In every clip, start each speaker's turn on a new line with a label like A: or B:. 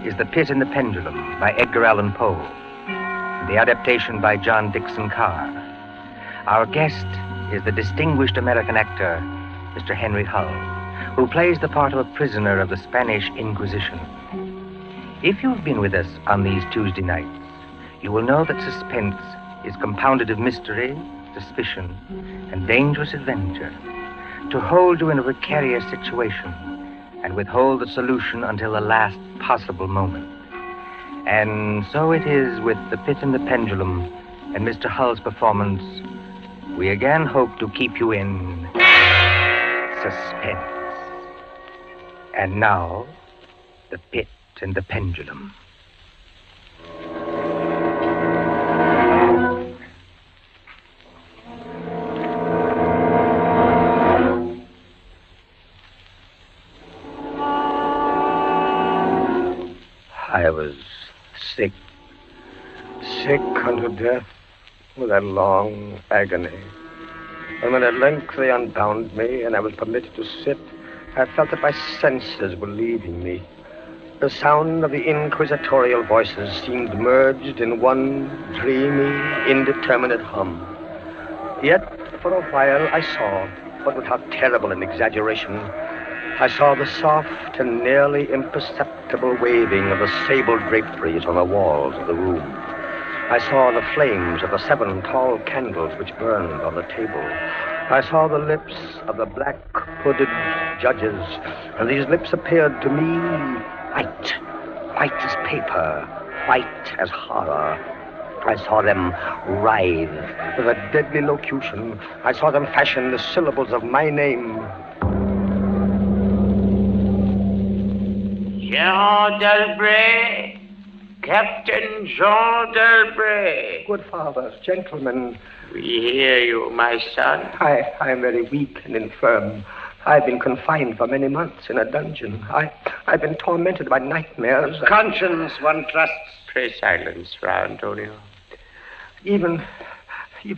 A: is The Pit and the Pendulum by Edgar Allan Poe, and the adaptation by John Dixon Carr. Our guest is the distinguished American actor, Mr. Henry Hull, who plays the part of a prisoner of the Spanish Inquisition. If you've been with us on these Tuesday nights, you will know that Suspense is compounded of mystery, suspicion, and dangerous adventure, to hold you in a precarious situation and withhold the solution until the last possible moment. And so it is with The Pit and the Pendulum and Mr. Hull's performance. We again hope to keep you in suspense. And now, The Pit and the Pendulum.
B: I was sick unto death with that long agony. And when at length they unbound me and I was permitted to sit, I felt that my senses were leaving me. The sound of the inquisitorial voices seemed merged in one dreamy, indeterminate hum. Yet, for a while, I saw, but without terrible an exaggeration, I saw the soft and nearly imperceptible waving of the sable draperies on the walls of the room. I saw the flames of the 7 tall candles which burned on the table. I saw the lips of the black-hooded judges, and these lips appeared to me white as paper, white as horror. I saw them writhe with a deadly locution. I saw them fashion the syllables of my name.
C: Jean d'Albret, Captain Jean d'Albret.
B: Good fathers, gentlemen.
C: We hear you, my son.
B: I am very weak and infirm. I've been confined for many months in a dungeon. I've been tormented by nightmares.
C: Conscience, one trusts. Pray silence, Fra Antonio.
B: Even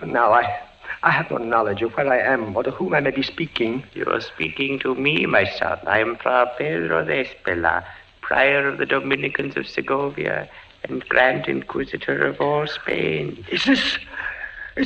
B: now, I have no knowledge of where I am or to whom I may be speaking.
C: You are speaking to me, my son. I am Fra Pedro de Espela, prior of the Dominicans of Segovia and Grand Inquisitor of all Spain.
B: Is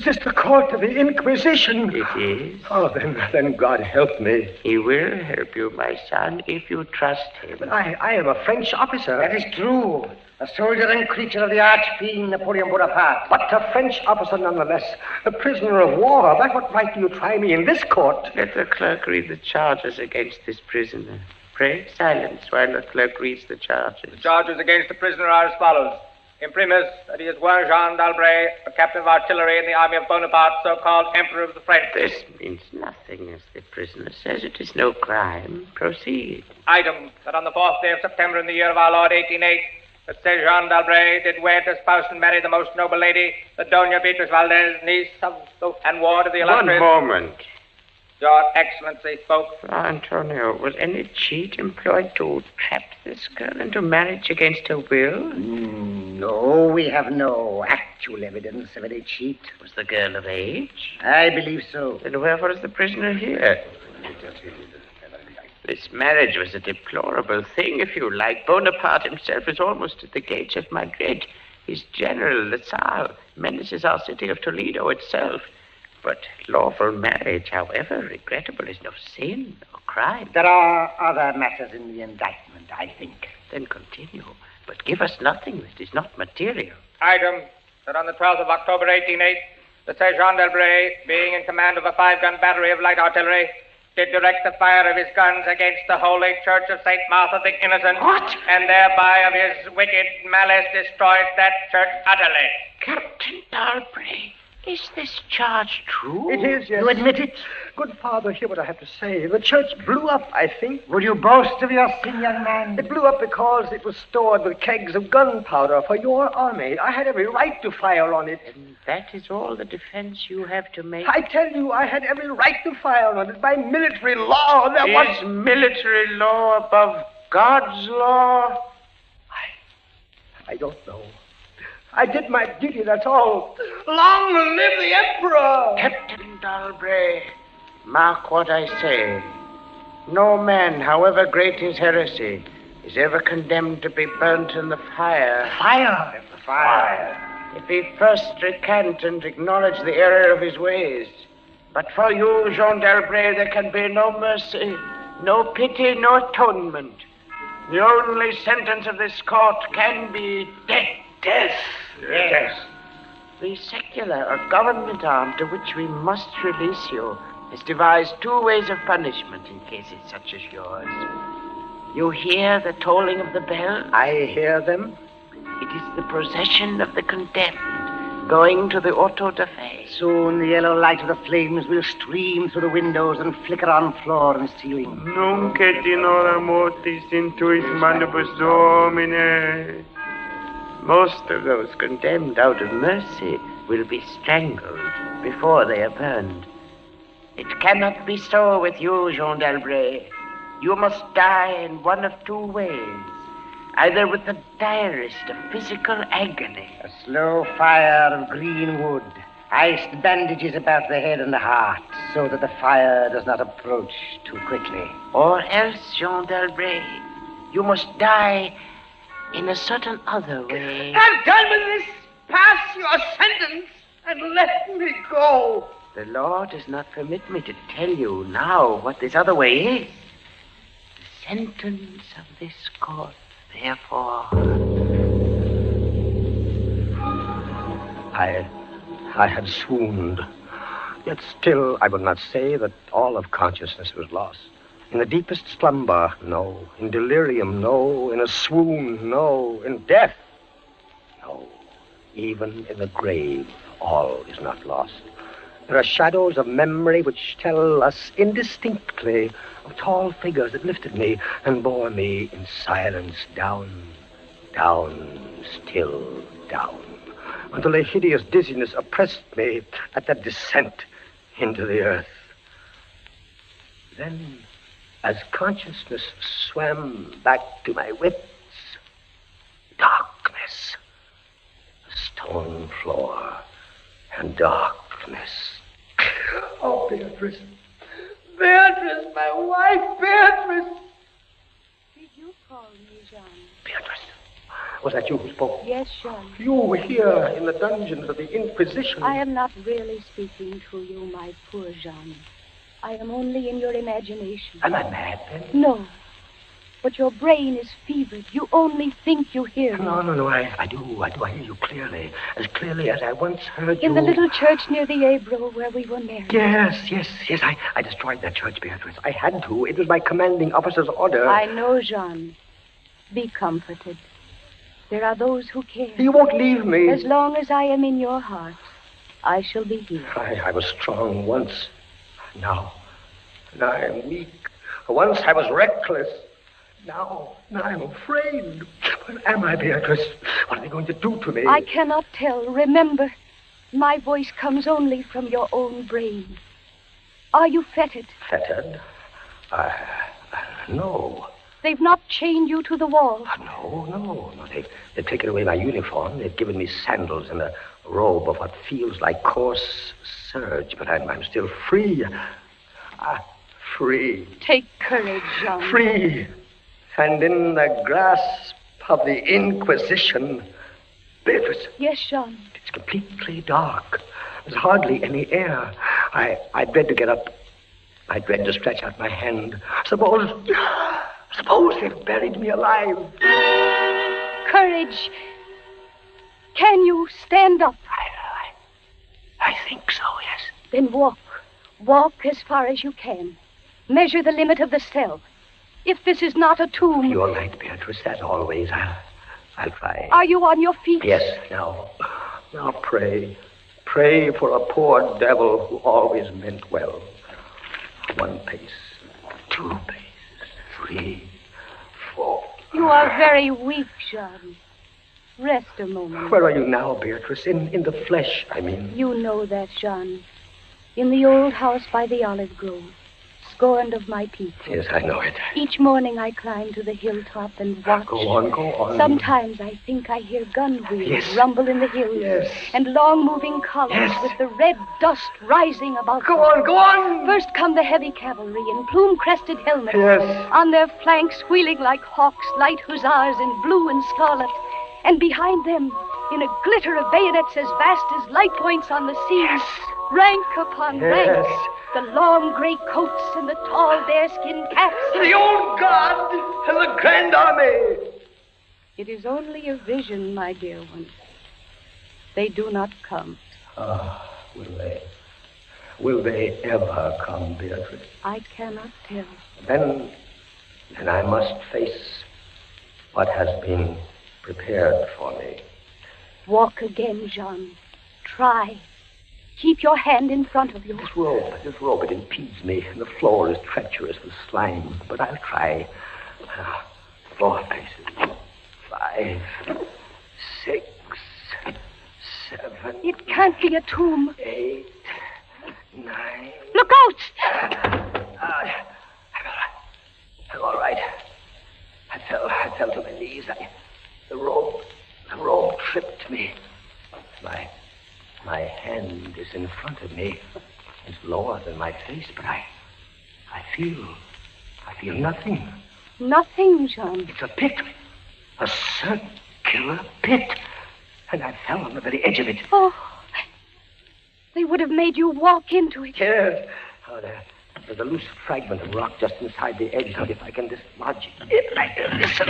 B: this the court of the Inquisition?
C: It is.
B: Oh, then God help me.
C: He will help you, my son, if you trust him.
B: But I am a French officer.
D: That is true. A soldier and creature of the arch-fiend Napoleon Bonaparte.
B: But a French officer nonetheless. A prisoner of war. By what right do you try me in this court?
C: Let the clerk read the charges against this prisoner. Pray silence while the clerk reads the charges.
E: The charges against the prisoner are as follows. Imprimis, that he is one Jean d'Albret, a captain of artillery in the army of Bonaparte, so-called Emperor of the French.
C: This means nothing, as the prisoner says. It is no crime. Proceed.
E: Item, that on the 4th day of September in the year of our Lord 1808, that said Jean d'Albret did wed, espouse, and marry the most noble lady, the Doña Beatriz Valdez, niece of and ward of the illustrious...
C: One moment.
E: Your Excellency spoke.
C: Fra Antonio, was any cheat employed to trap this girl into marriage against her will?
D: No, we have no actual evidence of any cheat.
C: Was the girl of age?
D: I believe so.
C: Then wherefore is the prisoner here? This marriage was a deplorable thing, if you like. Bonaparte himself is almost at the gates of Madrid. His general, Lasalle, menaces our city of Toledo itself. But lawful marriage, however regrettable, is no sin or crime.
D: There are other matters in the indictment, I think.
C: Then continue, but give us nothing that is not material.
E: Item, that on the 12th of October 1808, the said Jean d'Albret, being in command of a 5-gun battery of light artillery, did direct the fire of his guns against the holy church of St. Martha the Innocent.
C: What?
E: And thereby of his wicked malice destroyed that church utterly.
C: Captain d'Albret, is this charge true?
B: It is, yes.
D: You admit it?
B: Good father, hear what I have to say. The church blew up, I think.
D: Would you boast of your sin, young man?
B: It blew up because it was stored with kegs of gunpowder for your army. I had every right to fire on it.
C: And that is all the defense you have to make?
B: I tell you, I had every right to fire on it. By military law, there was...
C: Is military law above God's law?
B: I don't know. I did my duty, that's all. Long live the Emperor!
C: Captain d'Albret, mark what I say. No man, however great his heresy, is ever condemned to be burnt in the fire.
D: Fire!
B: Fire.
C: If he first recant and acknowledge the error of his ways. But for you, Jean d'Albret, there can be no mercy, no pity, no atonement. The only sentence of this court can be death.
B: Death.
C: Yes. The secular or government arm to which we must release you has devised 2 ways of punishment in cases such as yours. You hear the tolling of the bell?
B: I hear them.
C: It is the procession of the condemned, going to the auto da fe.
D: Soon the yellow light of the flames will stream through the windows and flicker on floor and ceiling.
F: Nunc et in hora mortis intuis manibus Domine.
C: Most of those condemned out of mercy will be strangled before they are burned. It cannot be so with you, Jean d'Albret. You must die in one of 2 ways. Either with the direst of physical agony.
D: A slow fire of green wood, iced bandages about the head and the heart, so that the fire does not approach too quickly.
C: Or else, Jean d'Albret, you must die in a certain other way.
G: I'm done with this. Pass your sentence and let me go.
C: The law does not permit me to tell you now what this other way is. The sentence of this court, therefore.
B: I had swooned. Yet still I would not say that all of consciousness was lost. In the deepest slumber, no. In delirium, no. In a swoon, no. In death, no. Even in the grave, all is not lost. There are shadows of memory which tell us indistinctly of tall figures that lifted me and bore me in silence down, still down, until a hideous dizziness oppressed me at that descent into the earth. Then, as consciousness swam back to my wits, darkness, a stone floor, and darkness. Oh, Beatrice.
G: Beatrice, my wife, Beatrice.
H: Did you call me, Jean?
B: Beatrice, was that you who spoke?
H: Yes, Jean.
B: You were here in the dungeons of the Inquisition.
H: I am not really speaking to you, my poor Jean. I am only in your imagination.
B: Am I mad, then?
H: No. But your brain is fevered. You only think you hear me.
B: No, I do. I hear you clearly. As clearly as I once heard you.
H: In the little church near the Ebro where we were married.
B: Yes. I destroyed that church, Beatrice. I had to. It was my commanding officer's order.
H: I know, Jean. Be comforted. There are those who care.
B: You won't leave me.
H: As long as I am in your heart, I shall be here.
B: I was strong once. Now I am weak. Once I was reckless. Now I'm afraid. What am I, Beatrice? What are they going to do to me?
H: I cannot tell. Remember, my voice comes only from your own brain. Are you fettered?
B: Fettered? No.
H: They've not chained you to the wall.
B: No. They've taken away my uniform. They've given me sandals and a robe of what feels like coarse serge, but I'm still free. Free.
H: Take courage, Jean.
B: Free. And in the grasp of the Inquisition. Beatrice.
H: Yes, Jean.
B: It's completely dark. There's hardly any air. I dread to get up. I dread to stretch out my hand. Suppose they've buried me alive.
H: Courage. Can you stand up?
B: I think so, yes.
H: Then walk. Walk as far as you can. Measure the limit of the cell. If this is not a tomb...
B: You're right, Beatrice, as always. I'll try.
H: Are you on your feet?
B: Yes, now pray. Pray for a poor devil who always meant well. 1 pace, 2 paces, 3, 4.
H: You are very weak, Jean. Rest a moment.
B: Where are you now, Beatrice? In the flesh, I mean.
H: You know that, Jean. In the old house by the olive grove. scorned of my people.
B: Yes, I know it.
H: Each morning I climb to the hilltop and watch.
B: Go on.
H: Sometimes I think I hear gun wheels
B: Yes.
H: rumble in the hills.
B: Yes.
H: And long moving columns with the red dust rising above
B: Go
H: them.
B: on.
H: First come the heavy cavalry in plume-crested helmets.
B: Yes.
H: On their flanks, wheeling like hawks, light hussars in blue and scarlet. And behind them, in a glitter of bayonets as vast as light points on the sea, rank upon rank, the long gray coats and the tall bearskin caps.
B: The old guard and the grand army.
H: It is only a vision, my dear one. They do not come.
B: Will they? Will they ever come, Beatrice?
H: I cannot tell.
B: Then I must face what has been prepared for me.
H: Walk again, Jean. Try. Keep your hand in front of you.
B: This rope, it impedes me. The floor is treacherous with slime, but I'll try. 4 paces. 5, 6, 7.
H: It can't be a tomb.
B: 8, 9.
H: Look out!
B: I'm all right. I fell to my knees. The rope tripped me. My hand is in front of me. It's lower than my face, but I feel nothing.
H: Nothing, Jean.
B: It's a pit. A circular pit. And I fell on the very edge of it.
H: Oh, they would have made you walk into it.
B: Yes. Oh, there's a loose fragment of rock just inside the edge. Now, if I can dislodge it like this.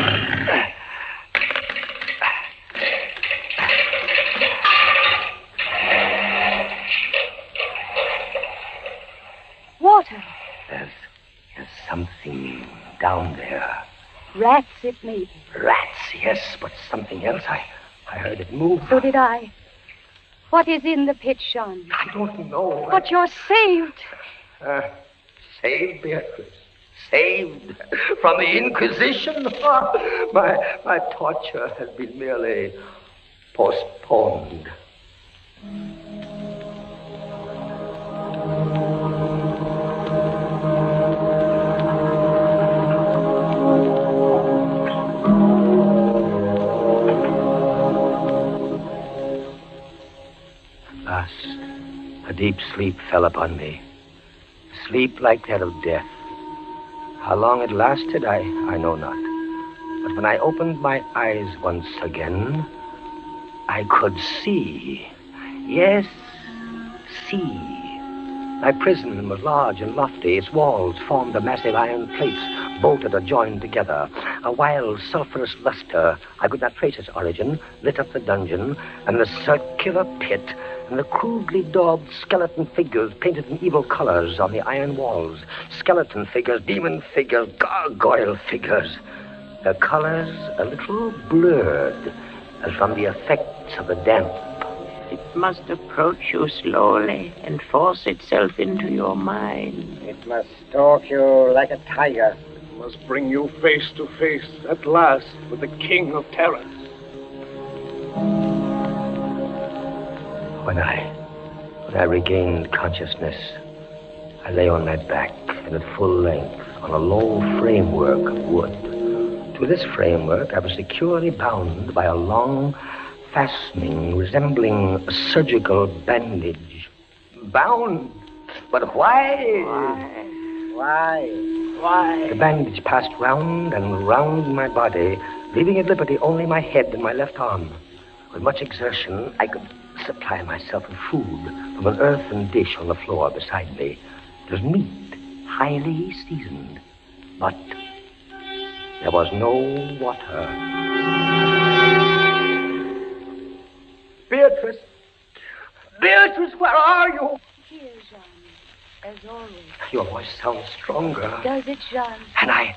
H: Water.
B: There's something down there.
H: Rats, it may be.
B: Rats, yes, but something else. I heard it move.
H: So did I. What is in the pit, Jean?
B: I don't know.
H: But you're saved.
B: Saved, Beatrice. Saved from the Inquisition. My torture has been merely postponed. A deep sleep fell upon me. Sleep like that of death. How long it lasted, I know not. But when I opened my eyes once again, I could see. Yes, see. My prison was large and lofty. Its walls formed of massive iron plates, bolted or joined together. A wild, sulphurous luster, I could not trace its origin, lit up the dungeon, and the circular pit, and the crudely daubed skeleton figures painted in evil colors on the iron walls. Skeleton figures, demon figures, gargoyle figures. Their colors a little blurred, as from the effects of the damp.
C: It must approach you slowly and force itself into your mind.
D: It must stalk you like a tiger.
F: It must bring you face to face at last with the king of terrors.
B: When I regained consciousness, I lay on my back and at full length on a low framework of wood. To this framework, I was securely bound by a long fastening resembling a surgical bandage. Bound? But why?
D: Why?
B: The bandage passed round and round my body, leaving at liberty only my head and my left arm. With much exertion, I could supply myself with food from an earthen dish on the floor beside me. It was meat, highly seasoned, but there was no water. Beatrice! Beatrice, where are you?
H: Here, Jean, as always.
B: Your voice sounds stronger.
H: Does it, Jean?
B: And I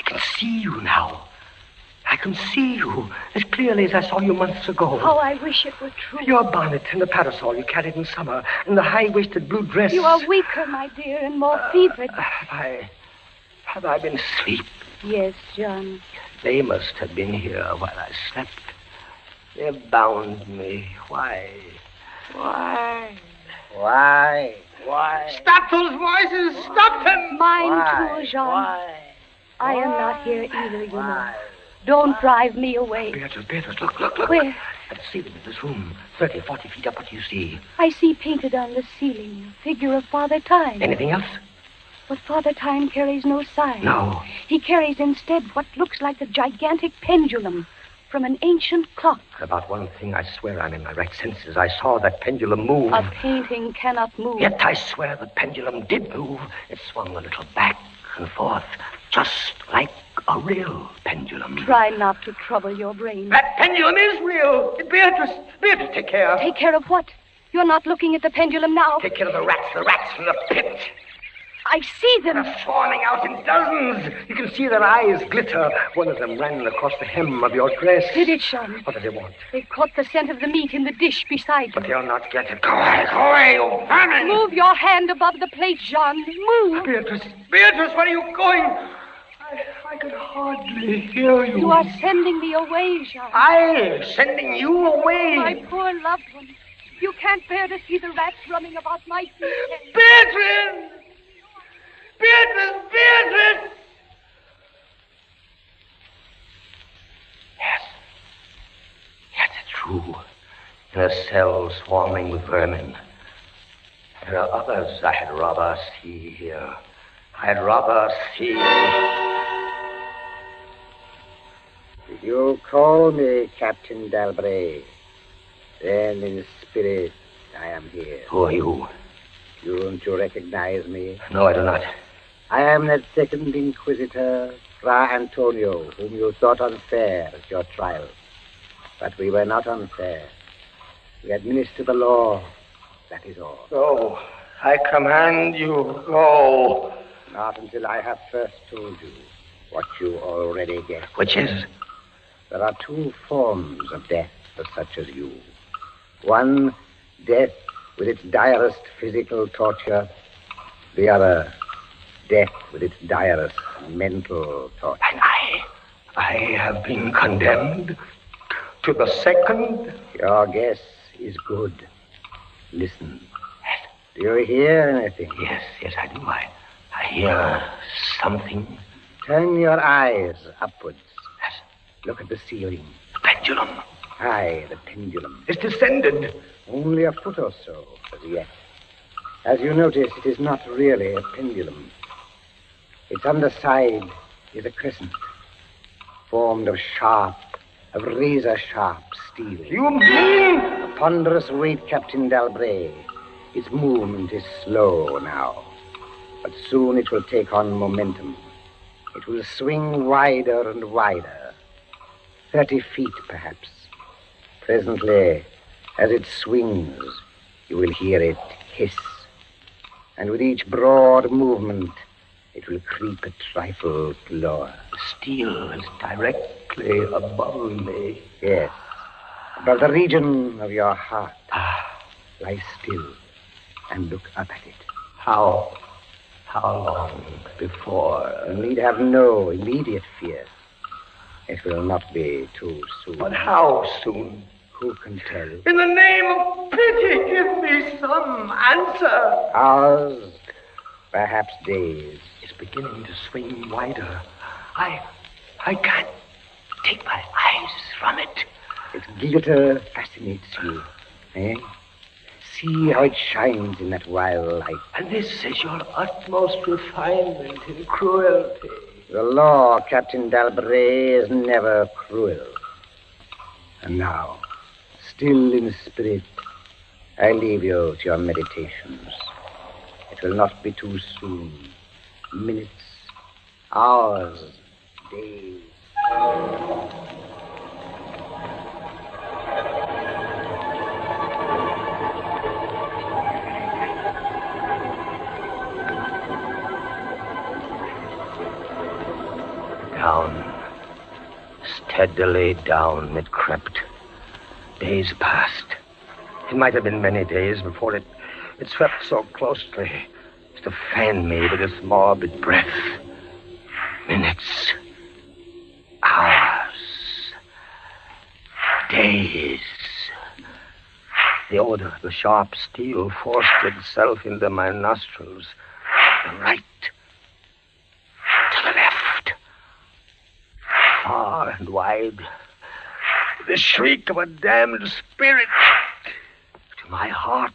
B: can see you now. I can see you as clearly as I saw you months ago.
H: How I wish it were true.
B: Your bonnet and the parasol you carried in summer, and the high-waisted blue dress.
H: You are weaker, my dear, and more fevered.
B: Have I been asleep?
H: Yes, Jean.
B: They must have been here while I slept. They bound me. Why? Why?
G: Stop those voices! Stop them!
H: Mine too, Jean.
B: Why?
H: I am not here either, you know. Don't drive me away.
A: Beatrice, look.
H: Where?
A: At the ceiling of this room, 30, 40 feet up, what do you see?
H: I see painted on the ceiling a figure of Father Time.
A: Anything else?
H: But Father Time carries no sign.
A: No.
H: He carries instead what looks like a gigantic pendulum from an ancient clock.
A: About one thing, I swear I'm in my right senses. I saw that pendulum move.
H: A painting cannot move.
A: Yet I swear the pendulum did move. It swung a little back and forth, just like a real pendulum.
H: Try not to trouble your brain.
G: That pendulum is real. Beatrice, take care.
H: Take care of what? You're not looking at the pendulum now.
A: Take care of the rats from the pit.
H: I see them.
A: They're swarming out in dozens. You can see their eyes glitter. One of them ran across the hem of your dress.
H: Did it, Sean?
A: What did they want?
H: They caught the scent of the meat in the dish beside you.
A: But they'll not get it. Go away, you vermin!
H: Move your hand above the plate, Jean. Move.
G: Beatrice, where are you going? I can hardly hear you.
H: You are sending me away, Jean.
G: I sending you away.
H: My poor loved one. You can't bear to see the rats running about my feet.
G: Beatrice! Beatrice!
A: Yes, it's true. In a cell swarming with vermin. There are others I had rather see here. I'd rather see...
D: You call me Captain Dalbray. Then in spirit I am here.
A: Who are you?
D: Don't you recognize me?
A: No, I do not.
D: I am that second Inquisitor, Fra Antonio, whom you thought unfair at your trial. But we were not unfair. We administer the law, that is all.
B: Go. I command you, go.
D: Not until I have first told you what you already guessed.
A: Which is?
D: There are two forms of death for such as you. One, death with its direst physical torture. The other, death with its direst mental torture.
B: And I have been condemned to the second?
D: Your guess is good. Listen. Do you hear anything?
A: Yes, I do. I hear something.
D: Turn your eyes upwards. Look at the ceiling.
A: The pendulum.
D: Aye, the pendulum.
B: It's descended.
D: Only a foot or so as yet. As you notice, it is not really a pendulum. Its underside is a crescent, formed of razor-sharp steel.
B: You mean?
D: A ponderous weight, Captain Dalbray. Its movement is slow now, but soon it will take on momentum. It will swing wider and wider, 30 feet perhaps. Presently, as it swings, you will hear it hiss, and with each broad movement, it will creep a trifle lower.
A: The steel is directly above me.
D: Yes, above the region of your heart. Lie still and look up at it.
A: How long before?
D: You need have no immediate fear. It will not be too soon.
B: But how soon?
D: Who can tell?
G: In the name of pity, give me some answer.
D: Hours, perhaps days.
A: It's beginning to swing wider. I can't take my eyes from it.
D: Its glitter fascinates you, eh? See how it shines in that wild light.
A: And this is your utmost refinement in cruelty.
D: The law, Captain Dalbray, is never cruel. And now, still in spirit, I leave you to your meditations. It will not be too soon. Minutes, hours, days.
A: Down, steadily down it crept. Days passed. It might have been many days before it swept so closely as to fan me with its morbid breath. Minutes, hours, days.
B: The odor of the sharp steel forced itself into my nostrils. The right. To the left. Far and wide. The shriek of a damned spirit. To my heart,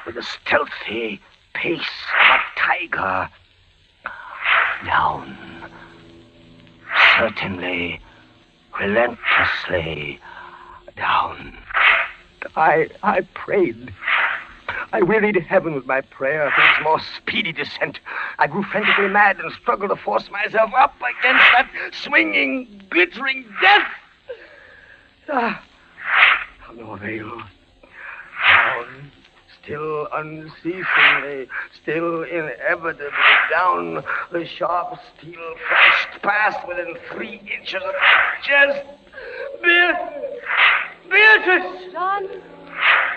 B: with the stealthy pace of a tiger. Down. Certainly, relentlessly down. I prayed. I wearied heaven with my prayer for its more speedy descent. I grew frantically mad and struggled to force myself up against that swinging, glittering death. No avail. Down, still unceasingly, still inevitably down, the sharp steel flashed past within 3 inches of my chest. Beatrice!
H: John?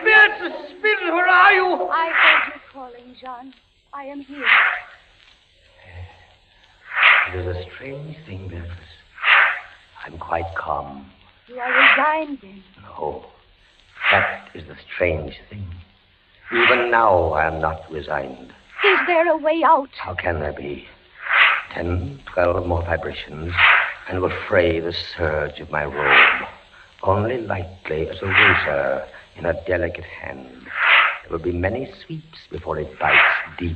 B: Beatrice, Beatrice, where are you?
H: I heard you calling, John. I am here.
B: It is a strange thing, Beatrice. I'm quite calm.
H: You are resigned, then?
B: No. That is the strange thing. Even now, I am not resigned.
H: Is there a way out?
B: How can there be? 10, 12 more vibrations, and will fray the surge of my robe. Only lightly as a razor in a delicate hand. There will be many sweeps before it bites deep.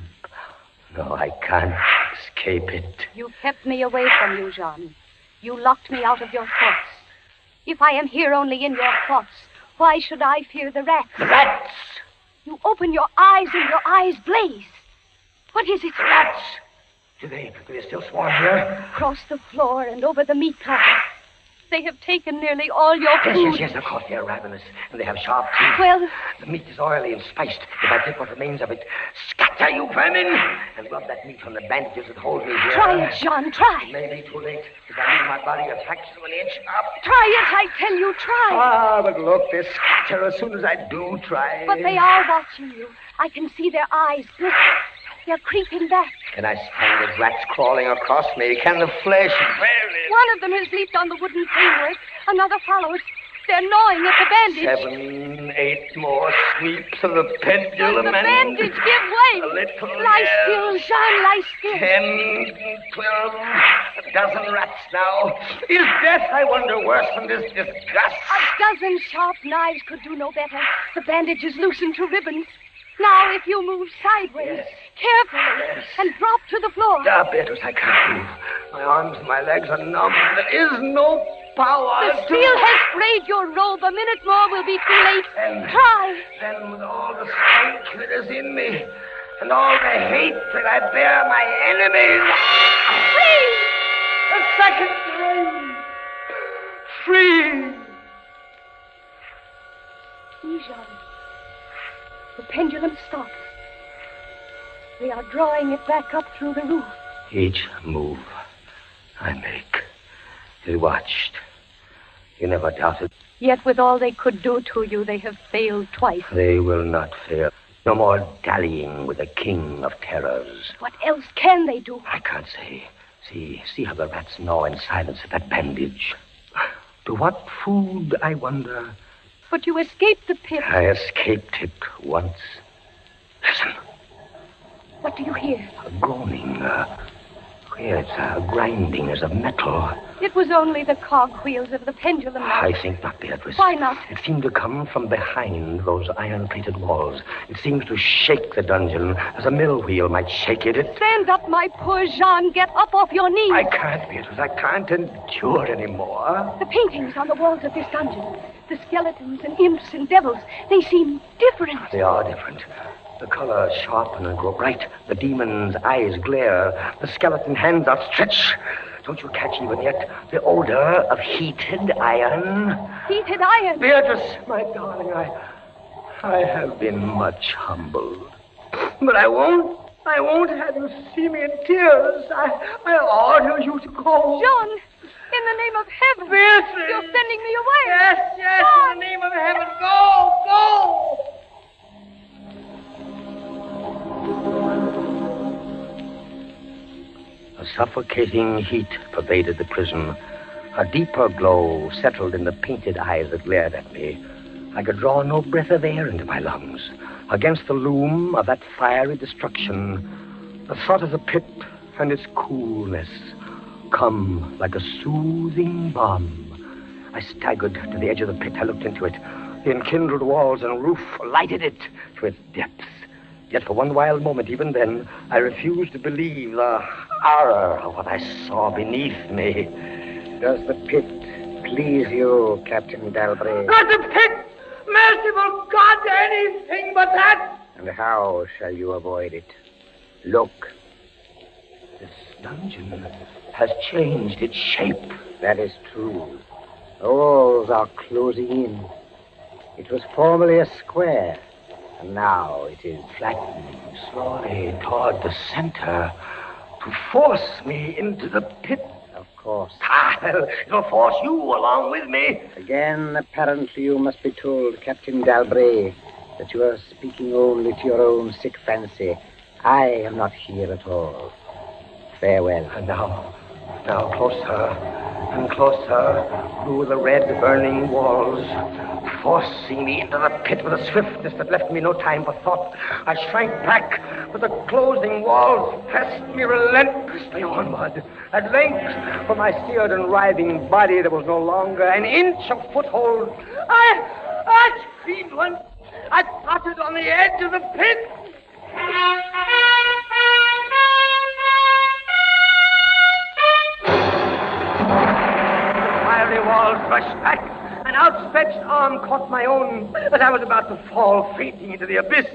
B: No, I can't escape it.
H: You kept me away from you, Jean. You locked me out of your thoughts. If I am here only in your thoughts, why should I fear the rats?
B: The rats!
H: You open your eyes and your eyes blaze. What is it?
B: The rats! Do they still swarm here?
H: Across the floor and over the meat platter. They have taken nearly all your food.
B: Yes, of course. They're ravenous, and they have sharp teeth.
H: Well...
B: The meat is oily and spiced. If I take what remains of it, scatter, you vermin! And rub that meat on the bandages that hold me here.
H: Try it, John, try.
B: It may be too late. If I leave my body a fraction of an inch up.
H: Try it, I tell you, try.
B: Ah, but look, they scatter as soon as I do try.
H: But they are watching you. I can see their eyes glitter. They're creeping back.
B: Can I stand the rats crawling across me? Can the flesh bear it?
H: One of them has leaped on the wooden framework. Another follows. They're gnawing at the bandage.
B: 7, 8 more sweeps of the pendulum.
H: But the bandage give way.
B: A little
H: lie still, Jean, lie still.
B: 10, 12, a dozen rats now. Is death, I wonder, worse than this disgust?
H: A dozen sharp knives could do no better. The bandage is loosened to ribbons. Now, if you move sideways, carefully, and drop to the floor.
B: Beatrice, I can't move. My arms and my legs are numb. There is no power.
H: The steel has frayed your robe. A minute more will be too late. Try.
B: Then, with all the strength that is in me, and all the hate that I bear my enemies...
H: Free!
B: A second time. Free!
H: Jean. The pendulum stops. They are drawing it back up through the roof.
B: Each move I make is watched. You never doubted.
H: Yet with all they could do to you, they have failed twice.
B: They will not fail. No more dallying with the king of terrors.
H: What else can they do?
B: I can't say. See how the rats gnaw in silence at that bandage. To what food, I wonder?
H: But you escaped the pit.
B: I escaped it once. Listen.
H: What do you hear?
B: A groaning. It's a grinding as of metal.
H: It was only the cogwheels of the pendulum.
B: I think not, Beatrice.
H: Why not?
B: It seemed to come from behind those iron-plated walls. It seems to shake the dungeon as a mill wheel might shake it.
H: Stand up, my poor Jean. Get up off your knees.
B: I can't, Beatrice. I can't endure anymore.
H: The paintings on the walls of this dungeon, the skeletons and imps and devils, they seem different.
B: They are different. The colors sharpen and grow bright. The demon's eyes glare. The skeleton hands outstretch. Don't you catch even yet the odor of heated iron?
H: Heated iron?
B: Beatrice, my darling, I have been much humbled. But I won't have you see me in tears. I order you to go.
H: Jean, in the name of heaven.
B: Beatrice.
H: You're sending me away.
G: Yes,
H: Jean.
G: in the name of heaven. Go.
B: A suffocating heat pervaded the prison. A deeper glow settled in the painted eyes that glared at me. I could draw no breath of air into my lungs. Against the loom of that fiery destruction, the thought of the pit and its coolness come like a soothing balm. I staggered to the edge of the pit. I looked into it. The enkindled walls and roof lighted it to its depths. Yet for one wild moment, even then, I refused to believe the horror of what I saw beneath me.
D: Does the pit please you, Captain Dalbray?
G: Not the pit! Merciful God, anything but that!
D: And how shall you avoid it? Look.
B: This dungeon has changed its shape.
D: That is true. The walls are closing in. It was formerly a square, and now it is
B: Flattening slowly toward the center to force me into the pit.
D: Of course.
B: It'll force you along with me.
D: Again, apparently you must be told, Captain Dalbray, that you are speaking only to your own sick fancy. I am not here at all. Farewell.
B: And now closer and closer through the red burning walls, forcing me into the pit with a swiftness that left me no time for thought. I shrank back, but the closing walls pressed me relentlessly onward. At length, for my seared and writhing body, there was no longer an inch of foothold.
G: I screamed once. I tottered on the edge of the pit.
B: The walls rushed back. An outstretched arm caught my own as I was about to fall fainting into the abyss.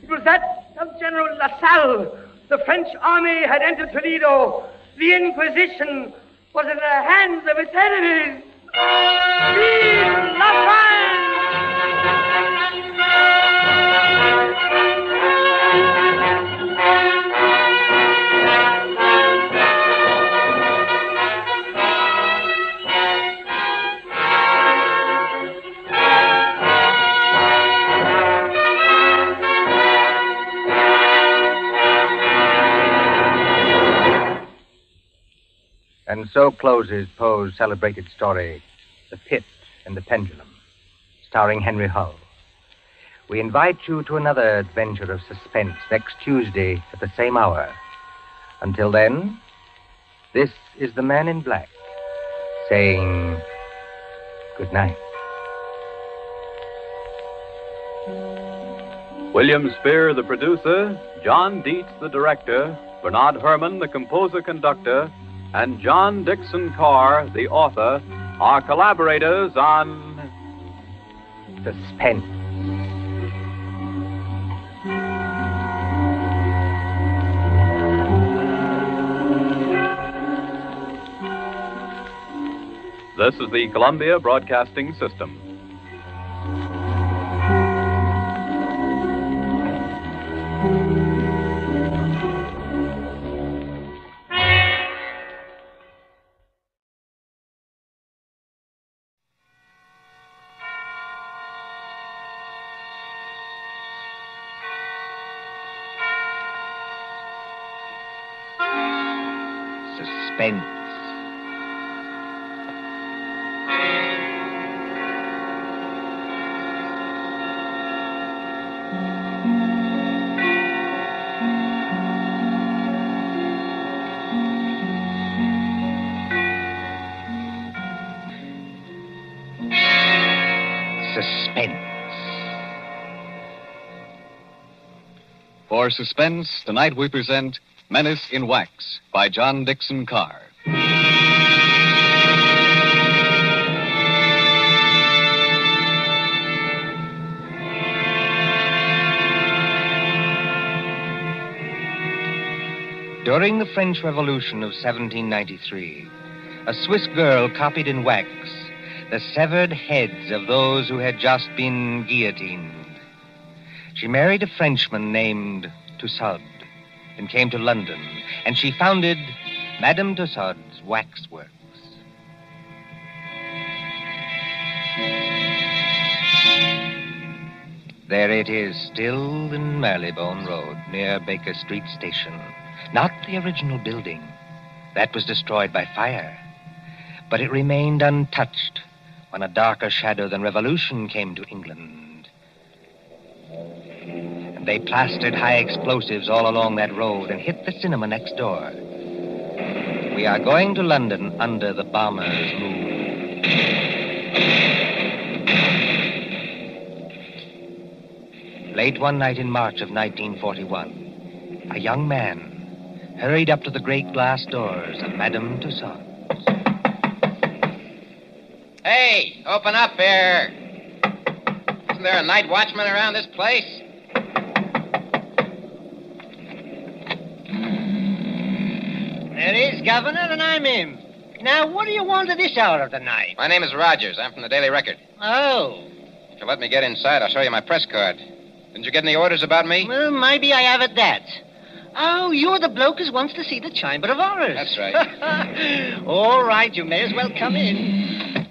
G: It was that of General Lassalle. The French army had entered Toledo. The Inquisition was in the hands of its enemies. Vive la France!
A: And so closes Poe's celebrated story, The Pit and the Pendulum, starring Henry Hull. We invite you to another adventure of suspense next Tuesday at the same hour. Until then, this is the Man in Black saying good night.
I: William Spear, the producer, John Dietz, the director, Bernard Herrmann, the composer-conductor, and John Dixon Carr, the author, are collaborators on
A: Suspense.
I: This is the Columbia Broadcasting System.
A: Suspense.
J: For Suspense, tonight we present Menace in Wax by John Dixon Carr.
A: During the French Revolution of 1793, a Swiss girl copied in wax the severed heads of those who had just been guillotined. She married a Frenchman named Tussaud and came to London, and she founded Madame Tussaud's Waxworks. There it is, still in Marylebone Road, near Baker Street Station. Not the original building. That was destroyed by fire. But it remained untouched, when a darker shadow than revolution came to England. And they plastered high explosives all along that road and hit the cinema next door. We are going to London under the bomber's moon. Late one night in March of 1941, a young man hurried up to the great glass doors of Madame Tussauds.
K: Hey, open up here. Isn't there a night watchman around this place?
L: There is, Governor, and I'm him. Now, what do you want at this hour of the night?
K: My name is Rogers. I'm from the Daily Record.
L: Oh.
K: If you let me get inside, I'll show you my press card. Didn't you get any orders about me?
L: Well, maybe I have at that. Oh, you're the bloke who wants to see the Chamber of Horrors.
K: That's right.
L: All right, you may as well come in.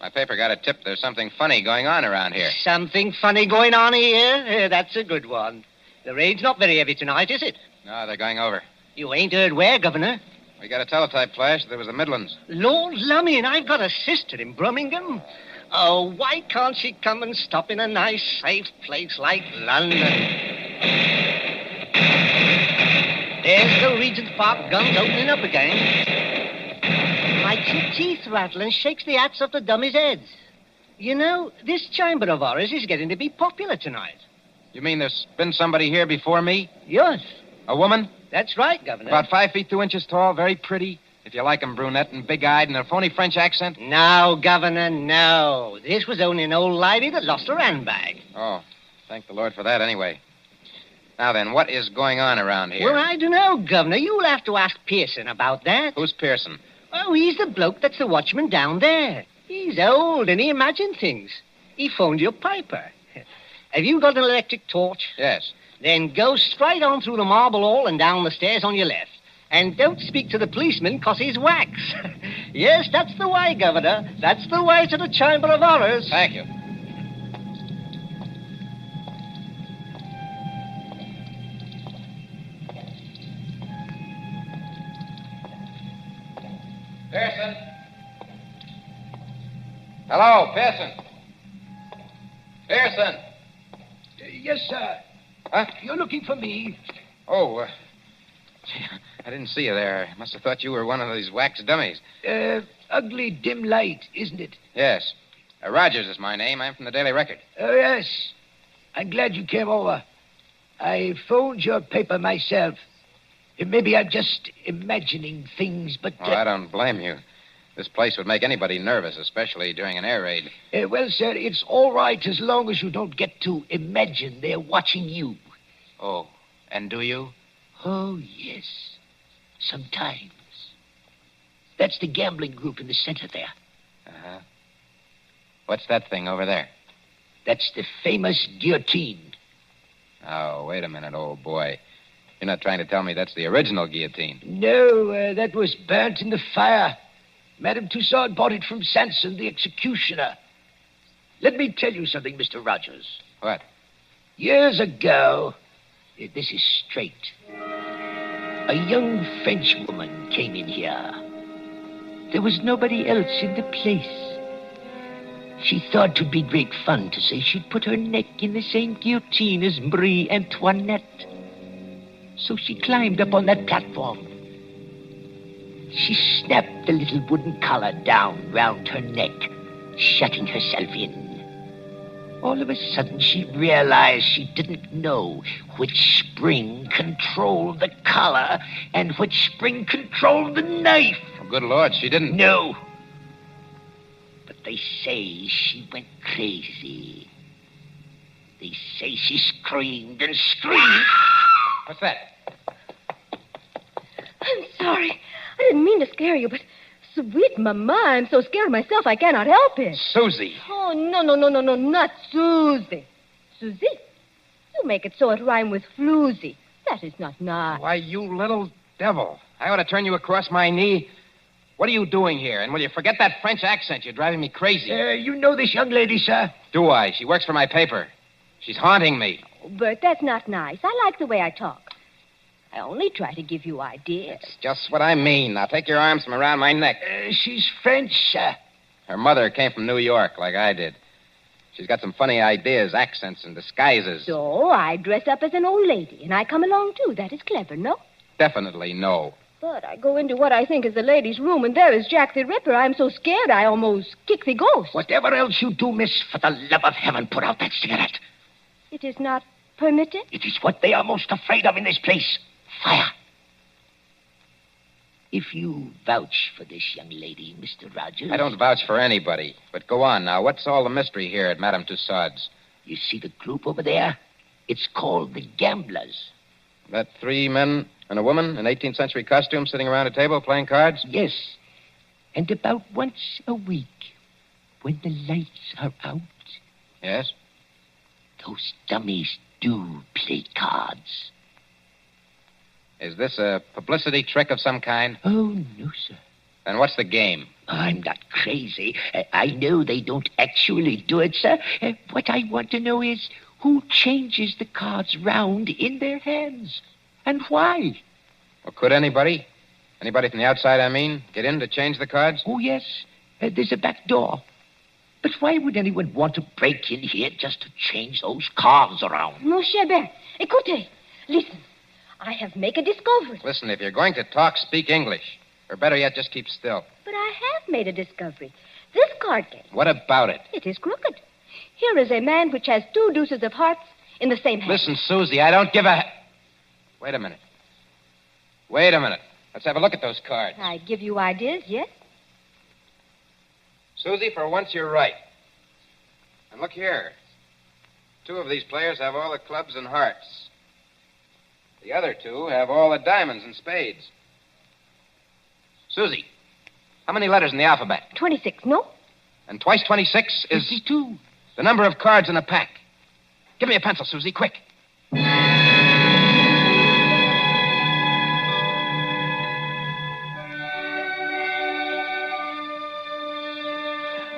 K: My paper got a tip there's something funny going on around here.
L: Something funny going on here? That's a good one. The rain's not very heavy tonight, is it?
K: No, they're going over.
L: You ain't heard where, Governor?
K: We got a teletype flash that there was the Midlands.
L: Lord lummy, and I've got a sister in Birmingham. Oh, why can't she come and stop in a nice, safe place like London? There's the Regent's Park guns opening up again. Makes your teeth rattle and shakes the hats off the dummies' heads. You know, this Chamber of Horrors is getting to be popular tonight.
K: You mean there's been somebody here before me?
L: Yes.
K: A woman?
L: That's right, Governor.
K: About 5 feet 2 inches tall, very pretty. If you like 'em, brunette and big-eyed and a phony French accent.
L: No, Governor, no. This was only an old lady that lost her handbag.
K: Oh, thank the Lord for that anyway. Now then, what is going on around here?
L: Well, I don't know, Governor. You'll have to ask Pearson about that.
K: Who's Pearson?
L: Oh, he's the bloke that's the watchman down there. He's old and he imagines things. He phoned your Piper. Have you got an electric torch?
K: Yes.
L: Then go straight on through the marble hall and down the stairs on your left. And don't speak to the policeman, 'cause he's wax. Yes, that's the way, Governor. That's the way to the Chamber of Horrors.
K: Thank you. Pearson? Hello, Pearson. Pearson?
M: Yes, sir.
K: Huh?
M: You're looking for me.
K: Oh, I didn't see you there. I must have thought you were one of these wax dummies.
M: Ugly dim light, isn't it?
K: Yes. Rogers is my name. I'm from the Daily Record.
M: Oh, yes. I'm glad you came over. I phoned your paper myself. Maybe I'm just imagining things, but...
K: Oh, I don't blame you. This place would make anybody nervous, especially during an air raid.
M: Well, sir, it's all right as long as you don't get to imagine they're watching you.
K: Oh, and do you?
M: Oh, yes. Sometimes. That's the gambling group in the center there.
K: Uh-huh. What's that thing over there?
M: That's the famous guillotine.
K: Oh, wait a minute, old boy. You're not trying to tell me that's the original guillotine.
M: No, that was burnt in the fire. Madame Tussauds bought it from Sanson, the executioner. Let me tell you something, Mr. Rogers.
K: What?
M: Years ago, this is straight, a young French woman came in here. There was nobody else in the place. She thought 'twould be great fun to say she'd put her neck in the same guillotine as Marie Antoinette. So she climbed up on that platform. She snapped the little wooden collar down round her neck, shutting herself in. All of a sudden, she realized she didn't know which spring controlled the collar and which spring controlled the knife.
K: Oh, good Lord, she didn't...
M: No. But they say she went crazy. They say she screamed and screamed.
K: What's that?
N: I'm sorry. I didn't mean to scare you, but sweet mama, I'm so scared myself I cannot help it.
K: Susie.
N: Oh, no, not Susie. Susie? You make it so it rhyme with floozy. That is not nice.
K: Why, you little devil. I ought to turn you across my knee. What are you doing here? And will you forget that French accent? You're driving me crazy.
M: You know this young lady, sir?
K: Do I? She works for my paper. She's haunting me.
N: Oh, Bert, that's not nice. I like the way I talk. I only try to give you ideas.
K: That's just what I mean. Now take your arms from around my neck.
M: She's French, sir.
K: Her mother came from New York, like I did. She's got some funny ideas, accents, and disguises.
N: So I dress up as an old lady, and I come along, too. That is clever, no?
K: Definitely no.
N: But I go into what I think is the ladies' room, and there is Jack the Ripper. I'm so scared I almost kick the ghost.
M: Whatever else you do, miss, for the love of heaven, put out that cigarette.
N: It is not permitted?
M: It is what they are most afraid of in this place. Fire. If you vouch for this young lady, Mr. Rogers...
K: I don't vouch for anybody. But go on now. What's all the mystery here at Madame Tussaud's?
M: You see the group over there? It's called the Gamblers.
K: That 3 men and a woman in 18th century costume sitting around a table playing cards?
M: Yes. And about once a week, when the lights are out...
K: Yes?
M: Those dummies do play cards.
K: Is this a publicity trick of some kind?
M: Oh, no, sir.
K: Then what's the game?
M: I'm not crazy. I know they don't actually do it, sir. What I want to know is who changes the cards round in their hands and why.
K: Well, could anybody? Anybody from the outside, I mean, get in to change the cards?
M: Oh, yes. There's a back door. But why would anyone want to break in here just to change those cards around?
N: Mon cher Ben, écoutez. Listen. I have made a discovery.
K: Listen, if you're going to talk, speak English. Or better yet, just keep still.
N: But I have made a discovery. This card game.
K: What about it?
N: It is crooked. Here is a man which has 2 deuces of hearts in the same hand.
K: Listen, Susie, I don't give a... Wait a minute. Let's have a look at those cards.
N: I give you ideas, yes?
K: Susie, for once you're right. And look here. 2 of these players have all the clubs and hearts. The other 2 have all the diamonds and spades. Susie, how many letters in the alphabet?
N: 26, no?
K: And twice 26 is...
M: 52.
K: The number of cards in a pack. Give me a pencil, Susie, quick.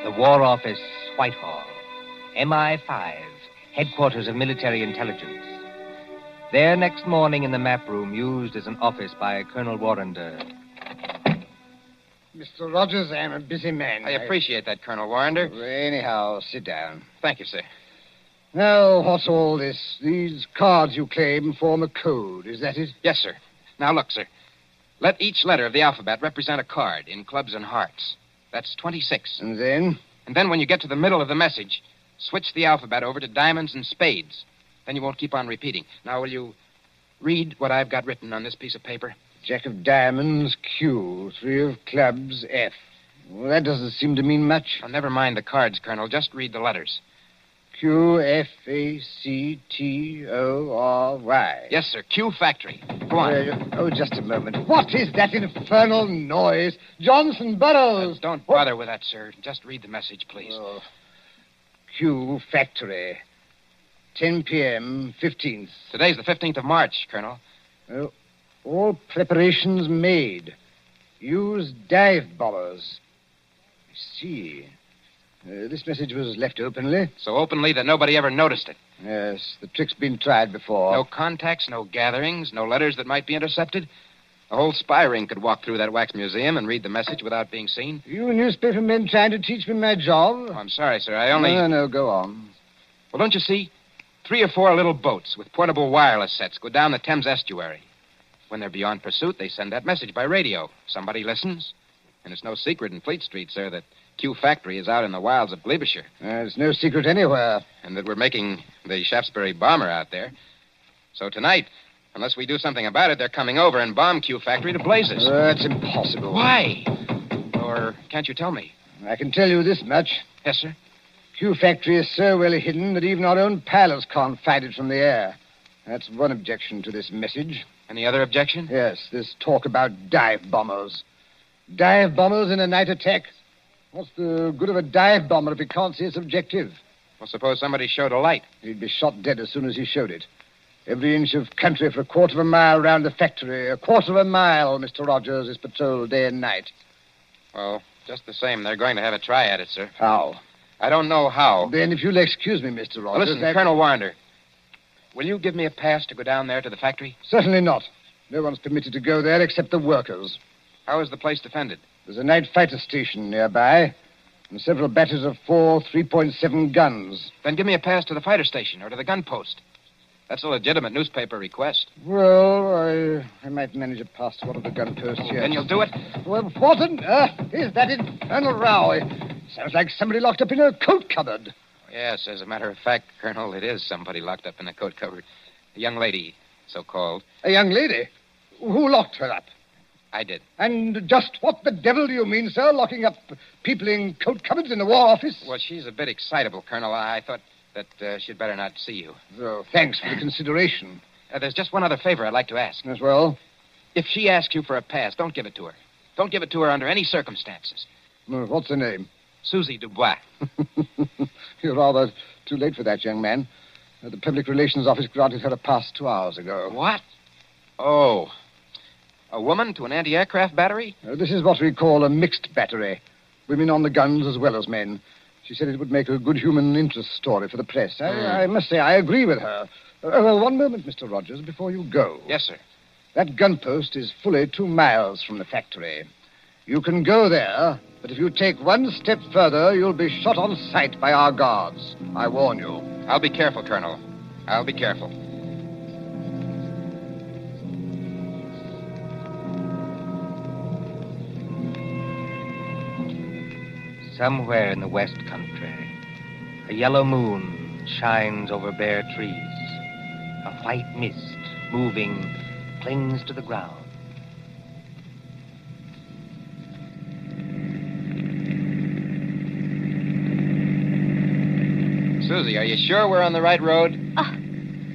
O: The War Office, Whitehall. MI5, headquarters of military intelligence. There next morning in the map room used as an office by Colonel Warrender.
B: Mr. Rogers, I'm a busy man.
K: I appreciate that, Colonel Warrender.
B: Anyhow, sit down.
K: Thank you, sir.
B: Now, what's all this? These cards you claim form a code, is that it?
K: Yes, sir. Now, look, sir. Let each letter of the alphabet represent a card in clubs and hearts. That's 26.
B: And then?
K: And then when you get to the middle of the message, switch the alphabet over to diamonds and spades. Then you won't keep on repeating. Now, will you read what I've got written on this piece of paper?
B: Jack of diamonds, Q. 3 of clubs, F. Well, that doesn't seem to mean much.
K: Oh, never mind the cards, Colonel. Just read the letters.
B: Q, F, A, C, T, O, R, Y.
K: Yes, sir. Q Factory. Go on.
B: Just a moment. What is that infernal noise? Johnson Burroughs.
K: Don't bother with that, sir. Just read the message, please.
B: Oh. Q Factory. 10 p.m., 15th.
K: Today's the 15th of March, Colonel.
B: Oh, all preparations made. Use dive bombers. I see. This message was left openly.
K: So openly that nobody ever noticed it.
B: Yes, the trick's been tried before.
K: No contacts, no gatherings, no letters that might be intercepted. A whole spy ring could walk through that wax museum and read the message without being seen.
B: You newspaper men trying to teach me my job?
K: Oh, I'm sorry, sir. I only...
B: No, go on.
K: Well, don't you see? 3 or 4 little boats with portable wireless sets go down the Thames estuary. When they're beyond pursuit, they send that message by radio. Somebody listens. And it's no secret in Fleet Street, sir, that Q Factory is out in the wilds of Gloucestershire.
B: It's no secret anywhere.
K: And that we're making the Shaftesbury bomber out there. So tonight, unless we do something about it, they're coming over and bomb Q Factory to blazes.
B: That's impossible.
K: Why? Or can't you tell me?
B: I can tell you this much.
K: Yes, sir?
B: Q Factory is so well hidden that even our own pilots can't find it from the air. That's one objection to this message.
K: Any other objection?
B: Yes, this talk about dive bombers. Dive bombers in a night attack? What's the good of a dive bomber if he can't see its objective?
K: Well, suppose somebody showed a light.
B: He'd be shot dead as soon as he showed it. Every inch of country for a quarter of a mile round the factory. A quarter of a mile, Mr. Rogers, is patrolled day and night.
K: Well, just the same, they're going to have a try at it, sir.
B: How?
K: I don't know how.
B: Then if you'll excuse me, Mr. Rogers...
K: Well, listen, Colonel Warrender, will you give me a pass to go down there to the factory?
B: Certainly not. No one's permitted to go there except the workers.
K: How is the place defended?
B: There's a night fighter station nearby.
P: and several batteries of 4 3.7 guns.
K: Then give me a pass to the fighter station or to the gun post. That's a legitimate newspaper request.
P: Well, I might manage a pass to one of the gun posts here.
K: Then you'll do it?
P: Well, Fortin, is that infernal row? Sounds like somebody locked up in a coat cupboard.
K: Yes, as a matter of fact, Colonel, it is somebody locked up in a coat cupboard. A young lady, so-called.
P: A young lady? Who locked her up?
K: I did.
P: And just what the devil do you mean, sir, locking up people in coat cupboards in the War Office?
K: Well, she's a bit excitable, Colonel. I thought that she'd better not see you.
P: Oh, thanks for the consideration.
K: There's just one other favor I'd like to ask.
P: As well?
K: If she asks you for a pass, don't give it to her. Don't give it to her under any circumstances.
P: What's her name?
K: Susie Dubois.
P: You're rather too late for that, young man. The Public Relations Office granted her a pass 2 hours ago.
K: What? Oh. A woman to an anti-aircraft battery?
P: This is what we call a mixed battery. Women on the guns as well as men. She said it would make a good human interest story for the press. I must say, I agree with her. One moment, Mr. Rogers, before you go.
K: Yes, sir.
P: That gun post is fully 2 miles from the factory. You can go there, but if you take one step further, you'll be shot on sight by our guards. I warn you.
K: I'll be careful, Colonel. I'll be careful.
O: Somewhere in the West Country, a yellow moon shines over bare trees. A white mist, moving, clings to the ground.
K: Susie, are you sure we're on the right road?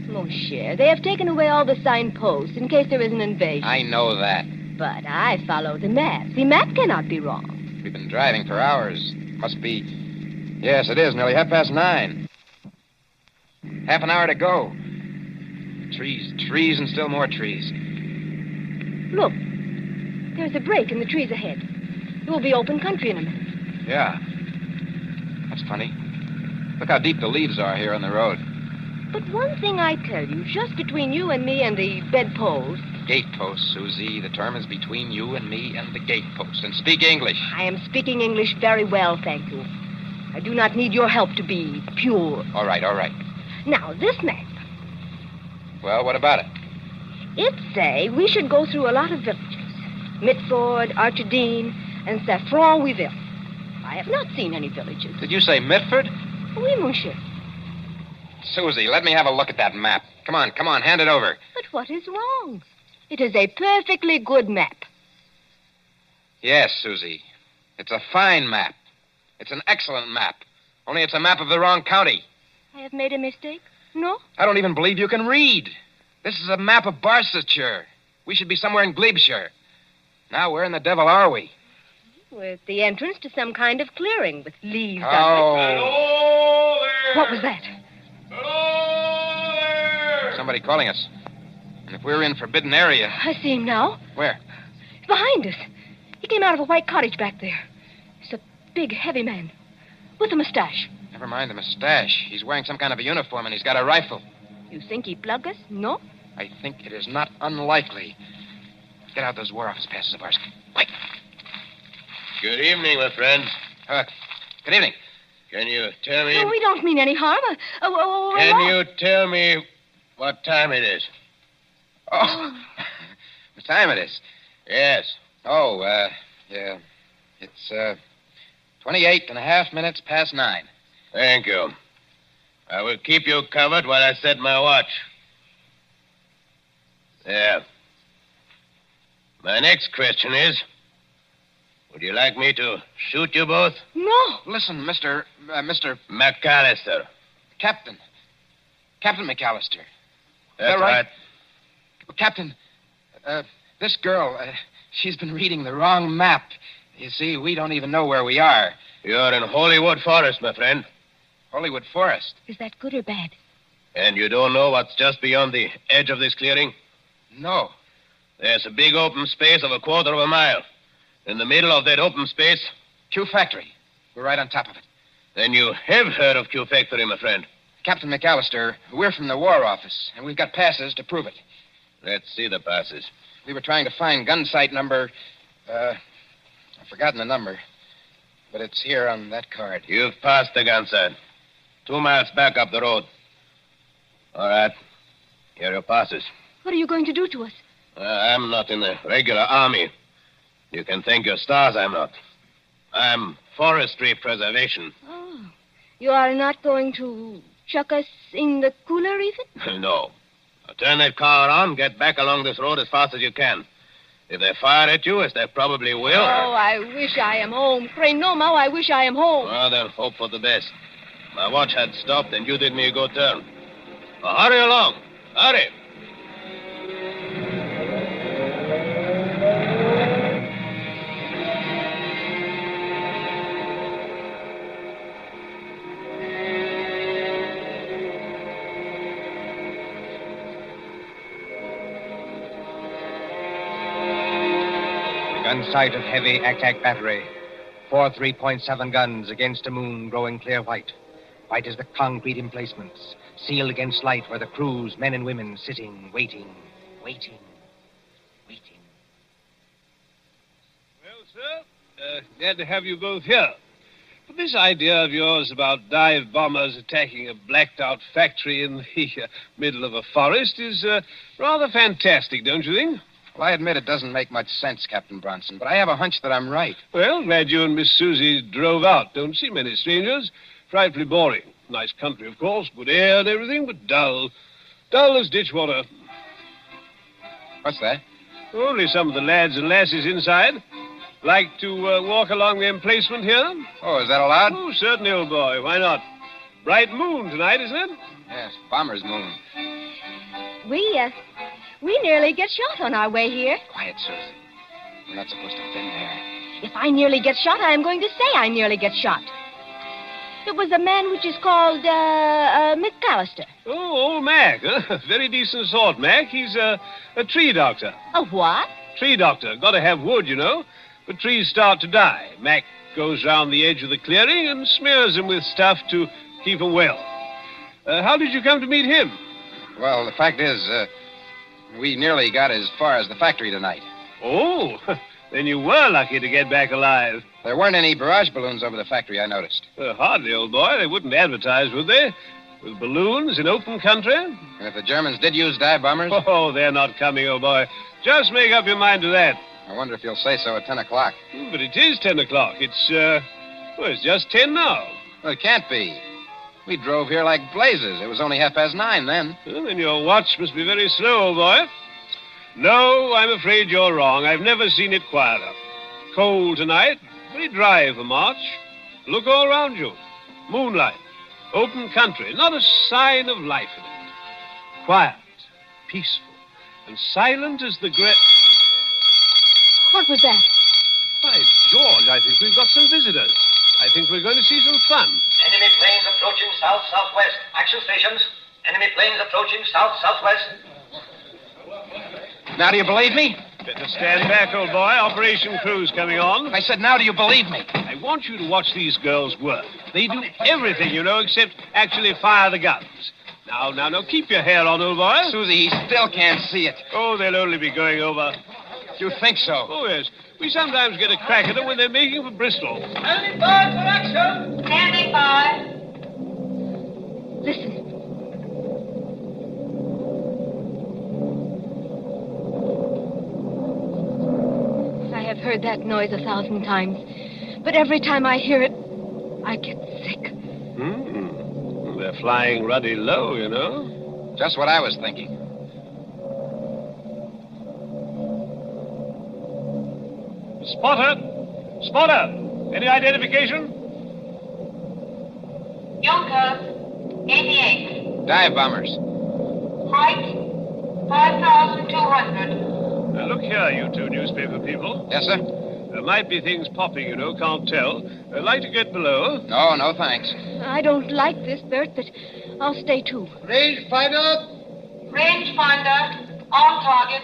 N: Mon cher, they have taken away all the signposts in case there is an invasion.
K: I know that.
N: But I follow the map. The map cannot be wrong.
K: We've been driving for hours. Must be... Yes, it is. Nearly 9:30. Half an hour to go. Trees, and still more trees.
N: Look. There's a break in the trees ahead. It will be open country in a minute.
K: Yeah. That's funny. Look how deep the leaves are here on the road.
N: But one thing I tell you, just between you and me and the bedpost...
K: Gatepost, Susie. The term is between you and me and the gatepost. And speak English.
N: I am speaking English very well, thank you. I do not need your help to be pure.
K: All right.
N: Now, this map.
K: Well, what about it?
N: It say we should go through a lot of villages. Mitford, Archidine, and Saffron-Wiville. I have not seen any villages.
K: Did you say Mitford?
N: Oui, monsieur.
K: Susie, let me have a look at that map. Come on, hand it over.
N: But what is wrong? It is a perfectly good map.
K: Yes, Susie. It's a fine map. It's an excellent map. Only it's a map of the wrong county.
N: I have made a mistake? No?
K: I don't even believe you can read. This is a map of Barsetshire. We should be somewhere in Glebeshire. Now, where in the devil are we?
N: With the entrance to some kind of clearing with leaves
K: Oh.
N: on it.
E: Hello there!
N: What was that?
E: Hello there!
K: Somebody calling us. And if we're in forbidden area...
N: I see him now.
K: Where?
N: Behind us. He came out of a white cottage back there. He's a big, heavy man. With a mustache.
K: Never mind the mustache. He's wearing some kind of a uniform and he's got a rifle.
N: You think he plug us? No?
K: I think it is not unlikely. Get out those War Office passes of ours. Quick.
Q: Good evening, my friends.
K: Good evening.
Q: Can you tell me...
N: No, we don't mean any harm.
Q: Can you tell me what time it is?
K: Oh. What time it is?
Q: Yes.
K: Oh, yeah. It's, 28.5 minutes past 9.
Q: Thank you. I will keep you covered while I set my watch. There. My next question is, would you like me to shoot you both?
N: No.
K: Listen, Mr.
Q: McAllister.
K: Captain McAllister.
Q: That's right.
K: Captain, this girl, she's been reading the wrong map. You see, we don't even know where we are.
Q: You're in Hollywood Forest, my friend.
K: Hollywood Forest?
N: Is that good or bad?
Q: And you don't know what's just beyond the edge of this clearing?
K: No.
Q: There's a big open space of 1/4 mile. In the middle of that open space...
K: Q Factory. We're right on top of it.
Q: Then you have heard of Q Factory, my friend.
K: Captain McAllister, we're from the War Office, and we've got passes to prove it.
Q: Let's see the passes.
K: We were trying to find gun site number... I've forgotten the number. but it's here on that card.
Q: You've passed the gun sight. 2 miles back up the road. All right. Here are your passes.
N: What are you going to do to us?
Q: I'm not in the regular army. You can thank your stars I'm not. I'm forestry preservation.
N: Oh. You are not going to chuck us in the cooler even?
Q: No. Now turn that car around, get back along this road as fast as you can. If they fire at you, as they probably will...
N: Oh, I wish I am home. Pray no more, I wish I am home.
Q: Well, then hope for the best. My watch had stopped and you did me a good turn. Well, hurry along. Hurry.
O: Gun sight of heavy attack battery. 4 3.7 guns against a moon growing clear white. White as the concrete emplacements, sealed against light where the crews, men and women, sitting, waiting.
R: Well, sir, glad to have you both here. But this idea of yours about dive bombers attacking a blacked-out factory in the middle of a forest is rather fantastic, don't you think?
K: Well, I admit it doesn't make much sense, Captain Bronson, but I have a hunch that I'm right.
R: Well, glad you and Miss Susie drove out. Don't see many strangers. Frightfully boring. Nice country, of course, good air and everything, but dull. Dull as ditch water.
K: What's that?
R: Only some of the lads and lasses inside. Like to walk along the emplacement here?
K: Oh, is that allowed?
R: Oh, certainly, old boy. Why not? Bright moon tonight, isn't it?
K: Yes, bomber's moon.
N: We nearly get shot on our way here.
K: Quiet, Susie. We're not supposed to have been there.
N: If I nearly get shot, I am going to say I nearly get shot. It was a man which is called, McAllister.
R: Oh, old Mac. Huh? Very decent sort, Mac. He's a tree doctor.
N: A what?
R: Tree doctor. Got to have wood, you know. But trees start to die. Mac goes round the edge of the clearing and smears them with stuff to keep them well. How did you come to meet him?
K: Well, the fact is, we nearly got as far as the factory tonight.
R: Oh, then you were lucky to get back alive.
K: There weren't any barrage balloons over the factory, I noticed.
R: Hardly, old boy. They wouldn't advertise, would they? With balloons in open country?
K: And if the Germans did use dive bombers?
R: Oh, they're not coming, old boy. Just make up your mind to that.
K: I wonder if you'll say so at 10 o'clock.
R: But it is 10 o'clock. It's just 10 now.
K: Well, it can't be. We drove here like blazes. It was only 9:30 then.
R: Well, then your watch must be very slow, old boy. No, I'm afraid you're wrong. I've never seen it quieter. Cold tonight, very dry for March. Look all around you. Moonlight, open country, not a sign of life in it. Quiet, peaceful, and silent as the great...
N: What was that?
R: By George, I think we've got some visitors. I think we're going to see some fun.
S: Enemy planes approaching south-southwest. Action stations. Enemy planes approaching south-southwest.
K: Now do you believe me?
R: Better stand back, old boy. Operation crew's coming on.
K: I said, now do you believe me?
R: I want you to watch these girls work. They do everything, you know, except actually fire the guns. Now, keep your hair on, old boy.
K: Susie, he still can't see it.
R: Oh, they'll only be going over.
K: You think so?
R: Oh, yes. We sometimes get a crack at them when they're making for Bristol.
S: Standing by for action. Standing by.
N: Listen. I have heard that noise 1,000 times, but every time I hear it, I get sick.
R: They're flying ruddy low, you know.
K: Just what I was thinking.
R: Spotter! Any identification?
S: Junker, 88.
K: Dive bombers.
S: Height, 5,200.
R: Now, look here, you two newspaper people.
K: Yes, sir?
R: There might be things popping, you know, can't tell. Like to get below?
K: No, thanks.
N: I don't like this, Bert, but I'll stay too.
S: Rangefinder. Rangefinder, on target.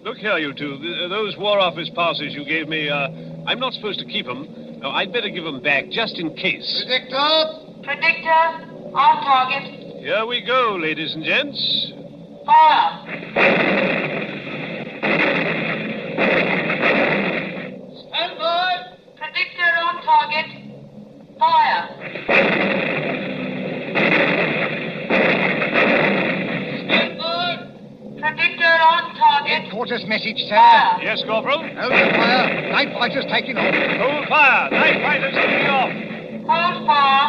R: Look here, you two. Those War Office passes you gave me, I'm not supposed to keep them. No, I'd better give them back, just in case.
S: Predictor, on target.
R: Here we go, ladies and gents.
S: Fire. Stand by. Predictor on target.
T: Fire. Predictor on target.
P: Headquarters message, sir.
T: Fire.
R: Yes, Corporal?
P: Hold the fire. Night fighters taking off.
R: Hold fire. Night fighters taking off.
T: Hold fire.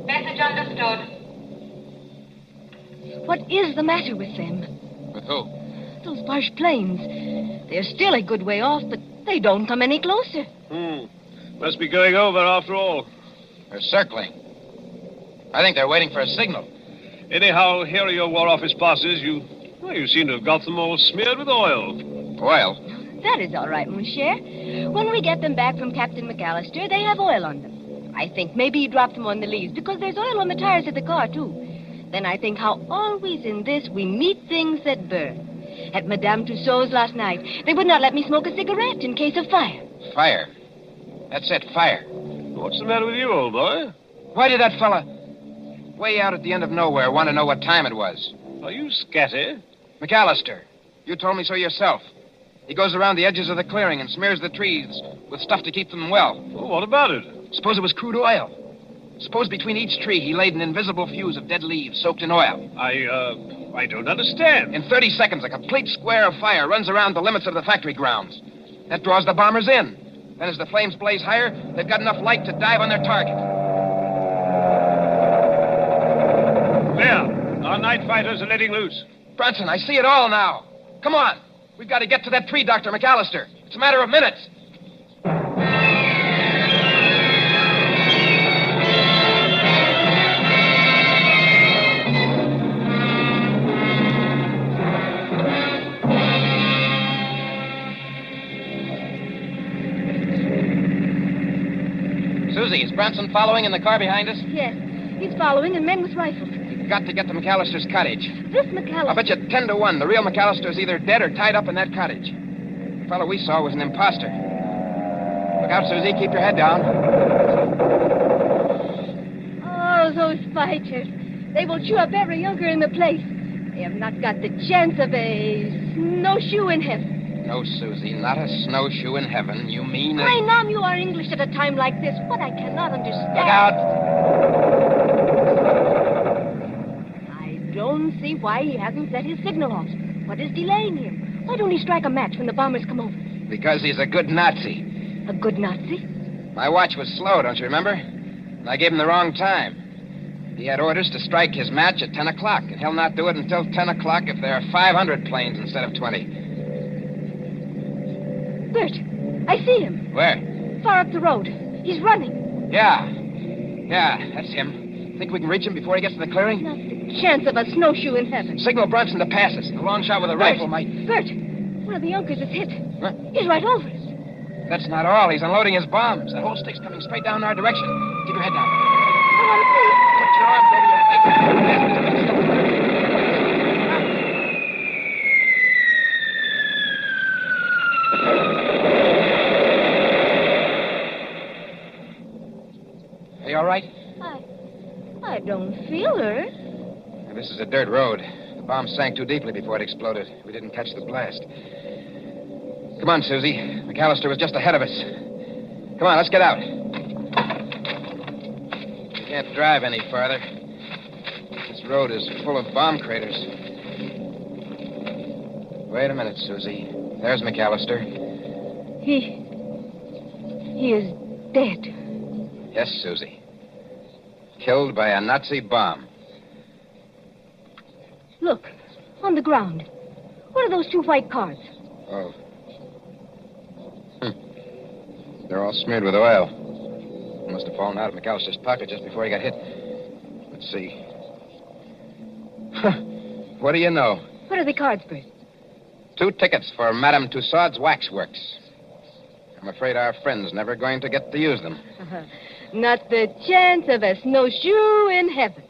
T: Message understood.
N: What is the matter with them?
K: With who?
N: Those Boche planes. They're still a good way off, but they don't come any closer.
R: Must be going over after all.
K: They're circling. I think they're waiting for a signal.
R: Anyhow, here are your War Office bosses. You seem to have got them all smeared with oil.
K: Oil?
N: That is all right, mon cher. When we get them back from Captain McAllister, they have oil on them. I think maybe he dropped them on the leaves because there's oil on the tires of the car, too. Then I think how always in this we meet things that burn. At Madame Tussauds last night, they would not let me smoke a cigarette in case of fire.
K: Fire. That's it, fire.
R: What's the matter with you, old boy?
K: Why did that fella, way out at the end of nowhere, want to know what time it was?
R: Are you scatty?
K: McAllister, you told me so yourself. He goes around the edges of the clearing and smears the trees with stuff to keep them well.
R: Well, what about it?
K: Suppose it was crude oil. Suppose between each tree he laid an invisible fuse of dead leaves soaked in oil.
R: I don't understand.
K: In 30 seconds, a complete square of fire runs around the limits of the factory grounds. That draws the bombers in. Then as the flames blaze higher, they've got enough light to dive on their target.
R: There. Our night fighters are letting loose.
K: Bronson, I see it all now. Come on. We've got to get to that tree, Dr. McAllister. It's a matter of minutes. Susie, is Bronson following in the car behind us?
N: Yes, he's following, and men with rifles.
K: We've got to get to McAllister's cottage.
N: This McAllister...
K: I'll bet you 10 to 1 the real McAllister is either dead or tied up in that cottage. The fellow we saw was an imposter. Look out, Susie. Keep your head down.
N: Oh, those fighters. They will chew up every younker in the place. They have not got the chance of a snowshoe in heaven.
K: No, Susie, not a snowshoe in heaven. You mean...
N: I know you are English at a time like this. What I cannot understand...
K: Look out!
N: I don't see why he hasn't set his signal off. What is delaying him? Why don't he strike a match when the bombers come over?
K: Because he's a good Nazi.
N: A good Nazi?
K: My watch was slow, don't you remember? And I gave him the wrong time. He had orders to strike his match at 10 o'clock, and he'll not do it until 10 o'clock if there are 500 planes instead of 20.
N: Bert, I see him.
K: Where?
N: Far up the road. He's running.
K: Yeah, that's him. Think we can reach him before he gets to the clearing?
N: Not the chance of a snowshoe in heaven.
K: Signal Brunson to pass us. A long shot with a rifle might...
N: Bert, one of the Junkers is hit.
K: Huh?
N: He's right over us.
K: That's not all. He's unloading his bombs. That whole stick's coming straight down our direction. Keep your head down.
N: I want to see.
K: Put your arms over your face. Are you all right?
N: I don't feel hurt.
K: This is a dirt road. The bomb sank too deeply before it exploded. We didn't catch the blast. Come on, Susie. McAllister was just ahead of us. Come on, let's get out. We can't drive any farther. This road is full of bomb craters. Wait a minute, Susie. There's McAllister.
N: He is dead.
K: Yes, Susie. Killed by a Nazi bomb.
N: Look, on the ground. What are those two white cards?
K: Oh. They're all smeared with oil. Must have fallen out of McAllister's pocket just before he got hit. Let's see. What do you know?
N: What are the cards, Bert?
K: 2 tickets for Madame Tussauds Waxworks. I'm afraid our friend's never going to get to use them.
N: Not the chance of a snowshoe in heaven.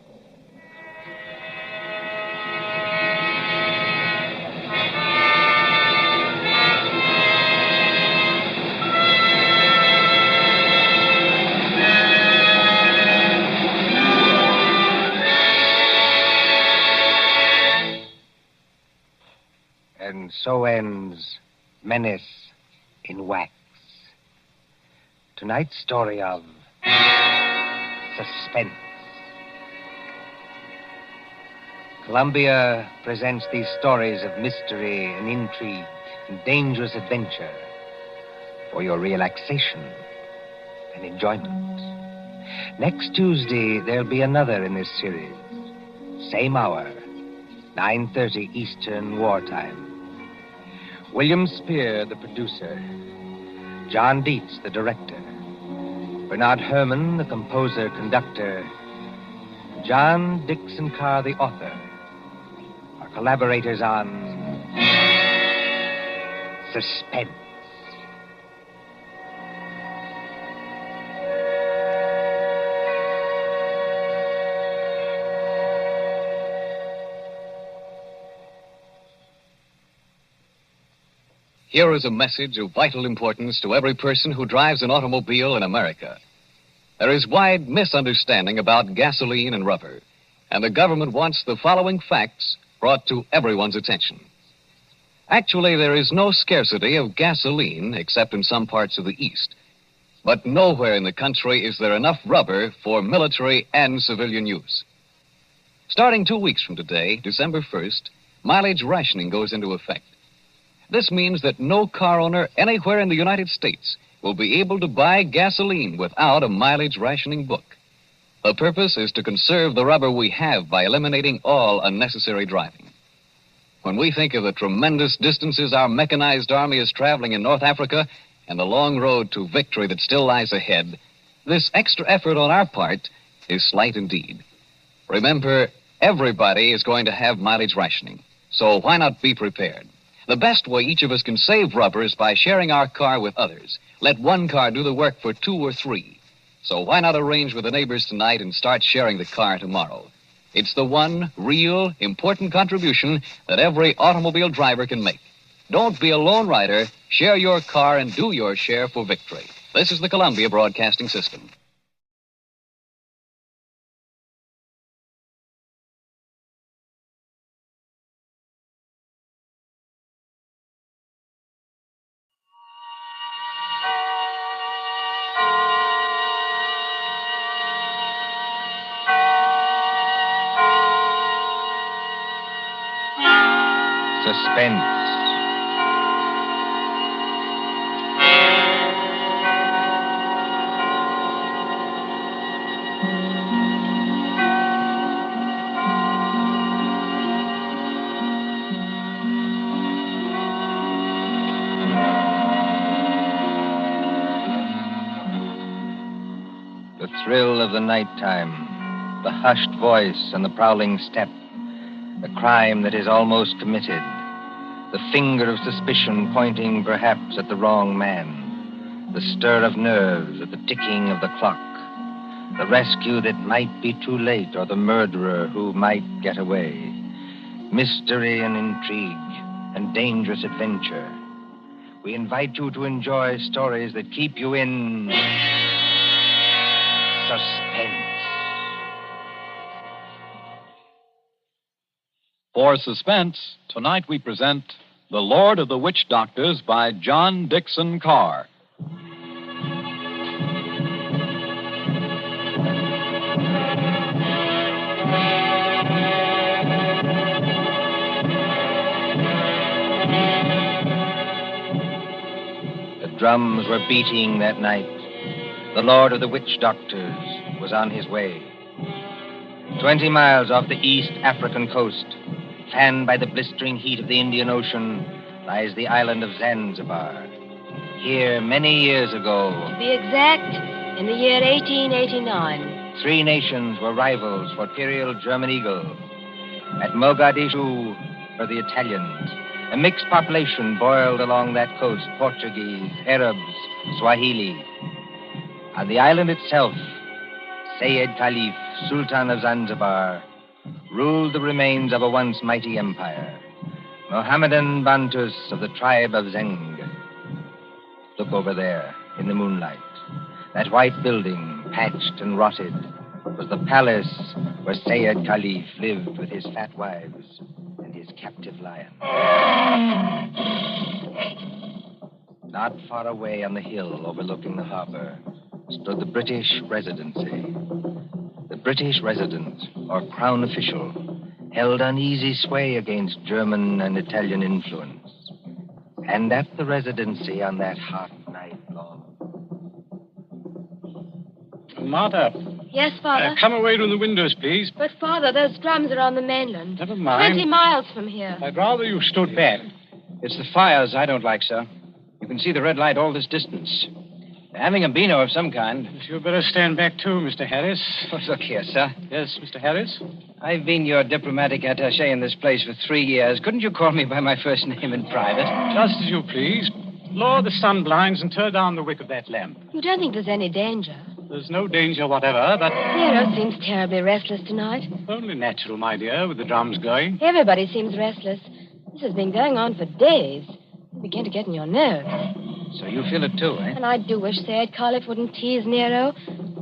A: And so ends Menace in Wax. Tonight's story of
O: Suspense. Columbia presents these stories of mystery and intrigue and dangerous adventure for your relaxation and enjoyment. Next Tuesday, there'll be another in this series. Same hour, 9:30 Eastern Wartime. William Spear, the producer. John Dietz, the director. Bernard Herrmann, the composer-conductor. John Dixon Carr, the author. Our collaborators on Suspense.
J: Here is a message of vital importance to every person who drives an automobile in America. There is wide misunderstanding about gasoline and rubber, and the government wants the following facts brought to everyone's attention. Actually, there is no scarcity of gasoline except in some parts of the East. But nowhere in the country is there enough rubber for military and civilian use. Starting 2 weeks from today, December 1st, mileage rationing goes into effect. This means that no car owner anywhere in the United States will be able to buy gasoline without a mileage rationing book. The purpose is to conserve the rubber we have by eliminating all unnecessary driving. When we think of the tremendous distances our mechanized army is traveling in North Africa and the long road to victory that still lies ahead, this extra effort on our part is slight indeed. Remember, everybody is going to have mileage rationing, so why not be prepared? The best way each of us can save rubber is by sharing our car with others. Let one car do the work for 2 or 3. So why not arrange with the neighbors tonight and start sharing the car tomorrow? It's the one real, important contribution that every automobile driver can make. Don't be a lone rider. Share your car and do your share for victory. This is the Columbia Broadcasting System.
O: Suspense. The thrill of the nighttime, the hushed voice and the prowling step, the crime that is almost committed, the finger of suspicion pointing perhaps at the wrong man, the stir of nerves at the ticking of the clock, the rescue that might be too late or the murderer who might get away, mystery and intrigue and dangerous adventure. We invite you to enjoy stories that keep you in suspense.
I: For Suspense, tonight we present The Lord of the Witch Doctors by John Dixon Carr.
O: The drums were beating that night. The Lord of the Witch Doctors was on his way. 20 miles off the East African coast, fanned by the blistering heat of the Indian Ocean, lies the island of Zanzibar. Here, many years ago,
N: To be exact, in the year 1889.
O: 3 nations were rivals for imperial German eagle. At Mogadishu were the Italians. A mixed population boiled along that coast, Portuguese, Arabs, Swahili. On the island itself, Sayyid Khalif, Sultan of Zanzibar, ruled the remains of a once mighty empire. Mohammedan Bantus of the tribe of Zeng. Look over there, in the moonlight. That white building, patched and rotted, was the palace where Sayyid Khalif lived with his fat wives and his captive lion. Not far away on the hill overlooking the harbor stood the British Residency. British resident or crown official held uneasy sway against German and Italian influence. And at the residency on that hot night long.
U: Martha.
N: Yes, Father?
U: Come away from the windows, please.
N: But, Father, those drums are on the mainland.
U: Never mind.
N: 20 miles from here.
U: I'd rather you stood back.
K: It's the fires I don't like, sir. You can see the red light all this distance. They're having a beano of some kind.
U: You'd better stand back, too, Mr. Harris.
K: Oh, look here, sir.
U: Yes, Mr. Harris?
K: I've been your diplomatic attaché in this place for 3 years. Couldn't you call me by my first name in private?
U: Just as you please. Lower the sun blinds and turn down the wick of that lamp.
N: You don't think there's any danger?
U: There's no danger whatever, but...
N: Nero seems terribly restless tonight.
U: Only natural, my dear, with the drums going.
N: Everybody seems restless. This has been going on for days. You begin to get in your nerves.
K: So you feel it too, eh?
N: And I do wish Sayed Khalif wouldn't tease Nero.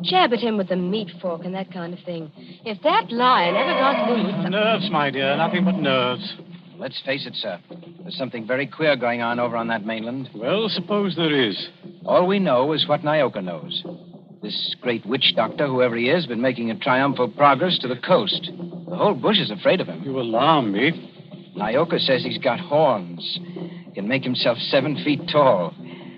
N: Jab at him with the meat fork and that kind of thing. If that lion ever got loose...
U: Nerves, my dear, nothing but nerves.
K: Let's face it, sir. There's something very queer going on over on that mainland.
U: Well, suppose there is.
K: All we know is what Nyoka knows. This great witch doctor, whoever he is, been making a triumphal progress to the coast. The whole bush is afraid of him.
U: You alarm me.
K: Nyoka says he's got horns. He can make himself 7 feet tall,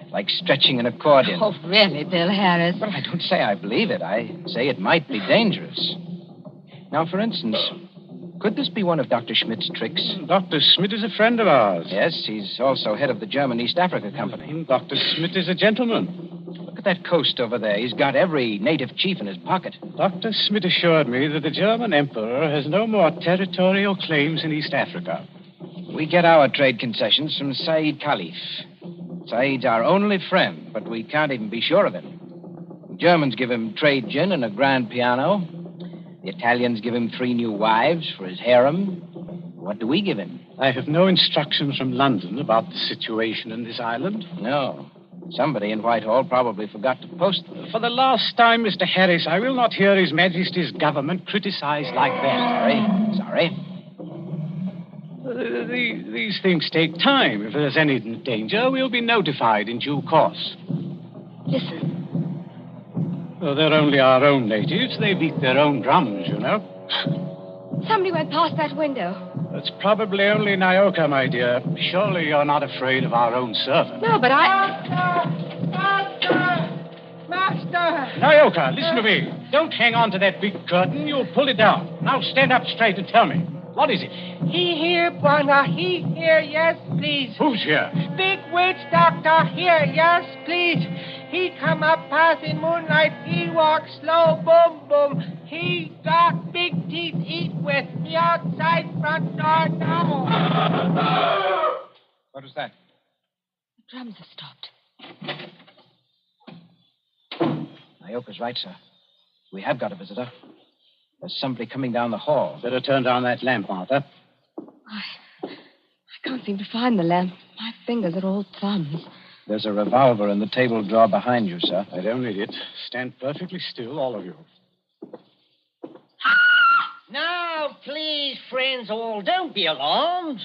K: like stretching an accordion.
N: Oh, really, Bill Harris?
K: Well, I don't say I believe it. I say it might be dangerous. Now, for instance, could this be one of Dr. Schmidt's tricks?
U: Dr. Schmidt is a friend of ours.
K: Yes, he's also head of the German East Africa Company.
U: Dr. Schmidt is a gentleman.
K: Look at that coast over there. He's got every native chief in his pocket.
U: Dr. Schmidt assured me that the German emperor has no more territorial claims in East Africa.
K: We get our trade concessions from Said Khalif. Said's our only friend, but we can't even be sure of him. The Germans give him trade gin and a grand piano. The Italians give him 3 new wives for his harem. What do we give him?
U: I have no instructions from London about the situation in this island.
K: No. Somebody in Whitehall probably forgot to post them.
U: For the last time, Mr. Harris, I will not hear His Majesty's government criticized like that.
K: Sorry.
U: These things take time. If there's any danger, we'll be notified in due course.
N: Listen.
U: Well, they're only our own natives. They beat their own drums, you know.
N: Somebody went past that window.
U: That's probably only Nyoka, my dear. Surely you're not afraid of our own servant.
N: No, but
U: Master! Nyoka, listen to me. Don't hang on to that big curtain. You'll pull it down. Now stand up straight and tell me. What is it?
V: He here, Bwana. He here, yes, please.
U: Who's here?
V: Big witch doctor here, yes, please. He come up past in moonlight. He walk slow, boom, boom. He got big teeth eat with me outside front door now.
K: What was that?
N: The drums have stopped.
K: Nyoka's right, sir. We have got a visitor. There's somebody coming down the hall.
U: Better turn down that lamp, Martha.
N: I can't seem to find the lamp. My fingers are all thumbs.
K: There's a revolver in the table drawer behind you, sir.
U: I don't need it. Stand perfectly still, all of you.
L: Now, please, friends all, don't be alarmed.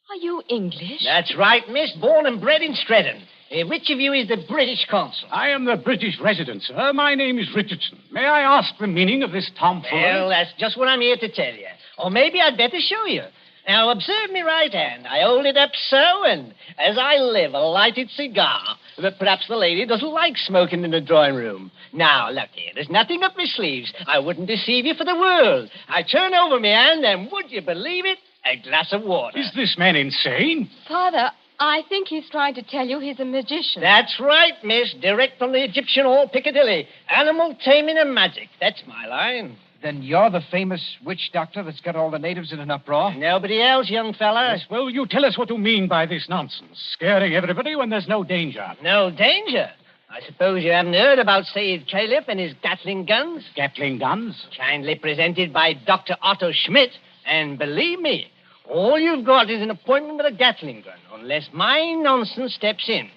N: Are you English?
L: That's right, miss. Born and bred in Streatham. Which of you is the British consul?
U: I am the British resident, sir. My name is Richardson. May I ask the meaning of this tomfoolery?
L: Well, that's just what I'm here to tell you. Or maybe I'd better show you. Now, observe me right hand. I hold it up so, and as I live, a lighted cigar. But perhaps the lady doesn't like smoking in the drawing room. Now, look here. There's nothing up my sleeves. I wouldn't deceive you for the world. I turn over my hand, and would you believe it? A glass of water.
U: Is this man insane?
N: Father, I think he's trying to tell you he's a magician.
L: That's right, miss. Direct from the Egyptian Hall, Piccadilly. Animal taming and magic. That's my line.
K: Then you're the famous witch doctor that's got all the natives in an uproar?
L: Nobody else, young fella.
U: Yes, well, you tell us what you mean by this nonsense. Scaring everybody when there's no danger.
L: No danger? I suppose you haven't heard about Said Khalif and his Gatling guns?
U: Gatling guns?
L: Kindly presented by Dr. Otto Schmidt. And believe me, all you've got is an appointment with a Gatling gun, unless my nonsense steps in.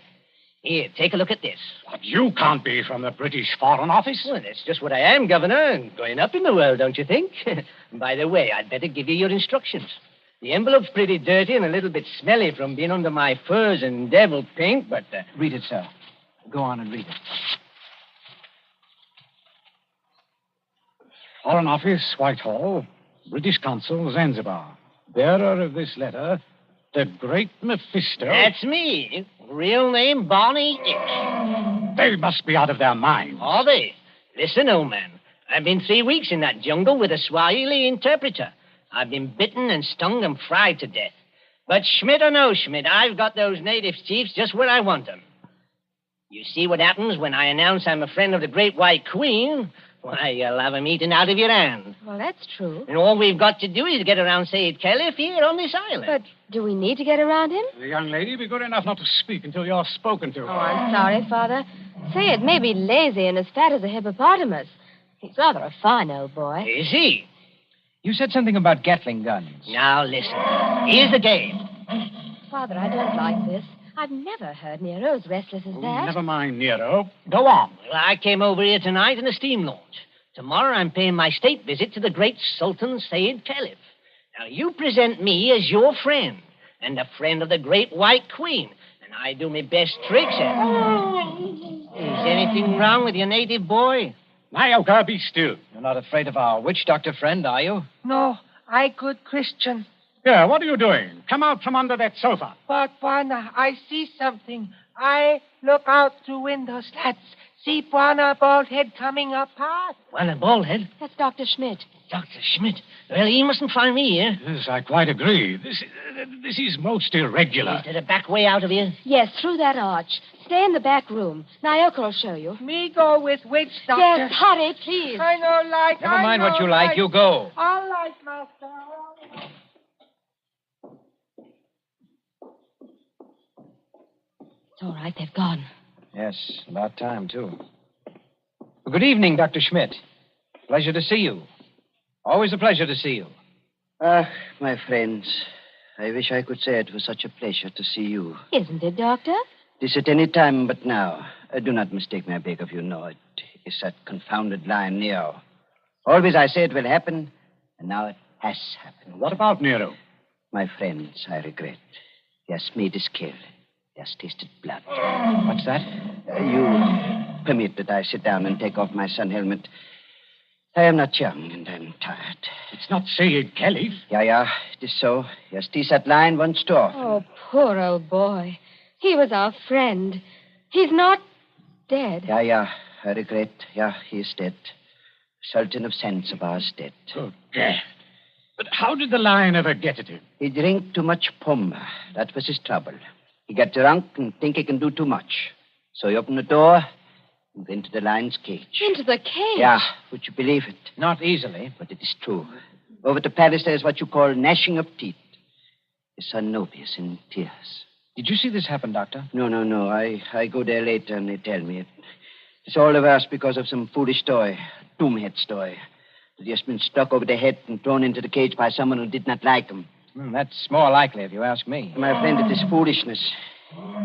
L: Here, take a look at this.
U: What, you can't be from the British Foreign Office?
L: Well, that's just what I am, Governor, and going up in the world, don't you think? By the way, I'd better give you your instructions. The envelope's pretty dirty and a little bit smelly from being under my furs and devil paint, but...
K: Read it, sir. Go on and read it.
U: Foreign Office, Whitehall. British Consul, Zanzibar. Bearer of this letter, the Great Mephisto.
L: That's me. Real name, Barney Hicks.
U: They must be out of their minds.
L: Are they? Listen, old man. I've been 3 weeks in that jungle with a Swahili interpreter. I've been bitten and stung and fried to death. But Schmidt or no Schmidt, I've got those native chiefs just where I want them. You see what happens when I announce I'm a friend of the Great White Queen? Why, you'll have 'em eaten out of your hand.
N: Well, that's true.
L: And all we've got to do is get around Said Caliph here on this island.
N: But do we need to get around him?
U: The young lady, be good enough not to speak until you're spoken to.
N: Oh, I'm sorry, Father. Say it may be lazy and as fat as a hippopotamus. He's rather a fine old boy.
L: Is he?
O: You said something about Gatling guns.
L: Now, listen. Here's the game.
N: Father, I don't like this. I've never heard Nero as restless as that.
U: Never mind, Nero. Go on.
L: Well, I came over here tonight in a steam launch. Tomorrow I'm paying my state visit to the great Sultan Said Caliph. Now, you present me as your friend and a friend of the Great White Queen, and I do my best tricks at Is anything wrong with your native boy?
U: Nyoka, be still.
O: You're not afraid of our witch doctor friend, are you?
V: No, I good Christian.
U: Yeah, what are you doing? Come out from under that sofa.
V: But, Bwana, I see something. I look out through window slats. See Bwana bald head coming up past.
L: Well, a bald head?
N: That's Dr. Schmidt.
L: Dr. Schmidt? Well, he mustn't find me here.
U: Yes, I quite agree. This is most irregular.
L: Is there a back way out of here?
N: Yes, through that arch. Stay in the back room. Naoka will show you.
V: Me go with witch doctor.
N: Yes, hurry, please.
V: I know like.
O: Never mind what you like. You go.
V: All right, master.
N: It's all right. They've gone.
O: Yes, about time, too. Well, good evening, Dr. Schmidt. Pleasure to see you. Always a pleasure to see you.
C: Ah, my friends, I wish I could say it was such a pleasure to see you.
N: Isn't it, Doctor?
C: This at any time but now. Do not mistake me, I beg of you. No, it is that confounded lion, Nero. Always I say it will happen, and now it has happened.
U: What about Nero?
C: My friends, I regret. He has made his kill. He has tasted blood.
O: What's that?
C: You permit that I sit down and take off my sun helmet. I am not young, and I'm tired.
U: It's not Said Caliph.
C: Yeah, it is so. He has teased that lion once too often.
N: Oh, poor old boy. He was our friend. He's not dead.
C: Yeah, I regret. Yeah, he is dead. Sultan of Zanzibar is dead.
U: Oh, God. But how did the lion ever get at him?
C: He drank too much pumba. That was his trouble. He got drunk and think he can do too much. So he opened the door and went to the lion's cage.
N: Into the cage?
C: Yeah, would you believe it?
O: Not easily.
C: But it is true. Over to Paris, there's what you call gnashing of teeth. His son Nobius in tears.
O: Did you see this happen, Doctor?
C: No. I go there later and they tell me. It's all the worse because of some foolish toy, a doomhead's toy. That has been stuck over the head and thrown into the cage by someone who did not like him.
O: That's more likely, if you ask me.
C: My friend, it is foolishness.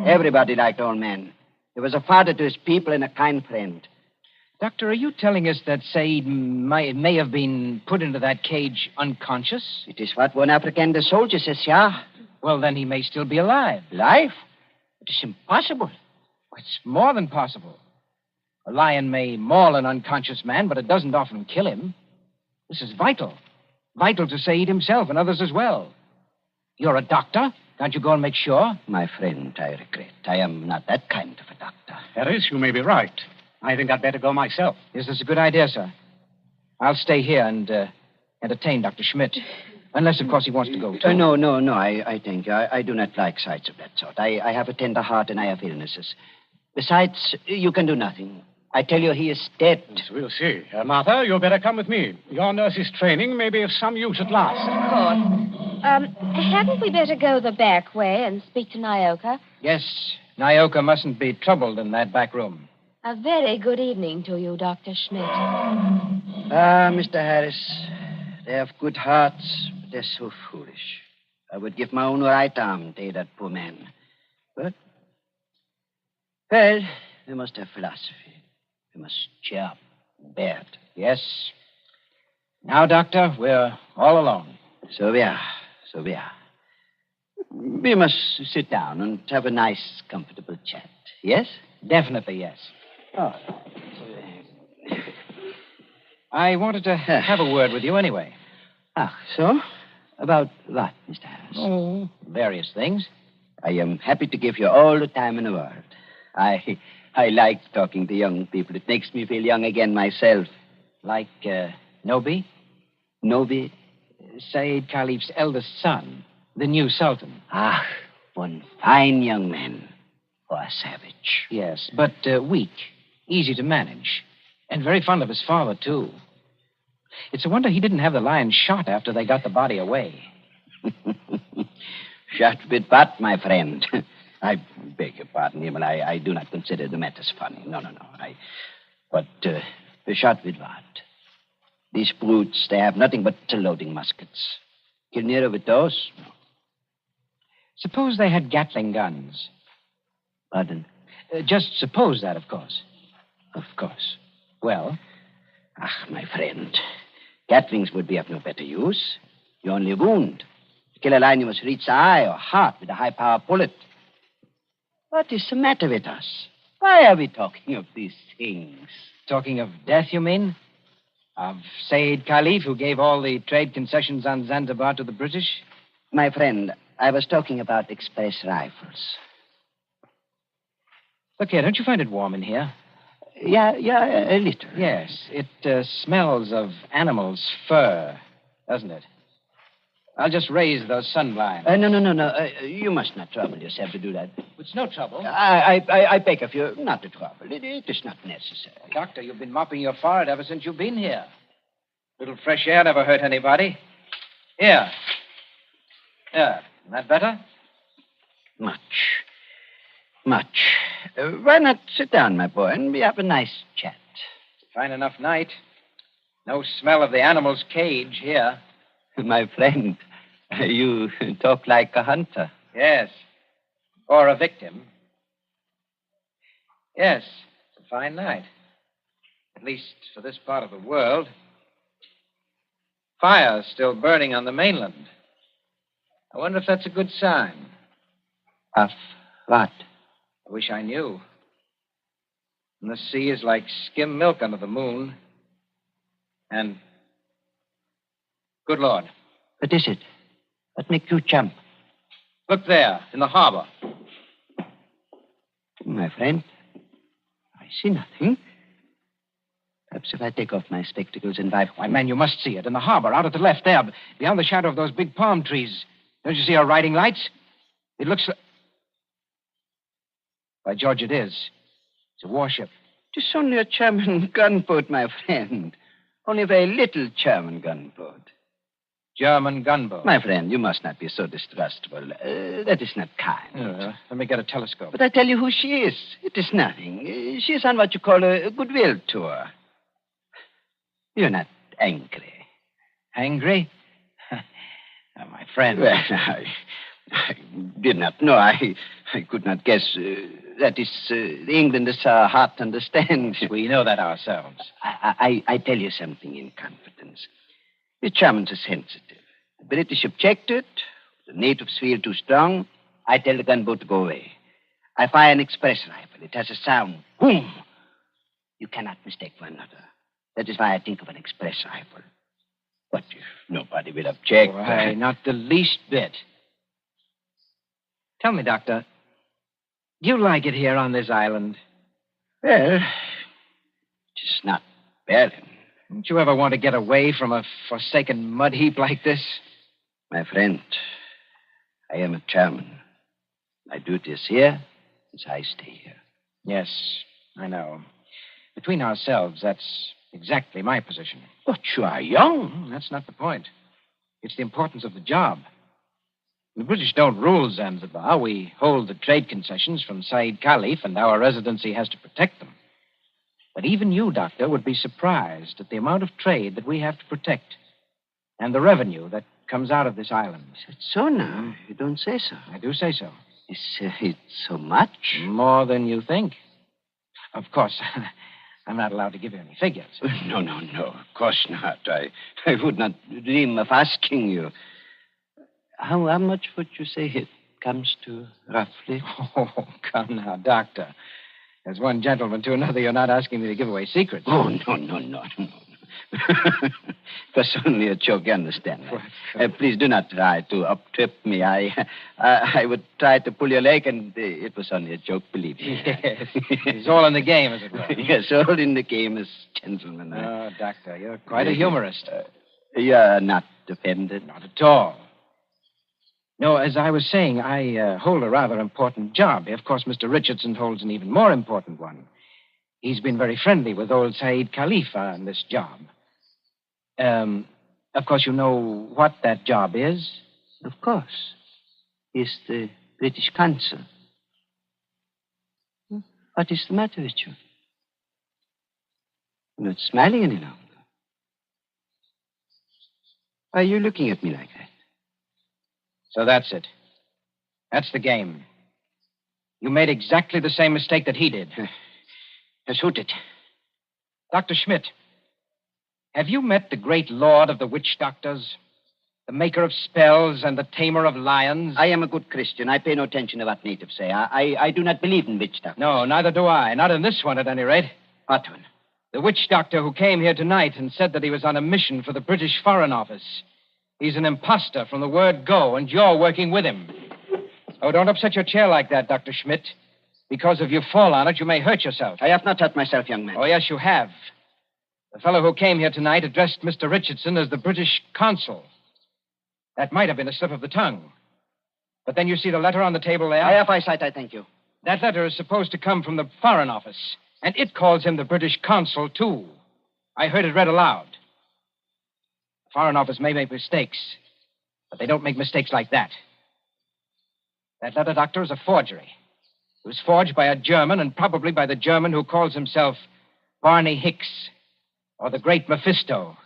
C: Everybody liked old man. He was a father to his people and a kind friend.
O: Doctor, are you telling us that Said may have been put into that cage unconscious?
C: It is what one African soldier says, yeah.
O: Well, then he may still be alive.
C: Alive? It is impossible.
O: It's more than possible. A lion may maul an unconscious man, but it doesn't often kill him. This is vital. Vital to Said himself and others as well. You're a doctor. Can't you go and make sure?
C: My friend, I regret. I am not that kind of a doctor.
U: Harris, you may be right. I think I'd better go myself.
O: Yes, that's a good idea, sir. I'll stay here and entertain Dr. Schmidt. Unless, of course, he wants to go, too.
C: No. I thank you. I do not like sights of that sort. I have a tender heart and I have illnesses. Besides, you can do nothing. I tell you, he is dead.
U: Yes, we'll see. Martha, you'd better come with me. Your nurse's training may be of some use at last.
N: Of course. Hadn't we better go the back way and speak to Naoka?
O: Yes. Naoka mustn't be troubled in that back room.
N: A very good evening to you, Dr. Schmidt.
C: Ah, Mr. Harris. They have good hearts, but they're so foolish. I would give my own right arm to aid that poor man. But, well, we must have philosophy. We must cheer up and bear it.
O: Yes. Now, Doctor, we're all alone.
C: So we are. We must sit down and have a nice, comfortable chat. Yes?
O: Definitely, yes.
C: Oh.
K: I wanted to have a word with you anyway.
C: Ah, so? About what, Mr. Harris?
K: Oh, various things.
C: I am happy to give you all the time in the world. I like talking to young people. It makes me feel young again myself.
K: Like, Nobi?
C: Nobi?
K: Said Khalif's eldest son, the new sultan.
C: Ah, one fine young man. For a savage.
K: Yes, but weak, easy to manage, and very fond of his father, too. It's a wonder he didn't have the lion shot after they got the body away.
C: Shot with what, my friend? I beg your pardon, Himmel. I do not consider the matters funny. No. But shot with what? These brutes, they have nothing but loading muskets. Kill nearer with those? No.
K: Suppose they had Gatling guns.
C: Pardon?
K: Just suppose that, of course.
C: Of course.
K: Well?
C: Ah, my friend. Gatlings would be of no better use. You only wound. To kill a lion, you must reach the eye or heart with a high-power bullet. What is the matter with us? Why are we talking of these things?
K: Talking of death, you mean? Of Said Khalif, who gave all the trade concessions on Zanzibar to the British?
C: My friend, I was talking about express rifles.
K: Look here, don't you find it warm in here?
C: Yeah, a little.
K: Yes, it smells of animal's fur, doesn't it? I'll just raise those sun blinds.
C: No. You must not trouble yourself to do that.
K: It's no trouble.
C: I beg of you not to trouble. It is not necessary.
K: Doctor, you've been mopping your forehead ever since you've been here. Little fresh air never hurt anybody. Here. Isn't that better?
C: Much. Why not sit down, my boy, and we have a nice chat?
K: Fine enough night. No smell of the animal's cage here.
C: My friend, you talk like a hunter.
K: Yes. Or a victim. Yes, it's a fine night. At least for this part of the world. Fire's still burning on the mainland. I wonder if that's a good sign.
C: Of what?
K: I wish I knew. And the sea is like skim milk under the moon. And, good Lord.
C: What is it? What makes you jump?
K: Look there, in the harbor.
C: My friend, I see nothing. Perhaps if I take off my spectacles and wipe...
K: Why, man, you must see it. In the harbor, out at the left there, beyond the shadow of those big palm trees. Don't you see our riding lights? It looks like... By George, it is. It's a warship.
C: It is only a German gunboat, my friend. Only a very little German gunboat.
K: German gunboat?
C: My friend, you must not be so distrustful. That is not kind.
K: Let me get a telescope.
C: But I tell you who she is. It is nothing. She is on what you call a goodwill tour. You're not angry.
K: Angry? My friend.
C: Well, I did not know. I could not guess. That is, England is our heart understands.
K: We know that ourselves.
C: I tell you something in confidence. The Germans are sensitive. The British objected. The natives feel too strong. I tell the gunboat to go away. I fire an express rifle. It has a sound. Boom! You cannot mistake one another. That is why I think of an express rifle. But if nobody will object...
K: Why, not the least bit. Tell me, Doctor, do you like it here on this island?
C: Well, it's not bad.
K: Don't you ever want to get away from a forsaken mud heap like this?
C: My friend, I am a German. My duty is here, as I stay here.
K: Yes, I know. Between ourselves, that's exactly my position.
C: But you are young.
K: That's not the point. It's the importance of the job. The British don't rule Zanzibar. We hold the trade concessions from Said Khalif, and our residency has to protect them. But even you, Doctor, would be surprised at the amount of trade that we have to protect and the revenue that comes out of this island.
C: Is it so now? You don't say so.
K: I do say so.
C: Is it so much?
K: More than you think. Of course, I'm not allowed to give you any figures.
C: No. Of course not. I would not dream of asking you. How much would you say it comes to, roughly?
K: Oh, come now, Doctor. As one gentleman to another, you're not asking me to give away secrets.
C: Oh, no. It was only a joke, you understand. Please do not try to up-trip me. I would try to pull your leg, and it was only a joke, believe me.
F: Yes. It's all in the game, as it were.
C: Yes, all in the game as gentlemen.
F: Oh, Doctor, you're quite a humorist.
C: You're not offended?
F: Not at all. No, as I was saying, I hold a rather important job. Of course, Mr. Richardson holds an even more important one. He's been very friendly with old Said Khalifa on this job. Of course, you know what that job is?
C: Of course. He's the British consul. What is the matter with you? You're not smiling any longer. Why are you looking at me like that?
F: So that's it. That's the game. You made exactly the same mistake that he did.
C: Shoot it.
F: Dr. Schmidt, have you met the great lord of the witch doctors? The maker of spells and the tamer of lions?
C: I am a good Christian. I pay no attention to what natives say. I do not believe in witch doctors.
F: No, neither do I. Not in this one, at any rate.
C: What one?
F: The witch doctor who came here tonight and said that he was on a mission for the British Foreign Office. He's an imposter from the word go, and you're working with him. Oh, don't upset your chair like that, Dr. Schmidt. Because if you fall on it, you may hurt yourself.
C: I have not hurt myself, young man.
F: Oh, yes, you have. The fellow who came here tonight addressed Mr. Richardson as the British consul. That might have been a slip of the tongue. But then you see the letter on the table there?
C: I have eyesight, I thank you.
F: That letter is supposed to come from the Foreign Office, and it calls him the British consul, too. I heard it read aloud. The Foreign Office may make mistakes, but they don't make mistakes like that. That letter, Doctor, is a forgery. It was forged by a German, and probably by the German who calls himself Barney Hicks, or the Great Mephisto.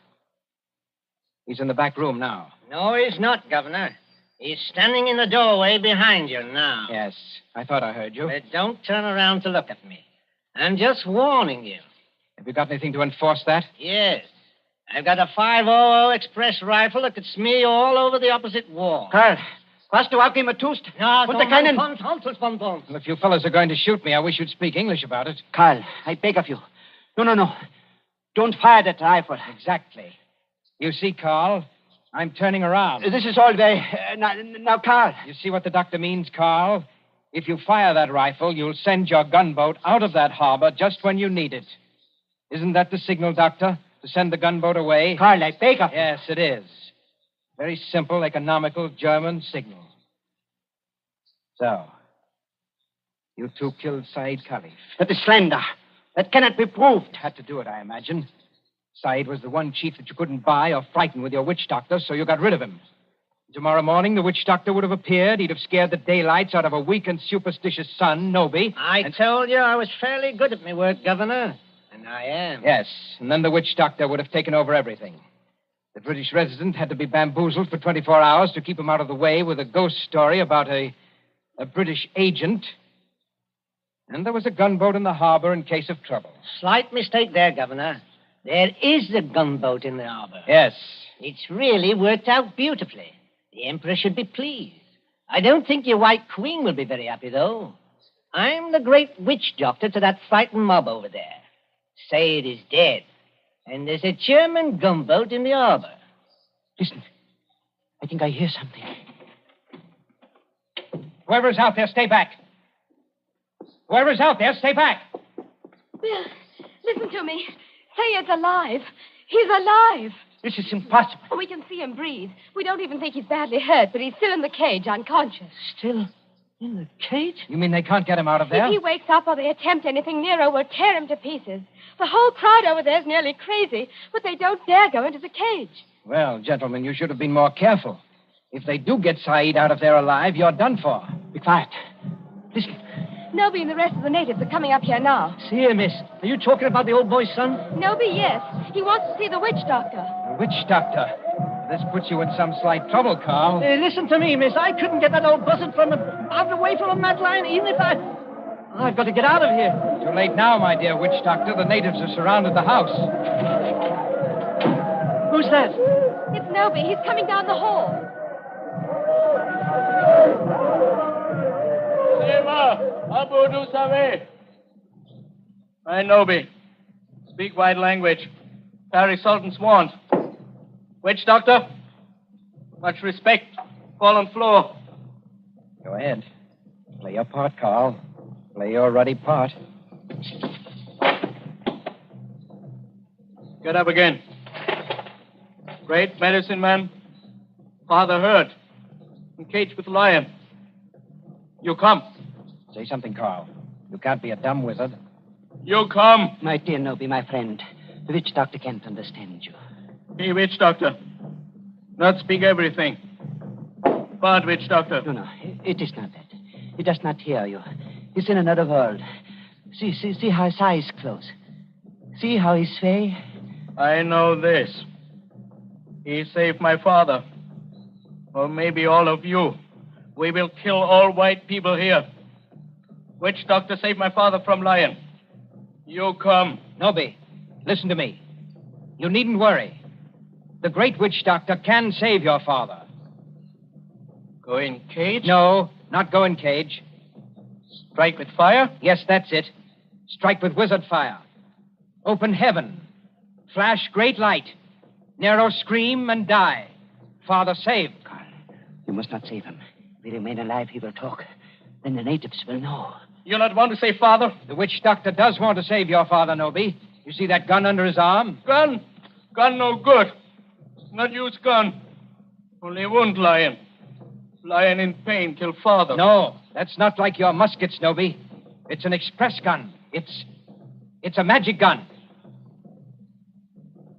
F: He's in the back room now.
L: No, he's not, Governor. He's standing in the doorway behind you now.
F: Yes, I thought I heard you.
L: But don't turn around to look at me. I'm just warning you.
F: Have you got anything to enforce that?
L: Yes. I've got a 500 express rifle that could smear you all over the opposite wall.
C: Karl, was du auch immer tust?
L: No,
C: Und keinen...
F: Well, if you fellas are going to shoot me, I wish you'd speak English about it.
C: Karl, I beg of you. No. Don't fire that rifle.
F: Exactly. You see, Carl, I'm turning around.
C: This is all very... now, Carl.
F: You see what the doctor means, Carl? If you fire that rifle, you'll send your gunboat out of that harbor just when you need it. Isn't that the signal, Doctor? To send the gunboat away?
C: Karl, I beg of you.
F: Yes, it is. Very simple, economical German signal. So, you two killed Said Khalif.
C: That is slander. That cannot be proved.
F: Had to do it, I imagine. Said was the one chief that you couldn't buy or frighten with your witch doctor, so you got rid of him. Tomorrow morning, the witch doctor would have appeared. He'd have scared the daylights out of a weak and superstitious son, Noby.
L: I told you I was fairly good at my work, Governor. And I am.
F: Yes, and then the witch doctor would have taken over everything. The British resident had to be bamboozled for 24 hours to keep him out of the way with a ghost story about a British agent. And there was a gunboat in the harbor in case of trouble.
L: Slight mistake there, Governor. There is a gunboat in the harbor.
F: Yes.
L: It's really worked out beautifully. The Emperor should be pleased. I don't think your White Queen will be very happy, though. I'm the great witch doctor to that frightened mob over there. Said is dead. And there's a German gunboat in the harbor.
F: Listen. I think I hear something. Whoever's out there, stay back. Whoever's out there, stay back.
N: Bill, listen to me. Sayed's alive. He's alive.
C: This is impossible.
N: We can see him breathe. We don't even think he's badly hurt, but he's still in the cage, unconscious.
C: Still in the cage?
F: You mean they can't get him out of there?
N: If he wakes up or they attempt anything nearer, we'll tear him to pieces. The whole crowd over there is nearly crazy, but they don't dare go into the cage.
F: Well, gentlemen, you should have been more careful. If they do get Said out of there alive, you're done for.
C: Be quiet. Listen.
N: Noby and the rest of the natives are coming up here now.
C: See here, miss. Are you talking about the old boy's son?
N: Noby, yes. He wants to see the witch doctor.
F: The witch doctor? This puts you in some slight trouble, Carl.
C: Listen to me, miss. I couldn't get that old buzzard away from a mad lion, even if I've got to get out of here.
F: Too late now, my dear witch doctor. The natives have surrounded the house.
C: Who's that?
N: It's Noby. He's coming down the hall.
H: Abu du Save. I Noby. Speak white language. Harry Sultan's warrant. Witch doctor? Much respect. Fall on floor.
F: Go ahead. Play your part, Carl. Play your ruddy part.
H: Get up again. Great medicine man. Father hurt. Encaged with lion. You come.
F: Say something, Carl. You can't be a dumb wizard.
H: You come.
C: My dear Noby, my friend, the witch doctor can't understand you.
H: Hey, witch doctor. Not speak everything. Bad witch doctor.
C: No, it is not that. He does not hear you. He's in another world. See how his eyes close. See how he sway.
H: I know this. He saved my father. Or maybe all of you. We will kill all white people here. Witch doctor saved my father from lion. You come.
F: Noby, listen to me. You needn't worry. The great witch doctor can save your father.
H: Go in cage?
F: No, not go in cage.
H: Strike with fire?
F: Yes, that's it. Strike with wizard fire. Open heaven. Flash great light. Narrow scream and die. Father saved.
C: Carl, you must not save him. If he remain alive, he will talk. Then the natives will know.
H: You not want to save father?
F: The witch doctor does want to save your father, Noby. You see that gun under his arm?
H: Gun? Gun no good. Not use gun. Only wound lion. Lion in pain kill father.
F: No, that's not like your muskets, Noby. It's an express gun. It's a magic gun.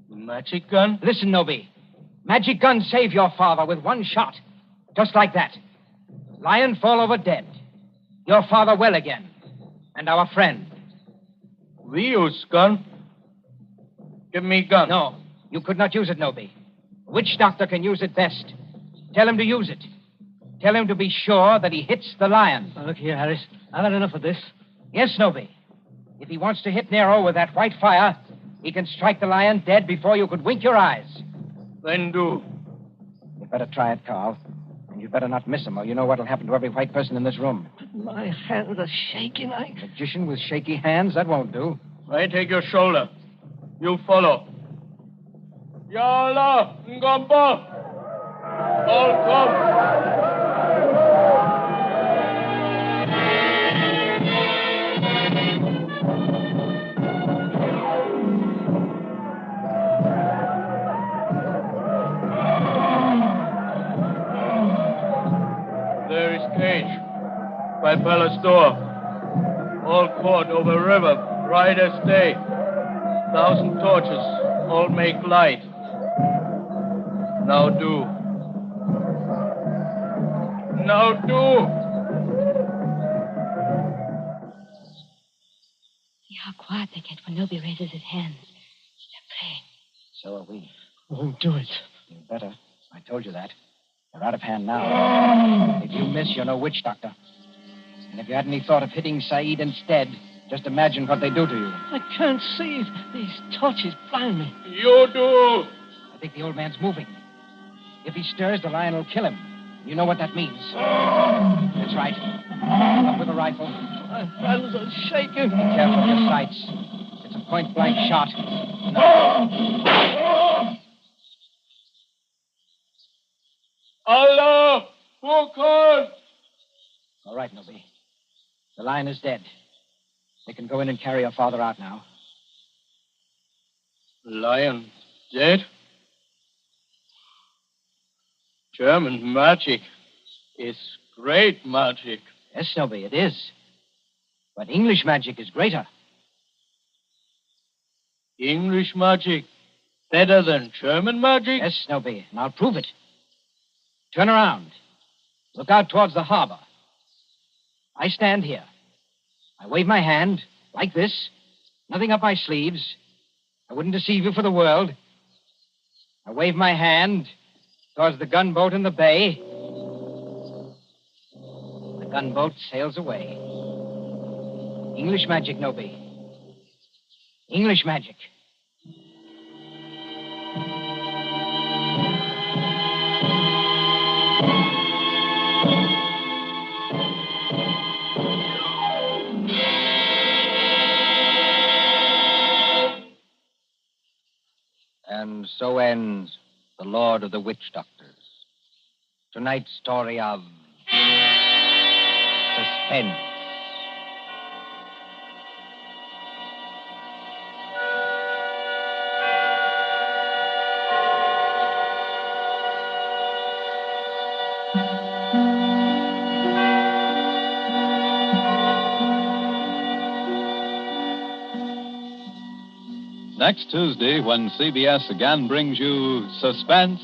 H: Magic gun?
F: Listen, Noby. Magic gun save your father with one shot. Just like that. Lion fall over dead. Your father well again. And our friend.
H: We use gun. Give me gun.
F: No, you could not use it, Noby. Witch doctor can use it best. Tell him to use it. Tell him to be sure that he hits the lion.
L: Now, look here, Harris. I've had enough of this.
F: Yes, Noby. If he wants to hit Nero with that white fire, he can strike the lion dead before you could wink your eyes.
H: Then do.
F: You'd better try it, Carl. And you'd better not miss him, or you know what'll happen to every white person in this room.
L: My hands are shaking.
F: Magician with shaky hands? That won't do.
H: I take your shoulder. You follow. Yala, Ngamba. All come. There is cage by palace door. All court over river, bright as day. 1,000 torches, all make light. Now do. Now do.
N: See how quiet they get when Noby raises his hands. They're praying.
F: So are we.
L: Won't do it.
F: You'd better. I told you that. They're out of hand now. If you miss, you're no witch doctor. And if you had any thought of hitting Saeed instead, just imagine what they do to you.
L: I can't see. These torches blind me.
H: You do.
F: I think the old man's moving. If he stirs, the lion will kill him. You know what that means. That's right. Up with the rifle.
L: My hands are shaking.
F: Be careful of your sights. It's a point-blank shot.
H: Allah! Wukon!
F: All right, Noby. The lion is dead. They can go in and carry your father out now.
H: Lion dead? German magic is great magic.
F: Yes, Noby, it is. But English magic is greater.
H: English magic better than German magic?
F: Yes, Noby, and I'll prove it. Turn around. Look out towards the harbor. I stand here. I wave my hand, like this. Nothing up my sleeves. I wouldn't deceive you for the world. I wave my hand towards the gunboat in the bay. The gunboat sails away. English magic, Noby. English magic.
O: So ends The Lord of the Witch Doctors. Tonight's story of Suspense.
I: Next Tuesday, when CBS again brings you Suspense,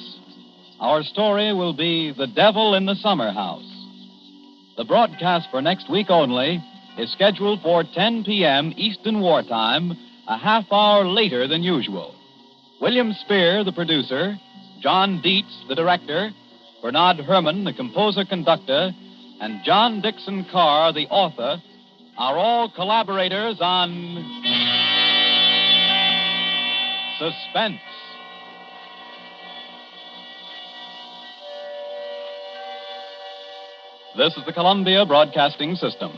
I: our story will be The Devil in the Summer House. The broadcast for next week only is scheduled for 10 p.m. Eastern Wartime, a half hour later than usual. William Spear, the producer, John Dietz, the director, Bernard Herrmann, the composer-conductor, and John Dixon Carr, the author, are all collaborators on Suspense. This is the Columbia Broadcasting System.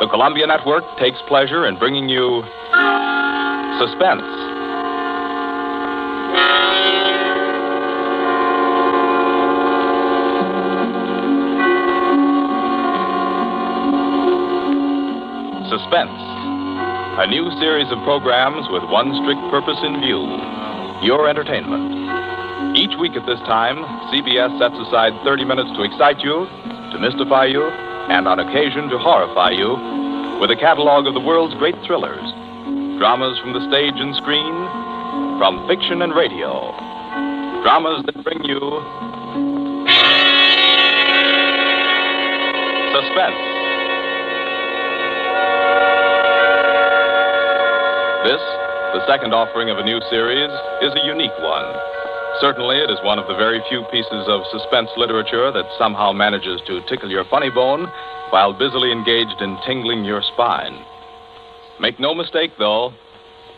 D: The Columbia Network takes pleasure in bringing you Suspense. Suspense, a new series of programs with one strict purpose in view, your entertainment. Each week at this time, CBS sets aside 30 minutes to excite you, to mystify you, and on occasion to horrify you with a catalog of the world's great thrillers, dramas from the stage and screen, from fiction and radio, dramas that bring you suspense. This, the second offering of a new series, is a unique one. Certainly, it is one of the very few pieces of suspense literature that somehow manages to tickle your funny bone while busily engaged in tingling your spine. Make no mistake, though,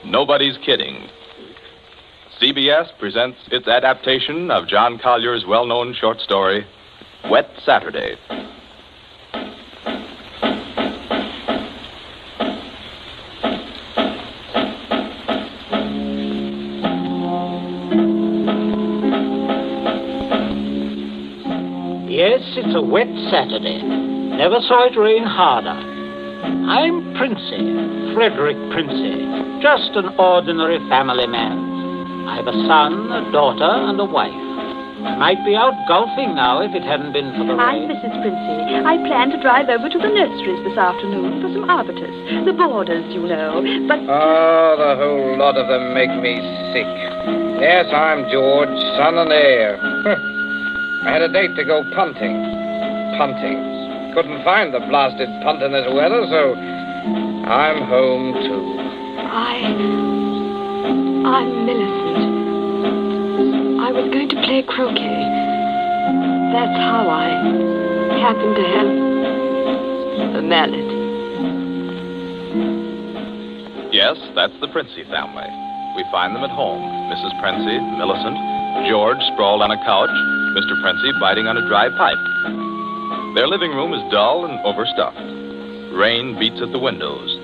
D: nobody's kidding. CBS presents its adaptation of John Collier's well-known short story, Wet Saturday.
G: Yes, it's a wet Saturday. Never saw it rain harder. I'm Princey, Frederick Princey, just an ordinary family man. I've a son, a daughter, and a wife. I might be out golfing now if it hadn't been for the rain.
W: I'm Mrs. Princey. I plan to drive over to the nurseries this afternoon for some arbutus. The borders, you know, but...
X: Oh, the whole lot of them make me sick. Yes, I'm George, son and heir. I had a date to go punting. Couldn't find the blasted punt in this weather, so I'm home, too.
W: I'm Millicent. I was going to play croquet. That's how I happened to have a mallet.
D: Yes, that's the Princey family. We find them at home. Mrs. Princey, Millicent, George sprawled on a couch, Mr. Princey biting on a dry pipe. Their living room is dull and overstuffed. Rain beats at the windows.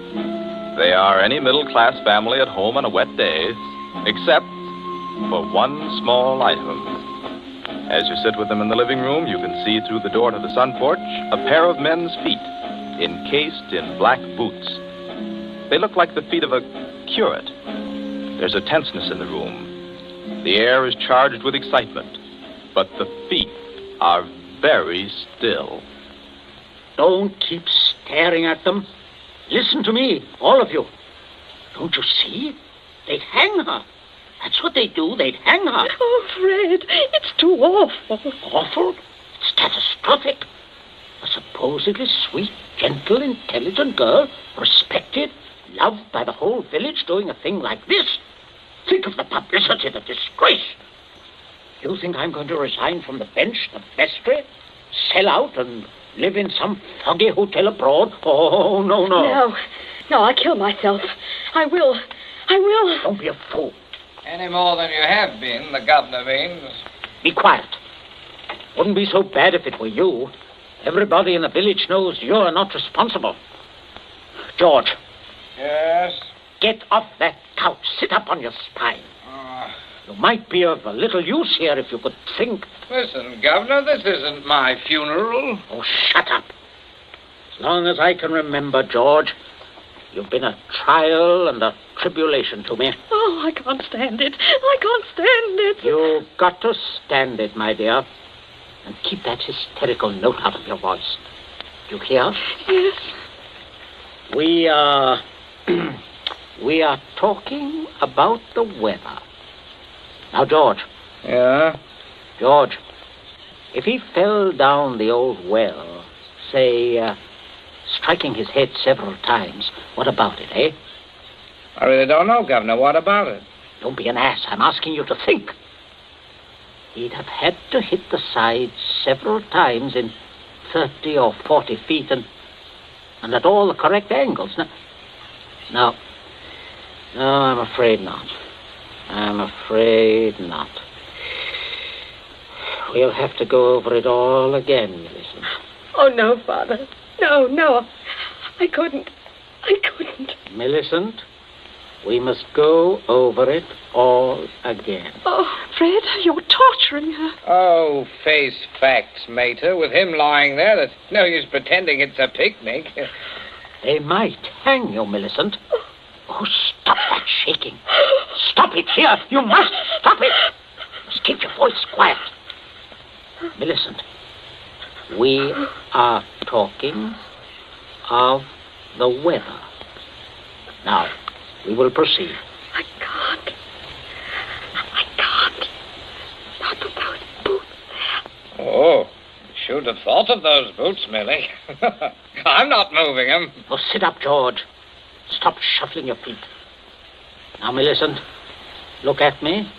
D: They are any middle-class family at home on a wet day, except for one small item. As you sit with them in the living room, you can see through the door to the sun porch a pair of men's feet, encased in black boots. They look like the feet of a curate. There's a tenseness in the room. The air is charged with excitement, but the feet are very still.
G: Don't keep staring at them. Listen to me, all of you. Don't you see? They'd hang her. That's what they do. They'd hang her.
W: Oh, Fred, it's too awful.
G: Awful? It's catastrophic. A supposedly sweet, gentle, intelligent girl, respected, loved by the whole village, doing a thing like this. Think of the publicity, the disgrace. You think I'm going to resign from the bench, the vestry, sell out and Live in some foggy hotel abroad? Oh, no.
W: No, I'll kill myself. I will.
G: Don't be a fool.
X: Any more than you have been, the governor means.
G: Be quiet. Wouldn't be so bad if it were you. Everybody in the village knows you're not responsible. George.
X: Yes?
G: Get off that couch. Sit up on your spine. You might be of a little use here if you could think.
X: Listen, Governor, this isn't my funeral.
G: Oh, shut up. As long as I can remember, George, you've been a trial and a tribulation to me.
W: Oh, I can't stand it.
G: You've got to stand it, my dear. And keep that hysterical note out of your voice. You hear?
W: Yes.
G: We are talking about the weather. Now, George.
X: Yeah?
G: George, if he fell down the old well, say, striking his head several times, what about it, eh?
X: I really don't know, Governor. What about it?
G: Don't be an ass. I'm asking you to think. He'd have had to hit the side several times in 30 or 40 feet and at all the correct angles. No, I'm afraid not. We'll have to go over it all again, Millicent.
W: Oh, no, Father. No. I couldn't.
G: Millicent, we must go over it all again.
W: Oh, Fred, you're torturing her.
X: Oh, face facts, Mater. With him lying there, there's no use pretending it's a picnic.
G: They might hang you, Millicent. Oh, stop that shaking. Stop it here. You must stop it. Just keep your voice quiet. Millicent, we are talking of the weather. Now, we will proceed.
W: I can't. Not with those boots there.
X: Oh, should have thought of those boots, Millie. I'm not moving them.
G: Oh, sit up, George. Stop shuffling your feet. Now, Millicent, look at me.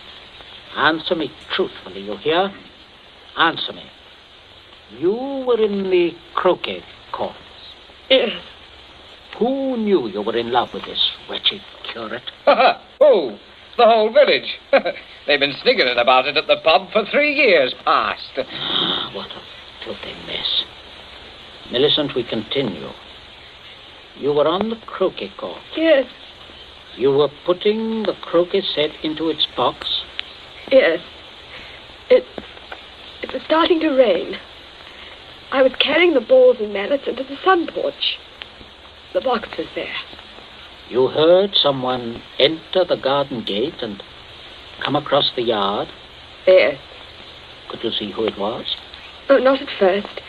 G: Answer me truthfully, you hear? Answer me. You were in the croquet courts.
W: Yes.
G: Who knew you were in love with this wretched curate?
X: Oh, the whole village. They've been sniggering about it at the pub for 3 years past.
G: What a filthy mess. Millicent, we continue. You were on the croquet court.
W: Yes.
G: You were putting the croquet set into its box?
W: Yes. It was starting to rain. I was carrying the balls and mallets into the sun porch. The box was there.
G: You heard someone enter the garden gate and come across the yard?
W: Yes.
G: Could you see who it was?
W: Oh, not at first.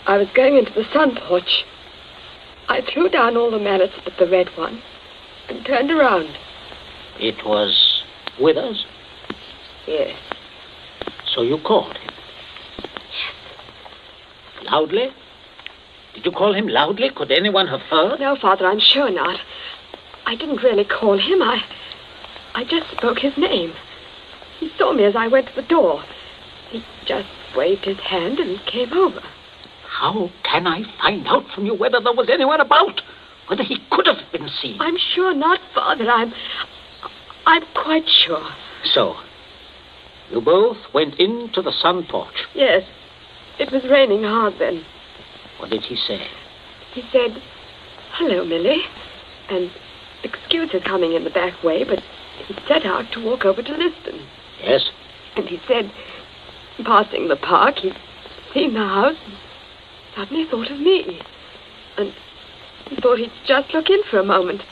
W: I was going into the sun porch. I threw down all the mallets but the red one and turned around.
G: It was Withers?
W: Yes.
G: So you called him?
W: Yes.
G: Loudly? Did you call him loudly? Could anyone have heard?
W: No, Father, I'm sure not. I didn't really call him. I just spoke his name. He saw me as I went to the door. He just waved his hand and came over.
G: How can I find out from you whether there was anyone about? Whether he could have been seen?
W: I'm sure not, Father. I'm quite sure.
G: So, you both went into the sun porch?
W: Yes. It was raining hard then.
G: What did he say?
W: He said, "Hello, Millie," and excuse his coming in the back way, but he set out to walk over to Lisbon.
G: Yes?
W: And he said, passing the park, he'd seen the house and suddenly thought of me. And he thought he'd just look in for a moment.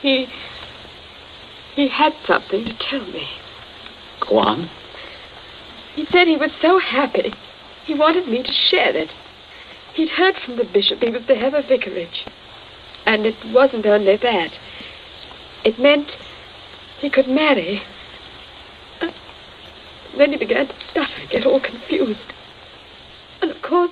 W: He had something to tell me.
G: Go on.
W: He said he was so happy, he wanted me to share it. He'd heard from the bishop he was to have a vicarage. And it wasn't only that. It meant he could marry. Then he began to stutter and get all confused. And of course,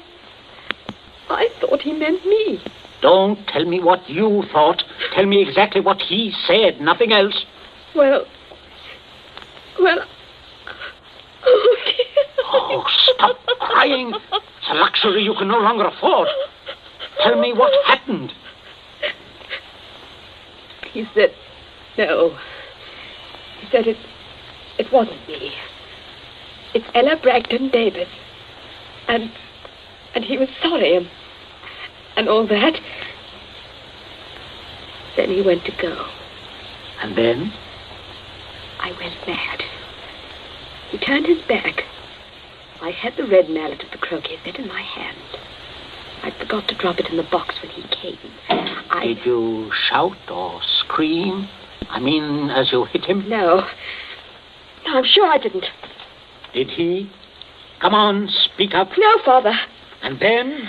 W: I thought he meant me.
G: Don't tell me what you thought. Tell me exactly what he said, nothing else.
W: Well, oh, dear.
G: Oh, stop crying. It's a luxury you can no longer afford. Tell me what happened.
W: He said, no. He said it wasn't me. It's Ella Bragdon Davis. And he was sorry and all that. Then he went to go.
G: And then?
W: I went mad. He turned his back. I had the red mallet of the croquet set in my hand. I forgot to drop it in the box when he came.
G: Did you shout or scream? I mean, as you hit him?
W: No, I'm sure I didn't.
G: Did he? Come on, speak up.
W: No, Father.
G: And then?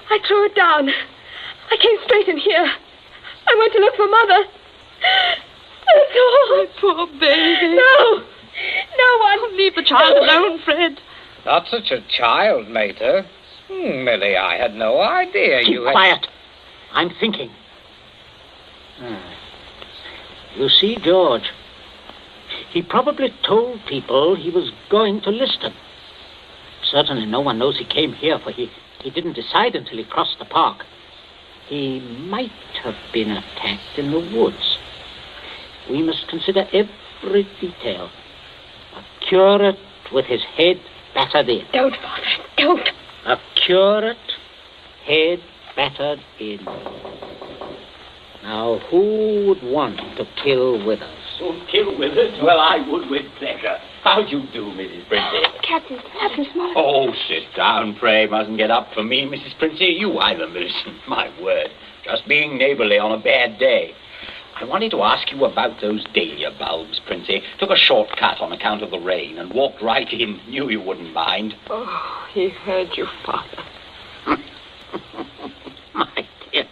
W: I threw it down. I came straight in here. I went to look for Mother. That's all.
G: My poor baby.
W: No one.
G: Leave the child alone, Fred.
X: Not such a child, Mater. Millie, I had no idea
G: Keep quiet. I'm thinking. You see, George, he probably told people he was going to Liston. Certainly no one knows he came here, for he didn't decide until he crossed the park. He might have been attacked in the woods. We must consider every detail. A curate with his head battered in.
W: Don't, Father, don't.
G: A curate, head battered in. Now, who would want to kill Withers?
B: Oh, kill Withers? Well, I would with pleasure. How do you do, Mrs. Princey?
W: Captain Smollett.
B: Oh, sit down, pray. Mustn't get up for me, Mrs. Princey. You either, Millicent. My word. Just being neighborly on a bad day. I wanted to ask you about those dahlia bulbs, Princey. Took a shortcut on account of the rain and walked right in. Knew you wouldn't mind.
W: Oh, he heard you, Father.
G: My dear,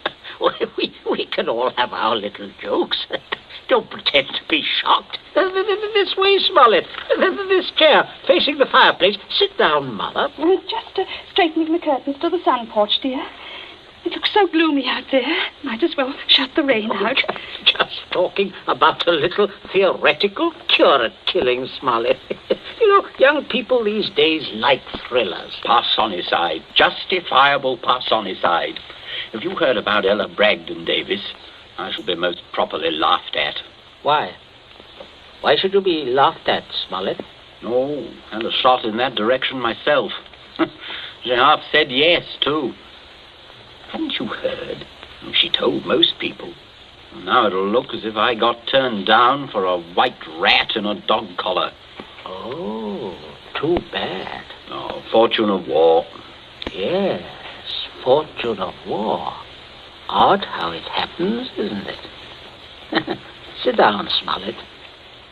G: we can all have our little jokes. Don't pretend to be shocked. This way, Smollett. This chair, facing the fireplace. Sit down, Mother.
E: Just straightening the curtains to the sun porch, dear. It looks so gloomy out there. Might as well shut the rain out.
G: Just talking about a little theoretical curate killing, Smollett. You know, young people these days like thrillers.
B: Parsonicide. Justifiable parsonicide. Have you heard about Ella Bragdon Davis? I shall be most properly laughed at.
G: Why? Why should you be laughed at, Smollett?
B: No, had a shot in that direction myself. She half said yes, too. Hadn't you heard? She told most people. Now it'll look as if I got turned down for a white rat in a dog collar.
G: Oh, too bad.
B: Oh, fortune of war.
G: Yes, fortune of war. Odd how it happens, isn't it? Sit down, Smollett.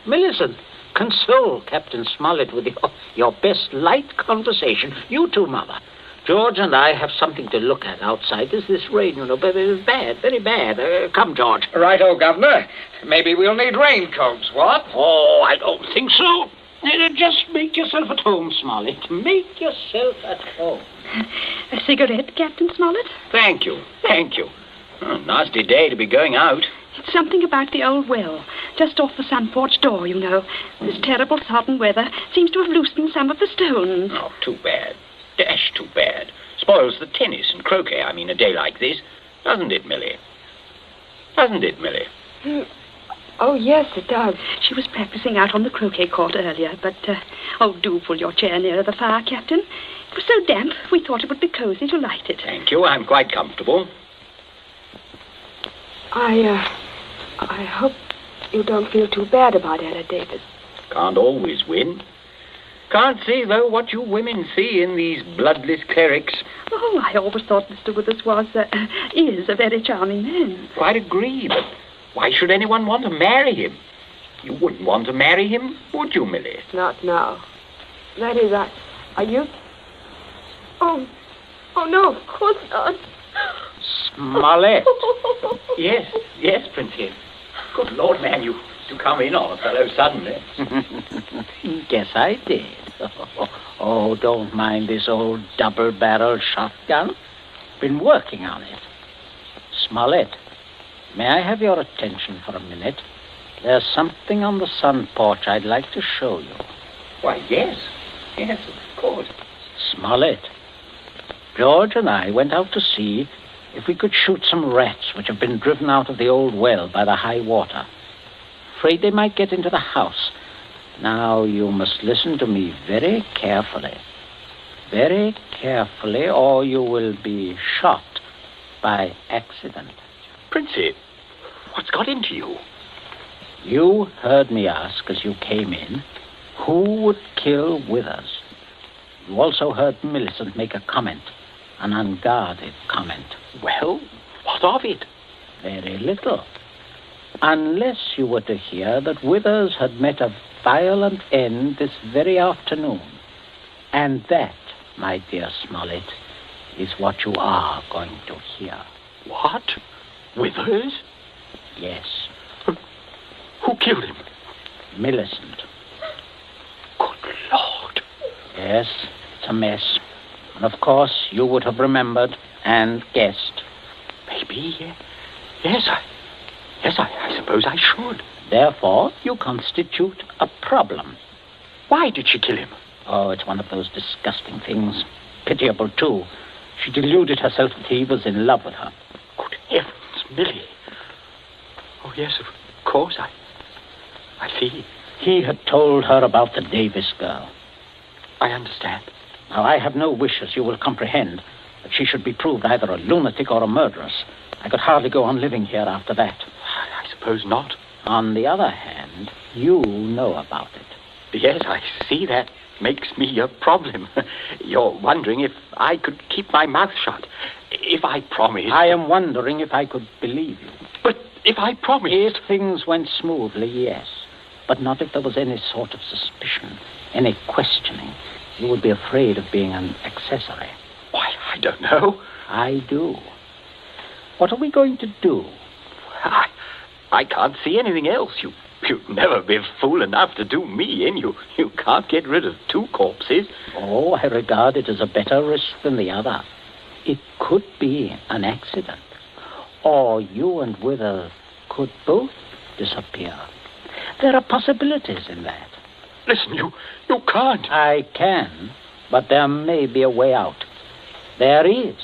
G: Millicent, console Captain Smollett with your best light conversation. You too, Mother. George and I have something to look at outside. There's this rain, you know, very bad, very bad. Come, George.
X: Righto, Governor. Maybe we'll need raincoats, what?
G: Oh, I don't think so. Just make yourself at home, Smollett. Make yourself at home.
E: A cigarette, Captain Smollett?
B: Thank you. Nasty day to be going out.
E: It's something about the old well, just off the sun porch door, you know. This terrible sodden weather seems to have loosened some of the stones.
B: Oh, too bad. Dash too bad. Spoils the tennis and croquet, I mean, a day like this. Doesn't it, Millie?
W: Oh, yes, it does.
E: She was practicing out on the croquet court earlier, but, do pull your chair nearer the fire, Captain. It was so damp, we thought it would be cozy to light it.
B: Thank you, I'm quite comfortable.
W: I hope you don't feel too bad about Ella Davis.
B: Can't always win. Can't see, though, what you women see in these bloodless clerics.
E: Oh, I always thought Mr. Withers is a very charming man.
B: Quite agree, but why should anyone want to marry him? You wouldn't want to marry him, would you, Millie?
W: Not now. That is, are you? Oh, no, of course not.
G: Smollett.
B: Yes, Princess. Good Lord, man, you come in on a fellow suddenly.
G: Guess I did. Oh, don't mind this old double-barrel shotgun. Been working on it. Smollett, may I have your attention for a minute? There's something on the sun porch I'd like to show you.
B: Why, yes, of course.
G: Smollett, George and I went out to see if we could shoot some rats which have been driven out of the old well by the high water. Afraid they might get into the house. Now, you must listen to me very carefully. Very carefully, or you will be shot by accident.
B: Princey, what's got into you?
G: You heard me ask as you came in, who would kill Withers? You also heard Millicent make a comment, an unguarded comment.
B: Well, what of it?
G: Very little. Unless you were to hear that Withers had met a violent end this very afternoon. And that, my dear Smollett, is what you are going to hear.
B: What? Withers?
G: Yes.
B: Who killed him?
G: Millicent.
B: Good Lord.
G: Yes, it's a mess. And of course, you would have remembered and guessed.
B: Maybe. Yes, I suppose I should.
G: Therefore, you constitute a problem.
B: Why did she kill him?
G: Oh, it's one of those disgusting things. Pitiable, too. She deluded herself that he was in love with her.
B: Good heavens, Millie. Oh, yes, of course, I see.
G: He had told her about the Davis girl.
B: I understand.
G: Now, I have no wish, as you will comprehend, that she should be proved either a lunatic or a murderess. I could hardly go on living here after that.
B: I suppose not.
G: On the other hand, you know about it.
B: Yes, I see that makes me a problem. You're wondering if I could keep my mouth shut. If I promised...
G: I am wondering if I could believe you.
B: But if I promised...
G: If things went smoothly, yes. But not if there was any sort of suspicion, any questioning. You would be afraid of being an accessory.
B: Why, I don't know.
G: I do. What are we going to do?
B: I can't see anything else. You'd never be fool enough to do me in. You can't get rid of two corpses.
G: Oh, I regard it as a better risk than the other. It could be an accident. Or you and Withers could both disappear. There are possibilities in that.
B: Listen, you can't.
G: I can, but there may be a way out. There is.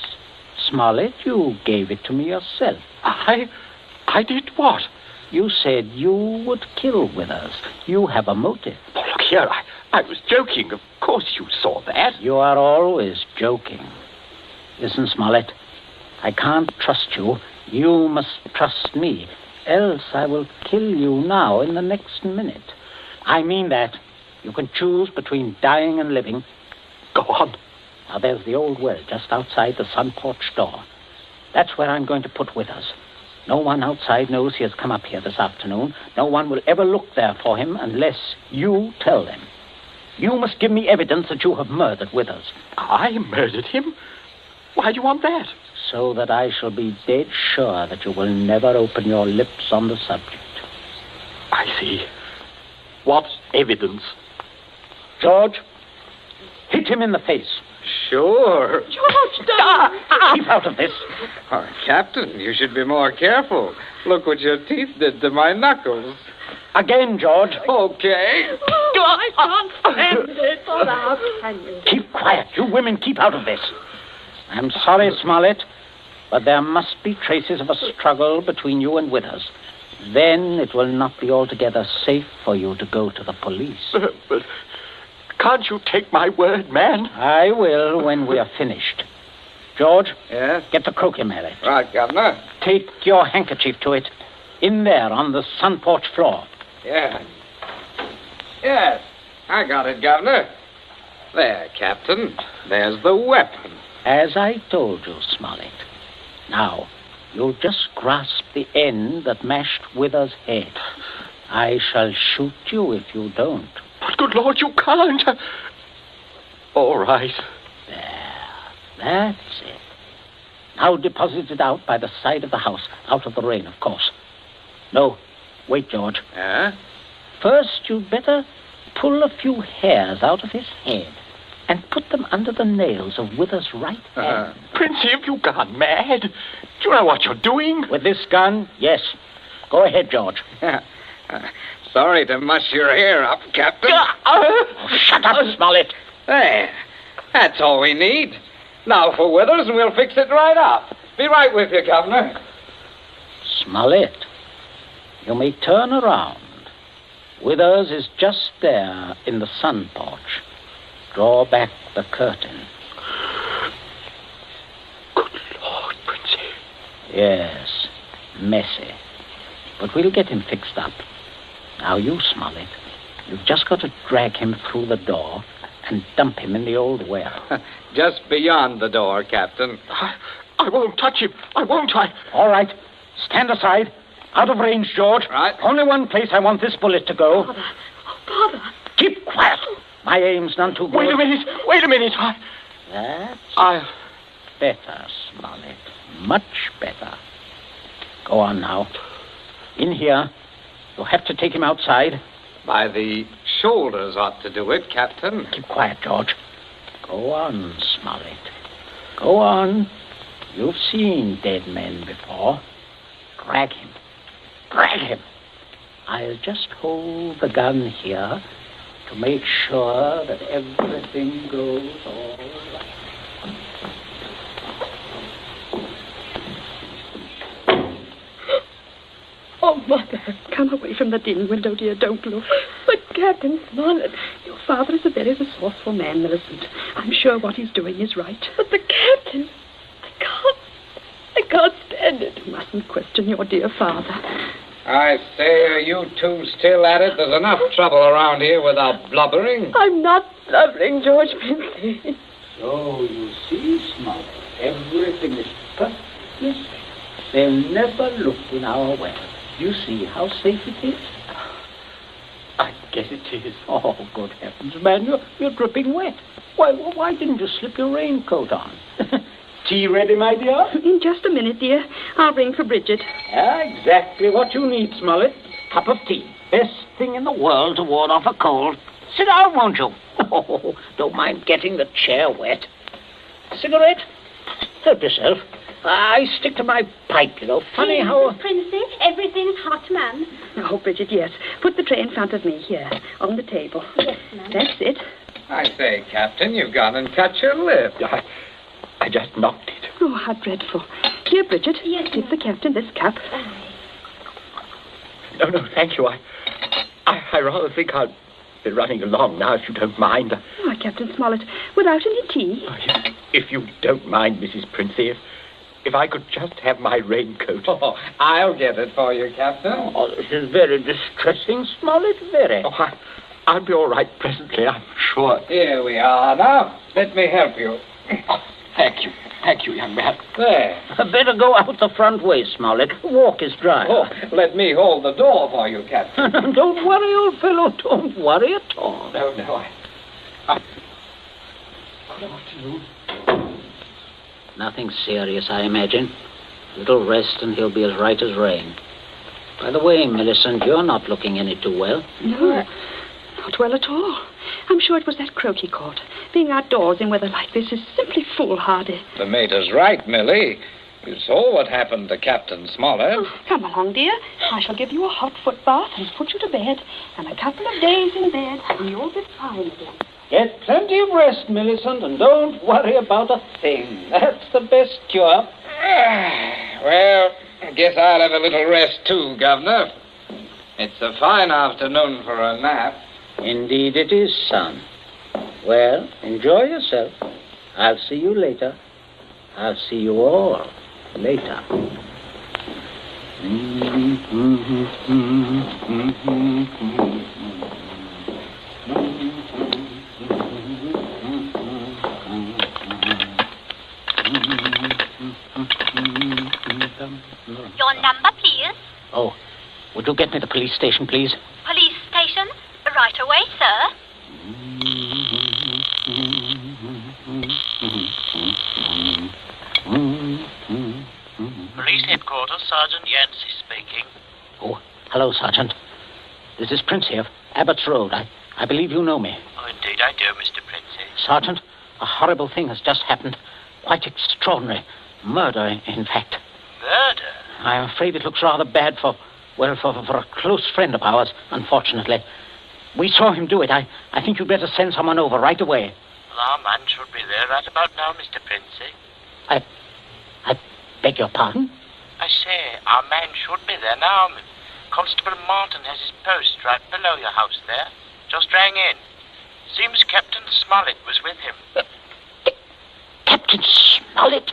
G: Smollett, you gave it to me yourself.
B: I did what?
G: You said you would kill Withers. You have a motive.
B: Oh, look here, I was joking. Of course you saw that.
G: You are always joking. Listen, Smollett, I can't trust you. You must trust me. Else I will kill you now in the next minute. I mean that. You can choose between dying and living.
B: Go on.
G: Now, there's the old well just outside the sun porch door. That's where I'm going to put Withers. No one outside knows he has come up here this afternoon. No one will ever look there for him unless you tell them. You must give me evidence that you have murdered Withers.
B: I murdered him? Why do you want that?
G: So that I shall be dead sure that you will never open your lips on the subject.
B: I see. What evidence?
G: George, hit him in the face.
X: Sure.
W: George, don't!
G: Keep out of this.
X: Oh, Captain, you should be more careful. Look what your teeth did to my knuckles.
G: Again, George.
X: Okay.
W: Oh, I can't stand it. Oh, how can you?
G: Keep quiet. You women keep out of this. I'm sorry, Smollett, but there must be traces of a struggle between you and Withers. Then it will not be altogether safe for you to go to the police.
B: But can't you take my word, man?
G: I will when we are finished. George?
X: Yes?
G: Get the croquet mallet.
X: Right, Governor.
G: Take your handkerchief to it. In there on the sun porch floor.
X: Yeah. Yes, I got it, Governor. There, Captain. There's the weapon.
G: As I told you, Smollett. Now, you'll just grasp the end that mashed Withers' head. I shall shoot you if you don't.
B: But good Lord, you can't. All right.
G: There. That's it. Now deposit it out by the side of the house. Out of the rain, of course. No. Wait, George. First, you'd better pull a few hairs out of his head and put them under the nails of Withers' right hand.
B: Princey, have you gone mad? Do you know what you're doing?
G: With this gun, yes. Go ahead, George.
X: Sorry to muss your hair up, Captain.
G: Oh, shut up, Smollett.
X: There. That's all we need. Now for Withers, and we'll fix it right up. Be right with you, Governor.
G: Smollett, you may turn around. Withers is just there in the sun porch. Draw back the curtain.
B: Good Lord, Princey.
G: Yes, messy. But we'll get him fixed up. Now you, Smollett, you've just got to drag him through the door and dump him in the old well.
X: Just beyond the door, Captain.
B: I won't touch him. I won't.
G: All right. Stand aside. Out of range, George.
X: Right.
G: Only one place I want this bullet to go.
W: Father. Oh, Father.
G: Keep quiet. My aim's none too good.
B: Wait a minute.
G: That's better, Smollett. Much better. Go on now. In here. You'll have to take him outside.
X: By the shoulders ought to do it, Captain.
G: Keep quiet, George. Go on, Smollett. Go on. You've seen dead men before. Drag him. Drag him. I'll just hold the gun here to make sure that everything goes all right.
W: Oh, Mother, come away from the dim window, dear. Don't look. But, Captain Smollett, your father is a very resourceful man, Millicent. I'm sure what he's doing is right. But the Captain, I can't stand it. You mustn't question your dear father.
X: I say, are you two still at it? There's enough trouble around here without blubbering.
W: I'm not blubbering, George Princey.
G: So, you see, Smollett, everything is perfectly safe. They'll never look in our well. You see how safe it is? I guess it is. Oh, good heavens, man, you're dripping wet. Why didn't you slip your raincoat on? Tea ready, my dear?
W: In just a minute, dear. I'll ring for Bridget.
G: Exactly what you need, Smollett. Cup of tea. Best thing in the world to ward off a cold. Sit down, won't you? Oh, don't mind getting the chair wet. Cigarette? Help yourself. I stick to my pipe, you know. Funny how...
W: Princey, everything's hot, ma'am. Oh, Bridget, yes. Put the tray in front of me here, on the table. Yes, ma'am. That's it.
X: I say, Captain, you've gone and cut your lip.
B: I just knocked it.
W: Oh, how dreadful. Here, Bridget, give the captain this cup.
B: No, thank you. I rather think I'll be running along now, if you don't mind.
W: Oh, Captain Smollett, without any tea?
B: If you don't mind, Mrs. Princey, if I could just have my raincoat.
X: Oh, I'll get it for you, Captain.
G: Oh, this is very distressing, Smollett, very.
B: Oh, I'll be all right presently, I'm sure.
X: Here we are now. Let me help you.
B: Oh, thank you, young man.
X: There.
G: Better go out the front way, Smollett. The walk is dry.
X: Oh, let me hold the door for you, Captain.
G: Don't worry, old fellow. Don't worry at all.
X: No,
B: Good afternoon.
G: Nothing serious, I imagine. Little rest and he'll be as right as rain. By the way, Millicent, you're not looking any too well.
W: No, not well at all. I'm sure it was that croak he caught. Being outdoors in weather like this is simply foolhardy.
X: The mater's right, Millie. You saw what happened to Captain Smollett.
W: Oh, come along, dear. I shall give you a hot foot bath and put you to bed. And a couple of days in bed, and you'll be fine again.
G: Get plenty of rest, Millicent, and don't worry about a thing. That's the best cure.
X: Well, I guess I'll have a little rest too, Governor. It's a fine afternoon for a nap.
G: Indeed it is, son. Well, enjoy yourself. I'll see you later. I'll see you all later.
M: Your number, please.
G: Oh, would you get me the police station, please?
M: Police station? Right away, sir.
P: Police headquarters, Sergeant Yancey speaking.
G: Oh, hello, Sergeant. This is Prince here, Abbott's Road. I believe you know me.
P: Oh, indeed I do, Mr. Princey.
G: Sergeant, a horrible thing has just happened. Quite extraordinary. Murder, in fact.
P: Murder?
G: I'm afraid it looks rather bad for a close friend of ours, unfortunately. We saw him do it. I think you'd better send someone over right away.
P: our man should be there right about now, Mr. Princey.
G: I beg your pardon?
P: I say, our man should be there now. Constable Martin has his post right below your house there. Just rang in. Seems Captain Smollett was with him.
G: Captain Smollett?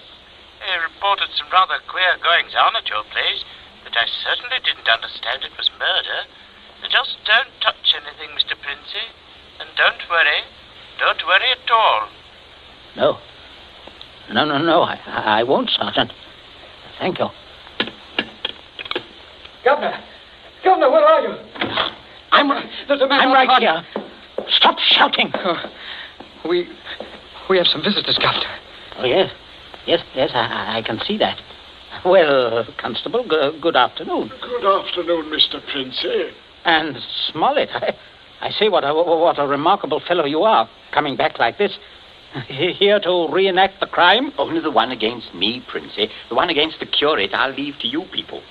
P: He reported some rather queer goings-on at your place, but I certainly didn't understand it was murder. Just don't touch anything, Mr. Princey. And don't worry. Don't worry at all.
G: No. No. I won't, Sergeant. Thank you.
U: Governor, where are you? There's a man
G: I'm right here. Stop shouting.
U: We have some visitors, Governor.
G: Oh, yes. Yes, I can see that. Well, Constable, good afternoon.
Q: Good afternoon, Mr. Princey.
G: And Smollett, I say what a remarkable fellow you are, coming back like this. Here to reenact the crime?
B: Only the one against me, Princey. The one against the curate I'll leave to you people.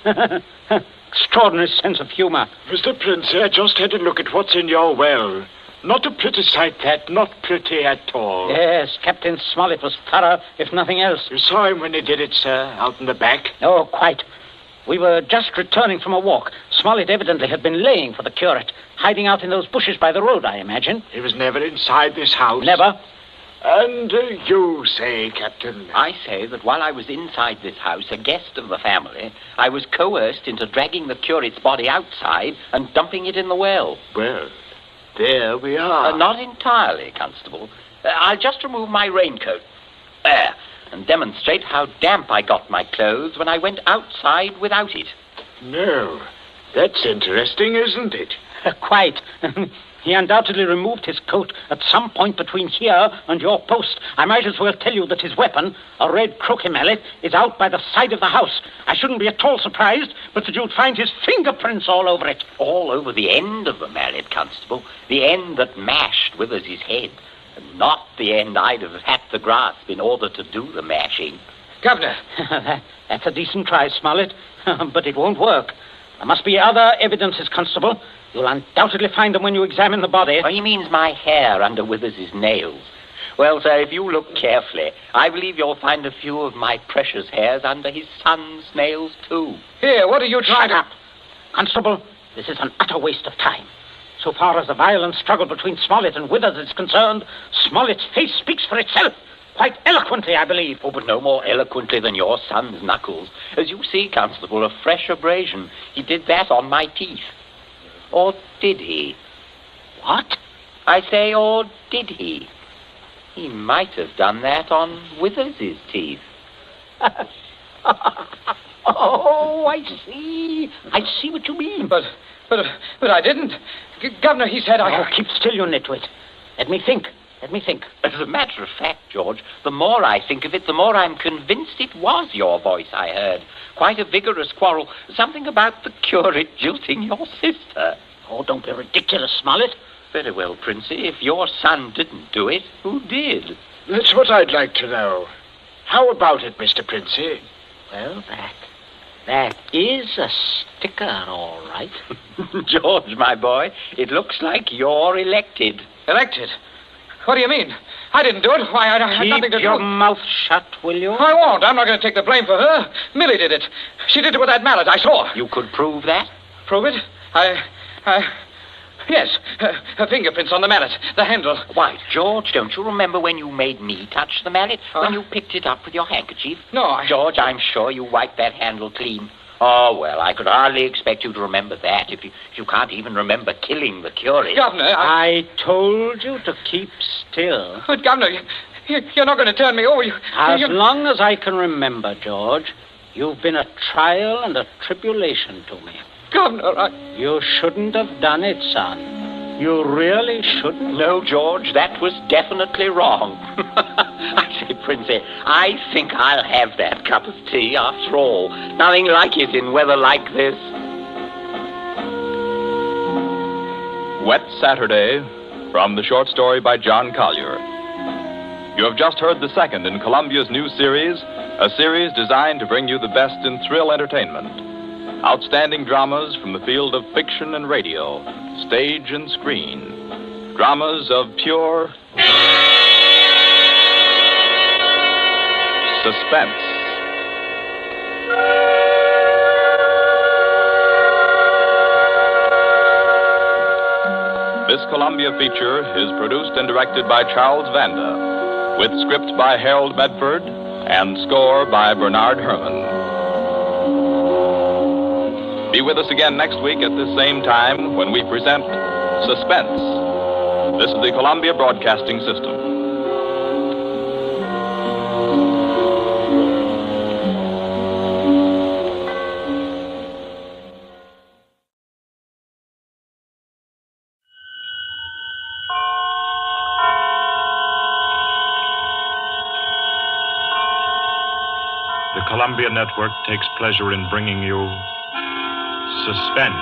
G: Extraordinary sense of humor.
Q: Mr. Princey, I just had a look at what's in your well. Not a pretty sight, that. Not pretty at all.
G: Yes, Captain Smollett was thorough, if nothing else.
Q: You saw him when he did it, sir, out in the back?
G: Oh, quite. We were just returning from a walk. Smollett evidently had been laying for the curate, hiding out in those bushes by the road, I imagine.
Q: He was never inside this house?
G: Never.
Q: And you say, Captain?
B: I say that while I was inside this house, a guest of the family, I was coerced into dragging the curate's body outside and dumping it in the well.
Q: Well, there we are.
B: Not entirely, Constable. I'll just remove my raincoat. There. And demonstrate how damp I got my clothes when I went outside without it.
Q: No. That's interesting, isn't it?
G: Quite. He undoubtedly removed his coat at some point between here and your post. I might as well tell you that his weapon, a red croquet mallet, is out by the side of the house. I shouldn't be at all surprised, but that you'd find his fingerprints all over it.
B: All over the end of the mallet, Constable. The end that mashed Withers' head. And not the end I'd have had to grasp in order to do the mashing.
G: Governor! That's a decent try, Smollett, but it won't work. There must be other evidences, Constable. You'll undoubtedly find them when you examine the body.
B: Oh, he means my hair under Withers' nails. Well, sir, if you look carefully, I believe you'll find a few of my precious hairs under his son's nails, too.
G: Here, what are you trying to... Shut up. Constable, this is an utter waste of time. So far as the violent struggle between Smollett and Withers is concerned, Smollett's face speaks for itself. Quite eloquently, I believe.
B: Oh, but no more eloquently than your son's knuckles. As you see, Constable, a fresh abrasion. He did that on my teeth. Or did he?
G: What?
B: I say, or did he? He might have done that on Withers' teeth.
G: Oh, I see. I see what you mean.
U: But I didn't. Governor, he said I...
G: Oh, keep still, you nitwit. Let me think.
B: As a matter of fact, George, the more I think of it, the more I'm convinced it was your voice I heard. Quite a vigorous quarrel. Something about the curate jilting your sister.
G: Oh, don't be ridiculous, Smollett.
B: Very well, Princey. If your son didn't do it, who did?
Q: That's what I'd like to know. How about it, Mr. Princey?
G: Well, that is a sticker, all right.
B: George, my boy, it looks like you're elected.
U: Elected? What do you mean? I didn't do it. Why, I had nothing to do.
G: Keep your mouth shut, will you?
U: I won't. I'm not going to take the blame for her. Millie did it. She did it with that mallet. I saw her.
B: You could prove that?
U: Prove it? Yes. Her fingerprints on the mallet. The handle.
B: Why, George, don't you remember when you made me touch the mallet? When you picked it up with your handkerchief?
U: No,
B: George, I'm sure you wiped that handle clean. Oh, well, I could hardly expect you to remember that if you can't even remember killing the curate.
U: Governor,
G: I told you to keep still.
U: But, Governor, you're not going to turn me over.
G: As long as I can remember, George, you've been a trial and a tribulation to me.
U: Governor,
G: You shouldn't have done it, son. You really shouldn't.
B: No, George, that was definitely wrong. I say, Princey, I think I'll have that cup of tea after all. Nothing like it in weather like this.
D: Wet Saturday, from the short story by John Collier. You have just heard the second in Columbia's new series, a series designed to bring you the best in thrill entertainment. Outstanding dramas from the field of fiction and radio, stage and screen. Dramas of pure Suspense. This Columbia feature is produced and directed by Charles Vanda, with script by Harold Medford and score by Bernard Herrmann. Be with us again next week at this same time when we present Suspense. This is the Columbia Broadcasting System.
A: The Columbia Network takes pleasure in bringing you Suspense.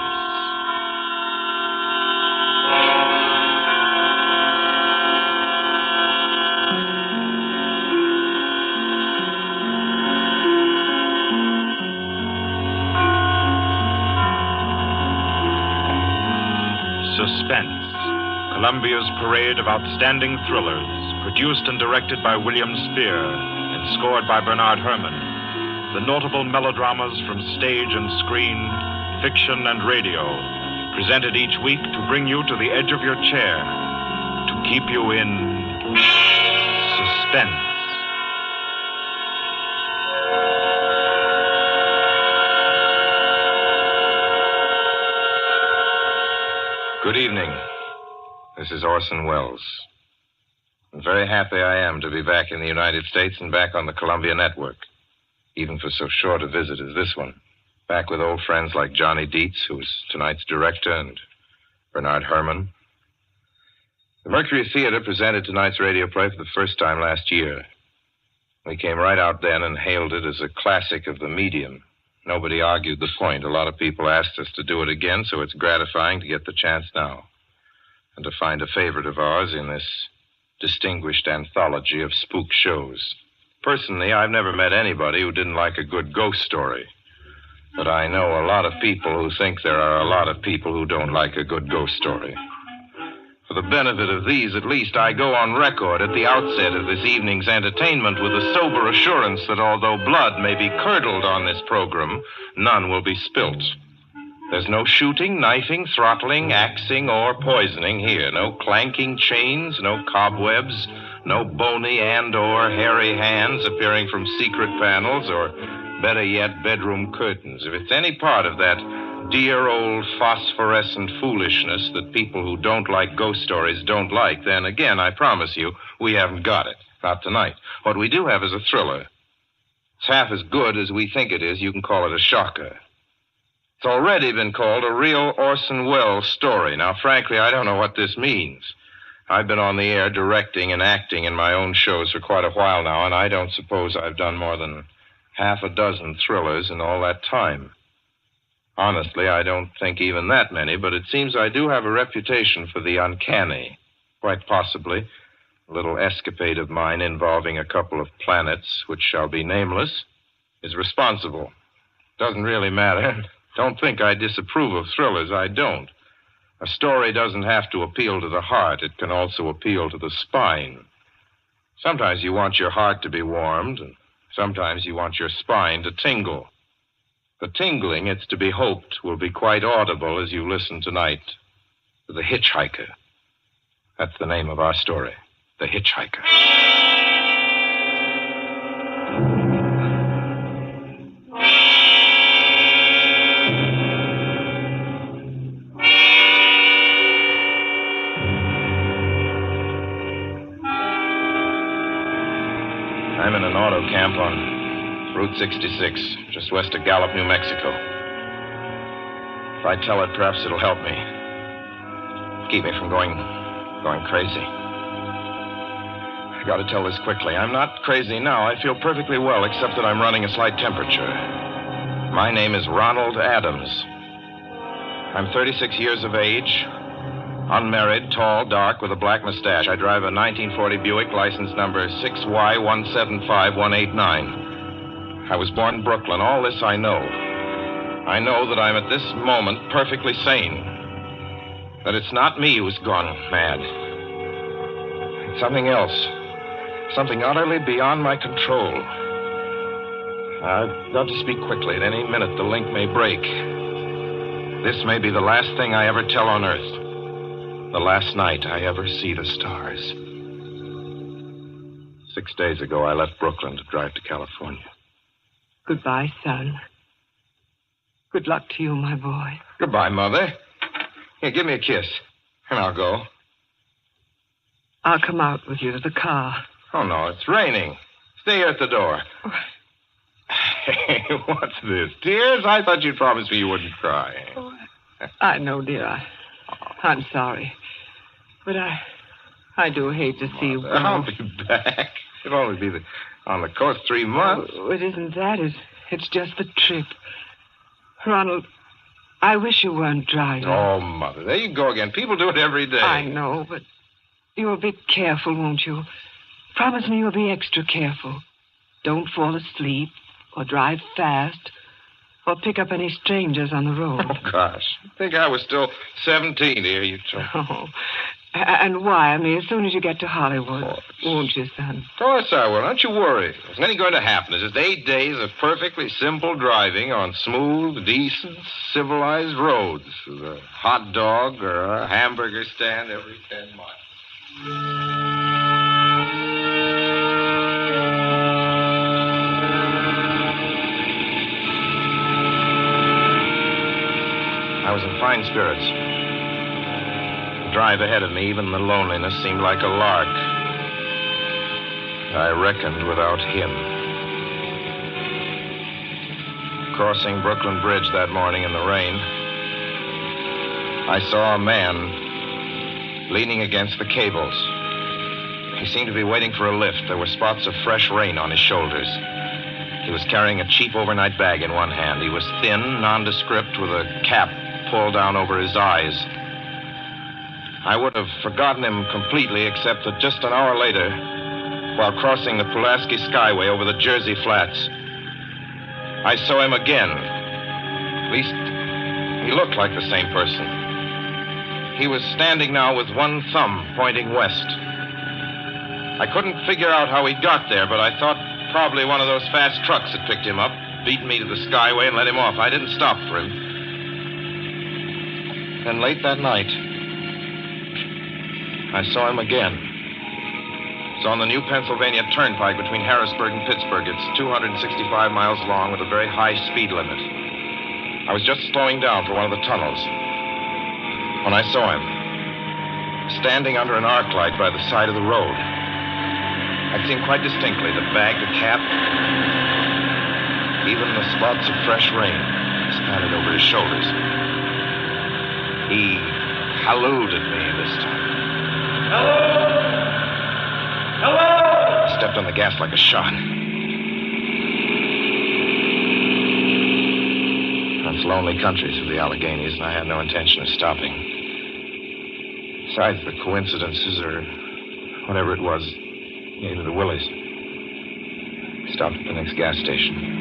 A: Suspense, Columbia's parade of outstanding thrillers, produced and directed by William Spear and scored by Bernard Herrmann. The notable melodramas from stage and screen, fiction and radio, presented each week to bring you to the edge of your chair, to keep you in suspense.
K: Good evening. This is Orson Welles. I'm very happy I am to be back in the United States and back on the Columbia Network, even for so short a visit as this one. Back with old friends like Johnny Dietz, who is tonight's director, and Bernard Herrmann. The Mercury Theater presented tonight's radio play for the first time last year. We came right out then and hailed it as a classic of the medium. Nobody argued the point. A lot of people asked us to do it again, so it's gratifying to get the chance now and to find a favorite of ours in this distinguished anthology of spook shows. Personally, I've never met anybody who didn't like a good ghost story. But I know a lot of people who think there are a lot of people who don't like a good ghost story. For the benefit of these, at least, I go on record at the outset of this evening's entertainment with the sober assurance that although blood may be curdled on this program, none will be spilt. There's no shooting, knifing, throttling, axing, or poisoning here. No clanking chains, no cobwebs, no bony and or hairy hands appearing from secret panels, or better yet, bedroom curtains. If it's any part of that dear old phosphorescent foolishness that people who don't like ghost stories don't like, then again, I promise you, we haven't got it. Not tonight. What we do have is a thriller. It's half as good as we think it is. You can call it a shocker. It's already been called a real Orson Welles story. Now, frankly, I don't know what this means. I've been on the air directing and acting in my own shows for quite a while now, and I don't suppose I've done more than half a dozen thrillers in all that time. Honestly, I don't think even that many, but it seems I do have a reputation for the uncanny. Quite possibly, a little escapade of mine involving a couple of planets, which shall be nameless, is responsible. Doesn't really matter. Don't think I disapprove of thrillers. I don't. A story doesn't have to appeal to the heart. It can also appeal to the spine. Sometimes you want your heart to be warmed, and sometimes you want your spine to tingle. The tingling, it's to be hoped, will be quite audible as you listen tonight to The Hitchhiker. That's the name of our story, The Hitchhiker. I'm in an auto camp on Route 66, just west of Gallup, New Mexico. If I tell it, perhaps it'll help me. Keep me from going crazy. I gotta tell this quickly. I'm not crazy now. I feel perfectly well, except that I'm running a slight temperature. My name is Ronald Adams. I'm 36 years of age, unmarried, tall, dark, with a black mustache. I drive a 1940 Buick, license number 6Y175189. I was born in Brooklyn. All this I know. I know that I'm at this moment perfectly sane. That it's not me who's gone mad. It's something else. Something utterly beyond my control.
A: I've got to speak quickly. At any minute, the link may break. This may be the last thing I ever tell on Earth. The last night I ever see the stars. 6 days ago, I left Brooklyn to drive to California.
J: Goodbye, son. Good luck to you, my boy.
A: Goodbye, Mother. Here, give me a kiss, and I'll go.
J: I'll come out with you to the car.
A: Oh, no, it's raining. Stay here at the door. Hey, what's this? Tears? I thought you'd promised me you wouldn't cry.
J: I know, dear. I'm sorry. But I do hate to see you go.
A: I'll be back. It'll only be on the coast 3 months.
J: Oh, it isn't that. It's just the trip. Ronald, I wish you weren't driving.
A: Oh, Mother, there you go again. People do it every day.
J: I know, but you'll be careful, won't you? Promise me you'll be extra careful. Don't fall asleep or drive fast or pick up any strangers on the road.
A: Oh, gosh. I think I was still 17 here, you told me.
J: Oh. And wire me as soon as you get to Hollywood, won't you, son?
A: Of course I will. Don't you worry. There's nothing going to happen. It's just 8 days of perfectly simple driving on smooth, decent, civilized roads with a hot dog or a hamburger stand every 10 miles. I was in fine spirits. The drive ahead of me, even the loneliness, seemed like a lark. I reckoned without him. Crossing Brooklyn Bridge that morning in the rain, I saw a man leaning against the cables. He seemed to be waiting for a lift. There were spots of fresh rain on his shoulders. He was carrying a cheap overnight bag in one hand. He was thin, nondescript, with a cap pulled down over his eyes. I would have forgotten him completely, except that just an hour later, while crossing the Pulaski Skyway over the Jersey Flats, I saw him again. At least, he looked like the same person. He was standing now with one thumb pointing west. I couldn't figure out how he got there, but I thought probably one of those fast trucks had picked him up, beaten me to the Skyway, and let him off. I didn't stop for him. Then late that night, I saw him again. It's on the new Pennsylvania Turnpike between Harrisburg and Pittsburgh. It's 265 miles long with a very high speed limit. I was just slowing down for one of the tunnels when I saw him standing under an arc light by the side of the road. I'd seen quite distinctly the bag, the cap, even the spots of fresh rain spattered over his shoulders. He hallooed at me this time. Hello! Hello! I stepped on the gas like a shot. That's lonely country through the Alleghenies, and I had no intention of stopping. Besides, the coincidences, or whatever it was, gave me the willies. Stopped at the next gas station.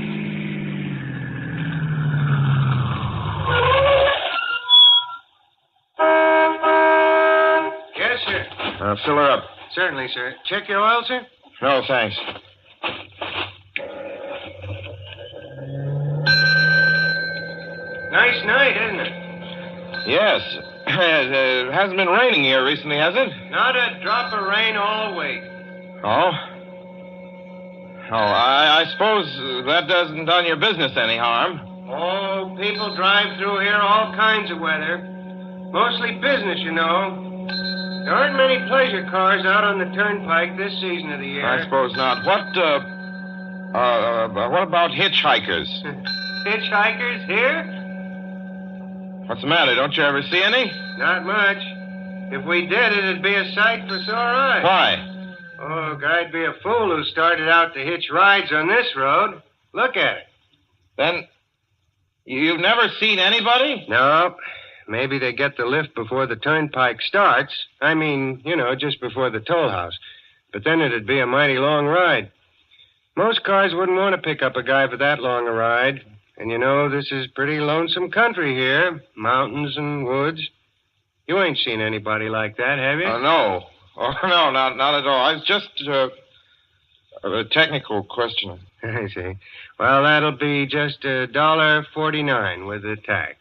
R: Yes, sir.
A: Fill her up.
R: Certainly, sir. Check your oil, sir?
A: No, thanks.
R: Nice night, isn't it?
A: Yes. It hasn't been raining here recently, has it?
R: Not a drop of rain all week.
A: Oh? I suppose that doesn't done your business any harm.
R: Oh, people drive through here all kinds of weather. Mostly business, you know. There aren't many pleasure cars out on the turnpike this season of the year.
A: I suppose not. What about hitchhikers?
R: Hitchhikers here?
A: What's the matter? Don't you ever see any?
R: Not much. If we did, it'd be a sight for sore eyes.
A: Why?
R: Oh, I'd be a fool who started out to hitch rides on this road. Look at it.
A: Then, you've never seen anybody?
R: No. Maybe they get the lift before the turnpike starts. I mean, just before the toll house. But then it'd be a mighty long ride. Most cars wouldn't want to pick up a guy for that long a ride. And this is pretty lonesome country here. Mountains and woods. You ain't seen anybody like that, have you?
A: No. Oh, no, not at all. I was just,
K: A technical question.
R: I see. Well, that'll be just $1.49 with the tax.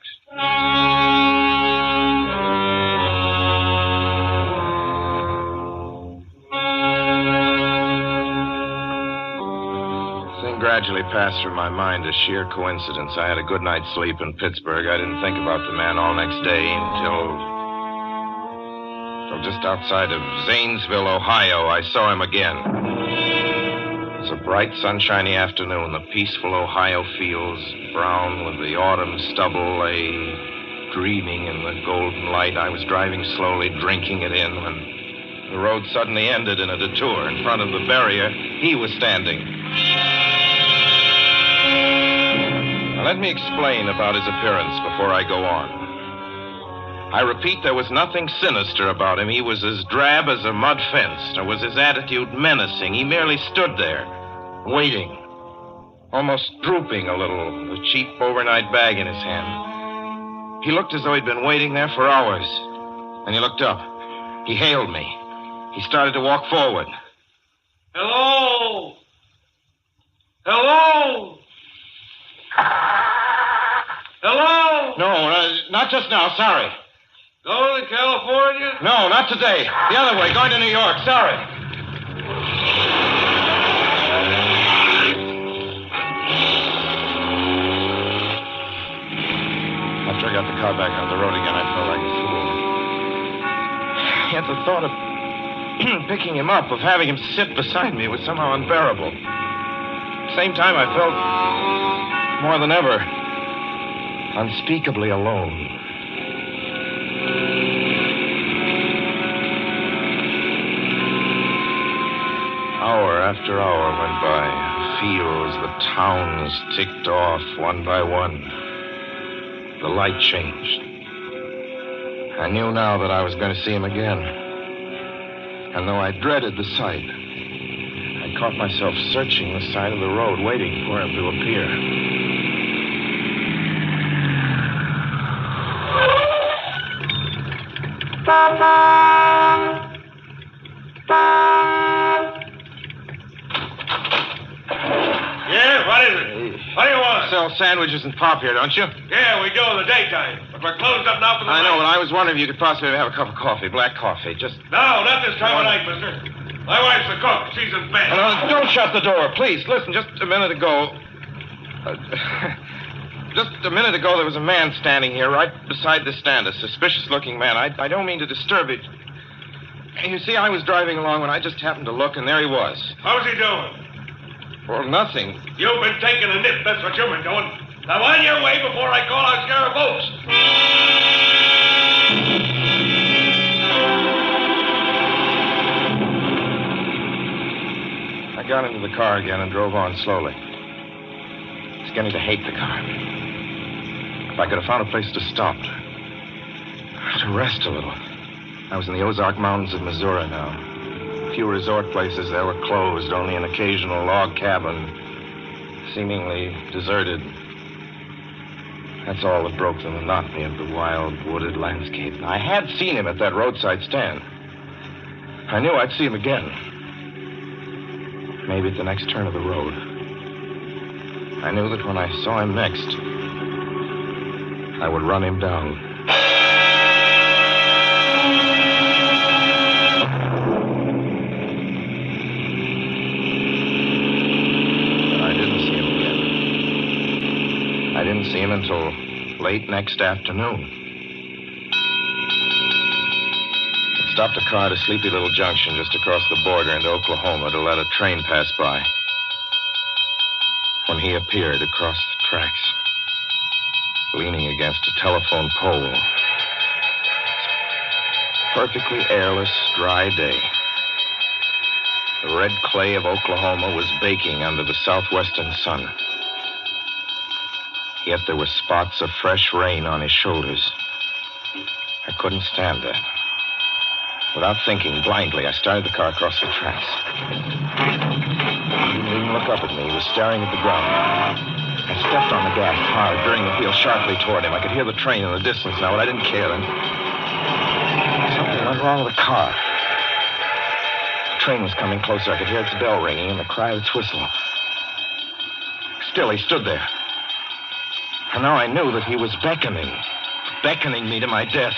K: Gradually passed through my mind a sheer coincidence. I had a good night's sleep in Pittsburgh. I didn't think about the man all next day until just outside of Zanesville, Ohio, I saw him again. It was a bright, sunshiny afternoon. The peaceful Ohio fields, brown with the autumn stubble, lay dreaming in the golden light. I was driving slowly, drinking it in, when the road suddenly ended in a detour. In front of the barrier, he was standing. Now, let me explain about his appearance before I go on. I repeat, there was nothing sinister about him. He was as drab as a mud fence, nor was his attitude menacing. He merely stood there, waiting, almost drooping a little, the cheap overnight bag in his hand. He looked as though he'd been waiting there for hours. And he looked up. He hailed me. He started to walk forward.
C: Hello? Hello? Hello?
K: No, not just now. Sorry.
C: Going to California?
K: No, not today. The other way, going to New York. Sorry. After I got the car back on the road again, I felt like a fool. Yet the thought of picking him up, of having him sit beside me, was somehow unbearable. At the same time, I felt more than ever unspeakably alone. Hour after hour went by. Fields, the towns ticked off one by one. The light changed. I knew now that I was going to see him again. And though I dreaded the sight, I caught myself searching the side of the road, waiting for him to appear.
C: Yeah, what is it? What do you want?
K: Sell sandwiches and pop here, don't you?
C: Yeah, we do in the daytime. But we're closed up now for the
K: I know,
C: night.
K: but I was wondering if you could possibly have a cup of coffee, black coffee, just...
C: No, not this time of night, mister. My wife's the cook. She's in bed.
K: No, don't shut the door, please. Listen, just a minute ago... just a minute ago, there was a man standing here right beside the stand, a suspicious-looking man. I don't mean to disturb it. You see, I was driving along when I just happened to look, and there he was.
C: How's he doing?
K: Well, nothing.
C: You've been taking a nip. That's what you've been doing. Now, on your way before I call out Sheriff Oates.
K: I got into the car again and drove on slowly. I was beginning to hate the car. If I could have found a place to stop, to rest a little. I was in the Ozark Mountains of Missouri now. A few resort places there were closed, only an occasional log cabin, seemingly deserted. That's all that broke the monotony of the wild, wooded landscape. I had seen him at that roadside stand. I knew I'd see him again. Maybe at the next turn of the road. I knew that when I saw him next, I would run him down. I didn't see him until late next afternoon. I stopped a car at a sleepy little junction just across the border into Oklahoma to let a train pass by. When he appeared across the tracks, leaning against a telephone pole. Perfectly airless, dry day. The red clay of Oklahoma was baking under the southwestern sun. Yet there were spots of fresh rain on his shoulders. I couldn't stand that. Without thinking, blindly, I started the car across the tracks. He didn't even look up at me. He was staring at the ground. I stepped on the gas hard, veering the wheel sharply toward him. I could hear the train in the distance now, but I didn't care then. Something went wrong with the car.
A: train was coming closer. I could hear its bell ringing and the cry of its whistle. Still, he stood there. And now I knew that he was beckoning me to my death.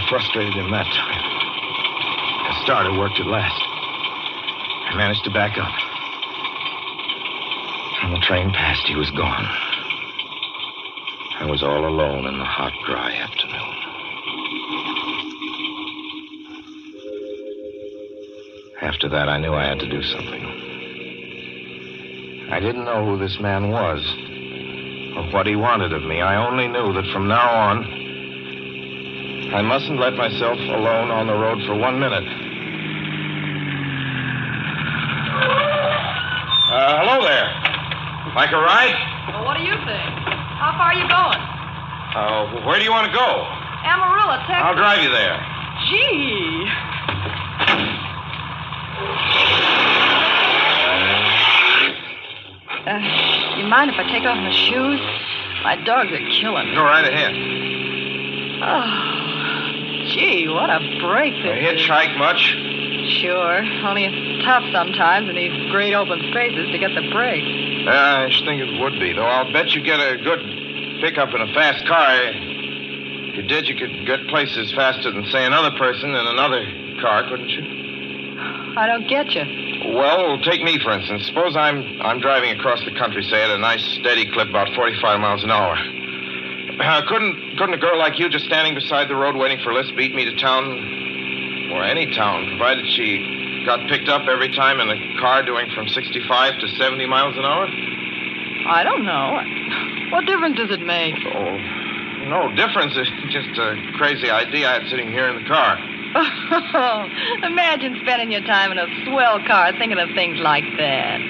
A: Frustrated him that time. The starter worked at last. I managed to back up. When the train passed, he was gone. I was all alone in the hot, dry afternoon. After that, I knew I had to do something. I didn't know who this man was or what he wanted of me. I only knew that from now on, I mustn't let myself alone on the road for 1 minute. Hello there. Like a ride?
N: Well, what do you think? How far are you going?
A: Where do you want to go?
N: Amarillo, Texas.
A: I'll drive you there.
N: Gee. You mind if I take off my shoes? My dogs are killing me.
A: Go right ahead.
N: Oh. Gee, what a break this is.
A: Hitchhike much?
N: Sure. Only it's tough sometimes in these great open spaces to get the break.
A: I should think it would be, though I'll bet you get a good pickup in a fast car. If you did, you could get places faster than, say, another person in another car, couldn't you?
N: I don't get you.
A: Well, take me, for instance. Suppose I'm driving across the country, say, at a nice, steady clip, about 45 miles an hour. Couldn't a girl like you just standing beside the road waiting for lifts beat me to town, or any town, provided she got picked up every time in a car doing from 65 to 70 miles an hour?
N: I don't know. What difference does it make?
A: Oh, no difference. It's just a crazy idea I had sitting here in the car.
N: Oh, imagine spending your time in a swell car thinking of things like that.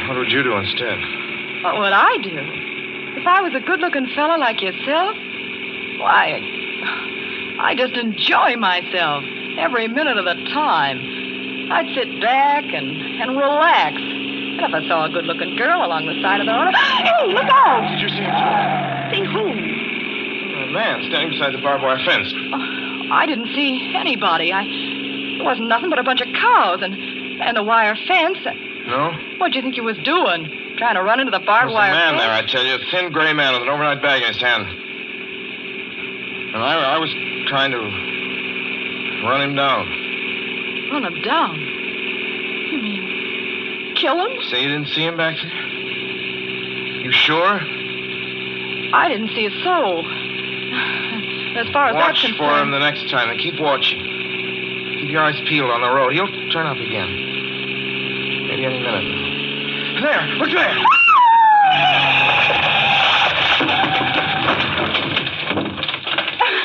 A: What would you do instead?
N: What would I do? If I was a good-looking fella like yourself, why, I just enjoy myself every minute of the time. I'd sit back and relax. And if I saw a good-looking girl along the side of the road, hey, look out!
A: Did you see him?
N: See who?
A: A man standing beside the barbed wire fence.
N: I didn't see anybody. It wasn't nothing but a bunch of cows and a wire fence.
A: No?
N: What'd you think you was doing? Trying to run into the barbed wire
A: man
N: fence?
A: there, I tell you. A thin gray man with an overnight bag in his hand. And I was trying to run him down.
N: Run him down? You mean kill him?
A: Say you didn't see him back there? You sure?
N: I didn't see a soul. As far as that's concerned...
A: Watch for him the next time and keep watching. Keep your eyes peeled on the road. He'll turn up again. Maybe any minute. There! Look there!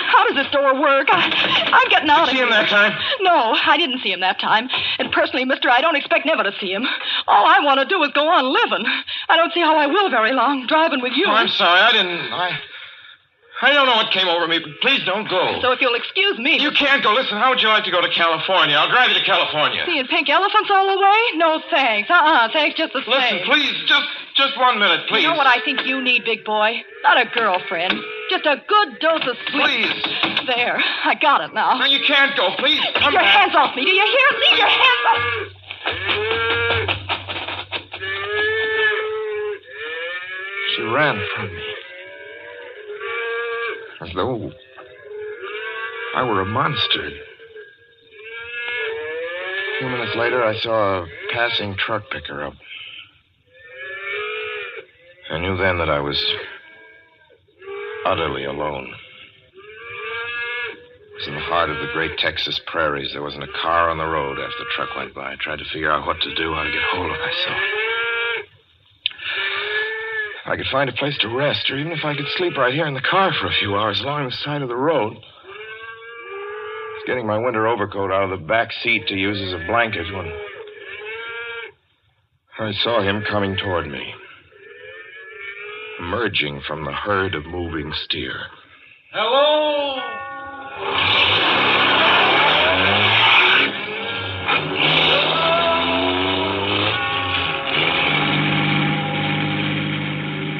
N: How does this door work? I'm getting out of here.
A: See him that time?
N: No, I didn't see him that time. And personally, mister, I don't expect never to see him. All I want to do is go on living. I don't see how I will very long, driving with you.
A: Oh, I'm sorry. I don't know what came over me, but please don't go.
N: So if you'll excuse me...
A: You can't go. Listen, how would you like to go to California? I'll drive you to California.
N: Seeing pink elephants all the way? No, thanks. Thanks just the same.
A: Listen, please, just 1 minute, please.
N: You know what I think you need, big boy? Not a girlfriend. Just a good dose of sleep.
A: Please.
N: There. I got it now.
A: No, you can't go. Please, come
N: your
A: back.
N: Hands off me. Do you hear? Leave your hands off.
A: She ran from me. As though I were a monster. A few minutes later, I saw a passing truck pick her up. I knew then that I was utterly alone. It was in the heart of the great Texas prairies. There wasn't a car on the road after the truck went by. I tried to figure out what to do, how to get hold of myself. If I could find a place to rest, or even if I could sleep right here in the car for a few hours along the side of the road. I was getting my winter overcoat out of the back seat to use as a blanket when I saw him coming toward me. emerging from the herd of moving steer.
C: Hello?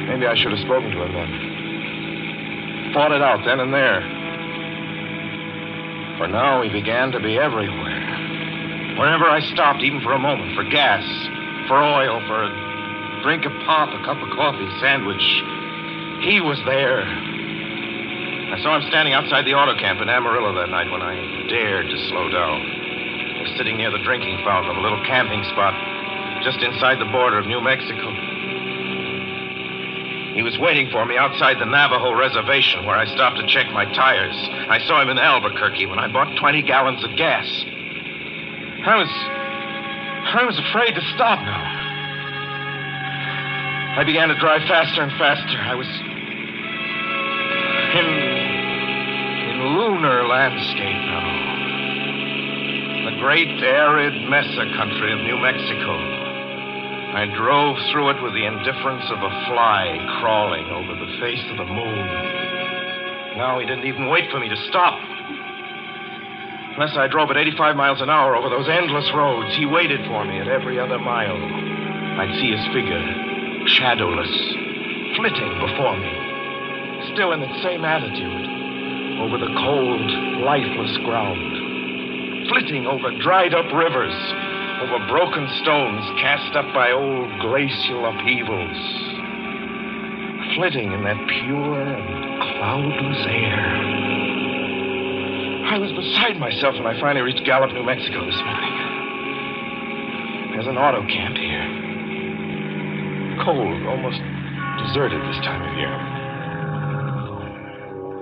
A: Maybe I should have spoken to him then. Fought it out then and there. For now, he began to be everywhere. Whenever I stopped, even for a moment, for gas, for oil, for a drink of pop, a cup of coffee, sandwich, he was there. I saw him standing outside the auto camp in Amarillo that night when I dared to slow down. I was sitting near the drinking fountain of a little camping spot just inside the border of New Mexico. He was waiting for me outside the Navajo reservation where I stopped to check my tires. I saw him in Albuquerque when I bought 20 gallons of gas. I was afraid to stop now. I began to drive faster and faster. I was in lunar landscape now. The great arid mesa country of New Mexico. I drove through it with the indifference of a fly crawling over the face of the moon. Now he didn't even wait for me to stop. Unless I drove at 85 miles an hour over those endless roads, he waited for me at every other mile. I'd see his figure, shadowless, flitting before me, still in its same attitude, over the cold, lifeless ground, flitting over dried-up rivers, over broken stones cast up by old glacial upheavals, flitting in that pure and cloudless air. I was beside myself when I finally reached Gallup, New Mexico this morning. There's an auto camp here. Cold, almost deserted this time of year.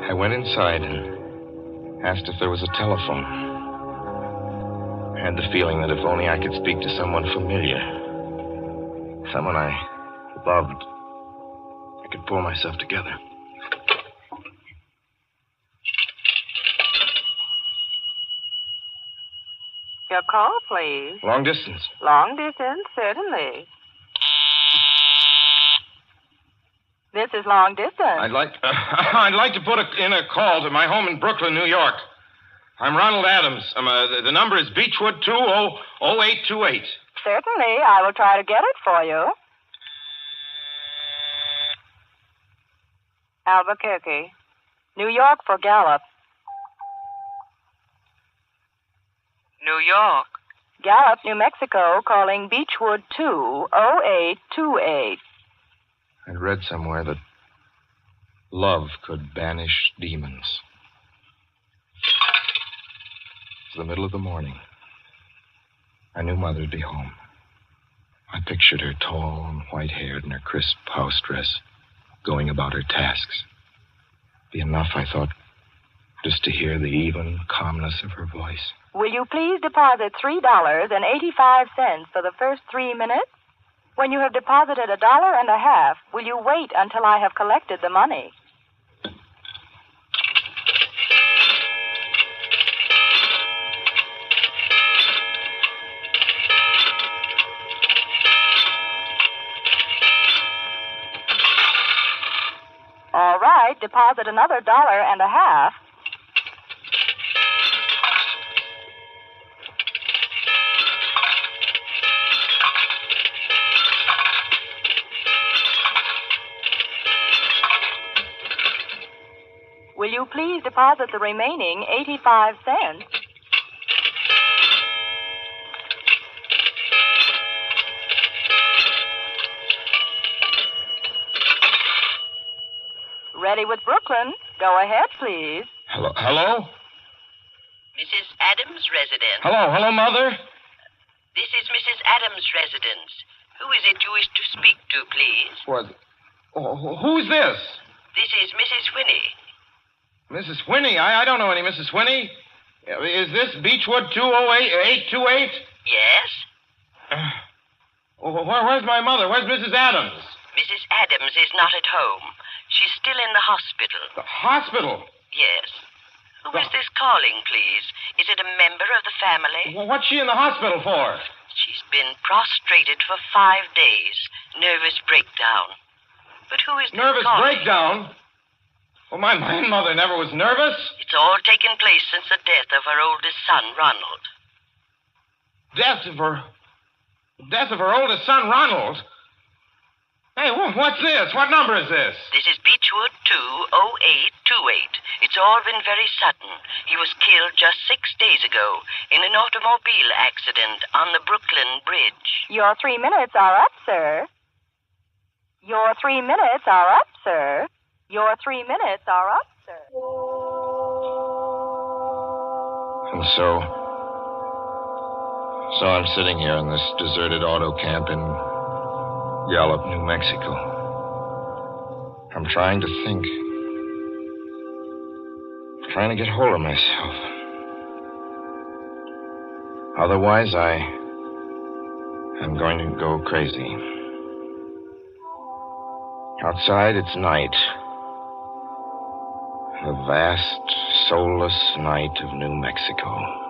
A: I went inside and asked if there was a telephone. I had the feeling that if only I could speak to someone familiar, someone I loved, I could pull myself together.
L: Your call, please.
A: Long distance.
L: Long distance, certainly. This is long distance.
A: I'd like to put in a call to my home in Brooklyn, New York. I'm Ronald Adams. The number is Beechwood 200828.
L: Certainly, I will try to get it for you. Albuquerque. New York for Gallup. New York. Gallup, New Mexico, calling Beechwood 20828.
A: I'd read somewhere that love could banish demons. It's the middle of the morning. I knew Mother'd be home. I pictured her tall and white-haired in her crisp house dress, going about her tasks. Be enough, I thought, just to hear the even calmness of her voice.
L: Will you please deposit $3.85 for the first 3 minutes? When you have deposited $1.50, will you wait until I have collected the money? All right, deposit another $1.50. Will you please deposit the remaining 85 cents? Ready with Brooklyn. Go ahead, please.
A: Hello?
S: Mrs. Adams' residence.
A: Hello, Mother?
S: This is Mrs. Adams' residence. Who is it you wish to speak to, please?
A: What? Who's this?
S: This is Mrs. Whinney.
A: Mrs. Whinney? I don't know any Mrs. Whinney. Is this Beechwood 20828?
S: Yes?
A: Where's my mother? Where's Mrs. Adams?
S: Mrs. Adams is not at home. She's still in the hospital.
A: The hospital?
S: Yes. Who is this calling, please? Is it a member of the family?
A: Well, what's she in the hospital for?
S: She's been prostrated for 5 days. Nervous breakdown. But who is this
R: Nervous
S: calling?
R: breakdown? Well, my mother never was nervous.
S: It's all taken place since the death of her oldest son, Ronald.
R: Death of her oldest son, Ronald? Hey, what's this? What number is this?
S: This is Beechwood 20828. It's all been very sudden. He was killed just 6 days ago in an automobile accident on the Brooklyn Bridge.
L: Your 3 minutes are up, sir. Your 3 minutes are up, sir. Your 3 minutes are up, sir.
R: And so I'm sitting here in this deserted auto camp in Gallup, New Mexico. I'm trying to think. Trying to get hold of myself. Otherwise, I'm going to go crazy. Outside, it's night. The vast, soulless night of New Mexico.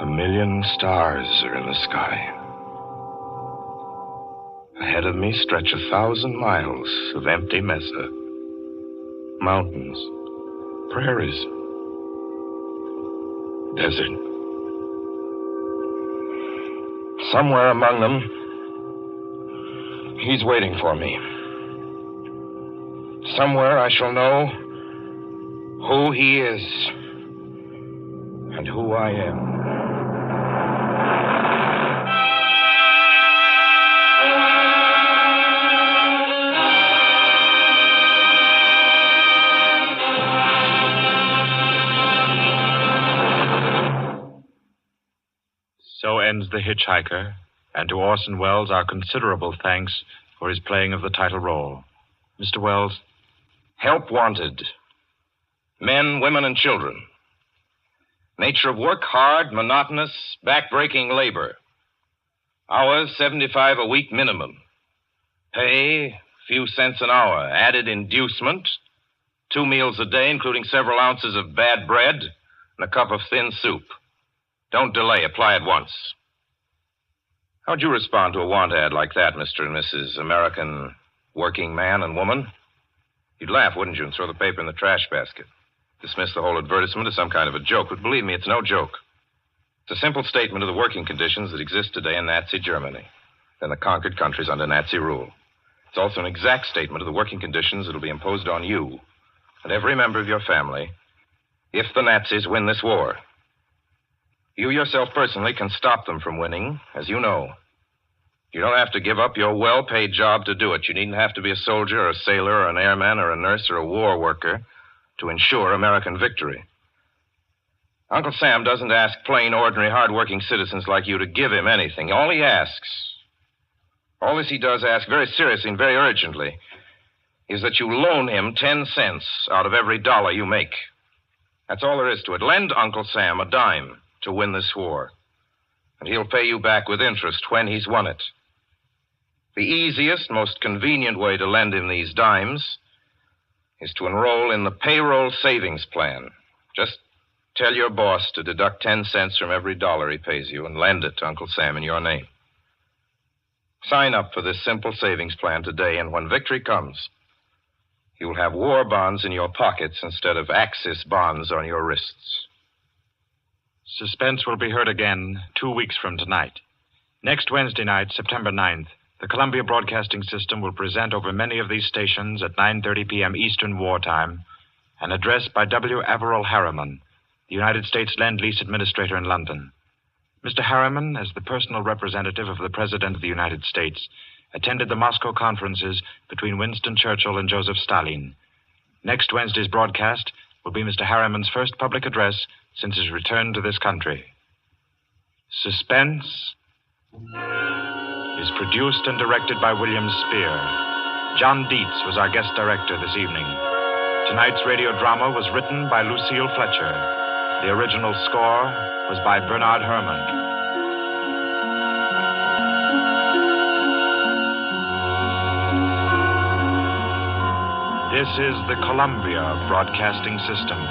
R: 1,000,000 stars are in the sky. Ahead of me stretch 1,000 miles of empty mesa. Mountains, prairies, desert. Somewhere among them, he's waiting for me. Somewhere I shall know who he is and who I am.
A: So ends The Hitchhiker, and to Orson Welles our considerable thanks for his playing of the title role. Mr. Welles?
R: Help wanted. Men, women, and children. Nature of work, hard, monotonous, back-breaking labor. Hours, 75 a week minimum. Pay, few cents an hour. Added inducement, 2 meals a day, including several ounces of bad bread and a cup of thin soup. Don't delay. Apply at once. How'd you respond to a want ad like that, Mr. and Mrs. American working man and woman? You'd laugh, wouldn't you, and throw the paper in the trash basket. Dismiss the whole advertisement as some kind of a joke. But believe me, it's no joke. It's a simple statement of the working conditions that exist today in Nazi Germany and the conquered countries under Nazi rule. It's also an exact statement of the working conditions that will be imposed on you and every member of your family if the Nazis win this war. You yourself personally can stop them from winning, as you know. You don't have to give up your well-paid job to do it. You needn't have to be a soldier or a sailor or an airman or a nurse or a war worker to ensure American victory. Uncle Sam doesn't ask plain, ordinary, hard-working citizens like you to give him anything. All he does ask very seriously and very urgently is that you loan him 10 cents out of every dollar you make. That's all there is to it. Lend Uncle Sam a dime to win this war, and he'll pay you back with interest when he's won it. The easiest, most convenient way to lend him these dimes is to enroll in the payroll savings plan. Just tell your boss to deduct 10 cents from every dollar he pays you and lend it to Uncle Sam in your name. Sign up for this simple savings plan today, and when victory comes, you'll have war bonds in your pockets instead of Axis bonds on your wrists.
A: Suspense will be heard again 2 weeks from tonight. Next Wednesday night, September 9th, the Columbia Broadcasting System will present over many of these stations at 9:30 p.m. Eastern Wartime an address by W. Averell Harriman, the United States Lend-Lease Administrator in London. Mr. Harriman, as the personal representative of the President of the United States, attended the Moscow conferences between Winston Churchill and Joseph Stalin. Next Wednesday's broadcast will be Mr. Harriman's first public address since his return to this country. Suspense is produced and directed by William Spear. John Dietz was our guest director this evening. Tonight's radio drama was written by Lucille Fletcher. The original score was by Bernard Herrmann. This is the Columbia Broadcasting System.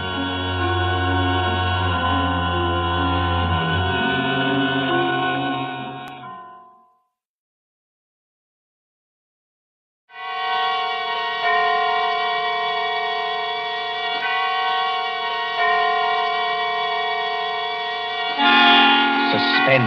O: Suspense.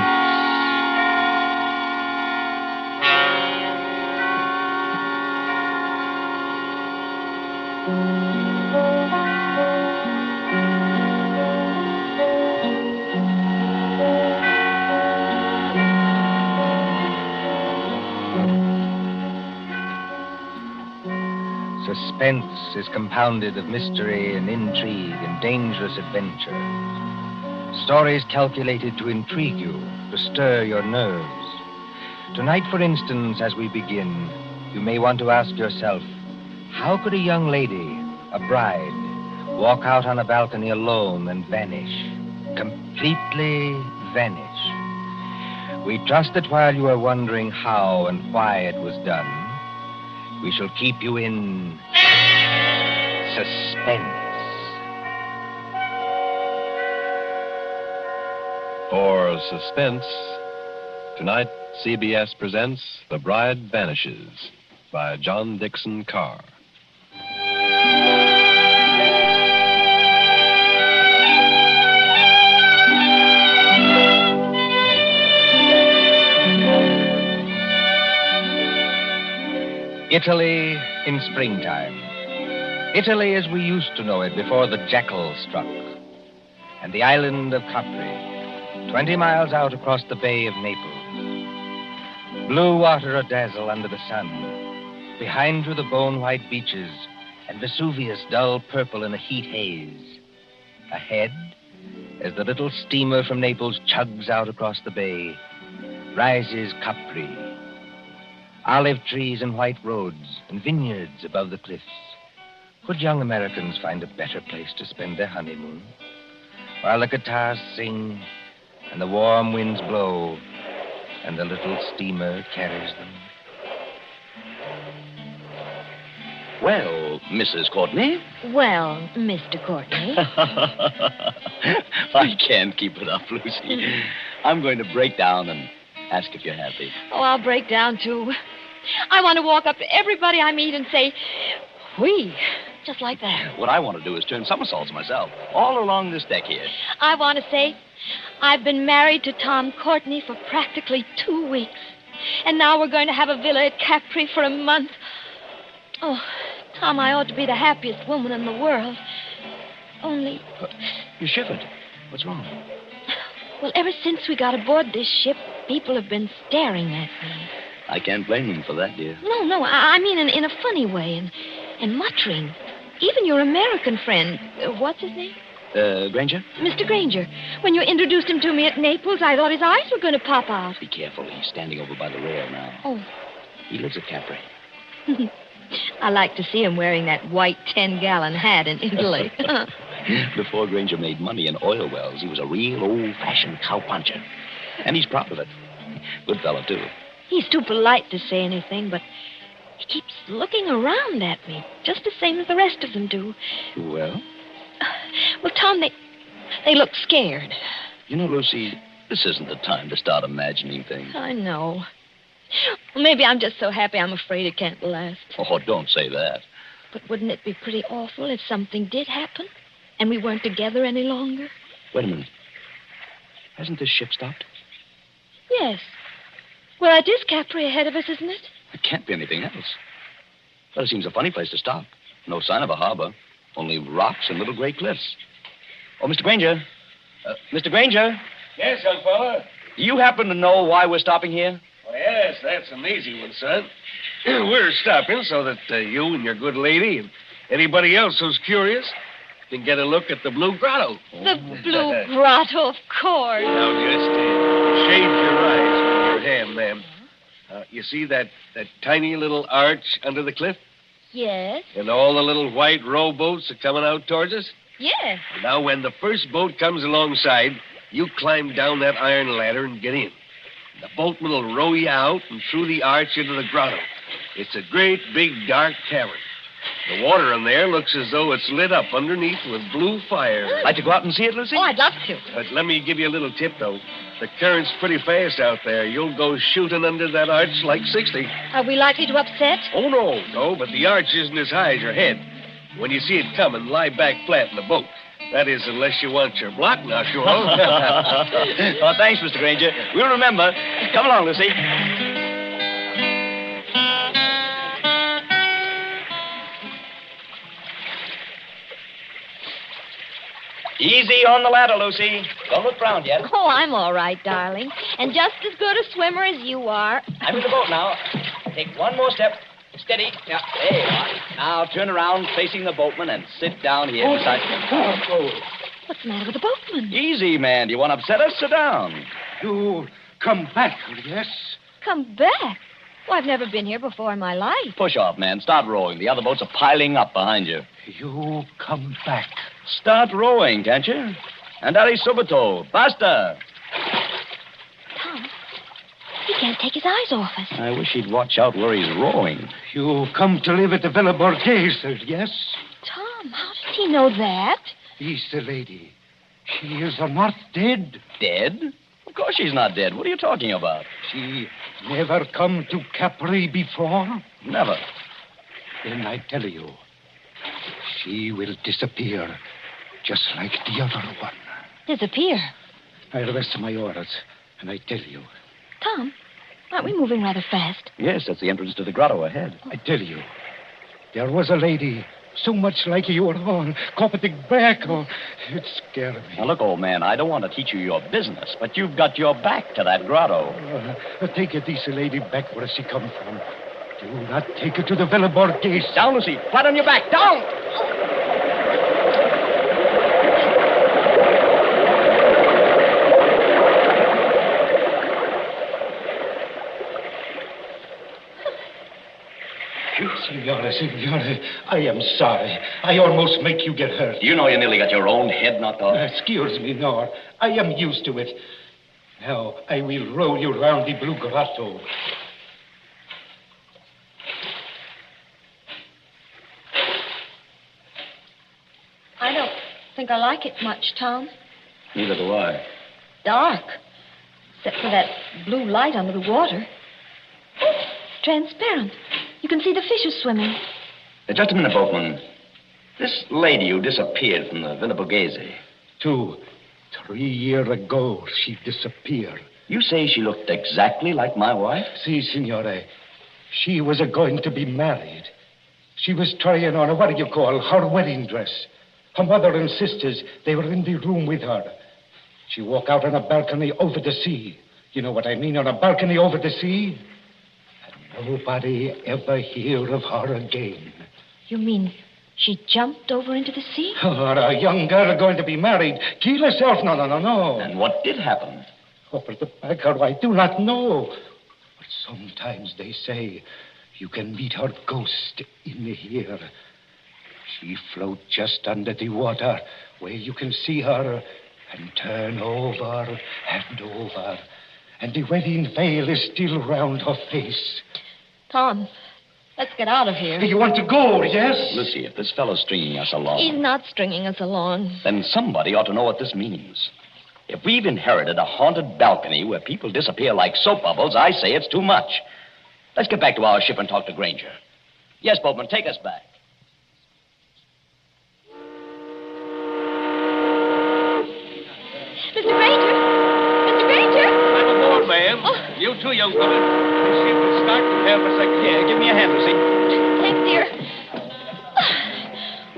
O: Suspense is compounded of mystery and intrigue and dangerous adventure. Stories calculated to intrigue you, to stir your nerves. Tonight, for instance, as we begin, you may want to ask yourself, how could a young lady, a bride, walk out on a balcony alone and vanish? Completely vanish. We trust that while you are wondering how and why it was done, we shall keep you in suspense.
F: For Suspense, tonight CBS presents The Bride Vanishes by John Dixon Carr.
O: Italy in springtime. Italy as we used to know it before the jackal struck. And the island of Capri, 20 miles out across the Bay of Naples. Blue water a-dazzle under the sun. Behind you the bone-white beaches and Vesuvius dull purple in a heat haze. Ahead, as the little steamer from Naples chugs out across the bay, rises Capri. Olive trees and white roads and vineyards above the cliffs. Could young Americans find a better place to spend their honeymoon? While the guitars sing and the warm winds blow and the little steamer carries them.
H: Well, Mrs. Courtney.
T: Well, Mr. Courtney.
H: I can't keep it up, Lucy. I'm going to break down and ask if you're happy.
T: Oh, I'll break down, too. I want to walk up to everybody I meet and say, "Oui," just like that.
H: What I want to do is turn somersaults myself, all along this deck here.
T: I want to say, I've been married to Tom Courtney for practically 2 weeks. And now we're going to have a villa at Capri for a month. Oh, Tom, I ought to be the happiest woman in the world. Only...
H: You shivered. What's wrong?
T: Well, ever since we got aboard this ship, people have been staring at me.
H: I can't blame them for that, dear.
T: No, I mean in a funny way, and muttering. Even your American friend, what's his name?
H: Granger?
T: Mr. Granger. When you introduced him to me at Naples, I thought his eyes were going to pop out.
H: Be careful. He's standing over by the rail now.
T: Oh.
H: He lives at Capri.
T: I like to see him wearing that white 10-gallon hat in Italy.
H: Before Granger made money in oil wells, he was a real old-fashioned cowpuncher. And he's proud of it. Good fellow, too.
T: He's too polite to say anything, but he keeps looking around at me, just the same as the rest of them do.
H: Well?
T: Well, Tom, they look scared.
H: You know, Lucy, this isn't the time to start imagining things.
T: I know. Well, maybe I'm just so happy I'm afraid it can't last.
H: Oh, don't say that.
T: But wouldn't it be pretty awful if something did happen and we weren't together any longer?
H: Wait a minute. Hasn't this ship stopped?
T: Yes. Well, that is Capri ahead of us, isn't it?
H: It can't be anything else. Well, it seems a funny place to stop. No sign of a harbor. Only rocks and little gray cliffs. Oh, Mr. Granger. Mr. Granger.
C: Yes, young fella?
H: Do you happen to know why we're stopping here?
C: Oh, yes, that's an easy one, son. We're stopping so that you and your good lady and anybody else who's curious can get a look at the Blue Grotto.
T: The Blue Grotto, of course.
C: Now, just shade your eyes with your hand, ma'am. You see that tiny little arch under the cliff?
T: Yes.
C: And all the little white rowboats are coming out towards us?
T: Yes.
C: Now, when the first boat comes alongside, you climb down that iron ladder and get in. The boatman will row you out and through the arch into the grotto. It's a great, big, dark cavern. The water in there looks as though it's lit up underneath with blue fire.
H: Like to go out and see it, Lucy?
T: Oh, I'd love to.
C: But let me give you a little tip, though. The current's pretty fast out there. You'll go shooting under that arch like 60.
T: Are we likely to upset?
C: Oh, no, but the arch isn't as high as your head. When you see it coming, lie back flat in the boat. That is, unless you want your block knocked off.
H: Oh, thanks, Mr. Granger. We'll remember. Come along, Lucy. Easy on the ladder, Lucy. Don't look round yet.
T: Oh, I'm all right, darling. And just as good a swimmer as you are.
H: I'm in the boat now. Take one more step. Steady. Yeah, there you are. Now turn around facing the boatman and sit down here beside me.
T: What's the matter with the boatman?
H: Easy, man. Do you want to upset us? Sit down.
E: You come back, yes?
T: Come back? Well, I've never been here before in my life.
H: Push off, man. Start rowing. The other boats are piling up behind you.
E: You come back.
H: Start rowing, can't you? Andare subito. Basta.
T: Tom, he can't take his eyes off us.
H: I wish he'd watch out where he's rowing.
E: You come to live at the Villa Borghese, yes?
T: Tom, how does he know that?
E: He's the lady. She is not dead.
H: Dead? Of course she's not dead. What are you talking about?
E: She never come to Capri before?
H: Never.
E: Then I tell you, she will disappear, just like the other one.
T: Disappear?
E: I rest my orders, and I tell you.
T: Tom, aren't we moving rather fast?
H: Yes, that's the entrance to the grotto ahead.
E: I tell you, there was a lady so much like your own, coveting back. Oh, it scared me.
H: Now, look, old man, I don't want to teach you your business, but you've got your back to that grotto.
E: Take this lady back where she come from. Do not take her to the Villa Borghese.
H: Down, Lucy. Flat on your back. Down!
E: Signore, I am sorry. I almost make you get hurt.
H: You know you nearly got your own head knocked off.
E: Excuse me, no. I am used to it. Now, I will roll you round the blue grotto.
T: I don't think I like it much, Tom.
H: Neither do I.
T: Dark. Except for that blue light under the water. Oh, transparent. You can see the fishes swimming.
H: Just a minute, boatman. This lady who disappeared from the Villa Borghese.
E: 2, 3 years ago, she disappeared.
H: You say she looked exactly like my wife?
E: Si, signore. She was going to be married. She was trying on her wedding dress. Her mother and sisters, they were in the room with her. She walked out on a balcony over the sea. You know what I mean, on a balcony over the sea? Nobody ever hear of her again.
T: You mean she jumped over into the sea?
E: Oh, a young girl going to be married. Kill herself. No.
H: And what did happen?
E: Over the back, I do not know. But sometimes they say you can meet her ghost in here. She float just under the water where you can see her and turn over and over. And the wedding veil is still round her face.
T: Tom, let's get out of here.
E: You want to go, yes?
H: Lucy, if this fellow's stringing us along...
T: He's not stringing us along.
H: Then somebody ought to know what this means. If we've inherited a haunted balcony where people disappear like soap bubbles, I say it's too much. Let's get back to our ship and talk to Granger. Yes, boatman, take us back.
T: Mr. Granger! Mr. Granger!
C: I'm aboard, ma'am. Oh. You too, young woman. The ship will start to have a second.
H: Yeah, give me a hand, Lucy.
T: Thanks, dear.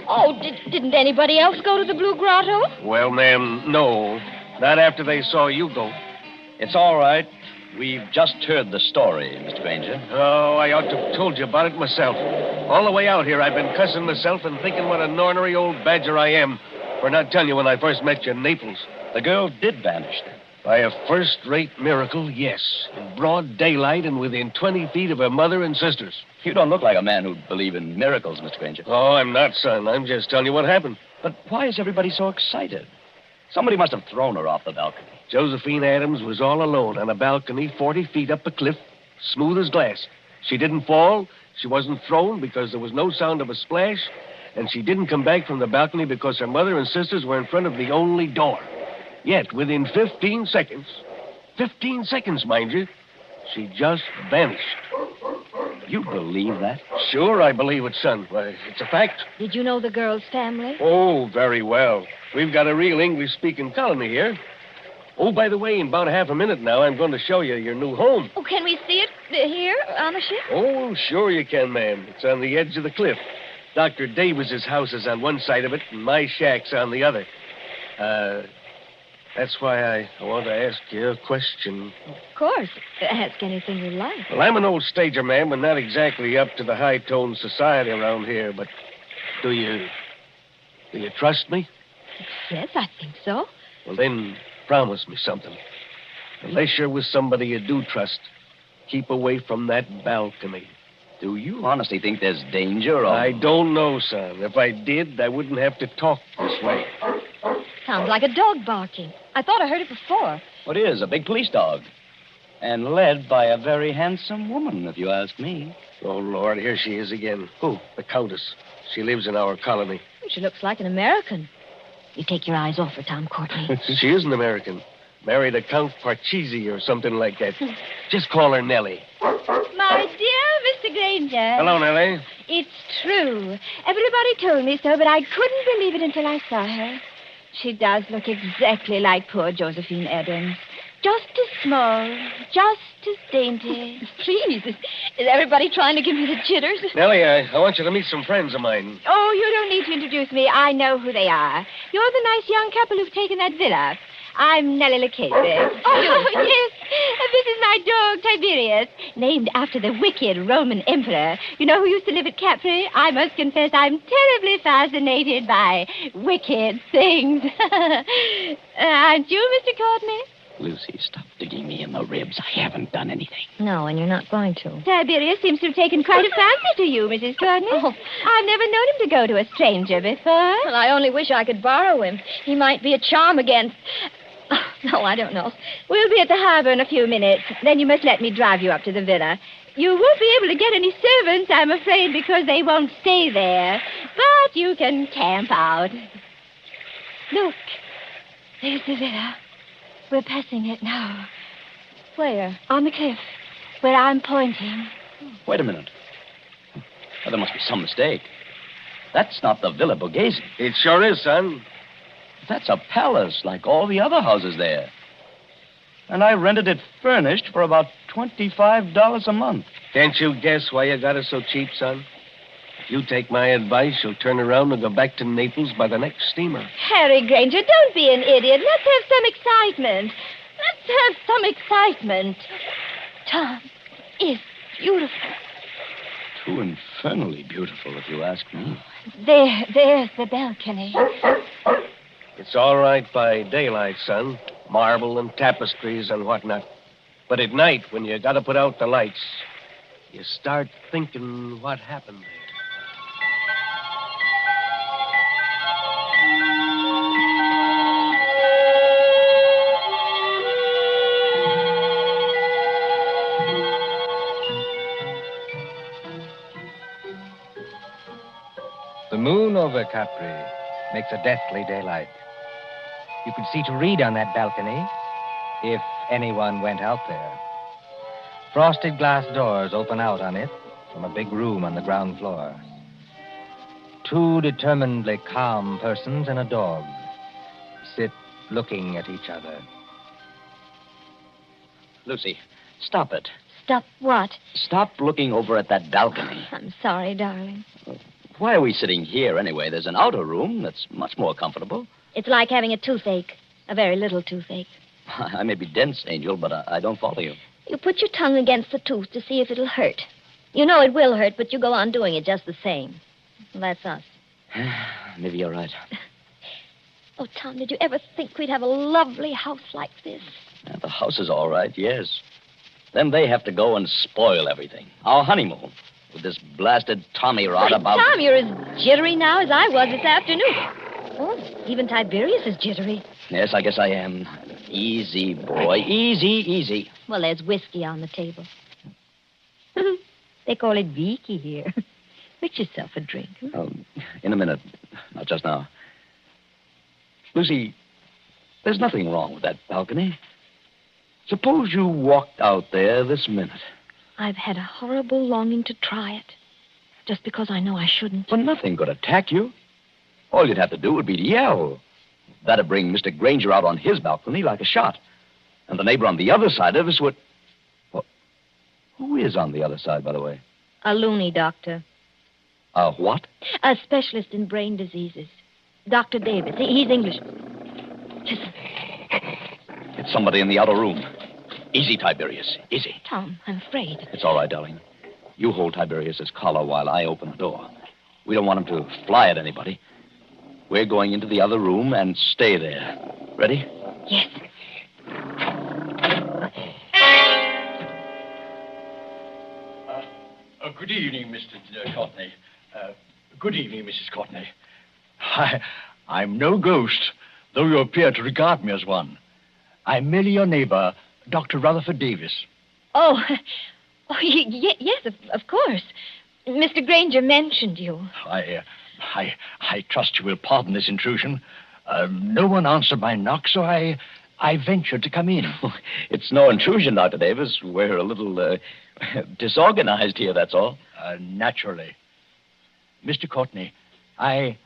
T: Oh, didn't anybody else go to the Blue Grotto?
C: Well, ma'am, no. Not after they saw you go.
H: It's all right. We've just heard the story, Mr. Granger.
C: Oh, I ought to have told you about it myself. All the way out here, I've been cussing myself and thinking what an ornery old badger I am for not telling you when I first met you in Naples.
H: The girl did vanish then.
C: By a first-rate miracle, yes. In broad daylight and within 20 feet of her mother and sisters.
H: You don't look like a man who'd believe in miracles, Mr. Granger.
C: Oh, I'm not, son. I'm just telling you what happened.
H: But why is everybody so excited? Somebody must have thrown her off the balcony.
C: Josephine Adams was all alone on a balcony 40 feet up a cliff, smooth as glass. She didn't fall. She wasn't thrown because there was no sound of a splash. And she didn't come back from the balcony because her mother and sisters were in front of the only door. Yet, within 15 seconds, mind you, she just vanished.
H: You believe that?
C: Sure, I believe it, son. Why, it's a fact.
T: Did you know the girl's family?
C: Oh, very well. We've got a real English-speaking colony here. Oh, by the way, in about half a minute now, I'm going to show you your new home.
T: Oh, can we see it here on the ship?
C: Oh, sure you can, ma'am. It's on the edge of the cliff. Dr. Davis's house is on one side of it, and my shack's on the other. That's why I want to ask you a question.
T: Of course. Ask anything you like.
C: Well, I'm an old stager, ma'am, and not exactly up to the high-toned society around here, but do you trust me?
T: Yes, I think so.
C: Well, then, promise me something. Unless you're with somebody you do trust, keep away from that balcony.
H: Do you honestly think there's danger, or...
C: I don't know, son. If I did, I wouldn't have to talk this way.
T: Sounds like a dog barking. I thought I heard it before.
H: What is? A big police dog. And led by a very handsome woman, if you ask me.
C: Oh, Lord, here she is again. Who? The Countess. She lives in our colony.
T: She looks like an American. You take your eyes off her, Tom Courtney.
C: She is an American. Married a Count Parcheesi or something like that. Just call her Nellie.
I: My dear Mr. Granger.
C: Hello, Nellie.
I: It's true. Everybody told me so, but I couldn't believe it until I saw her. She does look exactly like poor Josephine Adams. Just as small, just as dainty.
T: Please, is everybody trying to give me the jitters?
C: Nellie, I want you to meet some friends of mine.
I: Oh, you don't need to introduce me. I know who they are. You're the nice young couple who've taken that villa. I'm Nellie Lucchese. Oh, yes. This is my dog, Tiberius, named after the wicked Roman emperor. You know who used to live at Capri? I must confess I'm terribly fascinated by wicked things. Aren't you, Mr. Courtney?
H: Lucy, stop digging me in the ribs. I haven't done anything.
T: No, and you're not going to.
I: Tiberius seems to have taken quite a fancy to you, Mrs. Courtney. Oh. I've never known him to go to a stranger before.
T: Well, I only wish I could borrow him. He might be a charm against... Oh, no, I don't know.
I: We'll be at the harbor in a few minutes. Then you must let me drive you up to the villa. You won't be able to get any servants, I'm afraid, because they won't stay there. But you can camp out. Look, there's the villa. We're passing it now.
T: Where?
I: On the cliff, where I'm pointing.
H: Wait a minute. Well, there must be some mistake. That's not the Villa Borghese.
C: It sure is, son.
H: That's a palace like all the other houses there. And I rented it furnished for about $25 a month.
C: Can't you guess why you got it so cheap, son? If you take my advice, you'll turn around and go back to Naples by the next steamer.
I: Harry Granger, don't be an idiot. Let's have some excitement. Let's have some excitement. Tom is beautiful.
H: Too infernally beautiful, if you ask me.
I: There's the balcony.
C: It's all right by daylight, son. Marble and tapestries and whatnot. But at night, when you got to put out the lights, you start thinking what happened there.
O: The moon over Capri makes a deathly daylight. You could see to read on that balcony if anyone went out there. Frosted glass doors open out on it from a big room on the ground floor. Two determinedly calm persons and a dog sit looking at each other.
H: Lucy, stop it.
T: Stop what?
H: Stop looking over at that balcony.
T: I'm sorry, darling.
H: Why are we sitting here anyway? There's an outer room that's much more comfortable.
T: It's like having a toothache. A very little toothache.
H: I may be dense, Angel, but I don't follow you.
T: You put your tongue against the tooth to see if it'll hurt. You know it will hurt, but you go on doing it just the same. Well, that's us.
H: Maybe you're right.
T: Oh, Tom, did you ever think we'd have a lovely house like this?
H: The house is all right, yes. Then they have to go and spoil everything. Our honeymoon. With this blasted Tommy rod about...
T: Tom, you're as jittery now as I was this afternoon. Oh, even Tiberius is jittery.
H: Yes, I guess I am. Easy, boy. Easy, easy.
T: Well, there's whiskey on the table. They call it Vicky here. Make yourself a drink.
H: Oh, in a minute. Not just now. Lucy, there's nothing wrong with that balcony. Suppose you walked out there this minute.
T: I've had a horrible longing to try it. Just because I know I shouldn't.
H: Well, nothing could attack you. All you'd have to do would be to yell. That'd bring Mr. Granger out on his balcony like a shot. And the neighbor on the other side of us would... Well, who is on the other side, by the way?
T: A loony doctor.
H: A what?
T: A specialist in brain diseases. Dr. Davis. He's English. Listen.
H: It's somebody in the outer room. Easy, Tiberius. Easy.
T: Tom, I'm afraid.
H: It's all right, darling. You hold Tiberius's collar while I open the door. We don't want him to fly at anybody. We're going into the other room and stay there. Ready?
T: Yes.
M: Good evening, Mr. Courtney. Good evening, Mrs. Courtney. I'm no ghost, though you appear to regard me as one. I'm merely your neighbor, Dr. Rutherford Davis.
T: Oh, yes, of course. Mr. Granger mentioned you.
M: I trust you will pardon this intrusion. No one answered my knock, so I ventured to come in.
H: It's no intrusion, Dr. Davis. We're a little disorganized here, that's all.
M: Naturally. Mr. Courtney, I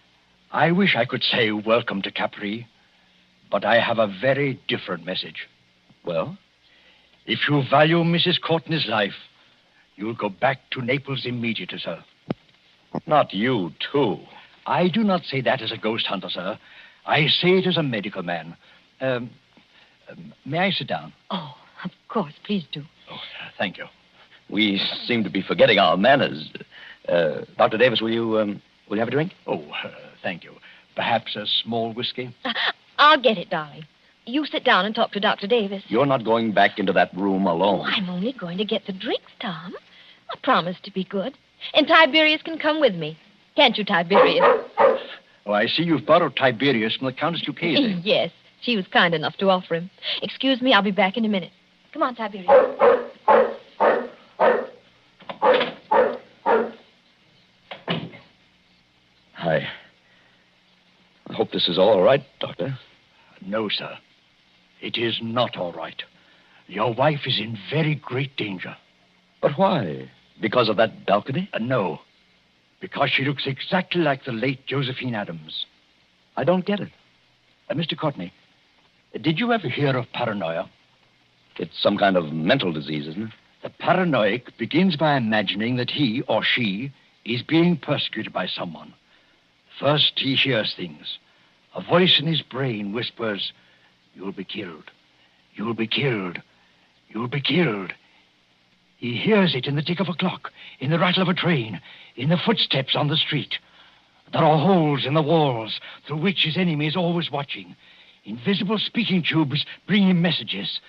M: wish I could say welcome to Capri, but I have a very different message.
H: Well?
M: If you value Mrs. Courtney's life, you'll go back to Naples immediately, sir.
H: Not you, too.
M: I do not say that as a ghost hunter, sir. I say it as a medical man. May I sit down?
T: Oh, of course. Please do.
M: Oh, thank you.
H: We seem to be forgetting our manners. Dr. Davis, will you have a drink?
M: Oh, thank you. Perhaps a small whiskey?
T: I'll get it, darling. You sit down and talk to Dr. Davis.
H: You're not going back into that room alone.
T: Oh, I'm only going to get the drinks, Tom. I promise to be good. And Tiberius can come with me. Can't you, Tiberius?
M: Oh, I see you've borrowed Tiberius from the Countess Lucchese.
T: Yes, she was kind enough to offer him. Excuse me, I'll be back in a minute. Come on, Tiberius.
H: I hope this is all right, Doctor.
M: No, sir. It is not all right. Your wife is in very great danger.
H: But why? Because of that balcony?
M: No. Because she looks exactly like the late Josephine Adams.
H: I don't get it.
M: Mr. Courtney, did you ever hear of paranoia?
H: It's some kind of mental disease, isn't it?
M: The paranoic begins by imagining that he or she is being persecuted by someone. First, he hears things. A voice in his brain whispers, "You'll be killed. You'll be killed. You'll be killed." He hears it in the tick of a clock, in the rattle of a train, in the footsteps on the street. There are holes in the walls through which his enemy is always watching. Invisible speaking tubes bring him messages.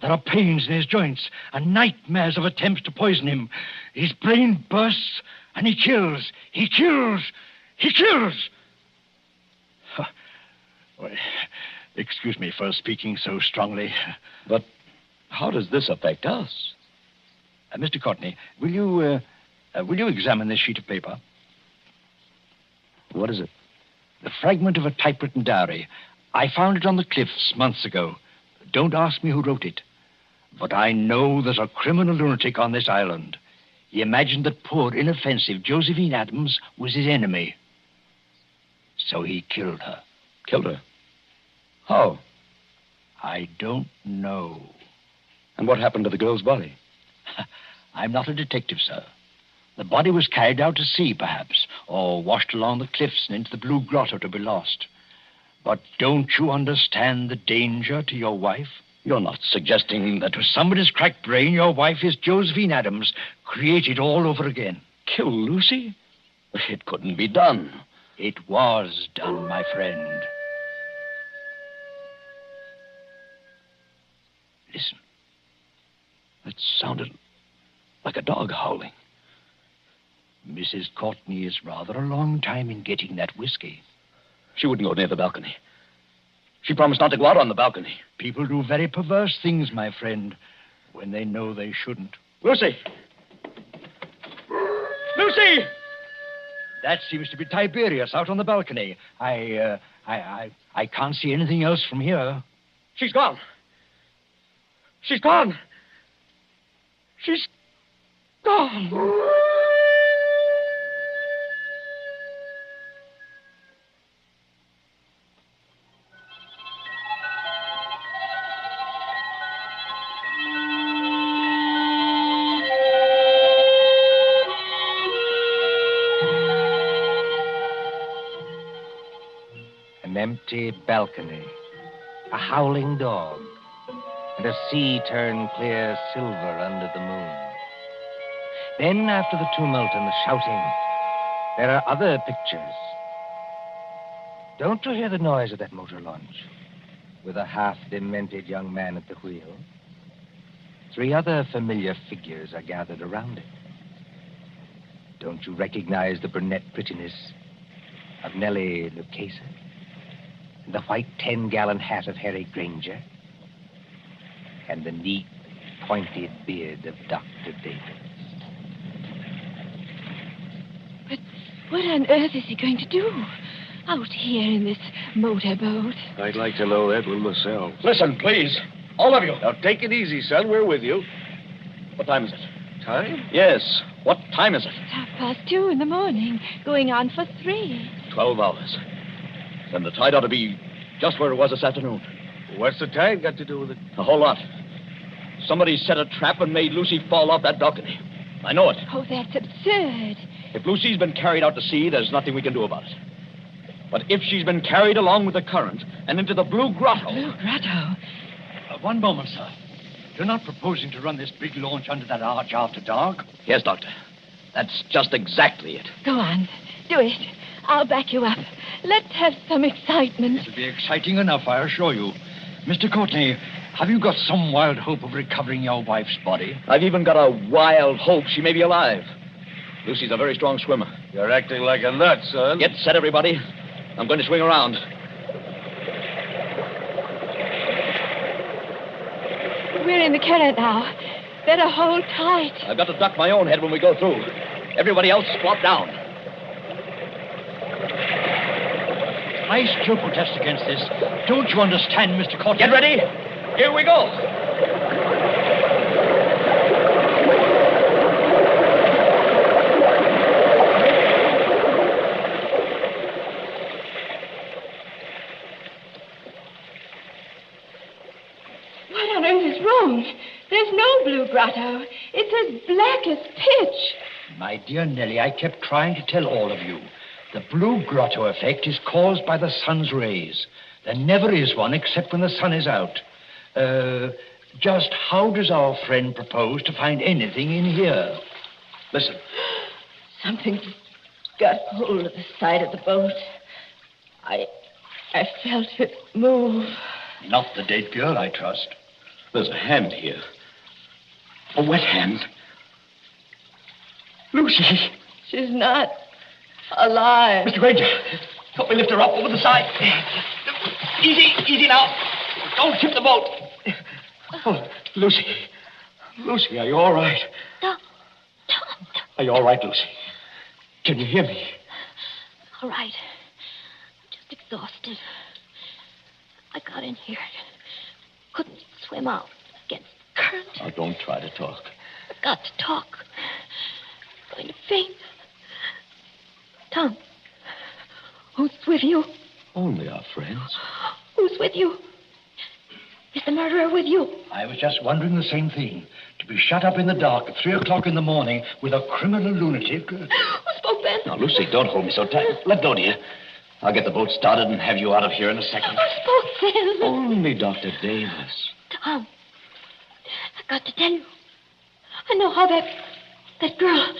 M: There are pains in his joints and nightmares of attempts to poison him. His brain bursts and he kills. He kills. He kills. Well, excuse me for speaking so strongly.
H: But how does this affect us?
M: Mr. Courtney, will you examine this sheet of paper?
H: What is it?
M: The fragment of a typewritten diary. I found it on the cliffs months ago. Don't ask me who wrote it. But I know there's a criminal lunatic on this island. He imagined that poor, inoffensive Josephine Adams was his enemy. So he killed her.
H: Killed her? How?
M: I don't know.
H: And what happened to the girl's body?
M: I'm not a detective, sir. The body was carried out to sea, perhaps, or washed along the cliffs and into the Blue Grotto to be lost. But don't you understand the danger to your wife?
H: You're not suggesting
M: that with somebody's cracked brain, your wife is Josephine Adams, created all over again.
H: Kill Lucy? It couldn't be done.
M: It was done, my friend. Listen.
H: It sounded like a dog howling.
M: Mrs. Courtney is rather a long time in getting that whiskey.
H: She wouldn't go near the balcony. She promised not to go out on the balcony.
M: People do very perverse things, my friend, when they know they shouldn't.
H: Lucy! Lucy!
M: That seems to be Tiberius out on the balcony. I can't see anything else from here.
H: She's gone. She's gone. She's
N: Gone.
O: An empty balcony, a howling dog, and a sea turned clear silver under the moon. Then, after the tumult and the shouting, there are other pictures. Don't you hear the noise of that motor launch, with a half-demented young man at the wheel? 3 other familiar figures are gathered around it. Don't you recognize the brunette prettiness of Nellie Lucchese? And the white 10-gallon hat of Harry Granger? And the neat, pointed beard of Dr. Davis?
I: But what on earth is he going to do out here in this motorboat?
C: I'd like to know that one myself.
H: Listen, please. All of you.
C: Now, take it easy, son. We're with you.
H: What time is it?
C: Time?
H: Yes. What time is it?
I: It's 2:30 in the morning, going on for 3.
H: 12 hours. Then the tide ought to be just where it was this afternoon.
C: What's the tide got to do with it?
H: A whole lot. Somebody set a trap and made Lucy fall off that balcony. I know it.
I: Oh, that's absurd.
H: If Lucy's been carried out to sea, there's nothing we can do about it. But if she's been carried along with the current and into the Blue Grotto...
I: Blue Grotto?
M: One moment, sir. You're not proposing to run this big launch under that arch after dark?
H: Yes, Doctor. That's just exactly it.
I: Go on. Do it. I'll back you up. Let's have some excitement.
M: It'll be exciting enough, I assure you. Mr. Courtney, have you got some wild hope of recovering your wife's body?
H: I've even got a wild hope she may be alive. Lucy's a very strong swimmer.
C: You're acting like a nut, son.
H: Get set, everybody. I'm going to swing around.
I: We're in the current now. Better hold tight.
H: I've got to duck my own head when we go through. Everybody else, squat down.
M: I still protest against this. Don't you understand, Mr. Courtney?
H: Get ready. Here we go.
I: What on earth is wrong? There's no Blue Grotto. It's as black as pitch.
M: My dear Nellie, I kept trying to tell all of you. The Blue Grotto effect is caused by the sun's rays. There never is one except when the sun is out. Just how does our friend propose to find anything in here?
H: Listen.
I: Something got hold of the side of the boat. I felt it move.
M: Not the dead girl, I trust.
H: There's a hand here. A wet hand. Lucy.
I: She's not alive.
H: Mr. Granger, help me lift her up over the side. Easy now. Don't tip the boat. Oh, Lucy. Lucy, are you all right?
T: Tom.
H: Are you all right, Lucy? Can you hear me?
T: All right. I'm just exhausted. I got in here. Couldn't swim out against the current.
H: Oh, don't try to talk.
T: I've got to talk. I'm going to faint. Tom, who's with you?
H: Only our friends.
T: Who's with you? Is the murderer with you?
M: I was just wondering the same thing. To be shut up in the dark at 3 o'clock in the morning with a criminal lunatic.
T: Who spoke then?
H: Now, Lucy, don't hold me so tight. Let go, dear. I'll get the boat started and have you out of here in a second.
T: Who spoke then?
H: Only Dr. Davis.
T: Tom, I've got to tell you. I know how that girl,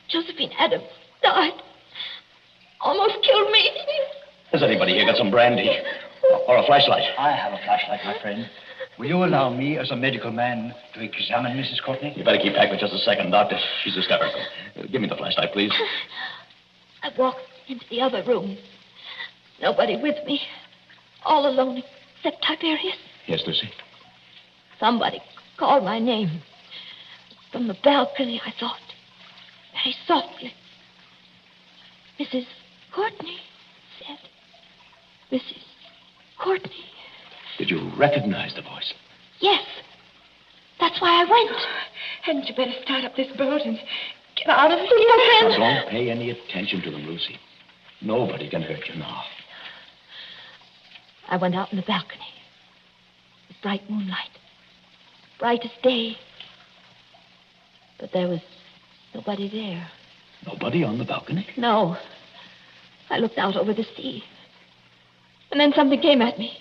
T: Josephine Adams, died. Almost killed me.
H: Has anybody here got some brandy? Or a flashlight?
M: I have a flashlight, my friend. Will you allow me, as a medical man, to examine Mrs. Courtney?
H: You better keep back for just a second, Doctor. She's hysterical. Give me the flashlight, please.
T: I walked into the other room. Nobody with me. All alone except Tiberius.
H: Yes, Lucy?
T: Somebody called my name. From the balcony, I thought. Very softly. Mrs. Courtney said. Mrs. Courtney.
H: Did you recognize the voice?
T: Yes. That That's why I went.
P: Hadn't you better start up this boat and get out of here?
T: But
H: Now, don't pay any attention to them, Lucy. Nobody can hurt you now.
T: I went out on the balcony. It was bright moonlight. Bright as day. But there was nobody there.
H: Nobody on the balcony?
T: No. I looked out over the sea. And then something came at me.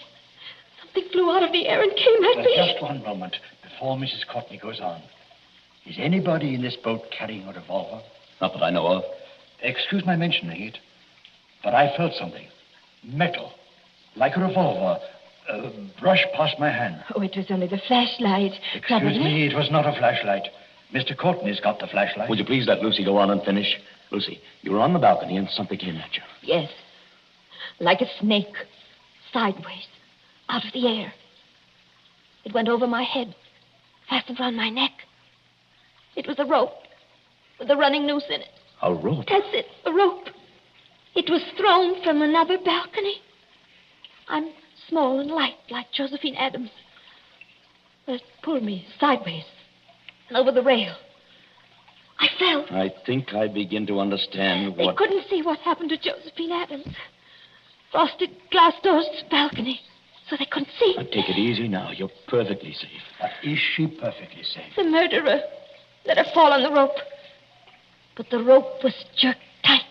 T: Something flew out of the air and came at me.
M: Just one moment before Mrs. Courtney goes on. Is anybody in this boat carrying a revolver?
H: Not that I know of.
M: Excuse my mentioning it, but I felt something. Metal. Like a revolver. Brush past my hand.
T: Oh, it was only the flashlight.
M: Excuse me, it was not a flashlight. Mr. Courtney's got the flashlight.
H: Would you please let Lucy go on and finish? Lucy, you were on the balcony and something came at you.
T: Yes. Like a snake. Sideways. Out of the air. It went over my head. Fastened around my neck. It was a rope. With a running noose in it.
H: A rope?
T: That's it. A rope. It was thrown from another balcony. I'm small and light, like Josephine Adams. It pulled me sideways and over the rail. I fell.
H: I think I begin to understand
T: They
H: what...
T: couldn't see what happened to Josephine Adams. Frosted glass doors to the balcony, so they couldn't see.
H: Now, take it easy now. You're perfectly safe.
M: Is she perfectly safe?
T: The murderer let her fall on the rope. But the rope was jerked tight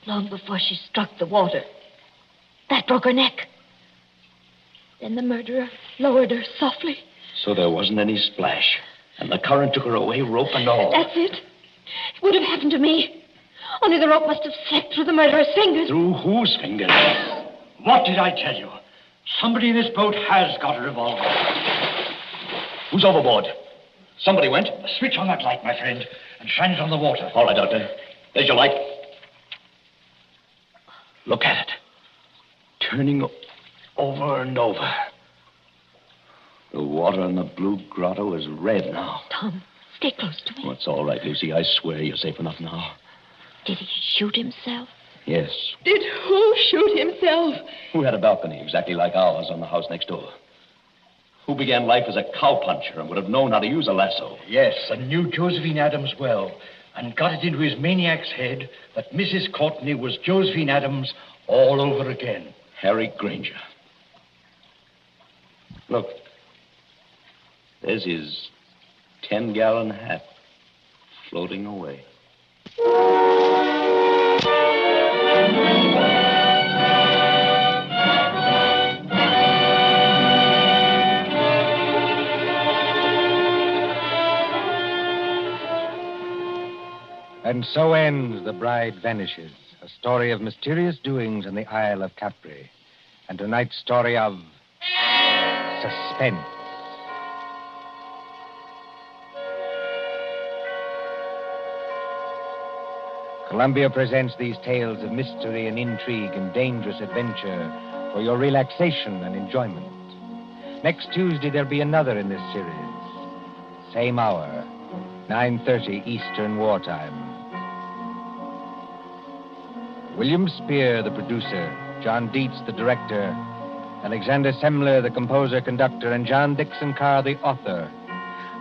T: long before she struck the water. That broke her neck. Then the murderer lowered her softly.
H: So there wasn't any splash. And the current took her away, rope and all.
T: That's it. It would have happened to me. Only the rope must have slipped through the murderer's fingers.
M: Through whose fingers? What did I tell you? Somebody in this boat has got a revolver.
H: Who's overboard? Somebody went.
M: Switch on that light, my friend, and shine it on the water.
H: All right, Doctor. There's your light. Look at it. Turning over and over. The water in the blue grotto is red now.
T: Tom, stay close to me.
H: Oh, it's all right, Lucy. I swear you're safe enough now.
T: Did he shoot himself?
H: Yes.
P: Did who shoot himself?
H: Who had a balcony exactly like ours on the house next door? Who began life as a cowpuncher and would have known how to use a lasso?
M: Yes, and knew Josephine Adams well, and got it into his maniac's head that Mrs. Courtney was Josephine Adams all over again.
H: Harry Granger. Look. There's his 10-gallon hat floating away.
O: And so ends The Bride Vanishes, a story of mysterious doings in the Isle of Capri. And tonight's story of suspense. Columbia presents these tales of mystery and intrigue and dangerous adventure for your relaxation and enjoyment. Next Tuesday, there'll be another in this series. Same hour, 9:30 Eastern Wartime. William Spear, the producer, John Dietz, the director, Alexander Semler, the composer, conductor, and John Dixon Carr, the author,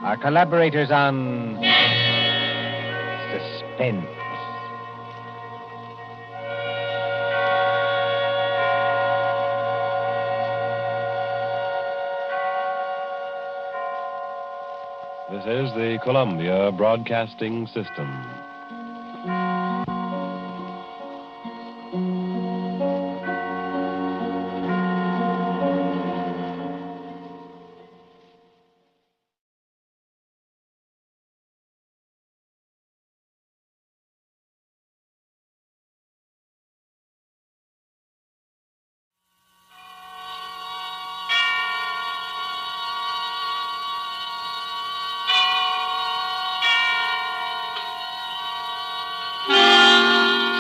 O: are collaborators on Suspense.
F: This is the Columbia Broadcasting System.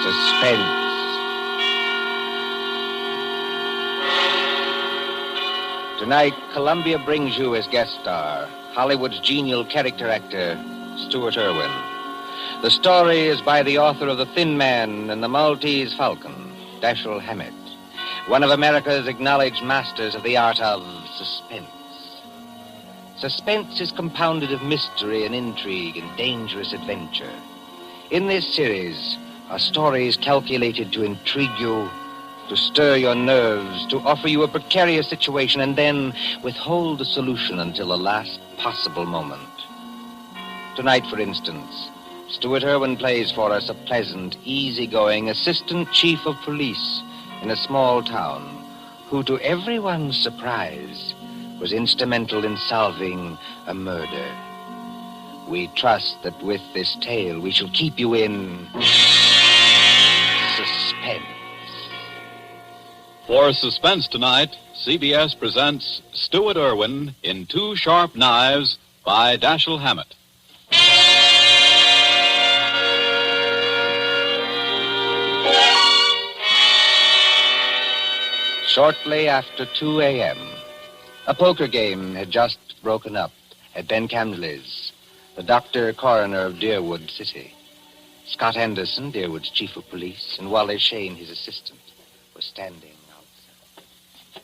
O: Suspense. Tonight, Columbia brings you as guest star Hollywood's genial character actor, Stuart Irwin. The story is by the author of The Thin Man and The Maltese Falcon, Dashiell Hammett, one of America's acknowledged masters of the art of suspense. Suspense is compounded of mystery and intrigue and dangerous adventure. In this series are stories calculated to intrigue you, to stir your nerves, to offer you a precarious situation, and then withhold the solution until the last possible moment. Tonight, for instance, Stuart Irwin plays for us a pleasant, easygoing assistant chief of police in a small town who, to everyone's surprise, was instrumental in solving a murder. We trust that with this tale we shall keep you in suspense.
D: For Suspense tonight, CBS presents Stuart Irwin in Two Sharp Knives by Dashiell Hammett.
O: Shortly after 2 a.m., a poker game had just broken up at Ben Camdley's, the doctor coroner of Deerwood City. Scott Anderson, Deerwood's chief of police, and Wally Shane, his assistant, were standing outside.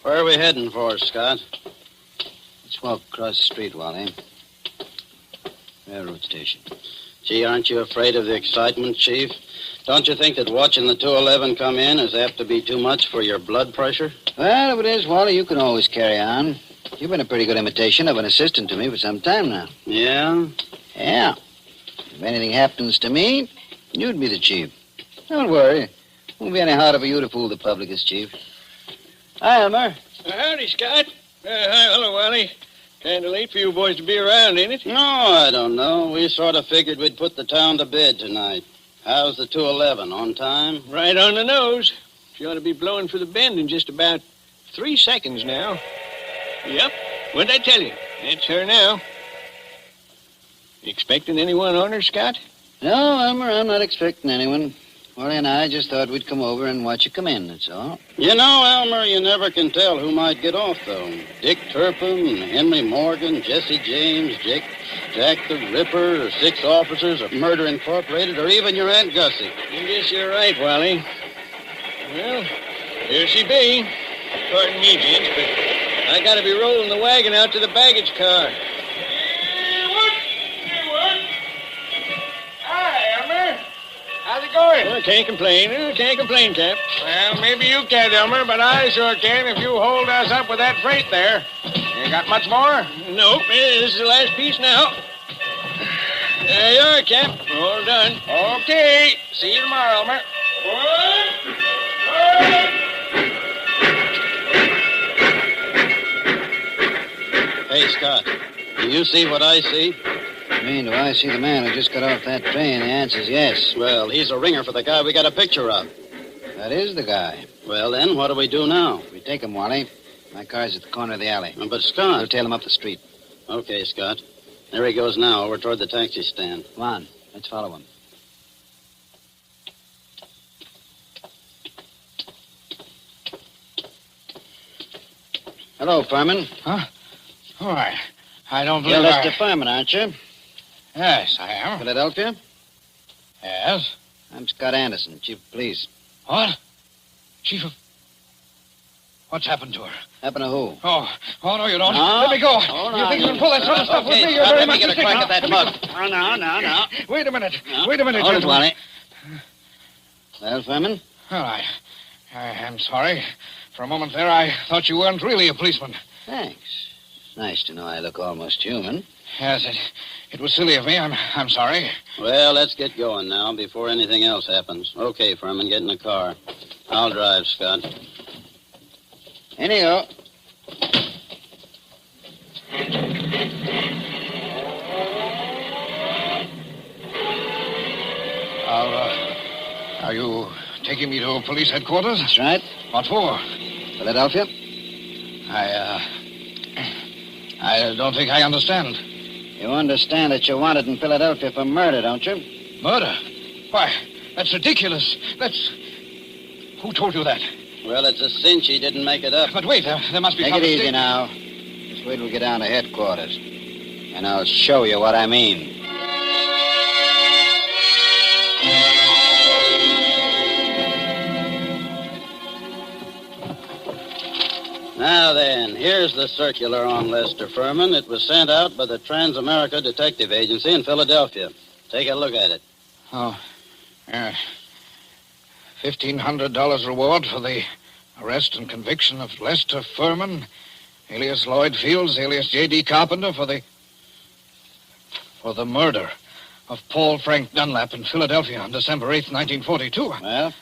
Q: Where are we heading for, Scott? Let's walk across the street, Wally. Railroad station. Gee, aren't you afraid of the excitement, Chief? Don't you think that watching the 211 come in is apt to be too much for your blood pressure?
V: Well, if it is, Wally, you can always carry on. You've been a pretty good imitation of an assistant to me for some time now.
Q: Yeah?
V: Yeah. If anything happens to me, you'd be the chief. Don't worry. It won't be any harder for you to fool the public as chief. Hi, Elmer.
Q: Howdy, Scott. Hi, hello, Wally. Kind of late for you boys to be around, ain't it? No, I don't know. We sort of figured we'd put the town to bed tonight. How's the 211? On time?
W: Right on the nose. She ought to be blowing for the bend in just about 3 seconds now. Yep. What'd I tell you? It's her now. You expecting anyone on her, Scott?
V: No, Elmer, I'm not expecting anyone. Wally and I just thought we'd come over and watch you come in, that's all.
Q: You know, Elmer, you never can tell who might get off, though. Dick Turpin, Henry Morgan, Jesse James, Jack the Ripper, or 6 officers of Murder Incorporated, or even your Aunt Gussie.
W: I guess you're right, Wally. Well, here she be. Pardon me, gents, but I gotta be rolling the wagon out to the baggage car.
U: Hi, Elmer. How's it going?
W: Well, can't complain. Can't complain, Cap.
U: Well, maybe you can't, Elmer, but I sure can if you hold us up with that freight there. You got much more?
W: Nope. This is the last piece now. There you are, Cap. All done.
U: Okay. See you tomorrow, Elmer.
Q: Hey, Scott, do you see what I see?
V: I mean, do I see the man who just got off that train? The answer's yes.
Q: Well, he's a ringer for the guy we got a picture of.
V: That is the guy.
Q: Well, then, what do we do now?
V: We take him, Wally. My car's at the corner of the alley.
Q: But, Scott...
V: We'll tail him up the street.
Q: Okay, Scott. There he goes now, over toward the taxi stand.
V: Come on. Let's follow him. Hello, Furman.
U: Huh? Oh, I don't believe
V: You're Lester Furman, aren't you?
U: Yes, I am.
V: Philadelphia?
U: Yes.
V: I'm Scott Anderson, Chief of Police.
U: What? Chief of... What's happened to her?
V: Happened to who?
U: Oh, no, you don't.
V: No?
U: Let me go.
V: Hold
U: You
V: on.
U: think you can pull that sort of stuff with
V: Okay,
U: me? You're
V: Scott,
U: very
V: let me
U: much
V: get a
U: mistaken.
V: crack at that
U: Now,
V: mug. No.
U: Wait a minute.
V: No.
U: Wait a minute,
V: Hold it,
U: gentlemen.
V: Wally. Well, Furman?
U: Well, I am sorry. For a moment there, I thought you weren't really a policeman.
V: Thanks. Nice to know I look almost human.
U: Yes, it was silly of me. I'm sorry.
Q: Well, let's get going now before anything else happens. Okay, Furman, get in the car. I'll drive, Scott.
V: In you go.
U: Are you taking me to police headquarters?
V: That's right.
U: What for?
V: Philadelphia?
U: I don't think I understand.
V: You understand that you're wanted in Philadelphia for murder, don't you?
U: Murder? Why, that's ridiculous. Who told you that?
Q: Well, it's a cinch he didn't make it up.
U: But wait, there must be...
V: Take it easy now. Just wait till we get down to headquarters. And I'll show you what I mean.
Q: Now then, here's the circular on Lester Furman. It was sent out by the Trans-America Detective Agency in Philadelphia. Take a look at it.
B: Oh, $1,500 reward for the arrest and conviction of Lester Furman, alias Lloyd Fields, alias J.D. Carpenter, for the murder of Paul Frank Dunlap in Philadelphia on December 8th, 1942.
Q: Well?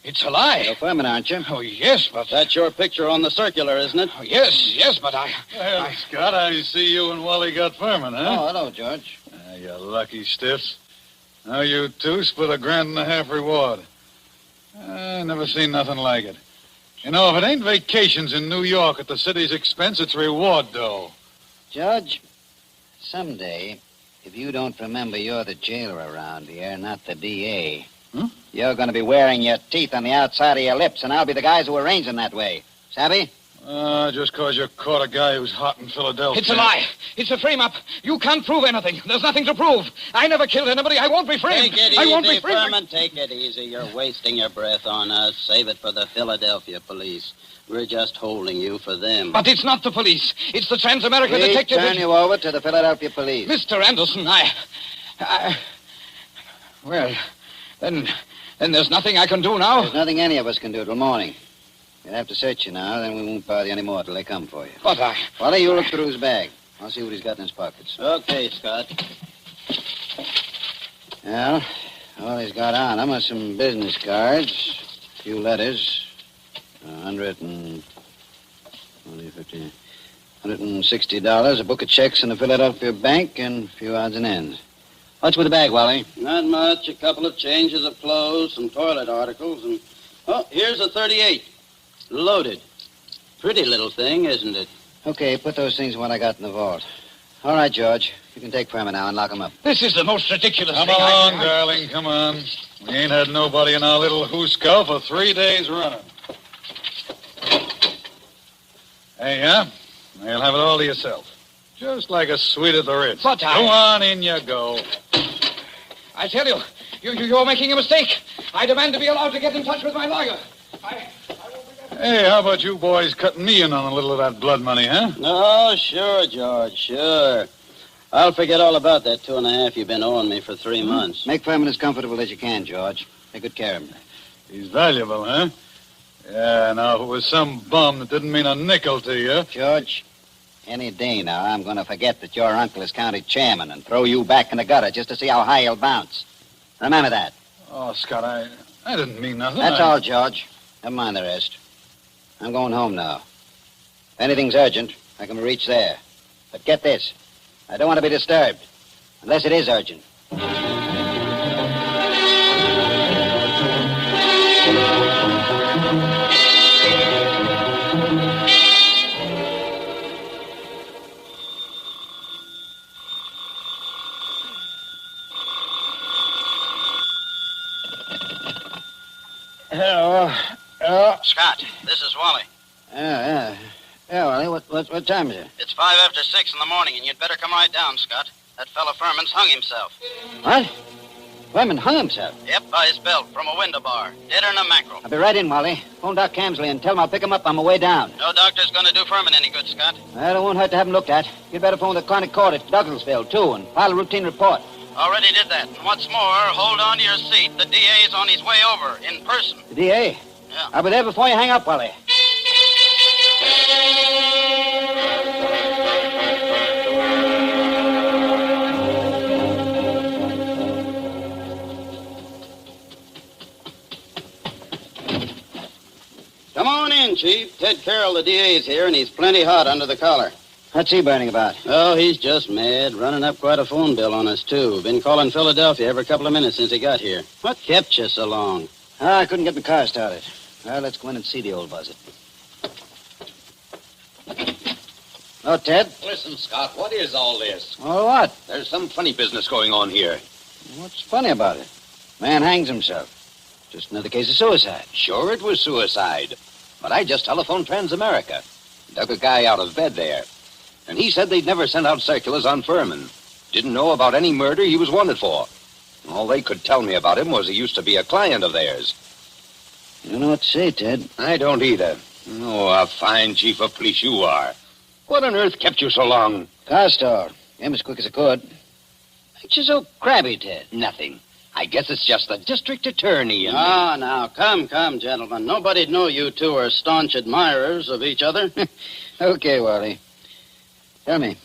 B: It's a lie.
Q: You're Furman, aren't you?
B: Oh, yes, but...
Q: That's your picture on the circular, isn't it?
B: Oh, yes, but I...
G: Well, Scott, I see you and Wally got Furman, huh?
Q: Oh, hello, George.
G: You lucky stiffs. Now you two split $1.50 reward. I never seen nothing like it. You know, if it ain't vacations in New York at the city's expense, it's reward, though.
V: Judge, someday, if you don't remember you're the jailer around here, not the D.A., you're going to be wearing your teeth on the outside of your lips, and I'll be the guys who arrange them that way. Savvy?
G: Just because you caught a guy who's hot in Philadelphia.
B: It's a lie. It's a frame-up. You can't prove anything. There's nothing to prove. I never killed anybody. I won't be framed.
Q: Take it
B: I won't
Q: easy,
B: be framed.
Q: Furman. Take it easy. You're wasting your breath on us. Save it for the Philadelphia police. We're just holding you for them.
B: But it's not the police. It's the Trans-America
V: We
B: Detective...
V: turn you over to the Philadelphia police.
B: Mr. Anderson, Well, then there's nothing I can do now.
V: There's nothing any of us can do till morning. We'll have to search you now, then we won't bother you anymore till they come for you.
B: But
V: Wally, you look through his bag. I'll see what he's got in his pockets.
Q: Okay, Scott.
V: Well, all he's got on him are some business cards, a few letters, $160, a book of checks in the Philadelphia bank, and a few odds and ends. What's with the bag, Wally?
Q: Not much. A couple of changes of clothes, some toilet articles, and... Oh, here's a .38. Loaded. Pretty little thing, isn't it?
V: Okay, put those things in what I got in the vault. All right, George. You can take Furman now and lock him up.
B: This is the most ridiculous
G: Come
B: thing
G: on, darling, come on. We ain't had nobody in our little hoosegow for 3 days running. Hey, yeah? You'll have it all to yourself. Just like a suite at the Ritz.
B: But
G: Go on, in you go.
B: I tell you, you're making a mistake. I demand to be allowed to get in touch with my lawyer.
G: Hey, how about you boys cutting me in on a little of that blood money, huh?
Q: Oh, sure, George, sure. I'll forget all about that 2.5 you've been owing me for 3 months.
V: Make Furman as comfortable as you can, George. Take good care of him.
G: He's valuable, huh? Yeah, now, if it was some bum that didn't mean a nickel to you...
V: George, any day now, I'm going to forget that your uncle is county chairman and throw you back in the gutter just to see how high he'll bounce. Remember that.
G: Oh, Scott, I didn't mean nothing.
V: That's all, George. Never mind the rest. I'm going home now. If anything's urgent, I can reach there. But get this. I don't want to be disturbed. Unless it is urgent.
Q: Hello. Scott, this is Wally.
V: Yeah, Wally, what time is it?
Q: It's 5 after 6 in the morning, and you'd better come right down, Scott. That fella Furman's hung himself.
V: What? Furman hung himself?
Q: Yep, by his belt from a window bar. Deader than a mackerel.
V: I'll be right in, Wally. Phone Doc Camsley and tell him I'll pick him up on my way down.
Q: No doctor's going to do Furman any good, Scott.
V: Well, it won't hurt to have him looked at. You'd better phone the chronic court at Douglasville, too, and file a routine report.
Q: Already did that. And what's more, hold on to your seat. The DA's on his way over, in person.
V: The DA?
Q: Yeah.
V: I'll be there before you hang up, Wally.
Q: Come on in, Chief. Ted Carroll, the DA's here, and he's plenty hot under the collar.
V: What's he burning about?
Q: Oh, he's just mad. Running up quite a phone bill on us, too. Been calling Philadelphia every couple of minutes since he got here. What kept you so long?
V: I couldn't get the car started. Well, let's go in and see the old buzzard. Oh, Ted?
H: Listen, Scott, what is all this?
V: Oh, what?
H: There's some funny business going on here.
V: What's funny about it? Man hangs himself. Just another case of suicide.
H: Sure, it was suicide. But I just telephoned Trans-America. Dug a guy out of bed there. And he said they'd never sent out circulars on Furman. Didn't know about any murder he was wanted for. All they could tell me about him was he used to be a client of theirs.
V: You don't know what to say, Ted.
H: I don't either.
C: Oh, a fine chief of police you are. What on earth kept you so long?
V: Car store. Came as quick as I could. Makes you so crabby, Ted.
C: Nothing. I guess it's just the district attorney and
Q: Now, come, gentlemen. Nobody'd know you two are staunch admirers of each other.
V: Okay, Wally. Tell me,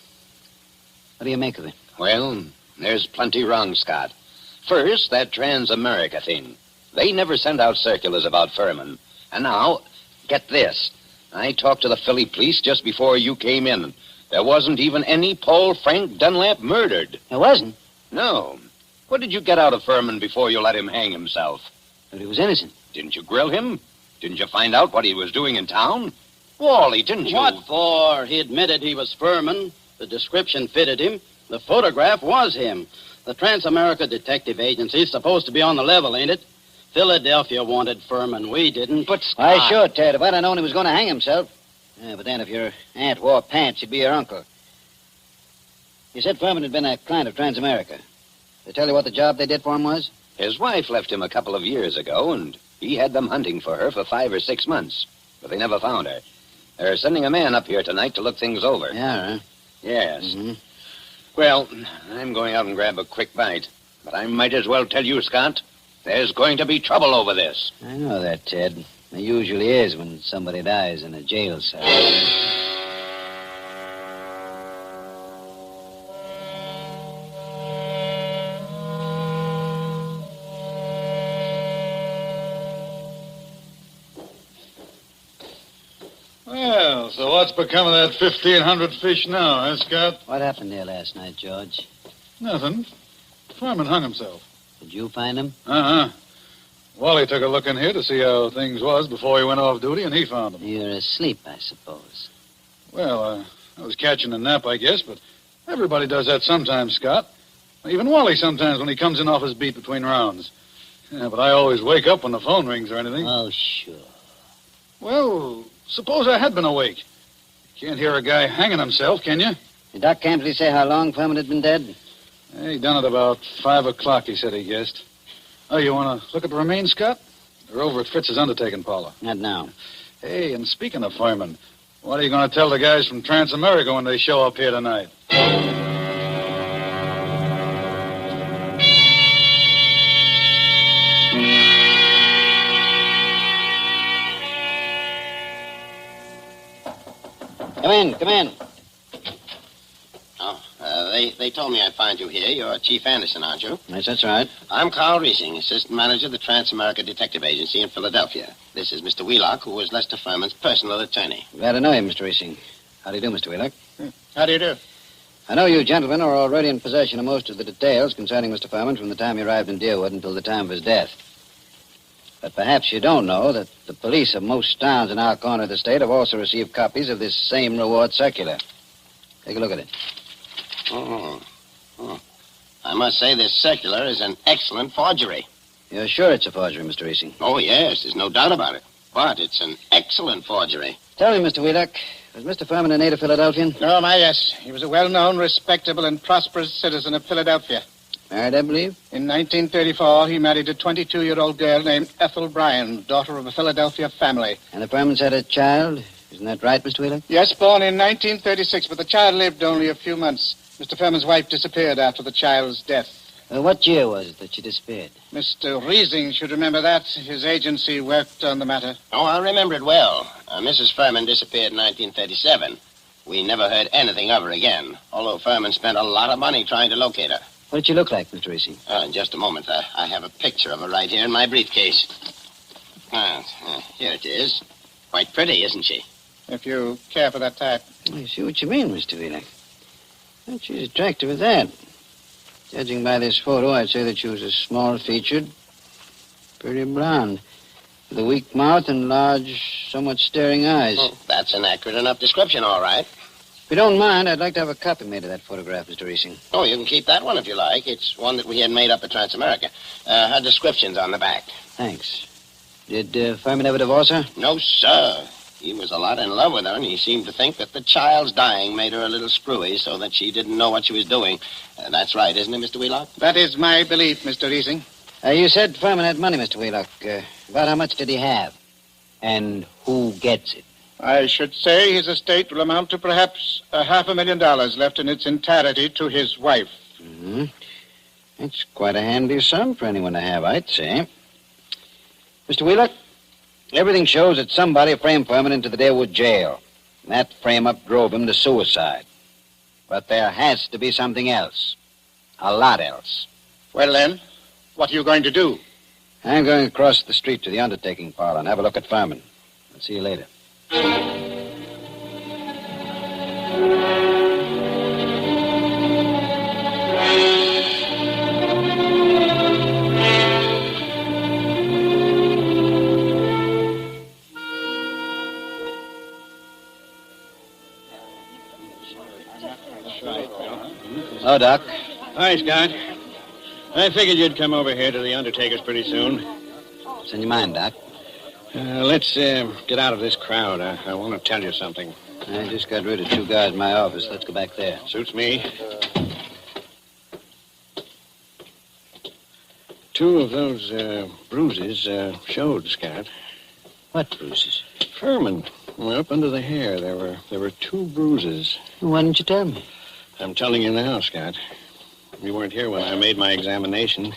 V: what do you make of it?
C: Well, there's plenty wrong, Scott. First, that Trans-America thing. They never sent out circulars about Furman. And now, get this. I talked to the Philly police just before you came in. There wasn't even any Paul Frank Dunlap murdered.
V: There wasn't?
C: No. What did you get out of Furman before you let him hang himself?
V: But he was innocent.
C: Didn't you grill him? Didn't you find out what he was doing in town? Wally, didn't you?
Q: What for? He admitted he was Furman. The description fitted him. The photograph was him. The Trans-America Detective Agency's supposed to be on the level, ain't it? Philadelphia wanted Furman. We didn't.
C: But
V: Why, sure, Ted. If I'd have known he was going to hang himself. Yeah, but then if your aunt wore pants, he'd be your uncle. You said Furman had been a client of Trans-America. They tell you what the job they did for him was?
C: His wife left him a couple of years ago, and he had them hunting for her for 5 or 6 months. But they never found her. They're sending a man up here tonight to look things over.
V: Yeah, huh?
C: Yes.
V: Mm-hmm.
C: Well, I'm going out and grab a quick bite. But I might as well tell you, Scott, there's going to be trouble over this.
V: I know that, Ted. There usually is when somebody dies in a jail cell.
G: Well, so what's become of that 1,500 fish now, huh, Scott?
V: What happened there last night, George?
G: Nothing. Furman hung himself.
V: Did you find him?
G: Uh-huh. Wally took a look in here to see how things was before he went off duty, and he found him.
V: You're asleep, I suppose.
G: Well, I was catching a nap, I guess, but everybody does that sometimes, Scott. Even Wally sometimes when he comes in off his beat between rounds. Yeah, but I always wake up when the phone rings or anything.
V: Oh, sure.
G: Well, suppose I had been awake. You can't hear a guy hanging himself, can you?
V: Did Doc Camsley say how long Furman had been dead?
G: He done it about 5 o'clock, he said he guessed. Oh, you want to look at the remains, Scott? They're over at Fritz's undertaking parlor.
V: Not now.
G: Hey, and speaking of Furman, what are you going to tell the guys from Trans-America when they show up here tonight?
V: Come in.
Q: Oh, they told me I'd find you here. You're Chief Anderson, aren't you?
V: Yes, that's right.
Q: I'm Carl Riesing, Assistant Manager of the Trans-America Detective Agency in Philadelphia. This is Mr. Wheelock, who was Lester Furman's personal attorney.
V: Glad to know you, Mr. Riesing. How do you do, Mr. Wheelock?
Q: How do you do?
V: I know you gentlemen are already in possession of most of the details concerning Mr. Furman from the time he arrived in Deerwood until the time of his death. But perhaps you don't know that the police of most towns in our corner of the state have also received copies of this same reward circular. Take a look at it.
Q: Oh. I must say this circular is an excellent forgery.
V: You're sure it's a forgery, Mr. Riesing?
Q: Oh, yes, there's no doubt about it. But it's an excellent forgery.
V: Tell me, Mr. Wheelock, was Mr. Furman a native Philadelphian?
J: Oh, my, yes. He was a well-known, respectable, and prosperous citizen of Philadelphia.
V: Married, I believe?
J: In 1934, he married a 22-year-old girl named Ethel Bryan, daughter of a Philadelphia family.
V: And the Furmans had a child? Isn't that right, Mr. Wheelock?
J: Yes, born in 1936, but the child lived only a few months. Mr. Furman's wife disappeared after the child's death.
V: What year was it that she disappeared?
J: Mr. Riesing should remember that. His agency worked on the matter.
Q: Oh, I remember it well. Mrs. Furman disappeared in 1937. We never heard anything of her again, although Furman spent a lot of money trying to locate her.
V: What did she look like, Mr. Riesing?
Q: In just a moment. I have a picture of her right here in my briefcase. Here it is. Quite pretty, isn't she?
J: If you care for that type.
V: I see what you mean, Mr. Wheelock. But she's attractive at that. Judging by this photo, I'd say that she was a small-featured, pretty blonde, with a weak mouth and large, somewhat staring eyes.
Q: Oh, that's an accurate enough description, all right.
V: If you don't mind, I'd like to have a copy made of that photograph, Mr. Riesing.
Q: Oh, you can keep that one if you like. It's one that we had made up at Trans-America. Her description's on the back.
V: Thanks. Did Furman ever divorce her?
Q: No, sir. He was a lot in love with her, and he seemed to think that the child's dying made her a little screwy so that she didn't know what she was doing. That's right, isn't it, Mr. Wheelock?
J: That is my belief, Mr. Riesing.
V: You said Furman had money, Mr. Wheelock. About how much did he have? And who gets it?
J: I should say his estate will amount to perhaps $500,000 left in its entirety to his wife.
V: Mm-hmm. It's quite a handy sum for anyone to have, I'd say. Mr. Wheeler, everything shows that somebody framed Furman into the Deerwood jail. And that frame-up drove him to suicide. But there has to be something else. A lot else.
J: Well, then, what are you going to do?
V: I'm going across the street to the undertaking parlor and have a look at Furman. I'll see you later. Hello, Doc.
W: Hi, Scott. I figured you'd come over here to the undertaker's pretty soon.
V: What's in your mind, Doc?
W: Let's get out of this crowd. I want to tell you something.
V: I just got rid of 2 guys in my office. Let's go back there.
W: Suits me. 2 of those bruises showed, Scott.
V: What bruises?
W: Furman. Well, up under the hair, there were 2 bruises.
V: Why didn't you tell me?
W: I'm telling you now, Scott. You weren't here when I made my examination.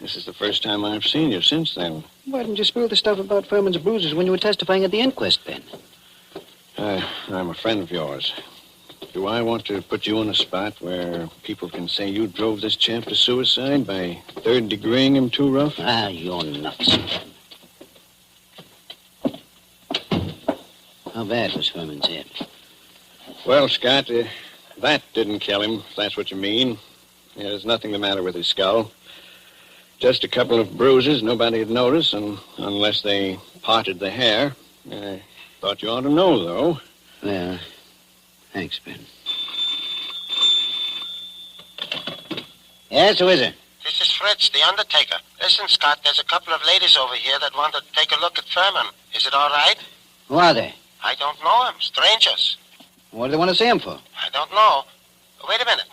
W: This is the first time I've seen you since then.
V: Why didn't you spill the stuff about Furman's bruises when you were testifying at the inquest, Ben?
W: I'm a friend of yours. Do I want to put you in a spot where people can say you drove this champ to suicide by third-degreeing him too rough?
V: Ah, you're nuts. How bad was Furman's head?
W: Well, Scott, that didn't kill him, if that's what you mean. There's nothing the matter with his skull. Just a couple of bruises nobody had noticed, and unless they parted the hair. I thought you ought to know, though.
V: Well, thanks, Ben. Yes, who is it?
K: This is Fritz, the undertaker. Listen, Scott, there's a couple of ladies over here that want to take a look at Furman. Is it all right?
V: Who are they?
K: I don't know them. Strangers.
V: What do they want to see him for?
K: I don't know. Wait a minute.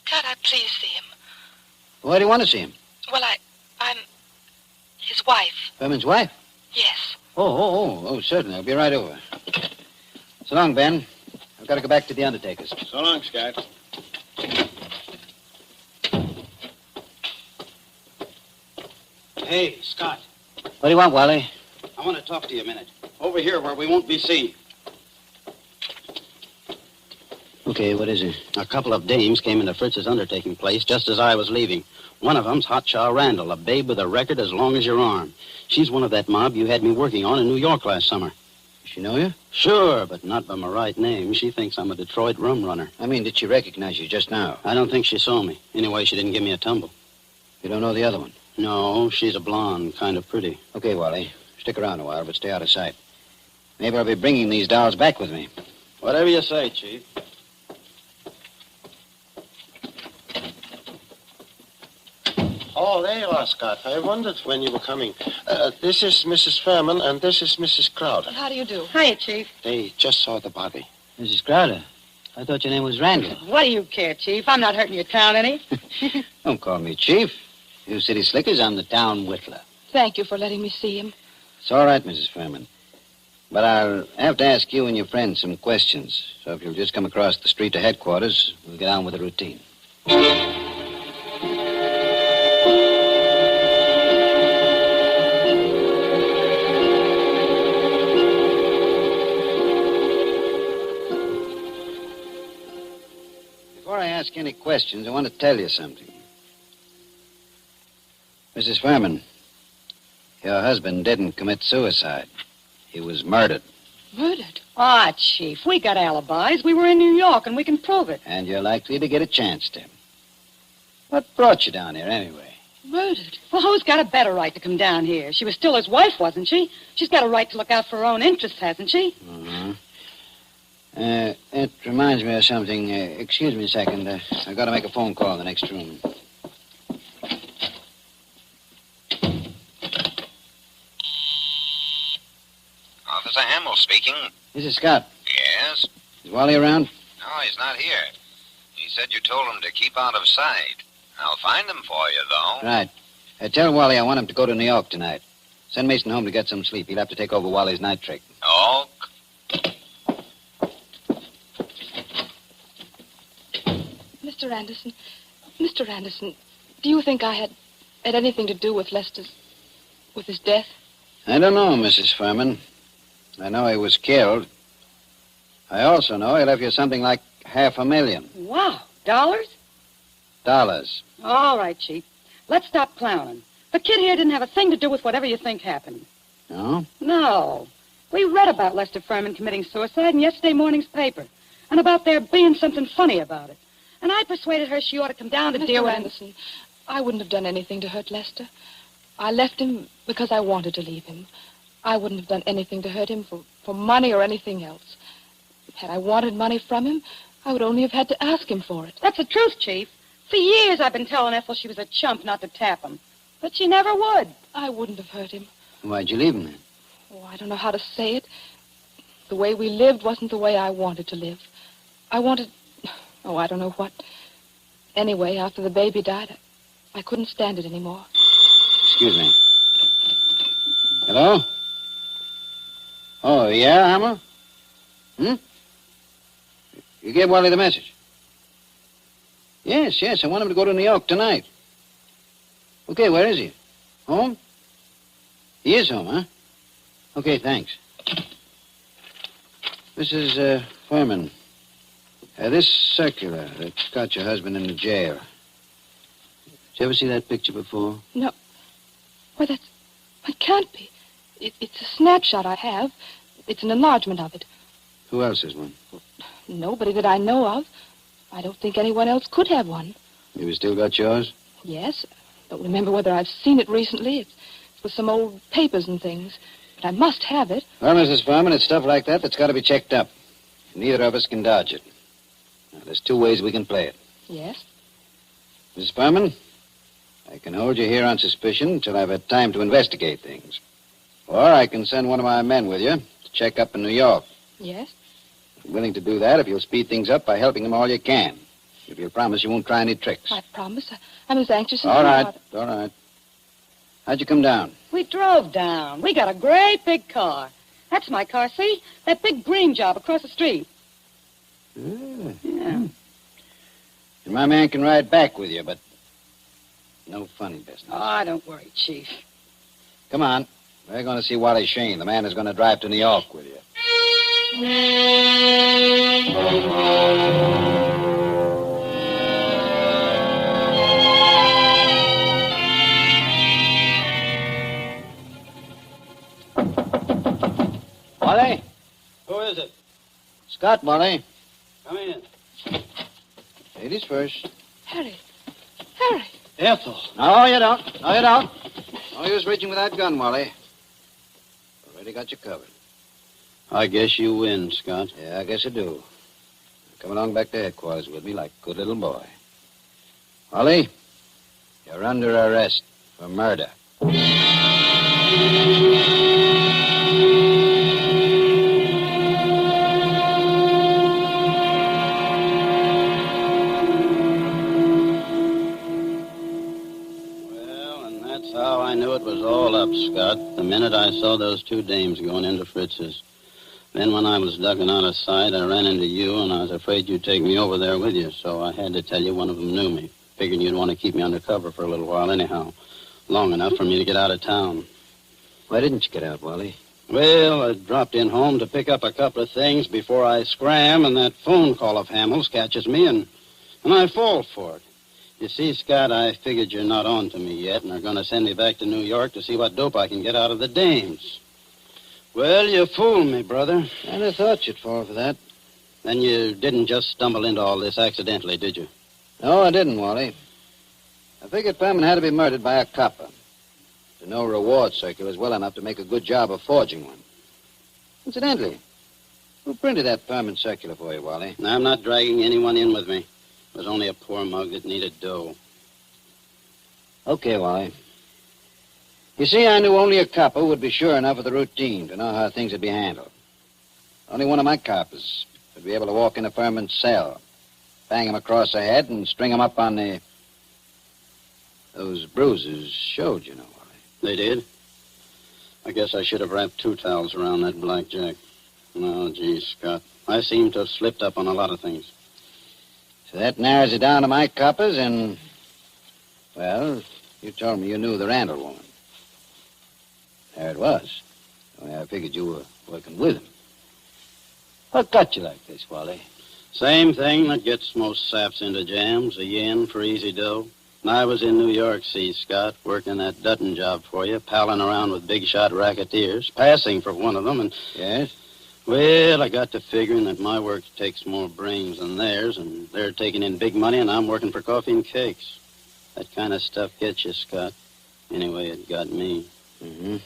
P: Can't I please see him?
V: Why do you want to see him?
P: Well, I'm his wife.
V: Furman's wife?
P: Yes.
V: Oh, certainly. I'll be right over. So long, Ben. I've got to go back to the undertaker's.
W: So long, Scott.
Q: Hey, Scott.
V: What do you want, Wally?
Q: I want to talk to you a minute. Over here where we won't be seen.
V: Okay, what is it?
Q: A couple of dames came into Fritz's undertaking place just as I was leaving. One of them's Hotshot Randall, a babe with a record as long as your arm. She's one of that mob you had me working on in New York last summer.
V: Does she know you?
Q: Sure, but not by my right name. She thinks I'm a Detroit rum runner.
V: I mean, did she recognize you just now?
Q: I don't think she saw me. Anyway, she didn't give me a tumble.
V: You don't know the other one?
Q: No, she's a blonde, kind of pretty.
V: Okay, Wally. Stick around a while, but stay out of sight. Maybe I'll be bringing these dolls back with me.
Q: Whatever you say, Chief.
K: Oh, there you are, Scott. I wondered when you were coming. This is Mrs. Furman, and this is Mrs. Crowder.
P: How do you do?
N: Hiya, Chief.
K: They just saw the body.
V: Mrs. Crowder, I thought your name was Randall.
N: What do you care, Chief? I'm not hurting your town any.
V: Don't call me Chief. You city slickers, I'm the town whittler.
P: Thank you for letting me see him.
V: It's all right, Mrs. Furman. But I'll have to ask you and your friends some questions. So if you'll just come across the street to headquarters, we'll get on with the routine. Before I ask any questions, I want to tell you something. Mrs. Furman, your husband didn't commit suicide. He was murdered.
N: Murdered? Ah, Chief, we got alibis. We were in New York, and we can prove it.
V: And you're likely to get a chance to. What brought you down here, anyway?
N: Murdered? Well, who's got a better right to come down here? She was still his wife, wasn't she? She's got a right to look out for her own interests, hasn't she?
V: Mm-hmm. It reminds me of something. Excuse me a second. I've got to make a phone call in the next room.
K: Officer Hamill speaking.
V: This is Scott.
K: Yes?
V: Is Wally around?
K: No, he's not here. He said you told him to keep out of sight. I'll find him for you, though.
V: Right. Tell Wally I want him to go to New York tonight. Send Mason home to get some sleep. He'll have to take over Wally's night trick.
D: Oh.
P: Mr. Anderson, do you think I had anything to do with with his death?
V: I don't know, Mrs. Furman. I know he was killed. I also know he left you something like $500,000.
L: Wow. Dollars?
V: Dollars.
L: All right, Chief. Let's stop clowning. The kid here didn't have a thing to do with whatever you think happened.
V: No?
L: No. We read about Lester Furman committing suicide in yesterday morning's paper, and about there being something funny about it. And I persuaded her she ought to come down to deal
P: Mr.
L: with
P: Anderson, I wouldn't have done anything to hurt Lester. I left him because I wanted to leave him. I wouldn't have done anything to hurt him for money or anything else. Had I wanted money from him, I would only have had to ask him for it.
L: That's the truth, Chief. For years I've been telling Ethel she was a chump not to tap him. But she never would.
P: I wouldn't have hurt him.
V: Why'd you leave him then?
P: Oh, I don't know how to say it. The way we lived wasn't the way I wanted to live. I wanted... Oh, I don't know what. Anyway, after the baby died, I couldn't stand it anymore.
V: Excuse me. Hello? Oh, yeah, Hammer? You gave Wally the message? Yes, I want him to go to New York tonight. Okay, where is he? Home? He is home, huh? Okay, thanks. Mrs. Furman, this circular that got your husband in the jail. Did you ever see that picture before?
P: No. Why, that can't be. It's a snapshot I have. It's an enlargement of it.
V: Who else has one?
P: Nobody that I know of. I don't think anyone else could have one.
V: You still got yours?
P: Yes. Don't remember whether I've seen it recently. It's with some old papers and things. But I must have it.
V: Well, Mrs. Furman, it's stuff like that that's got to be checked up. Neither of us can dodge it. Now, there's two ways we can play it.
P: Yes?
V: Mrs. Furman, I can hold you here on suspicion until I've had time to investigate things. Or I can send one of my men with you to check up in New York.
P: Yes?
V: I'm willing to do that if you'll speed things up by helping them all you can. If you'll promise you won't try any tricks.
P: I promise. I'm as anxious as
V: All
P: you
V: right,
P: are.
V: all right. How'd you come down?
L: We drove down. We got a great big car. That's my car, see? That big green job across the street.
V: Yeah.
L: Yeah.
V: And my man can ride back with you, but no funny business.
L: Oh, don't worry, Chief.
V: Come on. We're going to see Wally Shane, the man who's going to drive to New York with you. Wally?
Q: Who is it?
V: Scott, Wally.
Q: Come in.
V: Ladies first.
P: Harry.
Q: Ethel.
V: No, you don't. No, you don't. No use reaching with that gun, Wally. Already got you covered.
Q: I guess you win, Scott.
V: Yeah, I guess I do. Come along back to headquarters with me like a good little boy. Wally, you're under arrest for murder.
Q: How I knew it was all up, Scott, the minute I saw those two dames going into Fritz's. Then when I was ducking out of sight, I ran into you, and I was afraid you'd take me over there with you, so I had to tell you one of them knew me. Figured you'd want to keep me under cover for a little while anyhow, long enough for me to get out of town.
V: Why didn't you get out, Wally?
Q: Well, I dropped in home to pick up a couple of things before I scram, and that phone call of Hamill's catches me, and I fall for it. You see, Scott, I figured you're not on to me yet and are going to send me back to New York to see what dope I can get out of the dames. Well, you fooled me, brother.
V: I'd have thought you'd fall for that.
Q: Then you didn't just stumble into all this accidentally, did you?
V: No, I didn't, Wally. I figured Furman had to be murdered by a copper. The no reward circular was well enough to make a good job of forging one. Incidentally, who printed that Furman circular for you, Wally?
Q: I'm not dragging anyone in with me. It was only a poor mug that needed dough.
V: Okay, Wally. You see, I knew only a copper would be sure enough of the routine to know how things would be handled. Only one of my coppers would be able to walk into Furman's cell, bang him across the head, and string him up on the... Those bruises showed, you know, Wally.
Q: They did? I guess I should have wrapped 2 towels around that blackjack. No, gee, Scott. I seem to have slipped up on a lot of things.
V: So that narrows it down to my coppers and... Well, you told me you knew the Randall woman. There it was. Only I figured you were working with him. What got you like this, Wally?
Q: Same thing that gets most saps into jams, a yen for easy dough. And I was in New York, see, Scott, working that Dutton job for you, palling around with big-shot racketeers, passing for one of them, and...
V: Yes?
Q: Well, I got to figuring that my work takes more brains than theirs, and they're taking in big money, and I'm working for coffee and cakes. That kind of stuff gets you, Scott. Anyway, it got me.
V: Mm-hmm.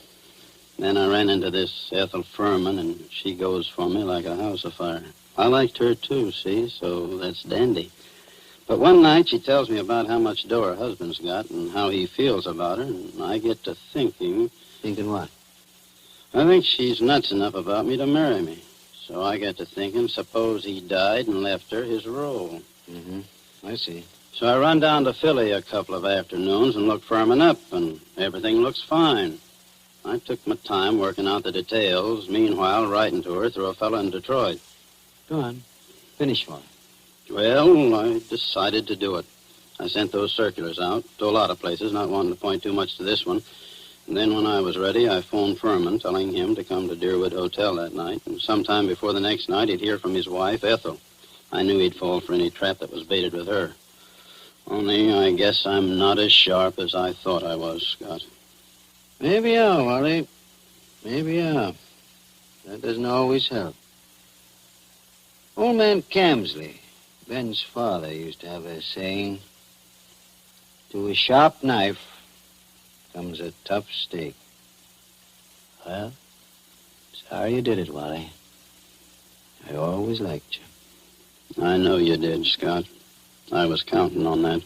Q: Then I ran into this Ethel Furman, and she goes for me like a house afire. I liked her, too, see, so that's dandy. But one night she tells me about how much dough her husband's got and how he feels about her, and I get to thinking...
V: Thinking what?
Q: I think she's nuts enough about me to marry me. So I get to thinking, suppose he died and left her his role.
V: Mm-hmm. I see.
Q: So I run down to Philly a couple of afternoons and look Furman up, and everything looks fine. I took my time working out the details, meanwhile writing to her through a fellow in Detroit.
V: Go on. Finish one.
Q: Well, I decided to do it. I sent those circulars out to a lot of places, not wanting to point too much to this one. And then when I was ready, I phoned Furman, telling him to come to Deerwood Hotel that night. And sometime before the next night, he'd hear from his wife, Ethel. I knew he'd fall for any trap that was baited with her. Only I guess I'm not as sharp as I thought I was, Scott.
V: Maybe you are, Wally. Maybe you are. That doesn't always help. Old man Camsley, Ben's father, used to have a saying, to a sharp knife comes a tough steak. Well, sorry you did it, Wally. I always liked you.
Q: I know you did, Scott. I was counting on that.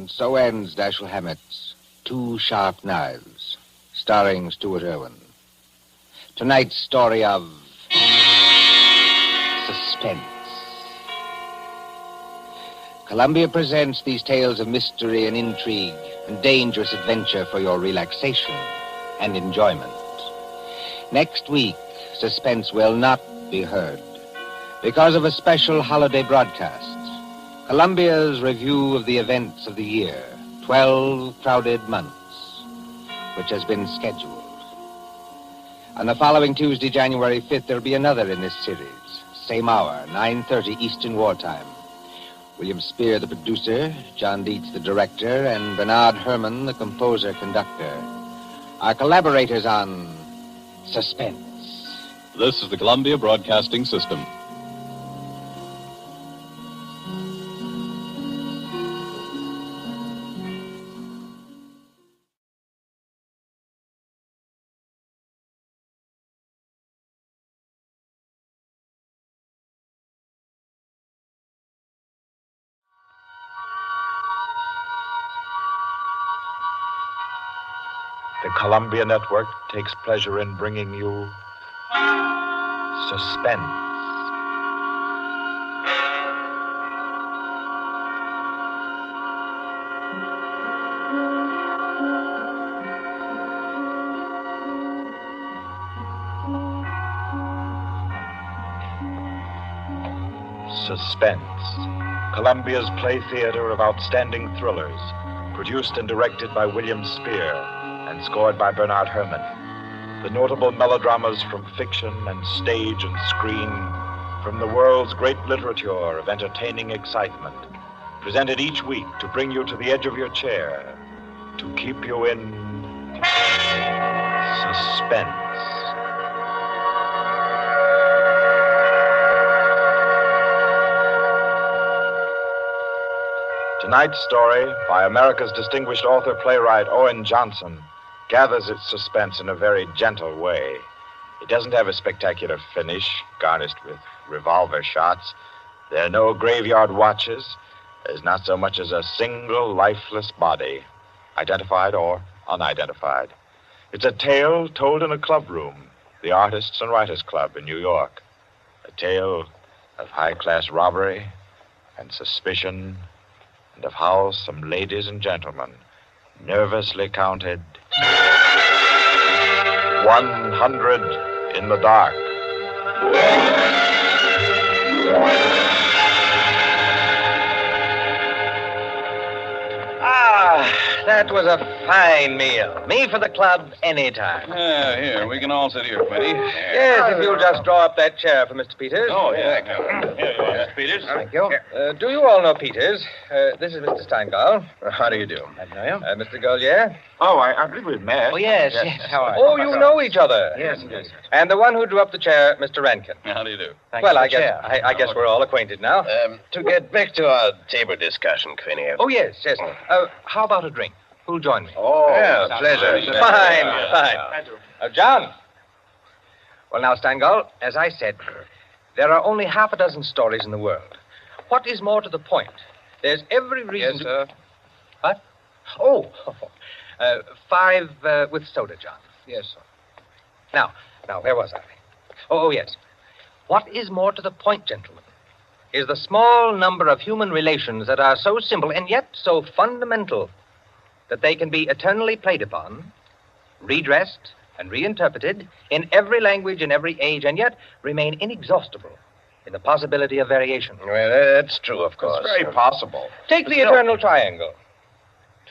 O: So ends Dashiell Hammett's Two Sharp Knives, starring Stuart Irwin. Tonight's story of Suspense. Columbia presents these tales of mystery and intrigue and dangerous adventure for your relaxation and enjoyment. Next week, Suspense will not be heard because of a special holiday broadcast. Columbia's review of the events of the year, 12 crowded months, which has been scheduled. On the following Tuesday, January 5th, there'll be another in this series. Same hour, 9:30 Eastern Wartime. William Spear, the producer, John Dietz, the director, and Bernard Herrmann, the composer-conductor, are collaborators on Suspense.
D: This is the Columbia Broadcasting System.
A: The Columbia Network takes pleasure in bringing you Suspense. Suspense. Columbia's play theater of outstanding thrillers, produced and directed by William Spear and scored by Bernard Herrmann. The notable melodramas from fiction and stage and screen, from the world's great literature of entertaining excitement, presented each week to bring you to the edge of your chair, to keep you in suspense. Tonight's story, by America's distinguished author-playwright Owen Johnson, gathers its suspense in a very gentle way. It doesn't have a spectacular finish, garnished with revolver shots. There are no graveyard watches. There's not so much as a single lifeless body, identified or unidentified. It's a tale told in a club room, the Artists and Writers Club in New York. A tale of high-class robbery and suspicion, and of how some ladies and gentlemen nervously counted 100 in the dark.
E: That was a fine meal. Me for the club anytime.
R: Here, we can all sit here, Quinny.
E: Yes, if you'll just draw up that chair for Mr. Peters.
R: Oh, yeah. Here you are, Mr. Peters.
E: Thank you. Do you all know Peters? This is Mr. Steingall.
R: How do you do?
E: I know you. Mr. Golier.
A: Oh, I believe we've met.
E: Oh, yes. How are you? Oh, you know each other.
R: Yes.
E: And the one who drew up the chair, Mr. Rankin.
R: How do you do?
E: Well, I guess we're all acquainted now.
W: To get back to our table discussion, Quinny.
E: Oh, yes. How about a drink? Who'll join me?
W: Oh, yeah, pleasure.
E: Fine. John. Well, now, Steingall, as I said, there are only half a dozen stories in the world. What is more to the point? There's every reason
R: Yes, sir.
E: What? Oh, 5 with soda, John.
R: Yes, sir.
E: Now, where was I? Oh, yes. What is more to the point, gentlemen, is the small number of human relations that are so simple and yet so fundamental that they can be eternally played upon, redressed, and reinterpreted in every language in every age, and yet remain inexhaustible in the possibility of variation.
W: Well, that's true, of course.
A: It's very possible.
E: Take the eternal triangle.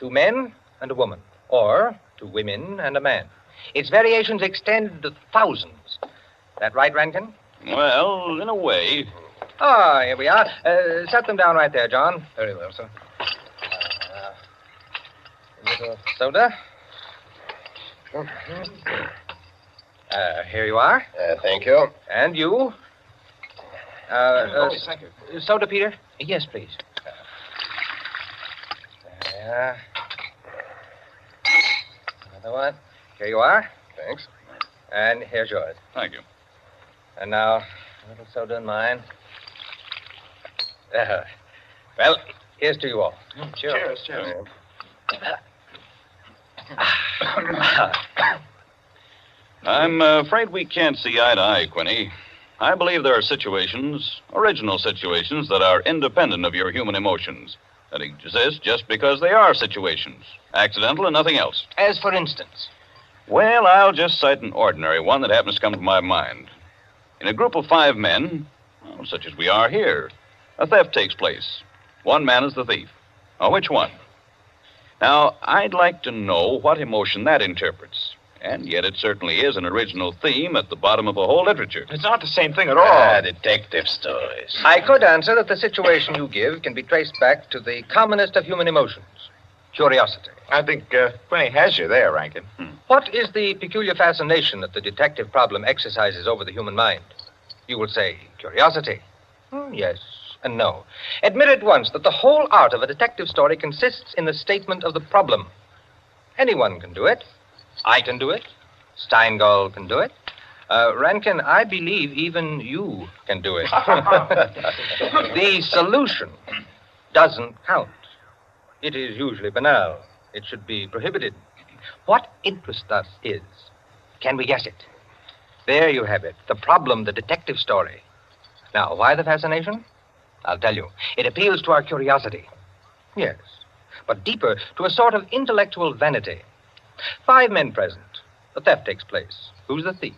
E: 2 men and a woman, or 2 women and a man. Its variations extend to thousands. That right, Rankin?
R: Well, in a way.
E: Here we are. Set them down right there, John.
R: Very well, sir.
E: A little soda. Here you are.
W: Thank you.
E: And you.
R: Thank you.
E: Soda, Peter? Yes, please. Another one. Here you are.
W: Thanks.
E: And here's yours.
R: Thank you.
E: And now, a little soda in mine. Well, here's to you all.
R: Cheers. I'm afraid we can't see eye to eye, Quinny. I believe there are situations, original situations, that are independent of your human emotions, that exist just because they are situations, accidental and nothing else.
E: As for instance?
R: Well, I'll just cite an ordinary one that happens to come to my mind. In a group of 5 men, such as we are here, a theft takes place. One man is the thief. Which one? Now, I'd like to know what emotion that interprets. And yet it certainly is an original theme at the bottom of a whole literature.
A: It's not the same thing at all.
W: Detective stories.
E: I could answer that the situation you give can be traced back to the commonest of human emotions, curiosity.
A: I think Quinny has you there, Rankin.
E: What is the peculiar fascination that the detective problem exercises over the human mind? You will say curiosity. Yes and no. Admit at once that the whole art of a detective story consists in the statement of the problem. Anyone can do it. I can do it. Steingall can do it. Rankin, I believe even you can do it. The solution doesn't count. It is usually banal. It should be prohibited. What interests us is, can we guess it? There you have it, the problem, the detective story. Now, why the fascination? I'll tell you. It appeals to our curiosity. Yes, but deeper, to a sort of intellectual vanity. 5 men present. The theft takes place. Who's the thief?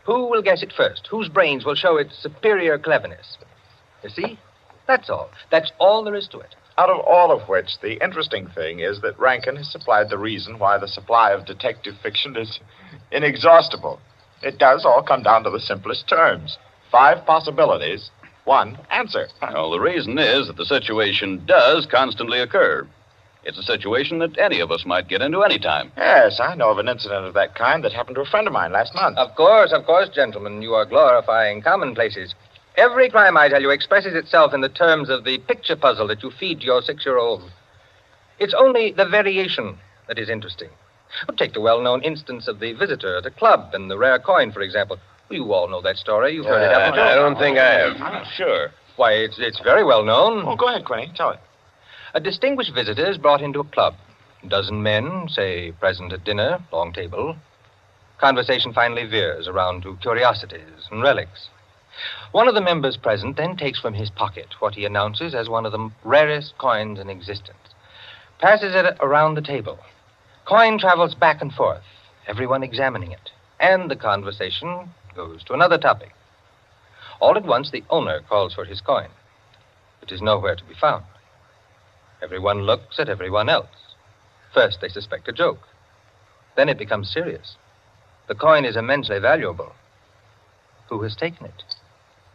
E: Who will guess it first? Whose brains will show its superior cleverness? You see? That's all. That's all there is to it.
A: Out of all of which, the interesting thing is that Rankin has supplied the reason why the supply of detective fiction is inexhaustible. It does all come down to the simplest terms. 5 possibilities, 1 answer.
R: Well, the reason is that the situation does constantly occur. It's a situation that any of us might get into any time.
A: Yes, I know of an incident of that kind that happened to a friend of mine last month.
E: Of course, gentlemen. You are glorifying commonplaces. Every crime, I tell you, expresses itself in the terms of the picture puzzle that you feed to your 6-year-old. It's only the variation that is interesting. Well, take the well-known instance of the visitor at a club and the rare coin, for example. You all know that story. You've heard it, haven't you?
C: I don't think I have.
E: Sure. Why, it's very well known.
I: Oh, go ahead, Quinny. Tell it.
E: A distinguished visitor is brought into a club. A dozen men, say, present at dinner, long table. Conversation finally veers around to curiosities and relics. One of the members present then takes from his pocket what he announces as one of the rarest coins in existence, passes it around the table. Coin travels back and forth, everyone examining it, and the conversation goes to another topic. All at once, the owner calls for his coin. It is nowhere to be found. Everyone looks at everyone else. First, they suspect a joke. Then it becomes serious. The coin is immensely valuable. Who has taken it?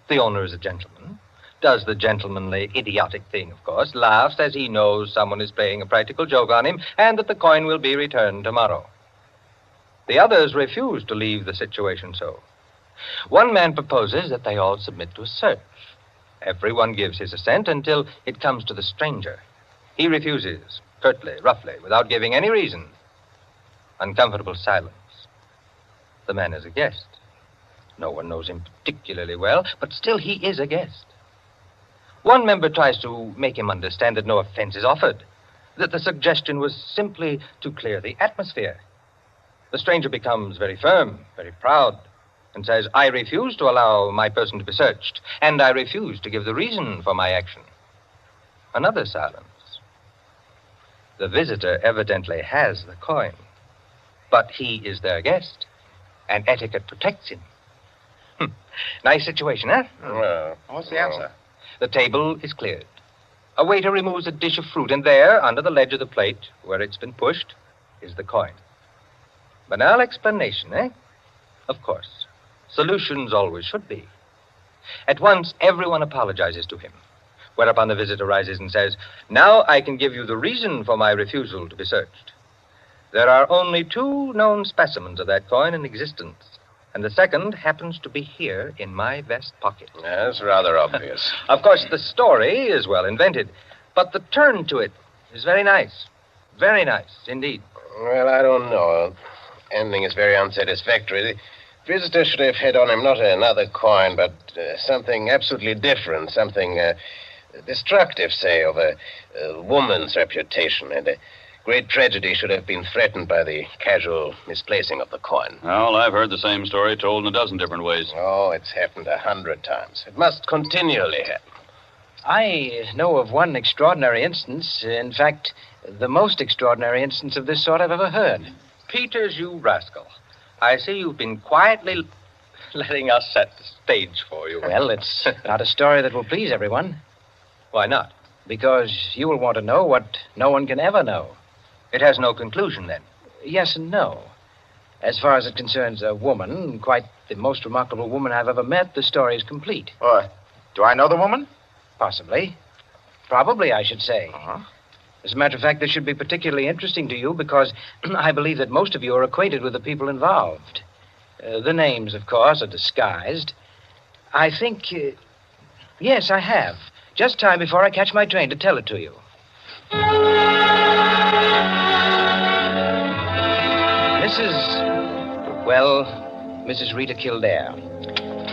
E: The owner is a gentleman. Does the gentlemanly, idiotic thing, of course, laughs as he knows someone is playing a practical joke on him and that the coin will be returned tomorrow. The others refuse to leave the situation so. One man proposes that they all submit to a search. Everyone gives his assent until it comes to the stranger. He refuses, curtly, roughly, without giving any reason. Uncomfortable silence. The man is a guest. No one knows him particularly well, but still he is a guest. One member tries to make him understand that no offense is offered, that the suggestion was simply to clear the atmosphere. The stranger becomes very firm, very proud, and says, I refuse to allow my person to be searched, and I refuse to give the reason for my action. Another silence. The visitor evidently has the coin, but he is their guest, and etiquette protects him. Nice situation, huh?
I: Well, what's the answer?
E: The table is cleared. A waiter removes a dish of fruit, and there, under the ledge of the plate, where it's been pushed, is the coin. Banal explanation, eh? Of course. Solutions always should be. At once, everyone apologizes to him, whereupon the visitor rises and says, now I can give you the reason for my refusal to be searched. There are only 2 known specimens of that coin in existence, and the second happens to be here in my vest pocket.
C: That's rather obvious.
E: Of course, the story is well invented, but the turn to it is very nice. Very nice, indeed.
C: Well, I don't know. Ending is very unsatisfactory. The visitor should have had on him not another coin, but something absolutely different, something destructive, say, of a woman's reputation, and a great tragedy should have been threatened by the casual misplacing of the coin.
R: Well, I've heard the same story told in a dozen different ways.
C: Oh, it's happened 100 times. It must continually happen.
S: I know of one extraordinary instance. In fact, the most extraordinary instance of this sort I've ever heard.
E: Peters, you rascal. I see you've been quietly letting us set the stage for you.
S: Well, it's not a story that will please everyone.
E: Why not?
S: Because you will want to know what no one can ever know.
E: It has no conclusion, then?
S: Yes and no. As far as it concerns a woman, quite the most remarkable woman I've ever met, the story is complete.
I: Do I know the woman?
S: Possibly. Probably, I should say. As a matter of fact, this should be particularly interesting to you because I believe that most of you are acquainted with the people involved. The names, of course, are disguised. I think... yes, I have. Just time before I catch my train to tell it to you. Mrs. Rita Kildare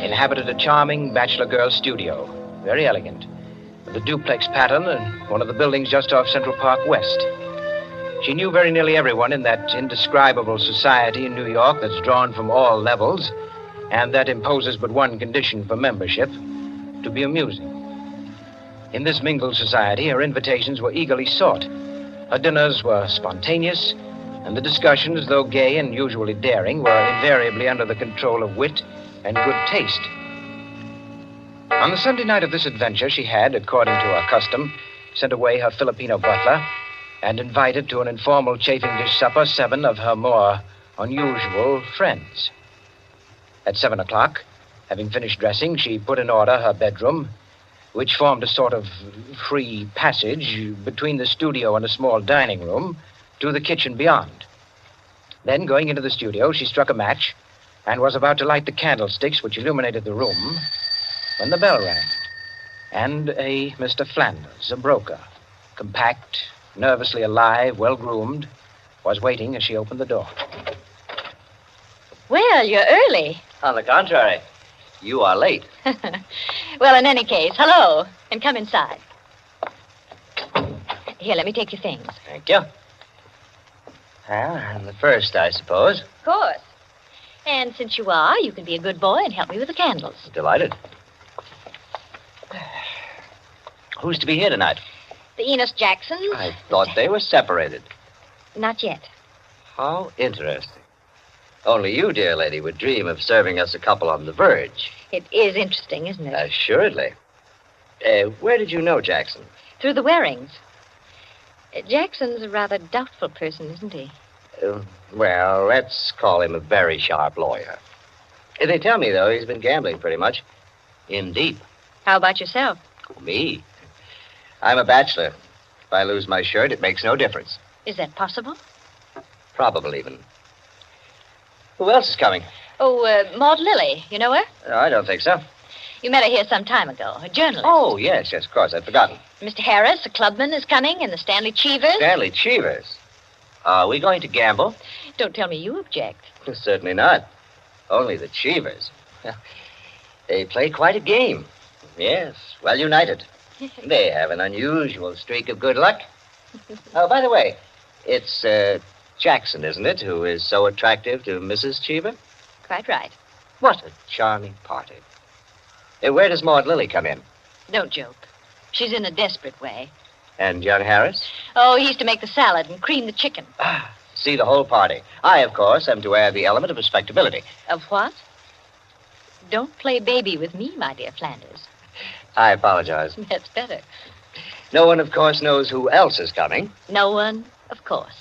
S: inhabited a charming bachelor girl studio, very elegant, with a duplex pattern and one of the buildings just off Central Park West. She knew very nearly everyone in that indescribable society in New York that's drawn from all levels and that imposes but one condition for membership, to be amusing. In this mingled society, her invitations were eagerly sought. Her dinners were spontaneous, and the discussions, though gay and usually daring, were invariably under the control of wit and good taste. On the Sunday night of this adventure, she had, according to her custom, sent away her Filipino butler and invited to an informal chafing dish supper 7 of her more unusual friends. At 7 o'clock, having finished dressing, she put in order her bedroom, which formed a sort of free passage between the studio and a small dining room, to the kitchen beyond. Then, going into the studio, she struck a match and was about to light the candlesticks which illuminated the room when the bell rang. And a Mr. Flanders, a broker, compact, nervously alive, well-groomed, was waiting as she opened the door.
F: Well, you're early.
M: On the contrary, you are late.
F: Well, in any case, hello, and come inside. Here, let me take your things.
M: Thank you. Well, I'm the first, I suppose.
F: Of course. And since you are, you can be a good boy and help me with the candles.
M: Delighted. Who's to be here tonight?
F: The Enos Jacksons?
M: I thought they were separated.
F: Not yet.
M: How interesting. Only you, dear lady, would dream of serving us a couple on the verge.
F: It is interesting, isn't it?
M: Assuredly. Where did you know Jackson?
F: Through the Warings. Jackson's a rather doubtful person, isn't he?
M: Well, let's call him a very sharp lawyer. They tell me, though, he's been gambling pretty much. In deep.
F: How about yourself?
M: Me? I'm a bachelor. If I lose my shirt, it makes no difference.
F: Is that possible?
M: Probable, even. Who else is coming?
F: Oh, Maud Lily. You know her?
M: I don't think so.
F: You met her here some time ago. A journalist.
M: Oh, yes, of course. I'd forgotten.
F: Mr. Harris, a clubman, is coming, and the Stanley Cheevers.
M: Stanley Cheevers? Are we going to gamble?
F: Don't tell me you object.
M: Certainly not. Only the Cheevers. They play quite a game. Yes, well united. They have an unusual streak of good luck. Oh, by the way, it's Jackson, isn't it, who is so attractive to Mrs. Cheever?
F: Quite right.
M: What a charming party. Where does Maud Lily come in?
F: Don't joke. She's in a desperate way.
M: And young Harris?
F: Oh, he's to make the salad and cream the chicken.
M: See the whole party. I, of course, am to add the element of respectability.
F: Of what? Don't play baby with me, my dear Flanders.
M: I apologize.
F: That's better.
M: No one, of course, knows who else is coming.
F: No one, of course.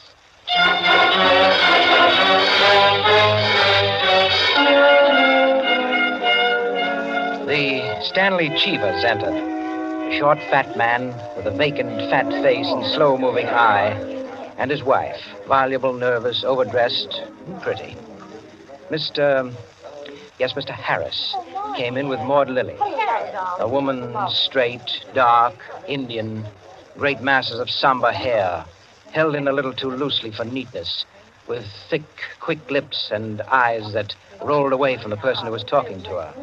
S: The Stanley Cheevers entered. A short, fat man with a vacant, fat face and slow-moving eye, and his wife, voluble, nervous, overdressed, and pretty. Mr. Harris came in with Maud Lily. A woman straight, dark, Indian, great masses of somber hair, held in a little too loosely for neatness, with thick, quick lips and eyes that rolled away from the person who was talking to her.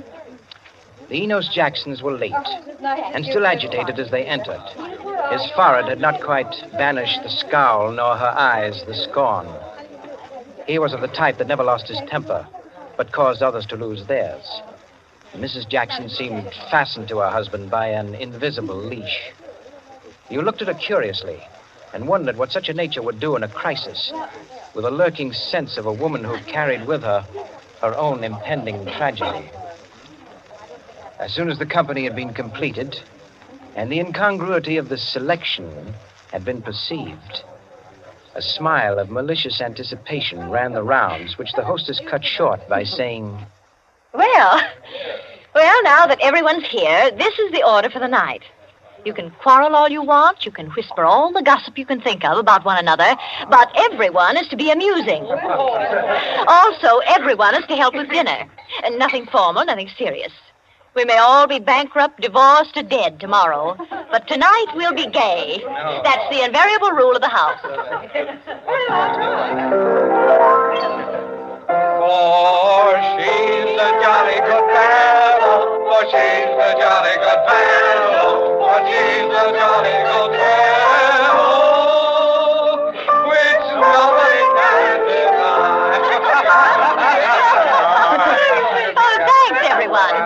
S: The Enos Jacksons were late, and still agitated as they entered. His forehead had not quite banished the scowl, nor her eyes the scorn. He was of the type that never lost his temper, but caused others to lose theirs. Mrs. Jackson seemed fastened to her husband by an invisible leash. You looked at her curiously and wondered what such a nature would do in a crisis, with a lurking sense of a woman who carried with her her own impending tragedy. As soon as the company had been completed and the incongruity of the selection had been perceived, a smile of malicious anticipation ran the rounds, which the hostess cut short by saying,
F: Well, now that everyone's here, this is the order for the night. You can quarrel all you want, you can whisper all the gossip you can think of about one another, but everyone is to be amusing. Also, everyone is to help with dinner. And nothing formal, nothing serious. We may all be bankrupt, divorced, or dead tomorrow, but tonight we'll be gay. That's the invariable rule of the house.
T: For she's a jolly good fellow, for she's a jolly good fellow, for she's a jolly good fellow, which nobody can deny.
F: Oh, thanks, everyone.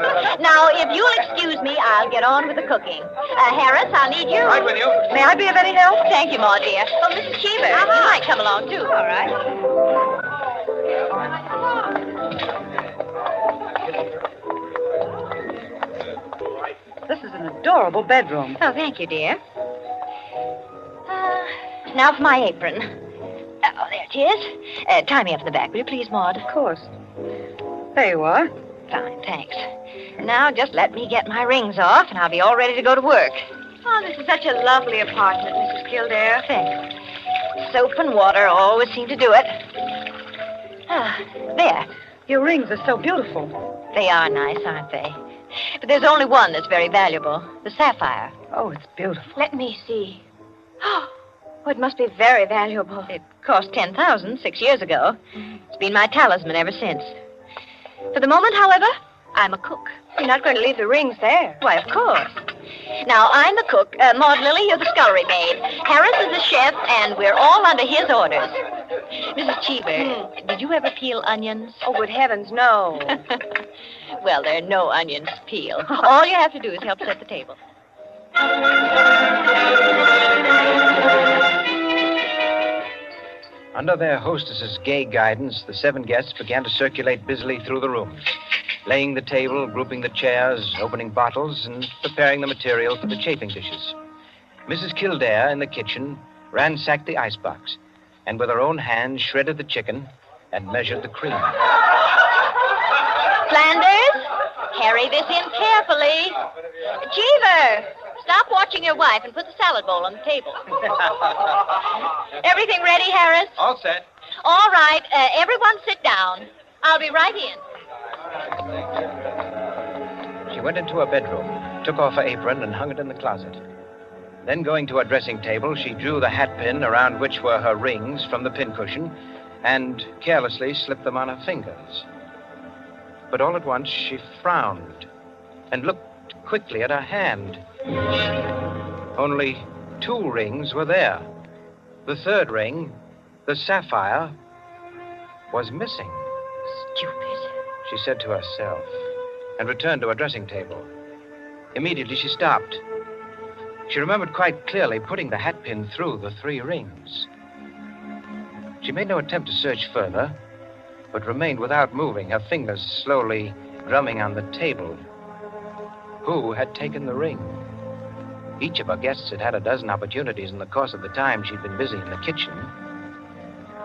F: Now, if you'll excuse me, I'll get on with the cooking. Harris, I'll need you.
T: Right with you.
F: May I be of any help? Thank you, Maud, dear. Oh, Mrs. Cheever, you might come along, too. All right.
L: This is an adorable bedroom.
F: Oh, thank you, dear. Now for my apron. Oh, there it is. Tie me up in the back, will you please, Maud?
L: Of course. There you are.
F: Fine, thanks. Now just let me get my rings off, and I'll be all ready to go to work. Oh, this is such a lovely apartment, Mrs. Kildare. Thanks. Soap and water always seem to do it. There.
L: Your rings are so beautiful.
F: They are nice, aren't they? But there's only one that's very valuable, the sapphire.
L: Oh, it's beautiful.
F: Let me see. Oh, it must be very valuable. It cost $10,000 6 years ago. It's been my talisman ever since. For the moment, however, I'm a cook. You're not going to leave the rings there? Why, of course. Now, I'm the cook. Maud Lily, you're the scullery maid. Harris is the chef, and we're all under his orders. Mrs. Cheever, did you ever peel onions? Oh, good heavens, no. Well, there are no onions to peel. All you have to do is help set the table.
S: Under their hostess's gay guidance, the 7 guests began to circulate busily through the rooms, laying the table, grouping the chairs, opening bottles, and preparing the material for the chafing dishes. Mrs. Kildare, in the kitchen, ransacked the icebox, and with her own hands shredded the chicken and measured the cream.
F: Flanders, carry this in carefully. Cheever, stop watching your wife and put the salad bowl on the table. Everything ready, Harris?
E: All set.
F: All right. Everyone sit down. I'll be right in.
S: She went into her bedroom, took off her apron, and hung it in the closet. Then, going to her dressing table, she drew the hat pin around which were her rings from the pincushion and carelessly slipped them on her fingers. But all at once, she frowned and looked quickly at her hand. Only 2 rings were there. The 3rd ring, the sapphire, was missing.
F: Stupid,
S: she said to herself, and returned to her dressing table. Immediately, she stopped. She remembered quite clearly putting the hat pin through the 3 rings. She made no attempt to search further, but remained without moving, her fingers slowly drumming on the table. Who had taken the ring? Each of our guests had had a dozen opportunities in the course of the time she'd been busy in the kitchen.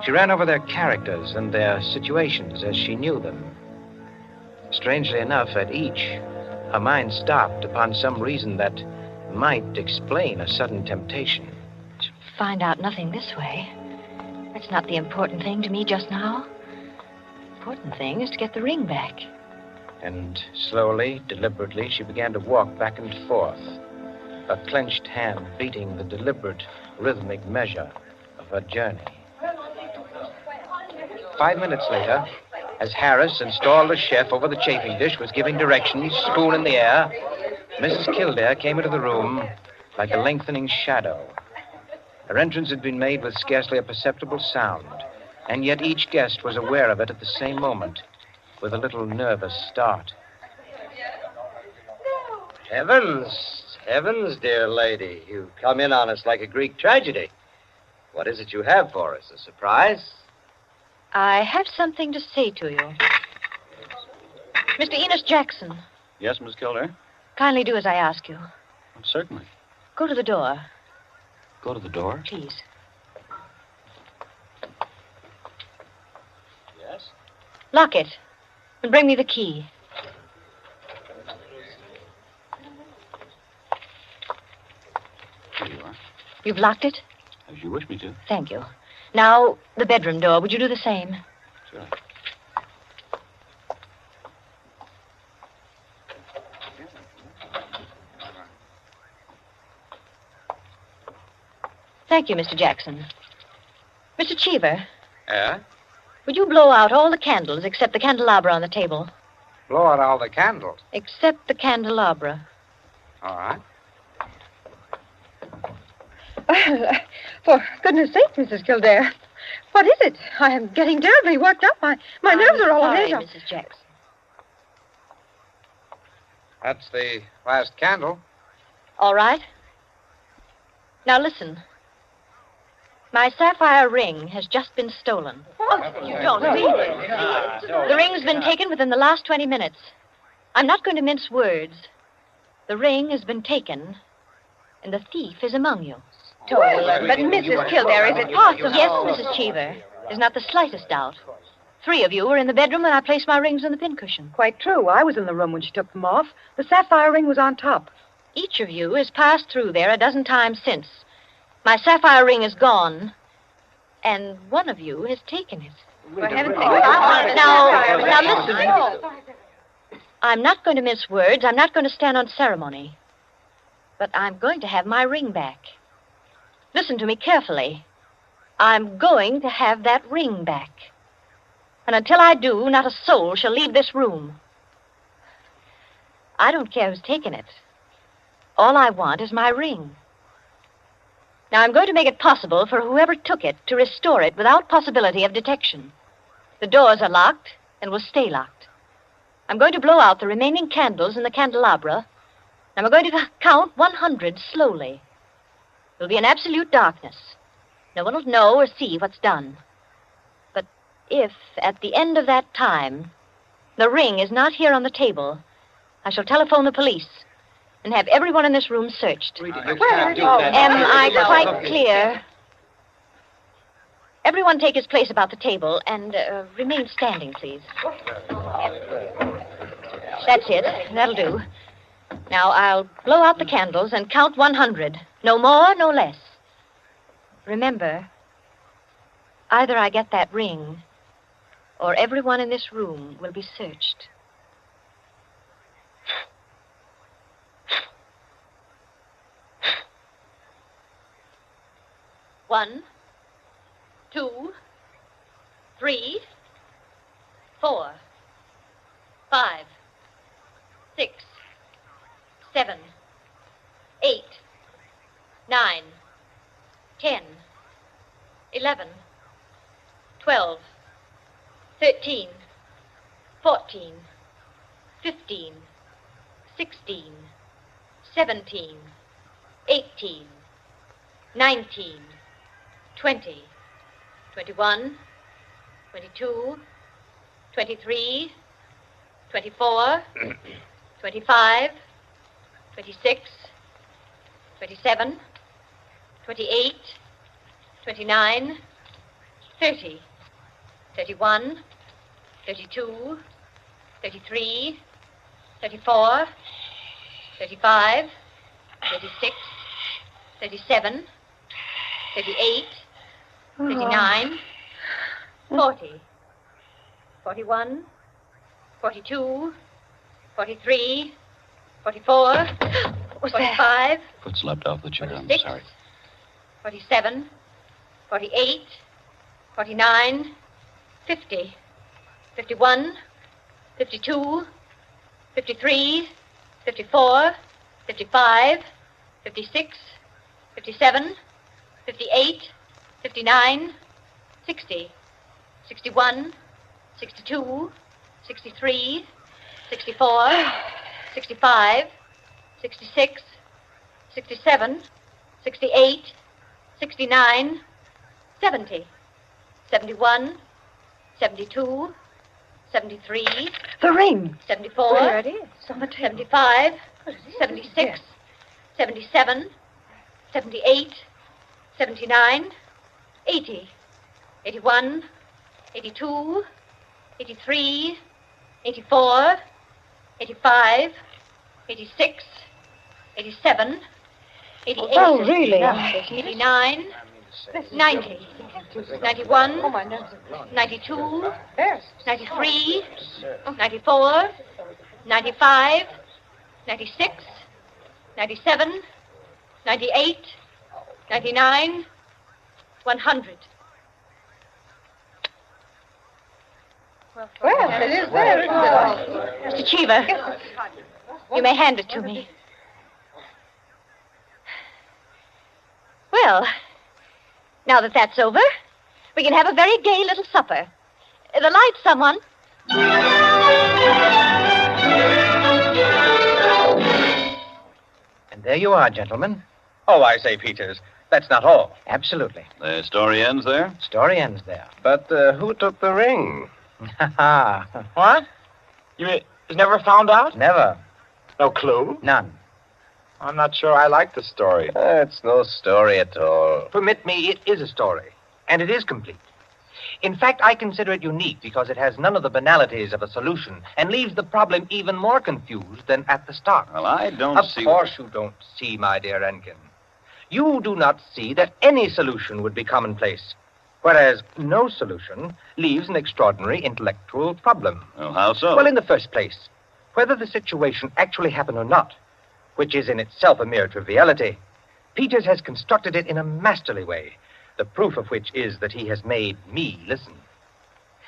S: She ran over their characters and their situations as she knew them. Strangely enough, at each, her mind stopped upon some reason that might explain a sudden temptation.
F: Find out nothing this way. That's not the important thing to me just now. The important thing is to get the ring back.
S: And slowly, deliberately, she began to walk back and forth, her clenched hand beating the deliberate, rhythmic measure of her journey. 5 minutes later, as Harris, installed as chef over the chafing dish, was giving directions, spoon in the air, Mrs. Kildare came into the room like a lengthening shadow. Her entrance had been made with scarcely a perceptible sound, and yet each guest was aware of it at the same moment, with a little nervous start.
M: Heavens, heavens, dear lady. You've come in on us like a Greek tragedy. What is it you have for us? A surprise?
F: I have something to say to you. Mr. Enos Jackson,
R: Yes, Miss Kildare?
F: kindly do as I ask you.
R: Certainly.
F: Go to the door,
R: Go to the door.
F: please.
M: Yes?
F: Lock it and bring me the key.
R: Here you are.
F: You've locked it?
R: As you wish me to.
F: Thank you. Now, the bedroom door. Would you do the same?
R: Sure.
F: Thank you, Mr. Jackson. Mr. Cheever,
B: Yeah?
F: would you blow out all the candles except the candelabra on the table?
B: Blow out all the candles.
F: Except the candelabra.
B: All right.
L: For goodness sake, Mrs. Kildare. What is it? I am getting terribly worked up. My nerves are all
F: sorry,
L: ahead.
F: Mrs. Jackson.
B: That's the last candle.
F: All right. Now listen. My sapphire ring has just been stolen.
L: You don't mean it.
F: The ring's been taken within the last 20 minutes. I'm not going to mince words. The ring has been taken, and the thief is among you.
L: But Mrs. Kildare, is it possible?
F: Yes, Mrs. Cheever. There's not the slightest doubt. 3 of you were in the bedroom when I placed my rings on the pincushion.
L: Quite true. I was in the room when she took them off. The sapphire ring was on top.
F: Each of you has passed through there a dozen times since. My sapphire ring is gone, and one of you has taken it.
L: For heaven's sake.
F: Now listen. I'm not going to mince words. I'm not going to stand on ceremony. But I'm going to have my ring back. Listen to me carefully. I'm going to have that ring back. And until I do, not a soul shall leave this room. I don't care who's taken it. All I want is my ring. Now, I'm going to make it possible for whoever took it to restore it without possibility of detection. The doors are locked and will stay locked. I'm going to blow out the remaining candles in the candelabra, and I'm going to count 100 slowly. There'll be an absolute darkness. No one will know or see what's done. But if, at the end of that time, the ring is not here on the table, I shall telephone the police and have everyone in this room searched. Am I quite clear? Everyone take his place about the table and remain standing, please. That's it. That'll do. Now, I'll blow out the candles and count 100. No more, no less. Remember, either I get that ring, or everyone in this room will be searched. One, 2, 3, 4, 5, 6, 7, 8, 9, 10, 11, 12, 13, 14, 15, 16, 17, 18, 19, 20, 21, 22, 23, 24, 25, 26, 27, 28, 29, 30, 31, 32, 33, 34, 35, 36, 37, 38, 39, 40, 41, 42, 43, 44, 45,
R: Foot slipped off the chair. I'm
F: 46,
R: sorry.
F: 47, 48, 49, 50, 51, 52, 53, 54, 55, 56, 57, 58, 59, 60, 61, 62, 63, 64, 65, 66, 67, 68, 69, 70, 71, 72, 73.
N: The ring.
F: 74.
N: There it is.
F: 75, 76, 77, 78, 79, 80, 81, 82, 83, 84, 85, 86, 87, 88,
N: Oh, really?
F: 89, 90, 91, 92, 93, 94, 95, 96, 97, 98, 99, 100.
N: Well, it is there.
F: Mr. Cheever, you may hand it to me. Well, now that that's over, we can have a very gay little supper. The lights, someone.
S: And there you are, gentlemen.
E: Oh, I say, Peters, that's not all.
S: Absolutely.
R: The story ends there?
S: Story ends there.
B: But who took the ring?
I: What? It's never found out?
S: Never.
I: No clue?
S: None.
I: I'm not sure I like the story.
B: It's no story at all.
S: Permit me, it is a story. And it is complete. In fact, I consider it unique because it has none of the banalities of a solution and leaves the problem even more confused than at the start.
R: Well, I don't
S: Of
R: see...
S: course you don't see, my dear Enkin. You do not see that any solution would be commonplace, whereas no solution leaves an extraordinary intellectual problem.
R: Well, how so?
S: Well, in the first place, whether the situation actually happened or not, which is in itself a mere triviality,
E: Peters has constructed it in a masterly way, the proof of which is that he has made me listen.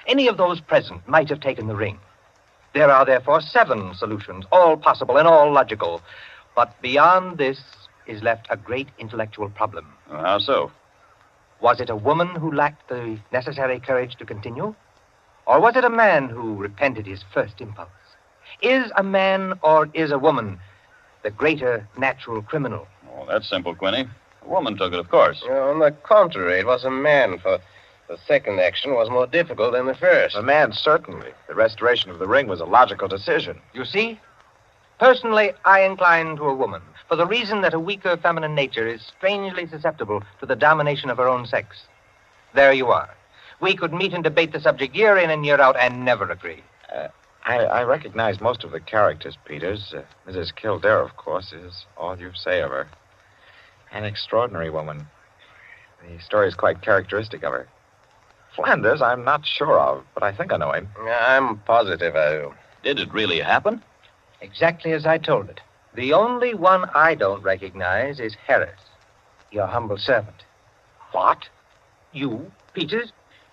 E: Any of those present might have taken the ring. There are, therefore, 7 solutions, all possible and all logical. But beyond this is left a great intellectual problem.
R: How so?
E: Was it a woman who lacked the necessary courage to continue? Or was it a man who repented his first impulse? Is a man or is a woman the greater natural criminal?
R: Oh, that's simple, Quinny. A woman took it, of course.
B: On the contrary, it was a man, for the second action was more difficult than the first.
A: A man, certainly. The restoration of the ring was a logical decision.
E: You see? Personally, I incline to a woman, for the reason that a weaker feminine nature is strangely susceptible to the domination of her own sex. There you are. We could meet and debate the subject year in and year out and never agree.
A: I recognize most of the characters, Peters. Mrs. Kildare, of course, is all you say of her. An extraordinary woman. The story is quite characteristic of her. Flanders, I'm not sure of, but I think I know him.
B: I'm positive I do.
R: Did it really happen?
E: Exactly as I told it. The only one I don't recognize is Harris, your humble servant. What? You, Peters?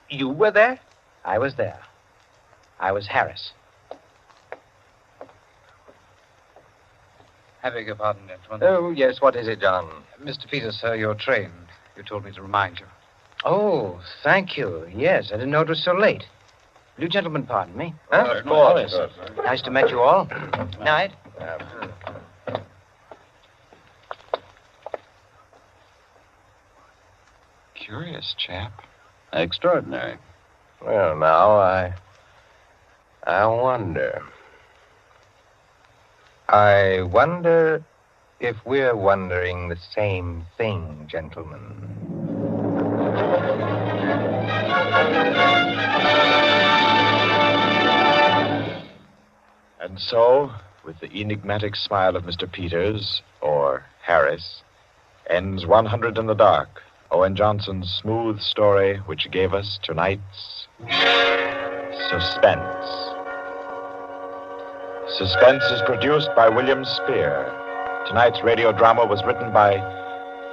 E: You were there? I was there. I was Harris.
G: I beg your pardon, gentlemen.
E: Oh, yes, what is it, John?
G: Mr. Peters, sir, your train. You told me to remind you.
S: Oh, thank you. Yes, I didn't know it was so late. Will you gentlemen pardon me?
E: Huh? Of course.
S: Nice to meet you all. Night.
A: Curious chap.
R: Extraordinary.
B: Well, now, I wonder.
E: I wonder if we're wondering the same thing, gentlemen.
A: And so, with the enigmatic smile of Mr. Peters, or Harris, ends 100 in the Dark, Owen Johnson's smooth story which gave us tonight's Suspense. Suspense is produced by William Spear. Tonight's radio drama was written by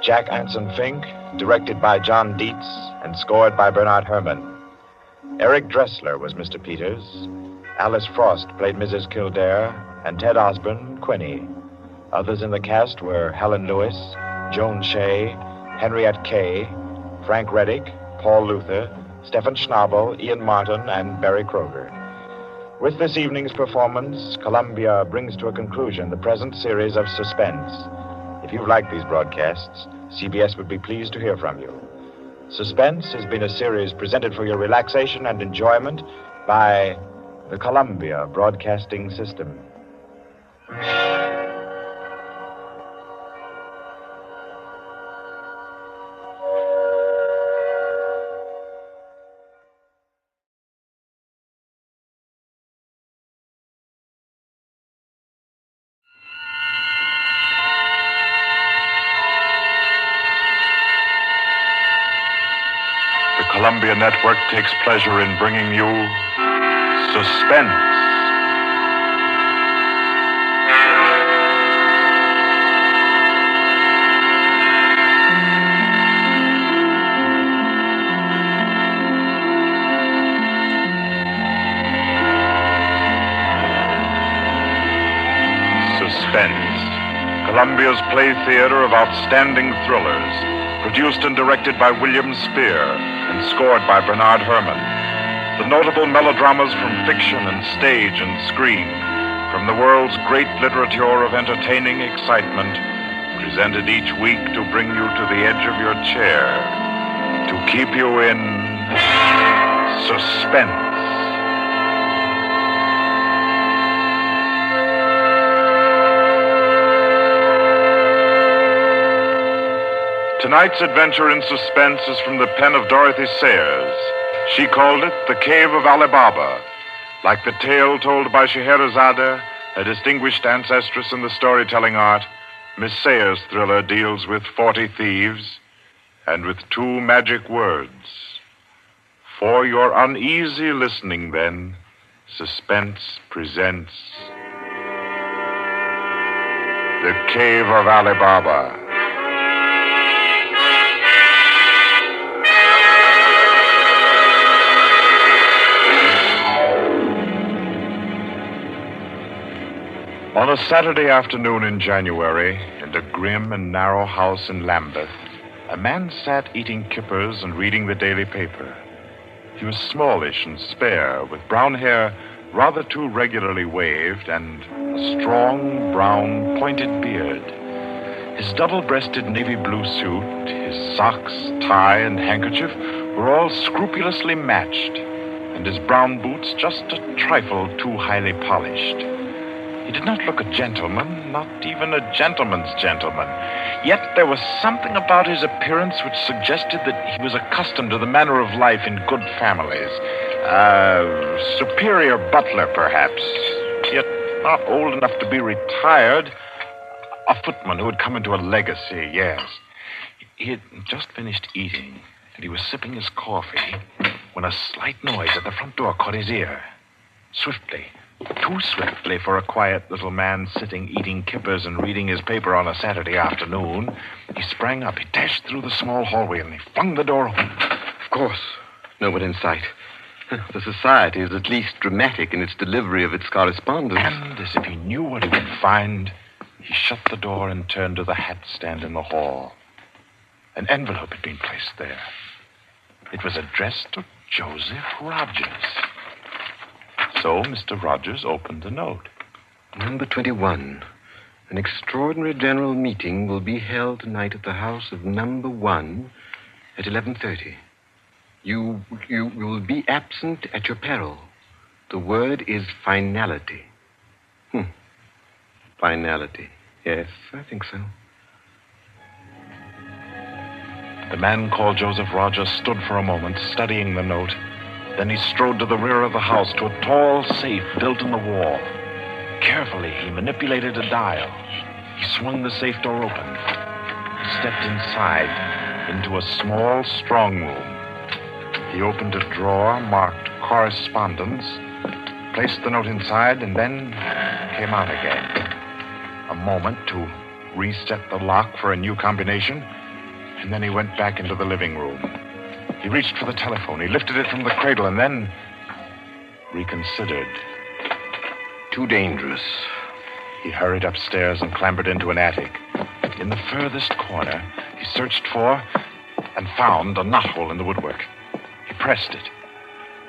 A: Jack Anson Fink, directed by John Dietz, and scored by Bernard Herrmann. Eric Dressler was Mr. Peters. Alice Frost played Mrs. Kildare, and Ted Osborne, Quinny. Others in the cast were Helen Lewis, Joan Shea, Henriette Kay, Frank Reddick, Paul Luther, Stephen Schnabel, Ian Martin, and Barry Kroger. With this evening's performance, Columbia brings to a conclusion the present series of Suspense. If you've liked these broadcasts, CBS would be pleased to hear from you. Suspense has been a series presented for your relaxation and enjoyment by the Columbia Broadcasting System. Columbia Network takes pleasure in bringing you Suspense. Suspense, Columbia's play theater of outstanding thrillers. Produced and directed by William Spear and scored by Bernard Herrmann. The notable melodramas from fiction and stage and screen, from the world's great literature of entertaining excitement, presented each week to bring you to the edge of your chair, to keep you in suspense. Tonight's adventure in suspense is from the pen of Dorothy Sayers. She called it The Cave of Ali Baba. Like the tale told by Scheherazade, a distinguished ancestress in the storytelling art, Miss Sayers' thriller deals with 40 thieves and with 2 magic words. For your uneasy listening, then, Suspense presents The Cave of Ali Baba. On a Saturday afternoon in January, in a grim and narrow house in Lambeth, a man sat eating kippers and reading the daily paper. He was smallish and spare, with brown hair rather too regularly waved and a strong, brown, pointed beard. His double-breasted navy blue suit, his socks, tie, and handkerchief were all scrupulously matched, and his brown boots just a trifle too highly polished. He did not look a gentleman, not even a gentleman's gentleman. Yet there was something about his appearance which suggested that he was accustomed to the manner of life in good families. A superior butler, perhaps, yet not old enough to be retired. A footman who had come into a legacy, yes. He had just finished eating, and he was sipping his coffee when a slight noise at the front door caught his ear. Swiftly, too swiftly for a quiet little man sitting eating kippers and reading his paper on a Saturday afternoon, he sprang up. He dashed through the small hallway and he flung the door open.
H: Of course, no one in sight. The society is at least dramatic in its delivery of its correspondence.
A: And as if he knew what he would find, he shut the door and turned to the hat stand in the hall. An envelope had been placed there. It was addressed to Joseph Rogers. So Mr. Rogers opened the note.
H: Number 21. An extraordinary general meeting will be held tonight at the house of number 1 at 11:30. You will be absent at your peril. The word is finality. Finality. Yes, I think so.
A: The man called Joseph Rogers stood for a moment, studying the note. Then he strode to the rear of the house, to a tall safe built in the wall. Carefully, he manipulated a dial. He swung the safe door open. He stepped inside into a small strong room. He opened a drawer marked correspondence, placed the note inside, and then came out again. A moment to reset the lock for a new combination, and then he went back into the living room. He reached for the telephone. He lifted it from the cradle and then reconsidered.
H: Too dangerous.
A: He hurried upstairs and clambered into an attic. In the furthest corner, he searched for and found a knothole in the woodwork. He pressed it.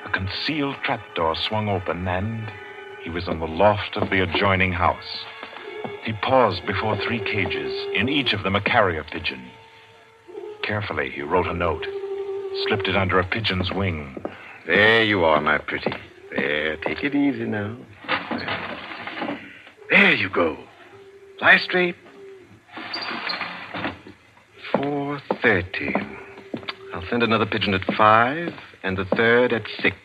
A: A concealed trapdoor swung open, and he was in the loft of the adjoining house. He paused before 3 cages, in each of them a carrier pigeon. Carefully, he wrote a note, slipped it under a pigeon's wing.
H: There you are, my pretty. There, take it easy now. There you go. Lie straight. 4:30. I'll send another pigeon at 5 and the third at 6.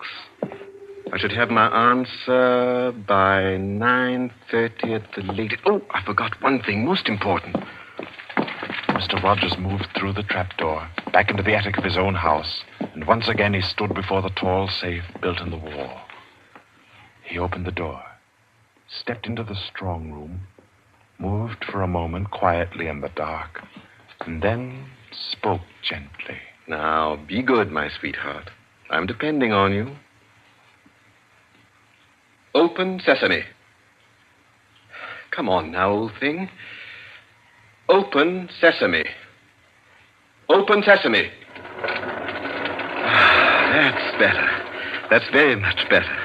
H: I should have my answer by 9:30 at the latest. Oh, I forgot one thing, most important.
A: Mr. Rogers moved through the trapdoor, back into the attic of his own house, and once again he stood before the tall safe built in the wall. He opened the door, stepped into the strong room, moved for a moment quietly in the dark, and then spoke gently.
H: Now, be good, my sweetheart. I'm depending on you. Open sesame. Come on now, old thing. Open sesame. Open sesame. That's better. That's very much better.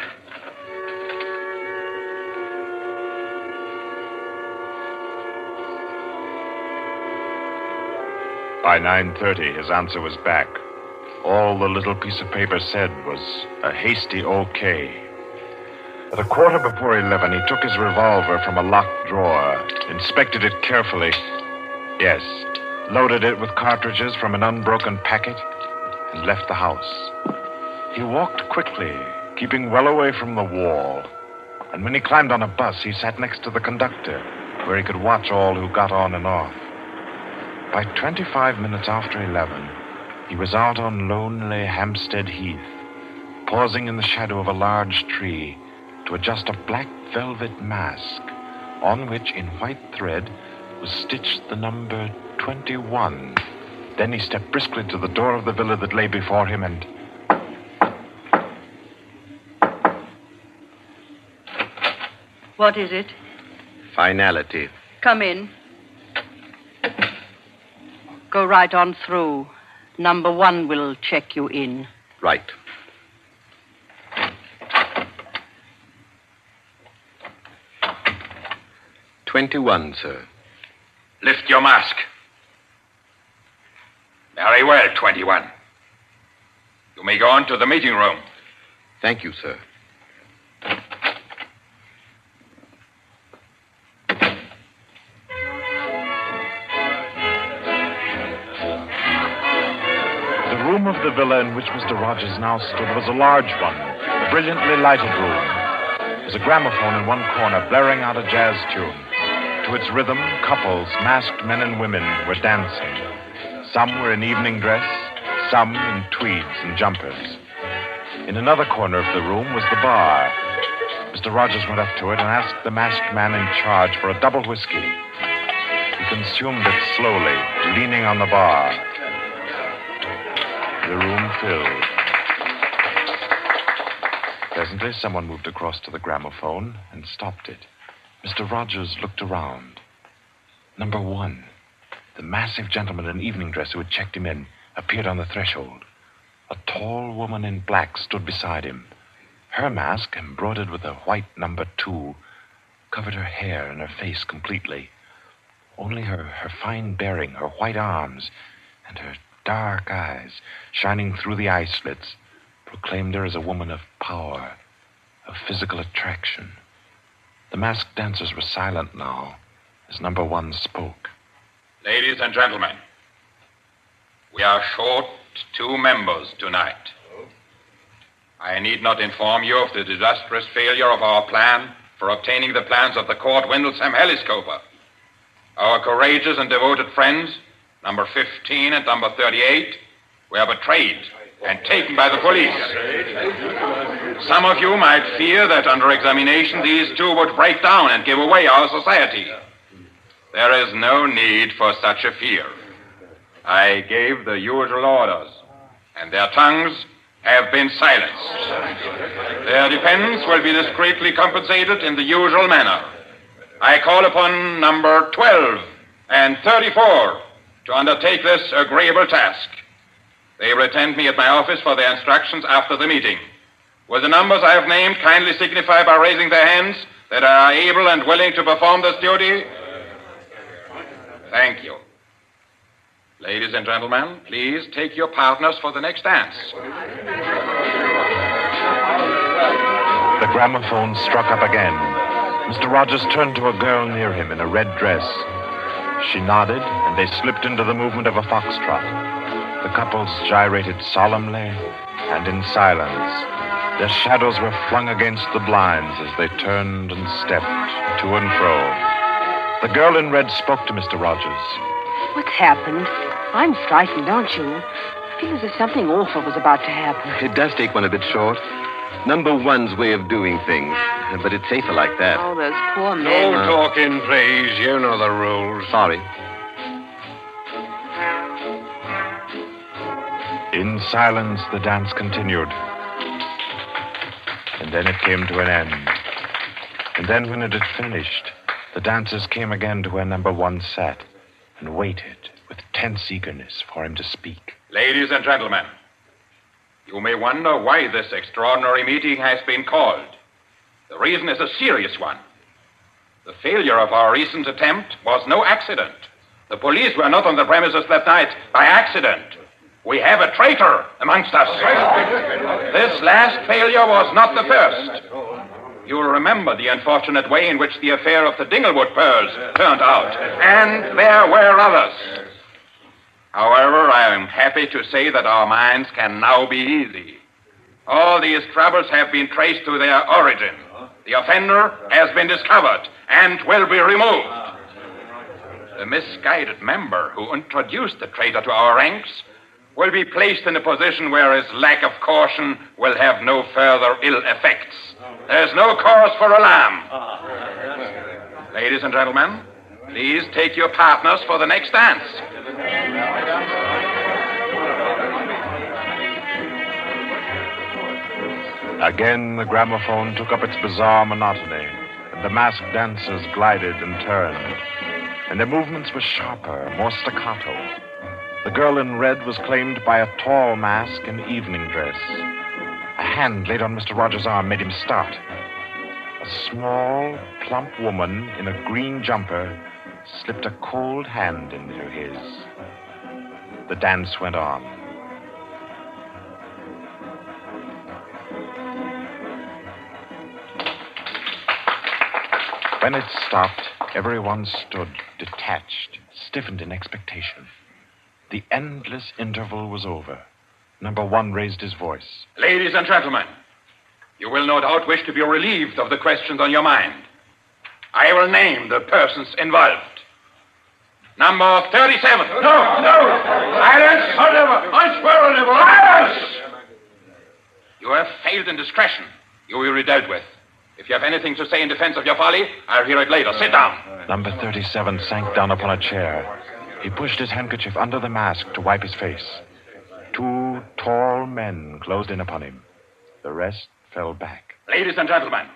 A: By 9:30, his answer was back. All the little piece of paper said was a hasty okay. At a quarter before 11, he took his revolver from a locked drawer, inspected it carefully. Yes, loaded it with cartridges from an unbroken packet, and left the house. He walked quickly, keeping well away from the wall. And when he climbed on a bus, he sat next to the conductor, where he could watch all who got on and off. By 25 minutes after 11, he was out on lonely Hampstead Heath, pausing in the shadow of a large tree to adjust a black velvet mask, on which, in white thread, was stitched the number 21. Then he stepped briskly to the door of the villa that lay before him and...
F: What is it?
H: Finality.
J: Come in. Go right on through. Number 1 will check you in.
H: Right. "21, sir.
K: Lift your mask. Very well, 21. You may go on to the meeting room.
H: Thank you, sir.
A: The room of the villa in which Mr. Rogers now stood was a large one, a brilliantly lighted room. There was a gramophone in one corner blaring out a jazz tune. To its rhythm, couples, masked men and women, were dancing. Some were in evening dress, some in tweeds and jumpers. In another corner of the room was the bar. Mr. Rogers went up to it and asked the masked man in charge for a double whiskey. He consumed it slowly, leaning on the bar. The room filled. Presently, someone moved across to the gramophone and stopped it. Mr. Rogers looked around. Number 1, the massive gentleman in evening dress who had checked him in, appeared on the threshold. A tall woman in black stood beside him. Her mask, embroidered with a white number 2, covered her hair and her face completely. Only her fine bearing, her white arms, and her dark eyes, shining through the eye slits, proclaimed her as a woman of power, of physical attraction. The masked dancers were silent now as number 1 spoke.
K: Ladies and gentlemen, we are short 2 members tonight. I need not inform you of the disastrous failure of our plan for obtaining the plans of the Court Windlesham Heliscoper. Our courageous and devoted friends, number 15 and number 38, were betrayed and taken by the police. Some of you might fear that under examination these 2 would break down and give away our society. There is no need for such a fear. I gave the usual orders, and their tongues have been silenced. Their defense will be discreetly compensated in the usual manner. I call upon number 12 and 34 to undertake this agreeable task. They will attend me at my office for their instructions after the meeting. Will the numbers I have named kindly signify by raising their hands that I are able and willing to perform this duty? Thank you. Ladies and gentlemen, please take your partners for the next dance.
A: The gramophone struck up again. Mr. Rogers turned to a girl near him in a red dress. She nodded, and they slipped into the movement of a foxtrot. The couples gyrated solemnly and in silence. Their shadows were flung against the blinds as they turned and stepped to and fro. The girl in red spoke to Mr. Rogers.
J: What's happened? I'm frightened, aren't you? I feel as if something awful was about to happen.
H: It does take one a bit short. Number 1's way of doing things, but it's safer like that.
J: Oh, those poor men.
C: No talking, please. You know the rules.
H: Sorry.
A: In silence, the dance continued. And then it came to an end. And then when it had finished, the dancers came again to where number 1 sat and waited with tense eagerness for him to speak.
K: Ladies and gentlemen, you may wonder why this extraordinary meeting has been called. The reason is a serious one. The failure of our recent attempt was no accident. The police were not on the premises that night by accident. We have a traitor amongst us. This last failure was not the first. You'll remember the unfortunate way in which the affair of the Dinglewood pearls turned out. And there were others. However, I am happy to say that our minds can now be easy. All these troubles have been traced to their origin. The offender has been discovered and will be removed. The misguided member who introduced the traitor to our ranks will be placed in a position where his lack of caution will have no further ill effects. There's no cause for alarm. Ladies and gentlemen, please take your partners for the next dance.
A: Again, the gramophone took up its bizarre monotony, and The masked dancers glided and turned, and their movements were sharper, more staccato. The girl in red was claimed by a tall mask in evening dress. A hand laid on Mr. Rogers' arm made him start. A small, plump woman in a green jumper slipped a cold hand into his. The dance went on. When it stopped, everyone stood detached, stiffened in expectation. The endless interval was over. Number 1 raised his voice.
K: Ladies and gentlemen, you will no doubt wish to be relieved of the questions on your mind. I will name the persons involved. Number 37. No! Silence! I swear on never. Silence! You have failed in discretion. You will be dealt with. If you have anything to say in defense of your folly, I'll hear it later. Sit down.
A: Number 37 sank down upon a chair. He pushed his handkerchief under the mask to wipe his face. 2 tall men closed in upon him. The rest fell back.
K: Ladies and gentlemen,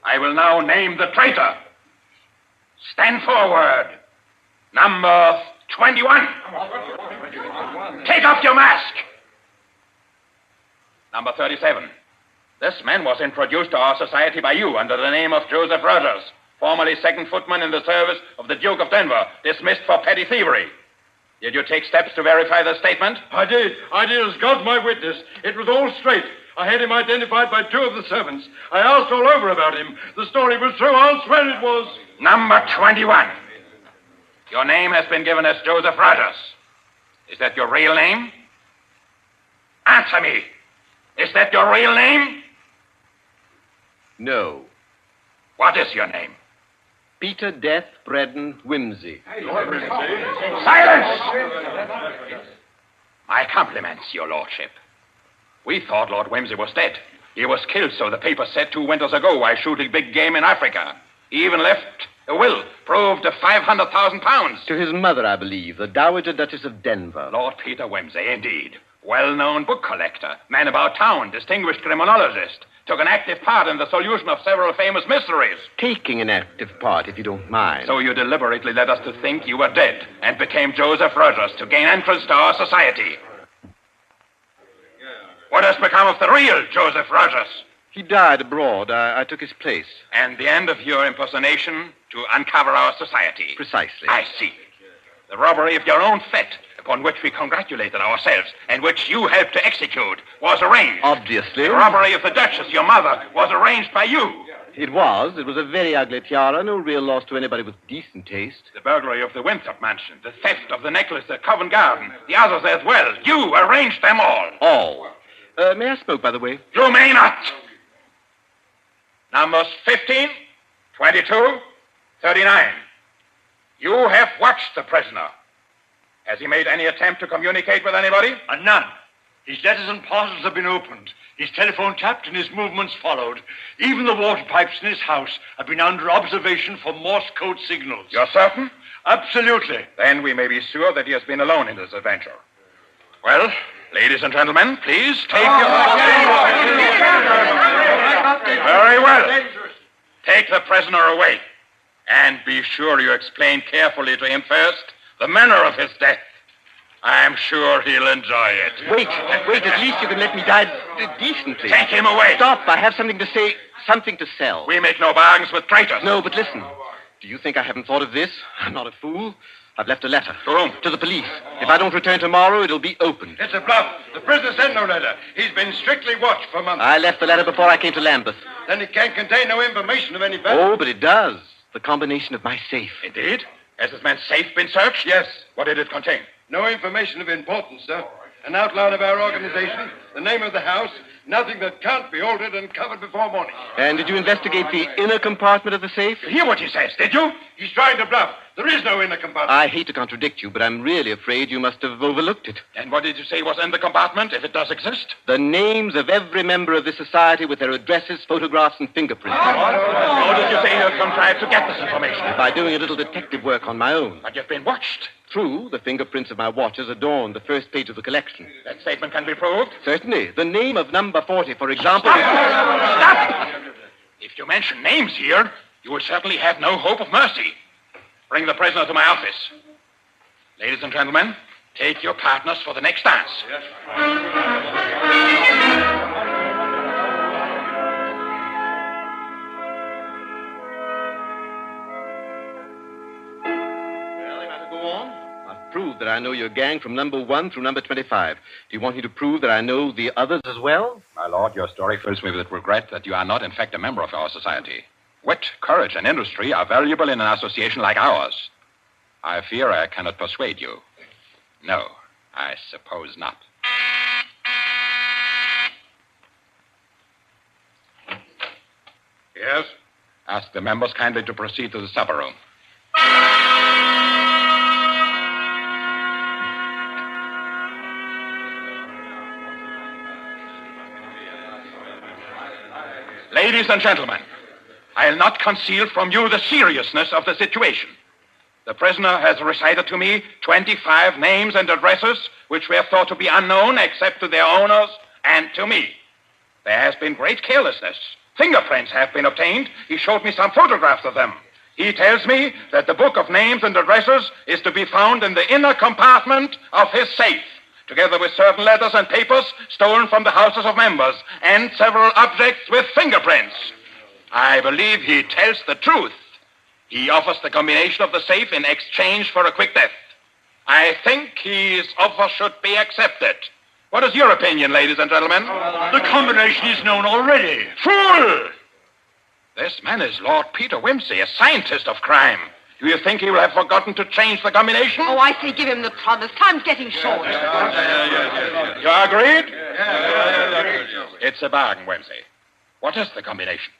K: I will now name the traitor. Stand forward. Number 21. Take off your mask. Number 37. This man was introduced to our society by you under the name of Joseph Rogers, formerly second footman in the service of the Duke of Denver, dismissed for petty thievery. Did you take steps to verify the statement?
P: I did as God's my witness. It was all straight. I had him identified by 2 of the servants. I asked all over about him. The story was true. I'll swear it was.
K: Number 21. Your name has been given as Joseph Rogers. Is that your real name? Answer me. Is that your real name?
H: No.
K: What is your name?
H: Peter Death Braddon Whimsy.
K: Silence! My compliments, your lordship. We thought Lord Whimsy was dead. He was killed, so the paper said 2 winters ago, while shooting big game in Africa. He even left a will, proved of £500,000.
H: To his mother, I believe, the Dowager Duchess of Denver.
K: Lord Peter Whimsy, indeed. Well-known book collector, man about town, distinguished criminologist. Took an active part in the solution of several famous mysteries.
H: Taking an active part, if you don't mind.
K: So you deliberately led us to think you were dead and became Joseph Rogers to gain entrance to our society. What has become of the real Joseph Rogers?
H: He died abroad. I took his place.
K: And the end of your impersonation to uncover our society?
H: Precisely.
K: I see. The robbery of your own fete, upon which we congratulated ourselves, and which you helped to execute, was arranged.
H: Obviously.
K: The robbery of the Duchess, your mother, was arranged by you.
H: It was. It was a very ugly tiara. No real loss to anybody with decent taste.
K: The burglary of the Winthrop mansion, the theft of the necklace at Covent Garden, the others as well. You arranged them all.
H: All. May I smoke, by the way?
K: You may not. Numbers 15, 22, 39. You have watched the prisoner. Has he made any attempt to communicate with anybody?
P: None. His letters and parcels have been opened. His telephone tapped and his movements followed. Even the water pipes in his house have been under observation for Morse code signals.
K: You're certain?
P: Absolutely.
K: Then we may be sure that he has been alone in this adventure. Well, ladies and gentlemen, please take your... Very well. Take the prisoner away. And be sure you explain carefully to him first the manner of his death. I'm sure he'll enjoy it.
H: Wait, at least you can let me die decently.
K: Take him away.
H: Stop, I have something to say, something to sell.
K: We make no bargains with traitors.
H: No, but listen. Do you think I haven't thought of this? I'm not a fool. I've left a letter.
K: To whom?
H: To the police. If I don't return tomorrow, it'll be opened.
P: It's a bluff. The prisoner sent no letter. He's been strictly watched for months.
H: I left the letter before I came to Lambeth.
P: Then it can't contain no information of any value.
H: Oh, but it does. The combination of my safe.
K: Indeed? Has this man's safe been searched?
P: Yes.
K: What did it contain?
P: No information of importance, sir. An outline of our organization, the name of the house, nothing that can't be altered and covered before morning.
H: And did you investigate the inner compartment of the safe?
K: You hear what he says, did you?
P: He's trying to bluff. There is no inner compartment.
H: I hate to contradict you, but I'm really afraid you must have overlooked it.
K: And what did you say was in the compartment, if it does exist?
H: The names of every member of this society with their addresses, photographs, and fingerprints.
K: How did you say you'll contrive to get this information?
H: By doing a little detective work on my own.
K: But you've been watched.
H: True, the fingerprints of my watches adorn the first page of the collection.
K: That statement can be proved?
H: Certainly. The name of number 40, for example...
K: Stop! If you mention names here, you will certainly have no hope of mercy. Bring the prisoner to my office. Ladies and gentlemen, take your partners for the next dance.
H: Prove that I know your gang from number 1 through number 25. Do you want me to prove that I know the others as well?
K: My lord, your story fills me with regret that you are not, in fact, a member of our society. Wit, courage, and industry are valuable in an association like ours. I fear I cannot persuade you. No, I suppose not. Yes? Ask the members kindly to proceed to the supper room. Ladies and gentlemen, I'll not conceal from you the seriousness of the situation. The prisoner has recited to me 25 names and addresses which were thought to be unknown except to their owners and to me. There has been great carelessness. Fingerprints have been obtained. He showed me some photographs of them. He tells me that the book of names and addresses is to be found in the inner compartment of his safe, together with certain letters and papers stolen from the houses of members, and several objects with fingerprints. I believe he tells the truth. He offers the combination of the safe in exchange for a quick death. I think his offer should be accepted. What is your opinion, ladies and gentlemen?
P: The combination is known already.
K: Fool! This man is Lord Peter Wimsey, a scientist of crime. Do you think he will have forgotten to change the combination?
J: Oh, I say give him the promise. Time's getting short.
K: You agreed? It's a bargain, Wimsey. What is the combination?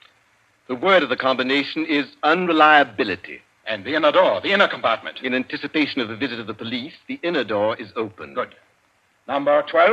H: The word of the combination is unreliability.
K: And the inner door, the inner compartment?
H: In anticipation of the visit of the police, the inner door is open.
K: Good. Number 12?